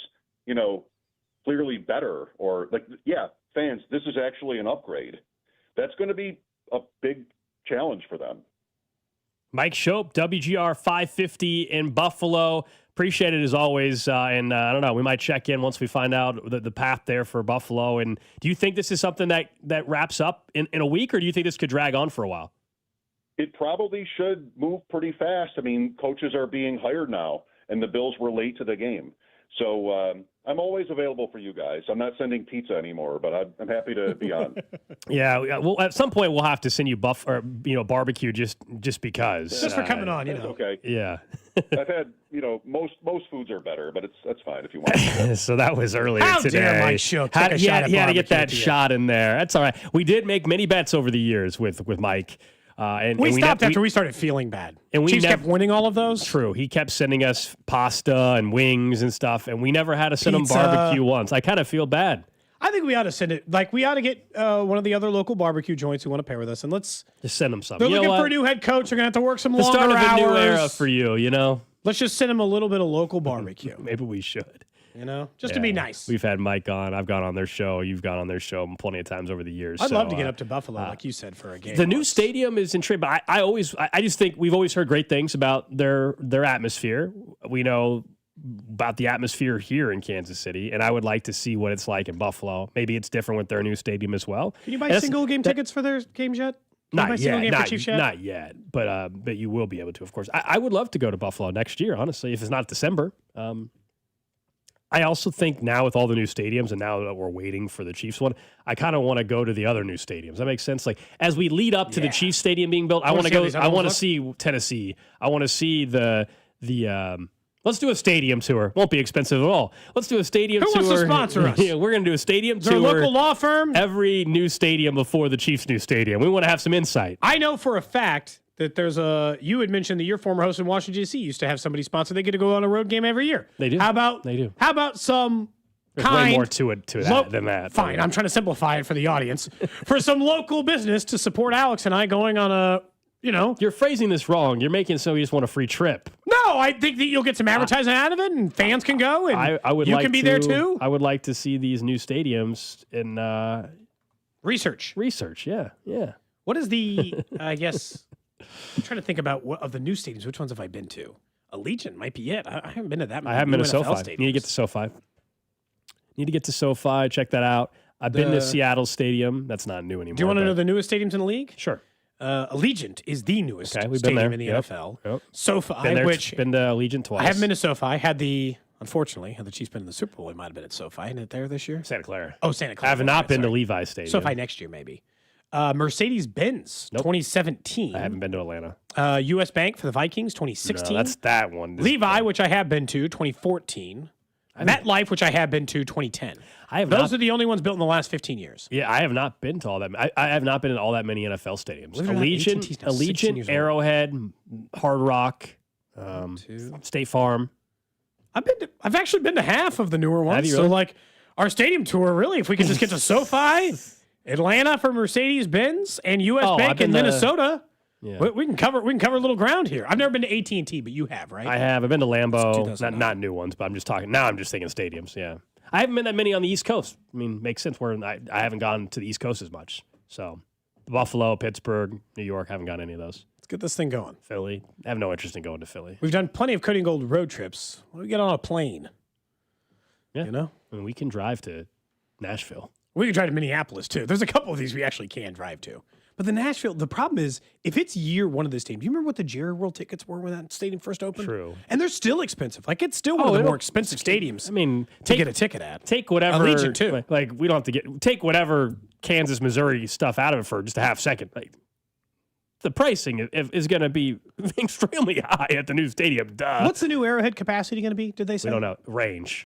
clearly better, or fans, this is actually an upgrade. That's going to be a big challenge for them. Mike Shope, WGR 550 in Buffalo. Appreciate it as always. And I don't know, we might check in once we find out the path there for Buffalo. And do you think this is something that wraps up in a week, or do you think this could drag on for a while? It probably should move pretty fast. I mean, coaches are being hired now, and the Bills were late to the game. So I'm always available for you guys. I'm not sending pizza anymore, but I'm happy to be on. Yeah, well, at some point we'll have to send you barbecue just because. Just for coming on, That's okay. Yeah. I've had, most foods are better, but that's fine if you want. So that was earlier How today. dare Mike Shook take a He shot had at to get that barbecue shot in there. That's all right. We did make many bets over the years with Mike. And we stopped after we started feeling bad. And we Chiefs kept winning all of those. True. He kept sending us pasta and wings and stuff, and we never had to send him barbecue once. I kind of feel bad. I think we ought to send it. Like, we ought to get one of the other local barbecue joints who want to pair with us, and let's just send them something. They're looking for a new head coach. They're going to have to work some the longer start of hours. a new era for you, Let's just send him a little bit of local barbecue. Maybe we should. Just to be nice. We've had Mike on. I've gone on their show. You've gone on their show plenty of times over the years. I'd love to get up to Buffalo, like you said, for a game. The new stadium is intriguing, but I just think we've always heard great things about their atmosphere. We know about the atmosphere here in Kansas City, and I would like to see what it's like in Buffalo. Maybe it's different with their new stadium as well. Can you buy single game tickets for their games yet? Not yet, but you will be able to, of course. I would love to go to Buffalo next year, honestly, if it's not December. I also think now with all the new stadiums and now that we're waiting for the Chiefs one, I kind of want to go to the other new stadiums. That makes sense. Like, as we lead up to the Chiefs stadium being built, I want to go. I want to see Tennessee. I want to see the let's do a stadium tour. Won't be expensive at all. Let's do a stadium tour. Who wants to sponsor us? Yeah, we're going to do a stadium tour. Is there a local law firm? Every new stadium before the Chiefs' new stadium. We want to have some insight. I know for a fact that there's you had mentioned that your former host in Washington, D.C. used to have somebody sponsor. They get to go on a road game every year. They do. They do. How about some There's way more to it than that. Fine, I'm trying to simplify it for the audience. For some local business to support Alex and I going on a, You're phrasing this wrong. You're making so you just want a free trip. No, I think that you'll get some advertising out of it and fans can go and you can be there too. I would like to see these new stadiums in research. Yeah. What is the, I guess, I'm trying to think about of the new stadiums, which ones have I been to? Allegiant might be it. I haven't been to that many. I haven't been to NFL SoFi. stadiums. Need to get to SoFi. Check that out. I've been to Seattle Stadium. That's not new anymore. Do you want to know the newest stadiums in the league? Sure. Allegiant is the newest We've been stadium there. in the Yep. NFL. Yep. SoFi, Been there, which been to Allegiant twice. I haven't been to SoFi. Unfortunately, had the Chiefs been in the Super Bowl, it might have been at SoFi. Isn't it there this year? Santa Clara. Oh, Santa Clara. I have not been to Levi Stadium. SoFi next year, maybe. Mercedes-Benz, 2017. I haven't been to Atlanta. U.S. Bank for the Vikings, 2016. No, that's that one. Levi, which I have been to, 2014. MetLife, which I have been to, 2010. Those are the only ones built in the last 15 years. Yeah, I have not been to all that. I have not been in all that many NFL stadiums. Believe it or not, AT&T's now 16 years Allegiant, old. Arrowhead, Hard Rock, State Farm. I've actually been to half of the newer ones. Have you So, really? like, our stadium tour, really, if we could just get to SoFi, Atlanta for Mercedes-Benz, and U.S. Oh, I've Bank been in to- Minnesota. Yeah. We can cover a little ground here. I've never been to AT&T, but you have, right? I have. I've been to Lambeau. It's Not new ones, but I'm just talking. Now I'm just thinking stadiums. Yeah. I haven't been that many on the East Coast. I mean, makes sense where I haven't gone to the East Coast as much. So Buffalo, Pittsburgh, New York, haven't gone any of those. Let's get this thing going. Philly. I have no interest in going to Philly. We've done plenty of Cody Gold road trips. What do we get on a plane? Yeah. You know? I mean, we can drive to Nashville. We can drive to Minneapolis, too. There's a couple of these we actually can drive to. But the problem is, if it's year one of this stadium, do you remember what the Jerry World tickets were when that stadium first opened? True. And they're still expensive. Like, it's still one of the more expensive stadiums I mean, to get a ticket at. Take whatever. Allegiant, too. Like, we don't have to take whatever Kansas, Missouri stuff out of it for just a half second. Like, the pricing is going to be extremely high at the new stadium. Duh. What's the new Arrowhead capacity going to be, did they say? We don't know. Range.